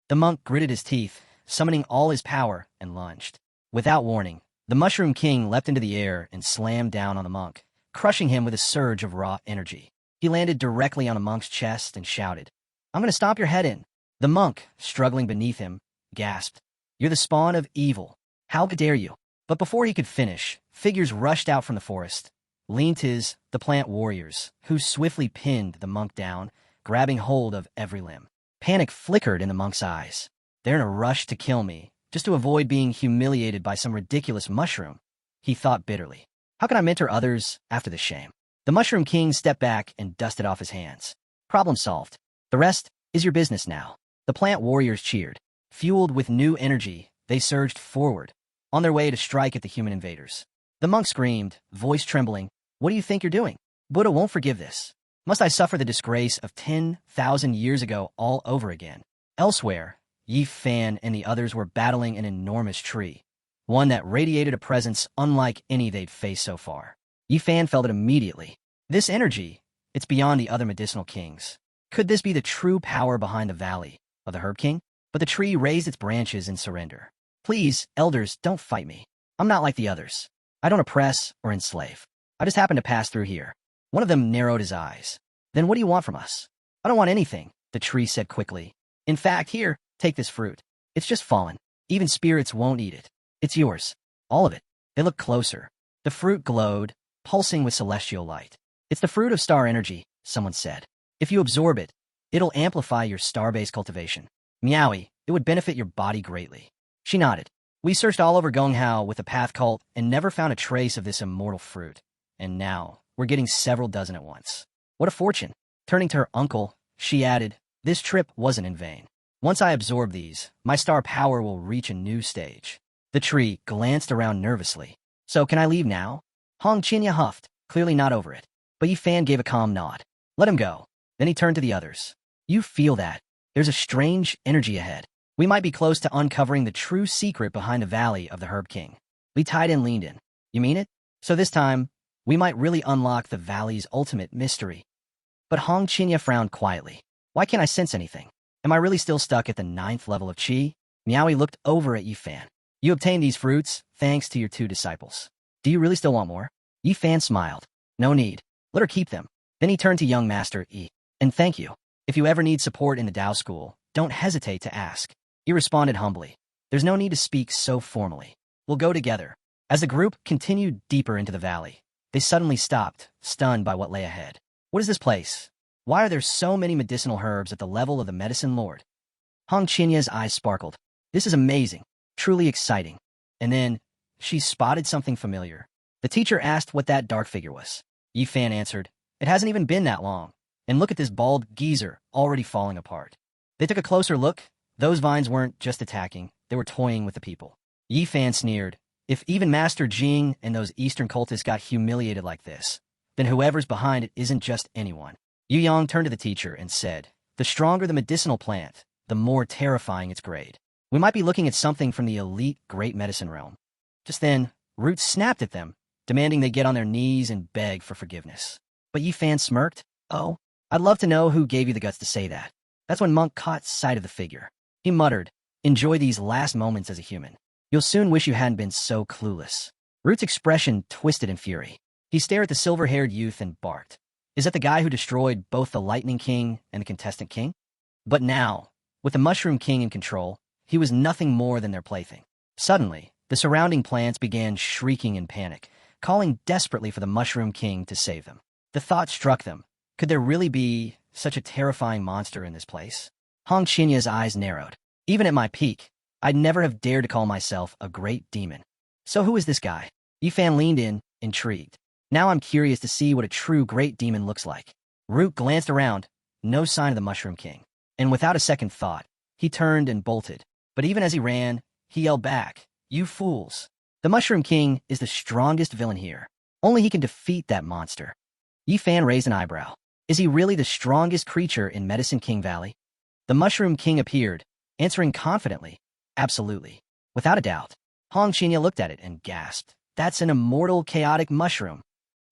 The monk gritted his teeth, summoning all his power, and lunged. Without warning, the Mushroom King leapt into the air and slammed down on the monk, crushing him with a surge of raw energy. He landed directly on the monk's chest and shouted, I'm going to stomp your head in. The monk, struggling beneath him, gasped, You're the spawn of evil. How dare you? But before he could finish, figures rushed out from the forest. The plant warriors, who swiftly pinned the monk down, grabbing hold of every limb. Panic flickered in the monk's eyes. They're in a rush to kill me, just to avoid being humiliated by some ridiculous mushroom, he thought bitterly. How can I mentor others after this shame? The Mushroom King stepped back and dusted off his hands. Problem solved. The rest is your business now. The plant warriors cheered. Fueled with new energy, they surged forward, on their way to strike at the human invaders. The monk screamed, voice trembling, What do you think you're doing? Buddha won't forgive this. Must I suffer the disgrace of 10,000 years ago all over again? Elsewhere, Yi Fan and the others were battling an enormous tree, one that radiated a presence unlike any they'd faced so far. Yi Fan felt it immediately. This energy, it's beyond the other medicinal kings. Could this be the true power behind the valley of the Herb King? But the tree raised its branches in surrender. Please, elders, don't fight me. I'm not like the others. I don't oppress or enslave. I just happen to pass through here. One of them narrowed his eyes. Then what do you want from us? I don't want anything, the tree said quickly. In fact, here, take this fruit. It's just fallen. Even spirits won't eat it. It's yours. All of it. They looked closer. The fruit glowed, pulsing with celestial light. It's the fruit of star energy, someone said. If you absorb it, it'll amplify your star-based cultivation. Meowie, it would benefit your body greatly. She nodded. We searched all over Gonghao with the path cult and never found a trace of this immortal fruit. And now, we're getting several dozen at once. What a fortune. Turning to her uncle, she added, this trip wasn't in vain. Once I absorb these, my star power will reach a new stage. The tree glanced around nervously. So can I leave now? Hong Qinya huffed, clearly not over it. But Yi Fan gave a calm nod. Let him go. Then he turned to the others. You feel that? There's a strange energy ahead. We might be close to uncovering the true secret behind the Valley of the Herb King. Li Taidan leaned in. You mean it? So this time, we might really unlock the Valley's ultimate mystery. But Hong Qinya frowned quietly. Why can't I sense anything? Am I really still stuck at the 9th level of Qi? Miaoi looked over at Yi Fan. You obtained these fruits, thanks to your 2 disciples. Do you really still want more? Yi Fan smiled. No need. Let her keep them. Then he turned to young Master Yi. And thank you. If you ever need support in the Tao School, don't hesitate to ask. He responded humbly. There's no need to speak so formally. We'll go together. As the group continued deeper into the valley, they suddenly stopped, stunned by what lay ahead. What is this place? Why are there so many medicinal herbs at the level of the medicine lord? Hong Chinya's eyes sparkled. This is amazing. Truly exciting. And then, she spotted something familiar. The teacher asked what that dark figure was. Yi Fan answered, it hasn't even been that long. And look at this bald geezer already falling apart. They took a closer look. Those vines weren't just attacking, they were toying with the people. Yi Fan sneered. If even Master Jing and those Eastern cultists got humiliated like this, then whoever's behind it isn't just anyone. Yu Yang turned to the teacher and said, the stronger the medicinal plant, the more terrifying its grade. We might be looking at something from the elite great medicine realm. Just then, Root snapped at them, demanding they get on their knees and beg for forgiveness. But Yi Fan smirked. Oh, I'd love to know who gave you the guts to say that. That's when Monk caught sight of the figure. He muttered, enjoy these last moments as a human. You'll soon wish you hadn't been so clueless. Root's expression twisted in fury. He stared at the silver-haired youth and barked. Is that the guy who destroyed both the Lightning King and the Contestant King? But now, with the Mushroom King in control, he was nothing more than their plaything. Suddenly, the surrounding plants began shrieking in panic, calling desperately for the Mushroom King to save them. The thought struck them. Could there really be such a terrifying monster in this place? Hong Chinya's eyes narrowed. Even at my peak, I'd never have dared to call myself a great demon. So who is this guy? Yi Fan leaned in, intrigued. Now I'm curious to see what a true great demon looks like. Root glanced around, no sign of the Mushroom King. And without a second thought, he turned and bolted. But even as he ran, he yelled back, you fools. The Mushroom King is the strongest villain here. Only he can defeat that monster. Yi Fan raised an eyebrow. Is he really the strongest creature in Medicine King Valley? The Mushroom King appeared, answering confidently, absolutely. Without a doubt. Hong Qinya looked at it and gasped. That's an immortal chaotic mushroom.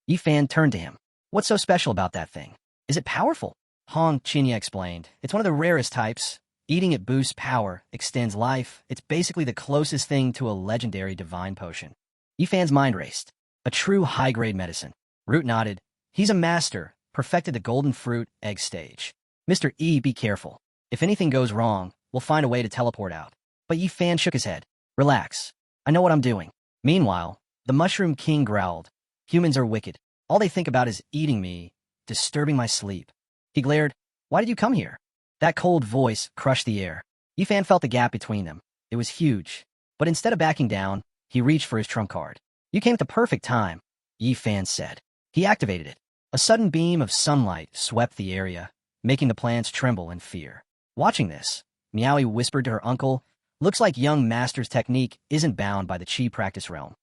Yi Fan turned to him. What's so special about that thing? Is it powerful? Hong Qinya explained. It's one of the rarest types. Eating it boosts power, extends life. It's basically the closest thing to a legendary divine potion. Yi Fan's mind raced. A true high-grade medicine. Root nodded. He's a master, perfected the golden fruit egg stage. Mr. E, be careful. If anything goes wrong, we'll find a way to teleport out. But Yi Fan shook his head. Relax. I know what I'm doing. Meanwhile, the Mushroom King growled. Humans are wicked. All they think about is eating me, disturbing my sleep. He glared. Why did you come here? That cold voice crushed the air. Yi Fan felt the gap between them. It was huge. But instead of backing down, he reached for his trump card. You came at the perfect time, Yi Fan said. He activated it. A sudden beam of sunlight swept the area, making the plants tremble in fear. Watching this, Miaoi whispered to her uncle, looks like young master's technique isn't bound by the Qi practice realm.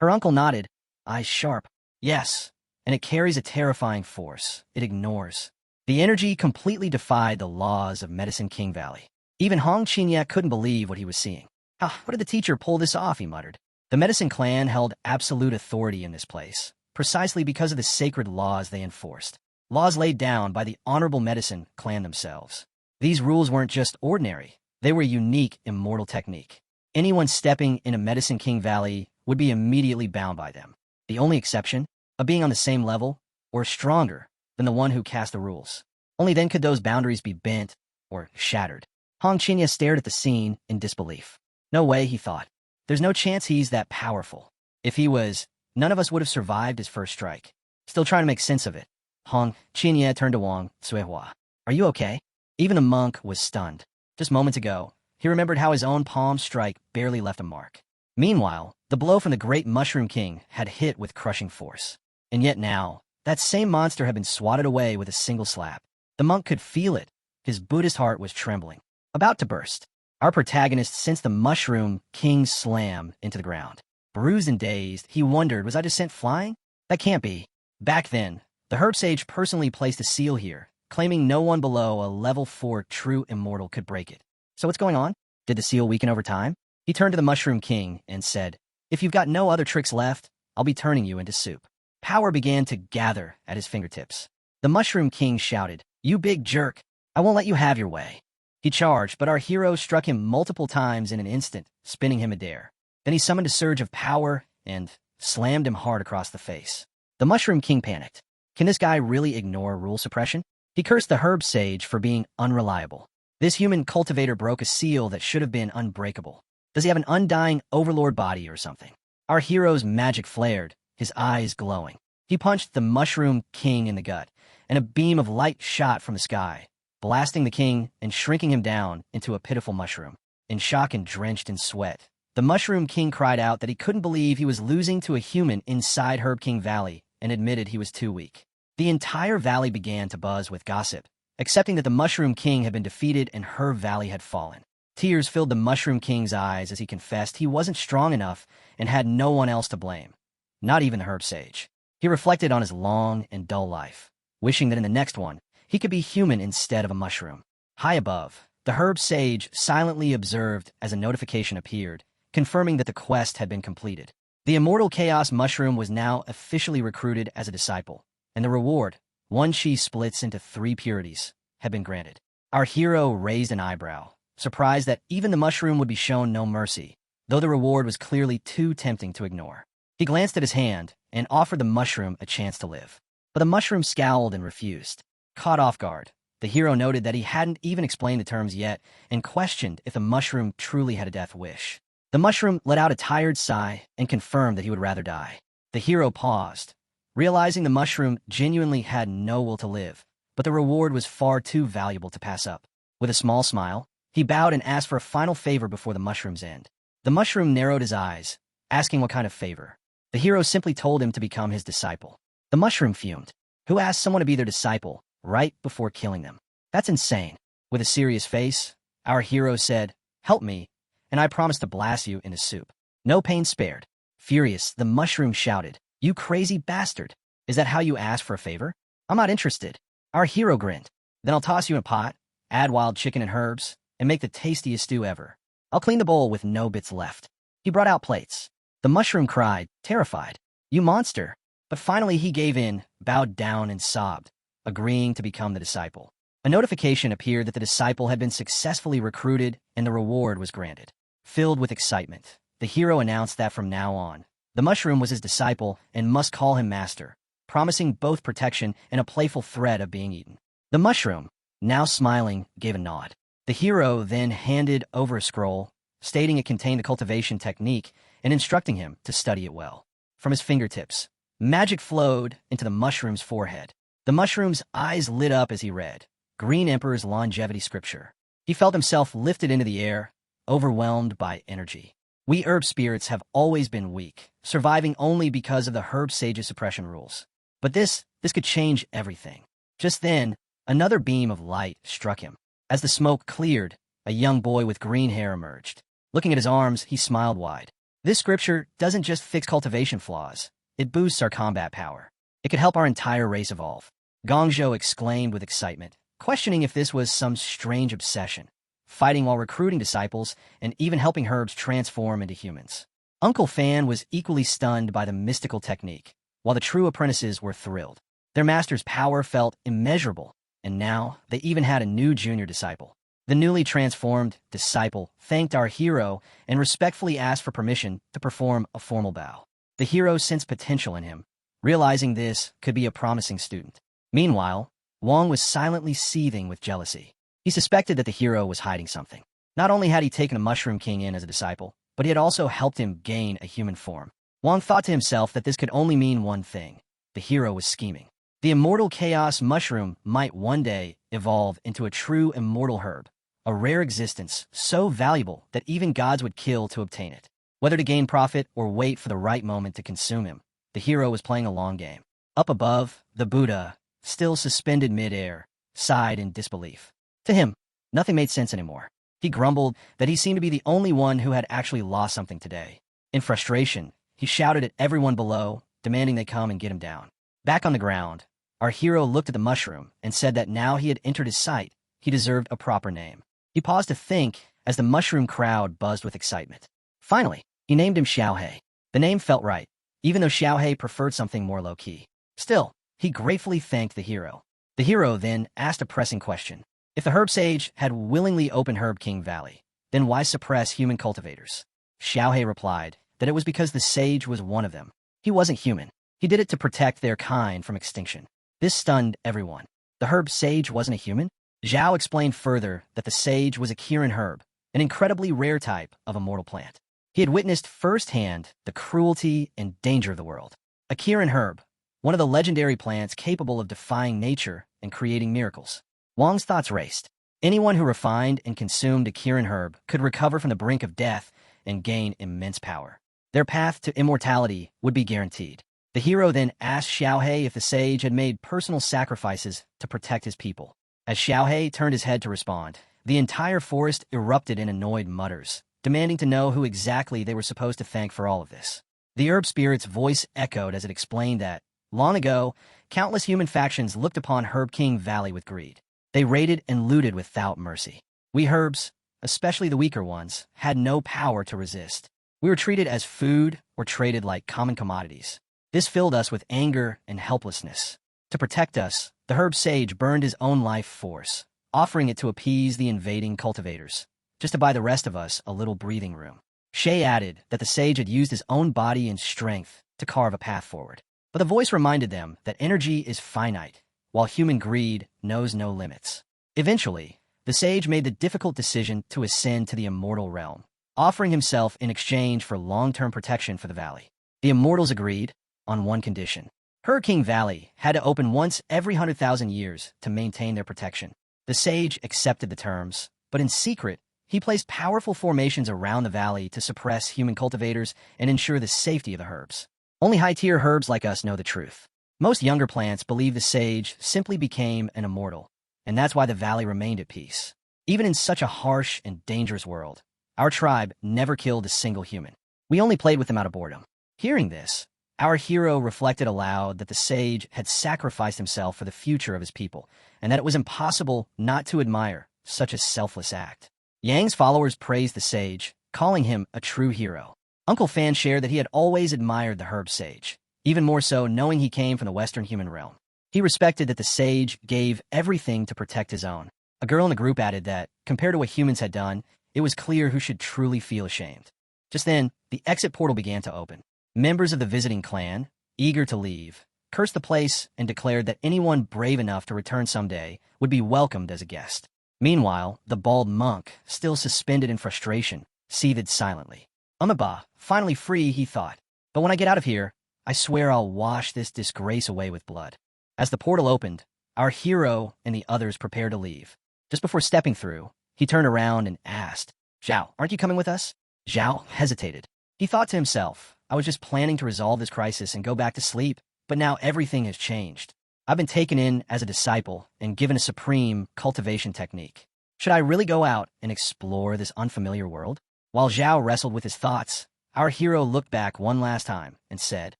Her uncle nodded, eyes sharp. Yes, and it carries a terrifying force. It ignores. The energy completely defied the laws of Medicine King Valley. Even Hong Qinya couldn't believe what he was seeing. How did the teacher pull this off, he muttered. The Medicine Clan held absolute authority in this place, precisely because of the sacred laws they enforced. Laws laid down by the Honorable Medicine Clan themselves. These rules weren't just ordinary. They were a unique, immortal technique. Anyone stepping in a Medicine King Valley would be immediately bound by them. The only exception, of being on the same level, or stronger, than the one who cast the rules. Only then could those boundaries be bent or shattered. Hong Qinya stared at the scene in disbelief. No way, he thought. There's no chance he's that powerful. If he was, none of us would have survived his first strike. Still trying to make sense of it. Hong Qinya turned to Wang Cuihua. Are you okay? Even the monk was stunned. Just moments ago, he remembered how his own palm strike barely left a mark. Meanwhile, the blow from the great Mushroom King had hit with crushing force. And yet now, that same monster had been swatted away with a single slap. The monk could feel it. His Buddhist heart was trembling, about to burst. Our protagonist sensed the Mushroom King's slam into the ground. Bruised and dazed, he wondered, was I just sent flying? That can't be. Back then, the herb sage personally placed a seal here, claiming no one below a level 4 true immortal could break it. So what's going on? Did the seal weaken over time? He turned to the Mushroom King and said, "If you've got no other tricks left, I'll be turning you into soup." Power began to gather at his fingertips. The Mushroom King shouted, "You big jerk! I won't let you have your way." He charged, but our hero struck him multiple times in an instant, spinning him midair. Then he summoned a surge of power and slammed him hard across the face. The Mushroom King panicked. Can this guy really ignore rule suppression? He cursed the herb sage for being unreliable. This human cultivator broke a seal that should have been unbreakable. Does he have an undying overlord body or something? Our hero's magic flared, his eyes glowing. He punched the Mushroom King in the gut, and a beam of light shot from the sky, blasting the king and shrinking him down into a pitiful mushroom. In shock and drenched in sweat, the Mushroom King cried out that he couldn't believe he was losing to a human inside Herb King Valley and admitted he was too weak. The entire valley began to buzz with gossip, accepting that the Mushroom King had been defeated and Herb Valley had fallen. Tears filled the Mushroom King's eyes as he confessed he wasn't strong enough and had no one else to blame, not even the herb sage. He reflected on his long and dull life, wishing that in the next one, he could be human instead of a mushroom. High above, the herb sage silently observed as a notification appeared, confirming that the quest had been completed. The immortal chaos mushroom was now officially recruited as a disciple, and the reward, one chi splits into 3 purities, had been granted. Our hero raised an eyebrow, surprised that even the mushroom would be shown no mercy, though the reward was clearly too tempting to ignore. He glanced at his hand and offered the mushroom a chance to live. But the mushroom scowled and refused. Caught off guard, the hero noted that he hadn't even explained the terms yet and questioned if the mushroom truly had a death wish. The mushroom let out a tired sigh and confirmed that he would rather die. The hero paused, realizing the mushroom genuinely had no will to live, but the reward was far too valuable to pass up. With a small smile, he bowed and asked for a final favor before the mushroom's end. The mushroom narrowed his eyes, asking what kind of favor. The hero simply told him to become his disciple. The mushroom fumed. Who asked someone to be their disciple right before killing them? That's insane. With a serious face, our hero said, "Help me, and I promise to blast you into soup." No pain spared. Furious, the mushroom shouted, "You crazy bastard! Is that how you ask for a favor? I'm not interested." Our hero grinned. "Then I'll toss you in a pot, add wild chicken and herbs, and make the tastiest stew ever. I'll clean the bowl with no bits left." He brought out plates. The mushroom cried, terrified, "You monster!" But finally he gave in, bowed down and sobbed, agreeing to become the disciple. A notification appeared that the disciple had been successfully recruited and the reward was granted. Filled with excitement, the hero announced that from now on, the mushroom was his disciple and must call him master, promising both protection and a playful threat of being eaten. The mushroom, now smiling, gave a nod. The hero then handed over a scroll, stating it contained the cultivation technique and instructing him to study it well. From his fingertips, magic flowed into the mushroom's forehead. The mushroom's eyes lit up as he read Green Emperor's longevity scripture. He felt himself lifted into the air, overwhelmed by energy. We herb spirits have always been weak, surviving only because of the herb sage's suppression rules. But this could change everything. Just then, another beam of light struck him. As the smoke cleared, a young boy with green hair emerged. Looking at his arms, he smiled wide. This scripture doesn't just fix cultivation flaws, it boosts our combat power. It could help our entire race evolve. Gongzhou exclaimed with excitement, questioning if this was some strange obsession, fighting while recruiting disciples and even helping herbs transform into humans. Uncle Fan was equally stunned by the mystical technique, while the true apprentices were thrilled. Their master's power felt immeasurable, and now they even had a new junior disciple. The newly transformed disciple thanked our hero and respectfully asked for permission to perform a formal bow. The hero sensed potential in him, realizing this could be a promising student. Meanwhile, Wong was silently seething with jealousy. He suspected that the hero was hiding something. Not only had he taken a Mushroom King in as a disciple, but he had also helped him gain a human form. Wong thought to himself that this could only mean one thing. The hero was scheming. The immortal chaos mushroom might one day evolve into a true immortal herb, a rare existence so valuable that even gods would kill to obtain it. Whether to gain profit or wait for the right moment to consume him, the hero was playing a long game. Up above, the Buddha, still suspended mid-air, sighed in disbelief. To him, nothing made sense anymore. He grumbled that he seemed to be the only one who had actually lost something today. In frustration, he shouted at everyone below, demanding they come and get him down. Back on the ground, our hero looked at the mushroom and said that now he had entered his sight, he deserved a proper name. He paused to think as the mushroom crowd buzzed with excitement. Finally, he named him Xiaohei. The name felt right, even though Xiaohei preferred something more low-key. Still, he gratefully thanked the hero. The hero then asked a pressing question. If the herb sage had willingly opened Herb King Valley, then why suppress human cultivators? Xiaohei replied that it was because the sage was one of them. He wasn't human. He did it to protect their kind from extinction. This stunned everyone. The herb sage wasn't a human? Zhao explained further that the sage was a Kirin herb, an incredibly rare type of immortal plant. He had witnessed firsthand the cruelty and danger of the world. A Kirin herb, one of the legendary plants capable of defying nature and creating miracles. Wang's thoughts raced. Anyone who refined and consumed a Kirin herb could recover from the brink of death and gain immense power. Their path to immortality would be guaranteed. The hero then asked Xiaohei if the sage had made personal sacrifices to protect his people. As Xiaohei turned his head to respond, the entire forest erupted in annoyed mutters, demanding to know who exactly they were supposed to thank for all of this. The herb spirit's voice echoed as it explained that, long ago, countless human factions looked upon Herb King Valley with greed. They raided and looted without mercy. We herbs, especially the weaker ones, had no power to resist. We were treated as food or traded like common commodities. This filled us with anger and helplessness. To protect us, the herb sage burned his own life force, offering it to appease the invading cultivators, just to buy the rest of us a little breathing room. Shay added that the sage had used his own body and strength to carve a path forward. But the voice reminded them that energy is finite, while human greed knows no limits. Eventually, the sage made the difficult decision to ascend to the immortal realm, offering himself in exchange for long-term protection for the valley. The immortals agreed on one condition. Herb King Valley had to open once every 100,000 years to maintain their protection. The sage accepted the terms, but in secret, he placed powerful formations around the valley to suppress human cultivators and ensure the safety of the herbs. Only high-tier herbs like us know the truth. Most younger plants believe the sage simply became an immortal, and that's why the valley remained at peace. Even in such a harsh and dangerous world, our tribe never killed a single human. We only played with them out of boredom. Hearing this, our hero reflected aloud that the sage had sacrificed himself for the future of his people, and that it was impossible not to admire such a selfless act. Yang's followers praised the sage, calling him a true hero. Uncle Fan shared that he had always admired the herb sage, even more so knowing he came from the Western human realm. He respected that the sage gave everything to protect his own. A girl in the group added that, compared to what humans had done, it was clear who should truly feel ashamed. Just then, the exit portal began to open. Members of the visiting clan, eager to leave, cursed the place and declared that anyone brave enough to return someday would be welcomed as a guest. Meanwhile, the bald monk, still suspended in frustration, seethed silently. Umaba, finally free, he thought. But when I get out of here, I swear I'll wash this disgrace away with blood. As the portal opened, our hero and the others prepared to leave. Just before stepping through, he turned around and asked, Zhao, aren't you coming with us? Zhao hesitated. He thought to himself, I was just planning to resolve this crisis and go back to sleep, but now everything has changed. I've been taken in as a disciple and given a supreme cultivation technique. Should I really go out and explore this unfamiliar world? While Zhao wrestled with his thoughts, our hero looked back one last time and said,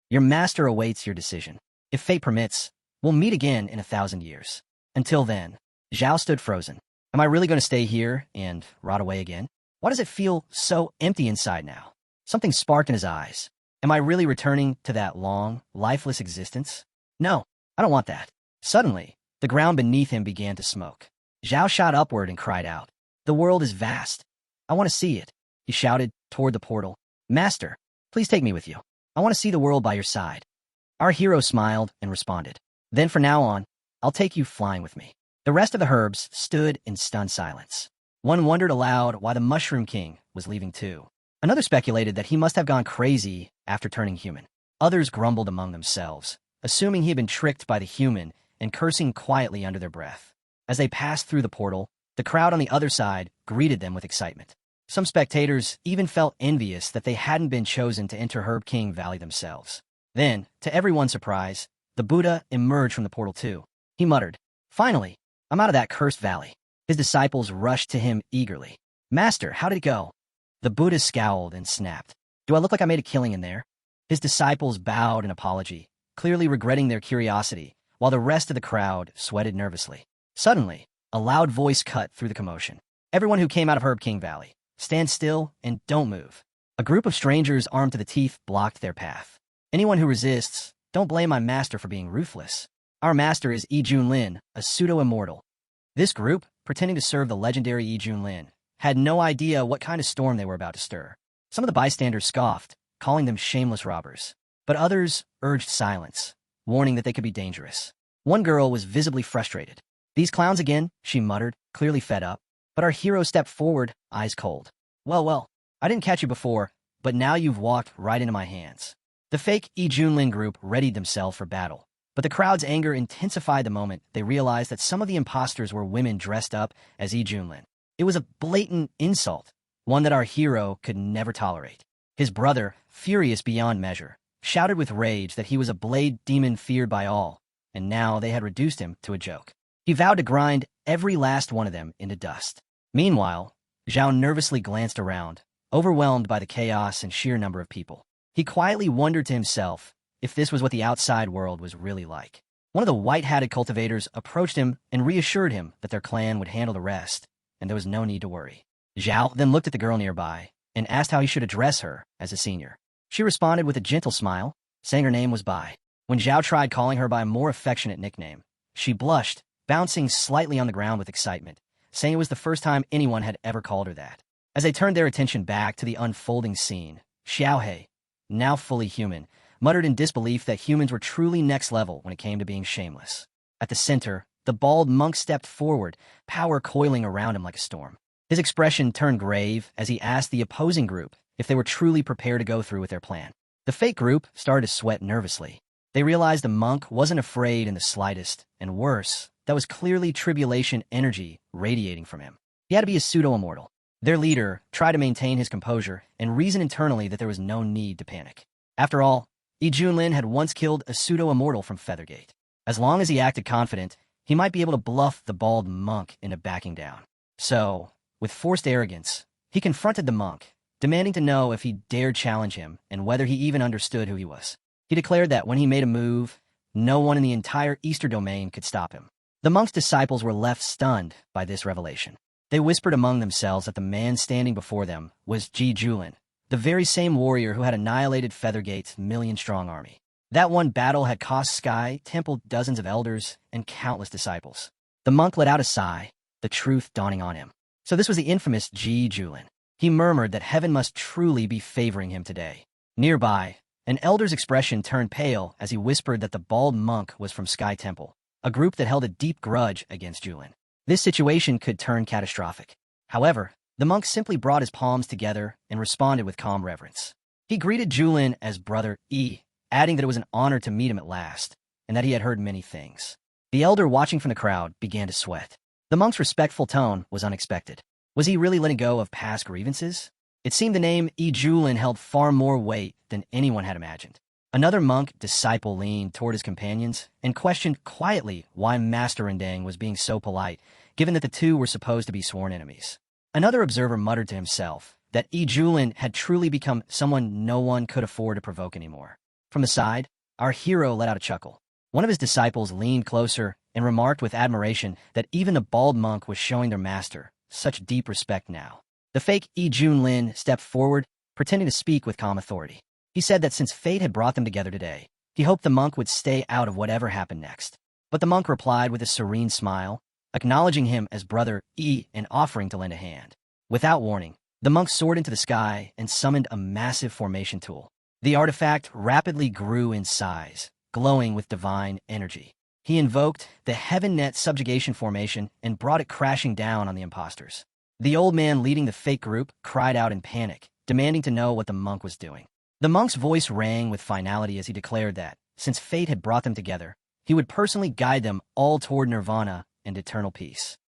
Your master awaits your decision. If fate permits, we'll meet again in 1,000 years. Until then, Zhao stood frozen. Am I really going to stay here and rot away again? Why does it feel so empty inside now? Something sparked in his eyes. Am I really returning to that long, lifeless existence? No, I don't want that. Suddenly, the ground beneath him began to smoke. Zhao shot upward and cried out, The world is vast. I want to see it. He shouted toward the portal. Master, please take me with you. I want to see the world by your side. Our hero smiled and responded. Then from now on, I'll take you flying with me. The rest of the herbs stood in stunned silence. One wondered aloud why the Mushroom King was leaving too. Another speculated that he must have gone crazy after turning human. Others grumbled among themselves, assuming he had been tricked by the human and cursing quietly under their breath. As they passed through the portal, the crowd on the other side greeted them with excitement. Some spectators even felt envious that they hadn't been chosen to enter Herb King Valley themselves. Then, to everyone's surprise, the Buddha emerged from the portal too. He muttered, "Finally, I'm out of that cursed valley." His disciples rushed to him eagerly. "Master, how did it go?" The Buddha scowled and snapped, "Do I look like I made a killing in there?" His disciples bowed in apology, clearly regretting their curiosity, while the rest of the crowd sweated nervously. Suddenly, a loud voice cut through the commotion. "Everyone who came out of Herb King Valley, stand still and don't move." A group of strangers armed to the teeth blocked their path. "Anyone who resists, don't blame my master for being ruthless. Our master is Yi Junlin, a pseudo-immortal." This group, pretending to serve the legendary Yi Junlin, had no idea what kind of storm they were about to stir. Some of the bystanders scoffed, calling them shameless robbers. But others urged silence, warning that they could be dangerous. One girl was visibly frustrated. "These clowns again," she muttered, clearly fed up. But our hero stepped forward, eyes cold. Well, I didn't catch you before, but now you've walked right into my hands." The fake Yi Junlin group readied themselves for battle. But the crowd's anger intensified the moment they realized that some of the imposters were women dressed up as Yi Junlin. It was a blatant insult, one that our hero could never tolerate. His brother, furious beyond measure, shouted with rage that he was a blade demon feared by all, and now they had reduced him to a joke. He vowed to grind every last one of them into dust. Meanwhile, Zhao nervously glanced around, overwhelmed by the chaos and sheer number of people. He quietly wondered to himself if this was what the outside world was really like. One of the white-hatted cultivators approached him and reassured him that their clan would handle the rest, and there was no need to worry. Zhao then looked at the girl nearby and asked how he should address her as a senior. She responded with a gentle smile, saying her name was Bai. When Zhao tried calling her by a more affectionate nickname, she blushed, bouncing slightly on the ground with excitement, saying it was the first time anyone had ever called her that. As they turned their attention back to the unfolding scene, Xiaohei, now fully human, muttered in disbelief that humans were truly next level when it came to being shameless. At the center, the bald monk stepped forward, power coiling around him like a storm. His expression turned grave as he asked the opposing group if they were truly prepared to go through with their plan. The fake group started to sweat nervously. They realized the monk wasn't afraid in the slightest, and worse, that was clearly tribulation energy radiating from him. He had to be a pseudo-immortal. Their leader tried to maintain his composure and reason internally that there was no need to panic. After all, Yi Junlin had once killed a pseudo-immortal from Feathergate. As long as he acted confident, he might be able to bluff the bald monk into backing down. So, with forced arrogance, he confronted the monk, demanding to know if he dared challenge him and whether he even understood who he was. He declared that when he made a move, no one in the entire Easter domain could stop him. The monk's disciples were left stunned by this revelation. They whispered among themselves that the man standing before them was Yi Junlin, the very same warrior who had annihilated Feathergate's million-strong army. That one battle had cost Sky Temple dozens of elders and countless disciples. The monk let out a sigh, the truth dawning on him. So this was the infamous Yi Junlin. He murmured that heaven must truly be favoring him today. Nearby, an elder's expression turned pale as he whispered that the bald monk was from Sky Temple, a group that held a deep grudge against Junlin. This situation could turn catastrophic. However, the monk simply brought his palms together and responded with calm reverence. He greeted Junlin as Brother Yi, adding that it was an honor to meet him at last, and that he had heard many things. The elder watching from the crowd began to sweat. The monk's respectful tone was unexpected. Was he really letting go of past grievances? It seemed the name Yi Junlin held far more weight than anyone had imagined. Another monk disciple leaned toward his companions and questioned quietly why Master Rendang was being so polite, given that the two were supposed to be sworn enemies. Another observer muttered to himself that Yi Junlin had truly become someone no one could afford to provoke anymore. From the side, our hero let out a chuckle. One of his disciples leaned closer and remarked with admiration that even the bald monk was showing their master such deep respect now. The fake Yi Junlin stepped forward, pretending to speak with calm authority. He said that since fate had brought them together today, he hoped the monk would stay out of whatever happened next. But the monk replied with a serene smile, acknowledging him as Brother Yi and offering to lend a hand. Without warning, the monk soared into the sky and summoned a massive formation tool. The artifact rapidly grew in size, glowing with divine energy. He invoked the Heaven Net Subjugation Formation and brought it crashing down on the imposters. The old man leading the fake group cried out in panic, demanding to know what the monk was doing. The monk's voice rang with finality as he declared that, since fate had brought them together, he would personally guide them all toward nirvana and eternal peace.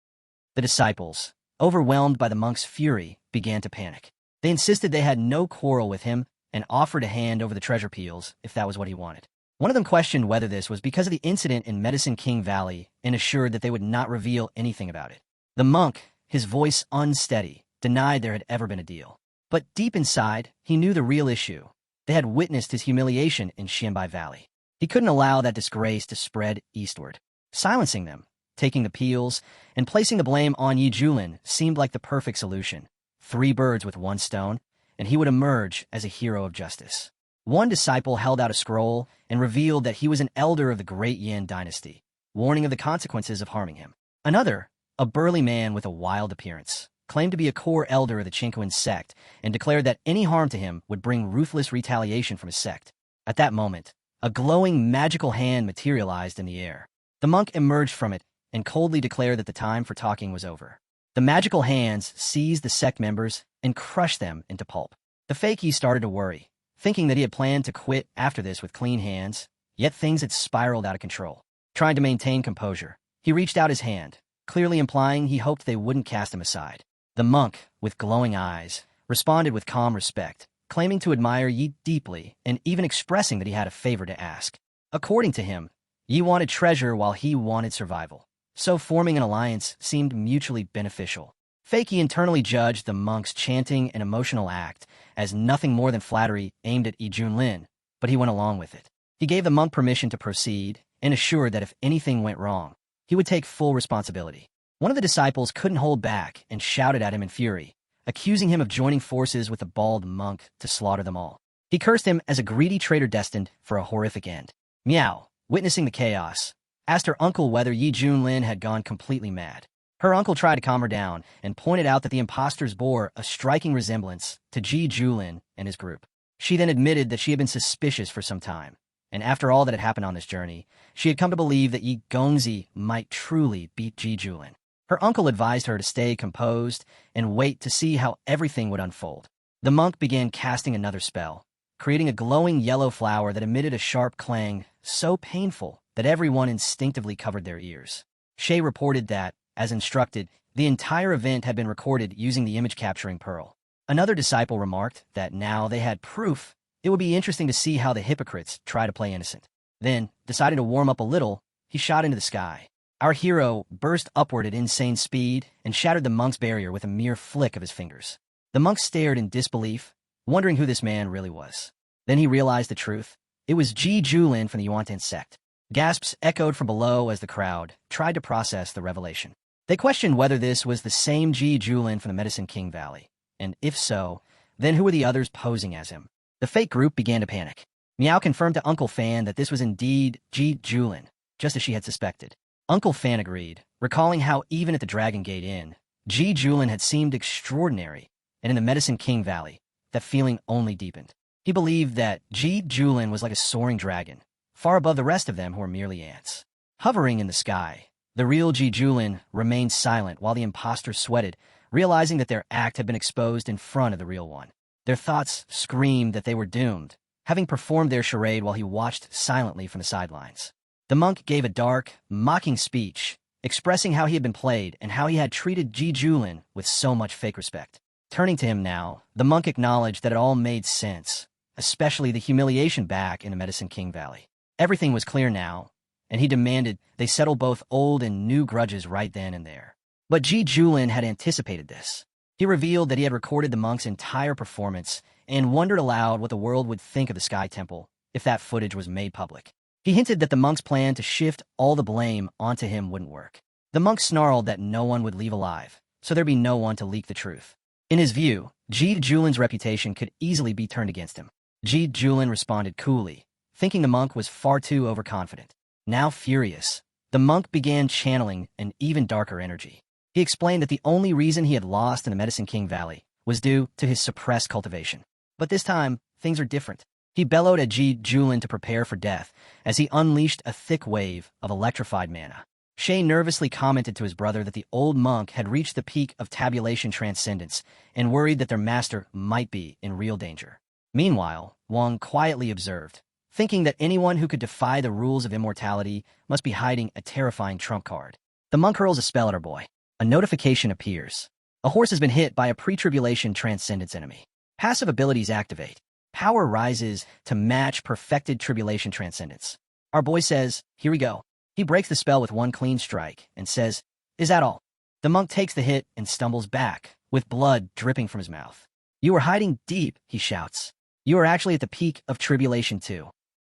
The disciples, overwhelmed by the monk's fury, began to panic. They insisted they had no quarrel with him and offered to hand over the treasure peels if that was what he wanted. One of them questioned whether this was because of the incident in Medicine King Valley and assured that they would not reveal anything about it. The monk, his voice unsteady, denied there had ever been a deal. But deep inside, he knew the real issue. They had witnessed his humiliation in Xianbai Valley. He couldn't allow that disgrace to spread eastward. Silencing them, taking the peels, and placing the blame on Yi Julin seemed like the perfect solution. 3 birds with 1 stone, and he would emerge as a hero of justice. One disciple held out a scroll and revealed that he was an elder of the Great Yan dynasty, warning of the consequences of harming him. Another, a burly man with a wild appearance, claimed to be a core elder of the Chinquan sect and declared that any harm to him would bring ruthless retaliation from his sect. At that moment, a glowing magical hand materialized in the air. The monk emerged from it and coldly declared that the time for talking was over. The magical hands seized the sect members and crushed them into pulp. The fakie started to worry, thinking that he had planned to quit after this with clean hands, yet things had spiraled out of control. Trying to maintain composure, he reached out his hand, clearly implying he hoped they wouldn't cast him aside. The monk, with glowing eyes, responded with calm respect, claiming to admire Yi deeply and even expressing that he had a favor to ask. According to him, Yi wanted treasure while he wanted survival, so forming an alliance seemed mutually beneficial. Fakie internally judged the monk's chanting and emotional act as nothing more than flattery aimed at Yi Junlin, but he went along with it. He gave the monk permission to proceed and assured that if anything went wrong, he would take full responsibility. One of the disciples couldn't hold back and shouted at him in fury, accusing him of joining forces with the bald monk to slaughter them all. He cursed him as a greedy traitor destined for a horrific end. Miao, witnessing the chaos, asked her uncle whether Yi Junlin had gone completely mad. Her uncle tried to calm her down and pointed out that the impostors bore a striking resemblance to Ji Julin and his group. She then admitted that she had been suspicious for some time, and after all that had happened on this journey, she had come to believe that Yi Gongzi might truly beat Ji Julin. Her uncle advised her to stay composed and wait to see how everything would unfold. The monk began casting another spell, creating a glowing yellow flower that emitted a sharp clang so painful that everyone instinctively covered their ears. Shay reported that, as instructed, the entire event had been recorded using the image-capturing pearl. Another disciple remarked that now they had proof, it would be interesting to see how the hypocrites try to play innocent. Then, deciding to warm up a little, he shot into the sky. Our hero burst upward at insane speed and shattered the monk's barrier with a mere flick of his fingers. The monk stared in disbelief, wondering who this man really was. Then he realized the truth. It was Ji Julin from the Yuantan sect. Gasps echoed from below as the crowd tried to process the revelation. They questioned whether this was the same Ji Julin from the Medicine King Valley, and if so, then who were the others posing as him? The fake group began to panic. Miao confirmed to Uncle Fan that this was indeed Ji Julin, just as she had suspected. Uncle Fan agreed, recalling how even at the Dragon Gate Inn, Ji Julin had seemed extraordinary, and in the Medicine King Valley, that feeling only deepened. He believed that Ji Julin was like a soaring dragon, far above the rest of them who were merely ants. Hovering in the sky, the real Ji Julin remained silent while the impostors sweated, realizing that their act had been exposed in front of the real one. Their thoughts screamed that they were doomed, having performed their charade while he watched silently from the sidelines. The monk gave a dark, mocking speech, expressing how he had been played and how he had treated Ji Julin with so much fake respect. Turning to him now, the monk acknowledged that it all made sense, especially the humiliation back in the Medicine King Valley. Everything was clear now, and he demanded they settle both old and new grudges right then and there. But Ji Julin had anticipated this. He revealed that he had recorded the monk's entire performance and wondered aloud what the world would think of the Sky Temple if that footage was made public. He hinted that the monk's plan to shift all the blame onto him wouldn't work. The monk snarled that no one would leave alive, so there'd be no one to leak the truth. In his view, Ji Julin's reputation could easily be turned against him. Ji Julin responded coolly, thinking the monk was far too overconfident. Now furious, the monk began channeling an even darker energy. He explained that the only reason he had lost in the Medicine King Valley was due to his suppressed cultivation. But this time, things are different. He bellowed at Ji Julin to prepare for death as he unleashed a thick wave of electrified mana. Shay nervously commented to his brother that the old monk had reached the peak of tabulation transcendence and worried that their master might be in real danger. Meanwhile, Wang quietly observed, thinking that anyone who could defy the rules of immortality must be hiding a terrifying trump card. The monk hurls a spell at our boy. A notification appears. A horse has been hit by a pre-tribulation transcendence enemy. Passive abilities activate. Power rises to match perfected tribulation transcendence. Our boy says, here we go. He breaks the spell with one clean strike and says, is that all? The monk takes the hit and stumbles back, with blood dripping from his mouth. You are hiding deep, he shouts. You are actually at the peak of tribulation too.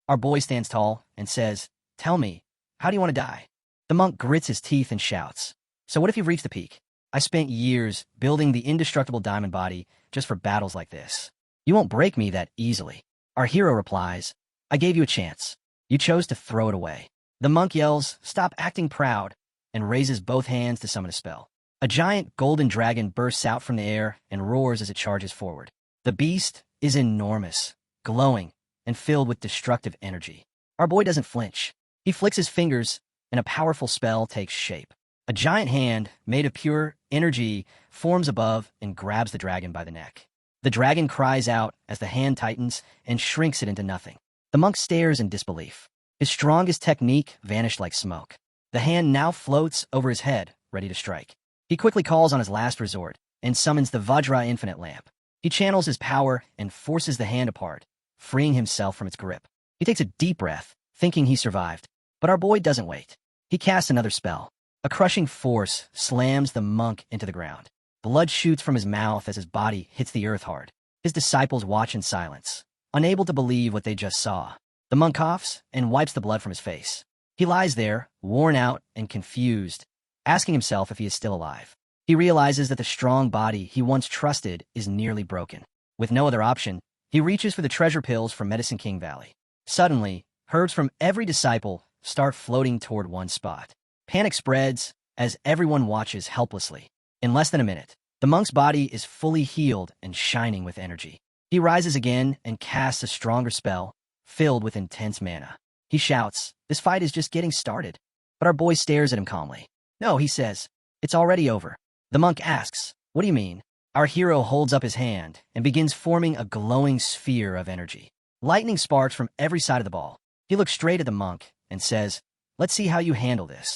Our boy stands tall and says, tell me, how do you want to die? The monk grits his teeth and shouts, so what if you've reached the peak? I spent years building the indestructible diamond body just for battles like this. You won't break me that easily. Our hero replies, I gave you a chance. You chose to throw it away. The monk yells, stop acting proud, and raises both hands to summon a spell. A giant golden dragon bursts out from the air and roars as it charges forward. The beast is enormous, glowing, and filled with destructive energy. Our boy doesn't flinch. He flicks his fingers, and a powerful spell takes shape. A giant hand, made of pure energy, forms above and grabs the dragon by the neck. The dragon cries out as the hand tightens and shrinks it into nothing. The monk stares in disbelief. His strongest technique vanished like smoke. The hand now floats over his head, ready to strike. He quickly calls on his last resort and summons the Vajra Infinite Lamp. He channels his power and forces the hand apart, freeing himself from its grip. He takes a deep breath, thinking he survived. But our boy doesn't wait. He casts another spell. A crushing force slams the monk into the ground. Blood shoots from his mouth as his body hits the earth hard. His disciples watch in silence, unable to believe what they just saw. The monk coughs and wipes the blood from his face. He lies there, worn out and confused, asking himself if he is still alive. He realizes that the strong body he once trusted is nearly broken. With no other option, he reaches for the treasure pills from Medicine King Valley. Suddenly, herbs from every disciple start floating toward one spot. Panic spreads as everyone watches helplessly. In less than a minute, the monk's body is fully healed and shining with energy. He rises again and casts a stronger spell, filled with intense mana. He shouts, this fight is just getting started. But our boy stares at him calmly. No, he says, it's already over. The monk asks, what do you mean? Our hero holds up his hand and begins forming a glowing sphere of energy. Lightning sparks from every side of the ball. He looks straight at the monk and says, let's see how you handle this.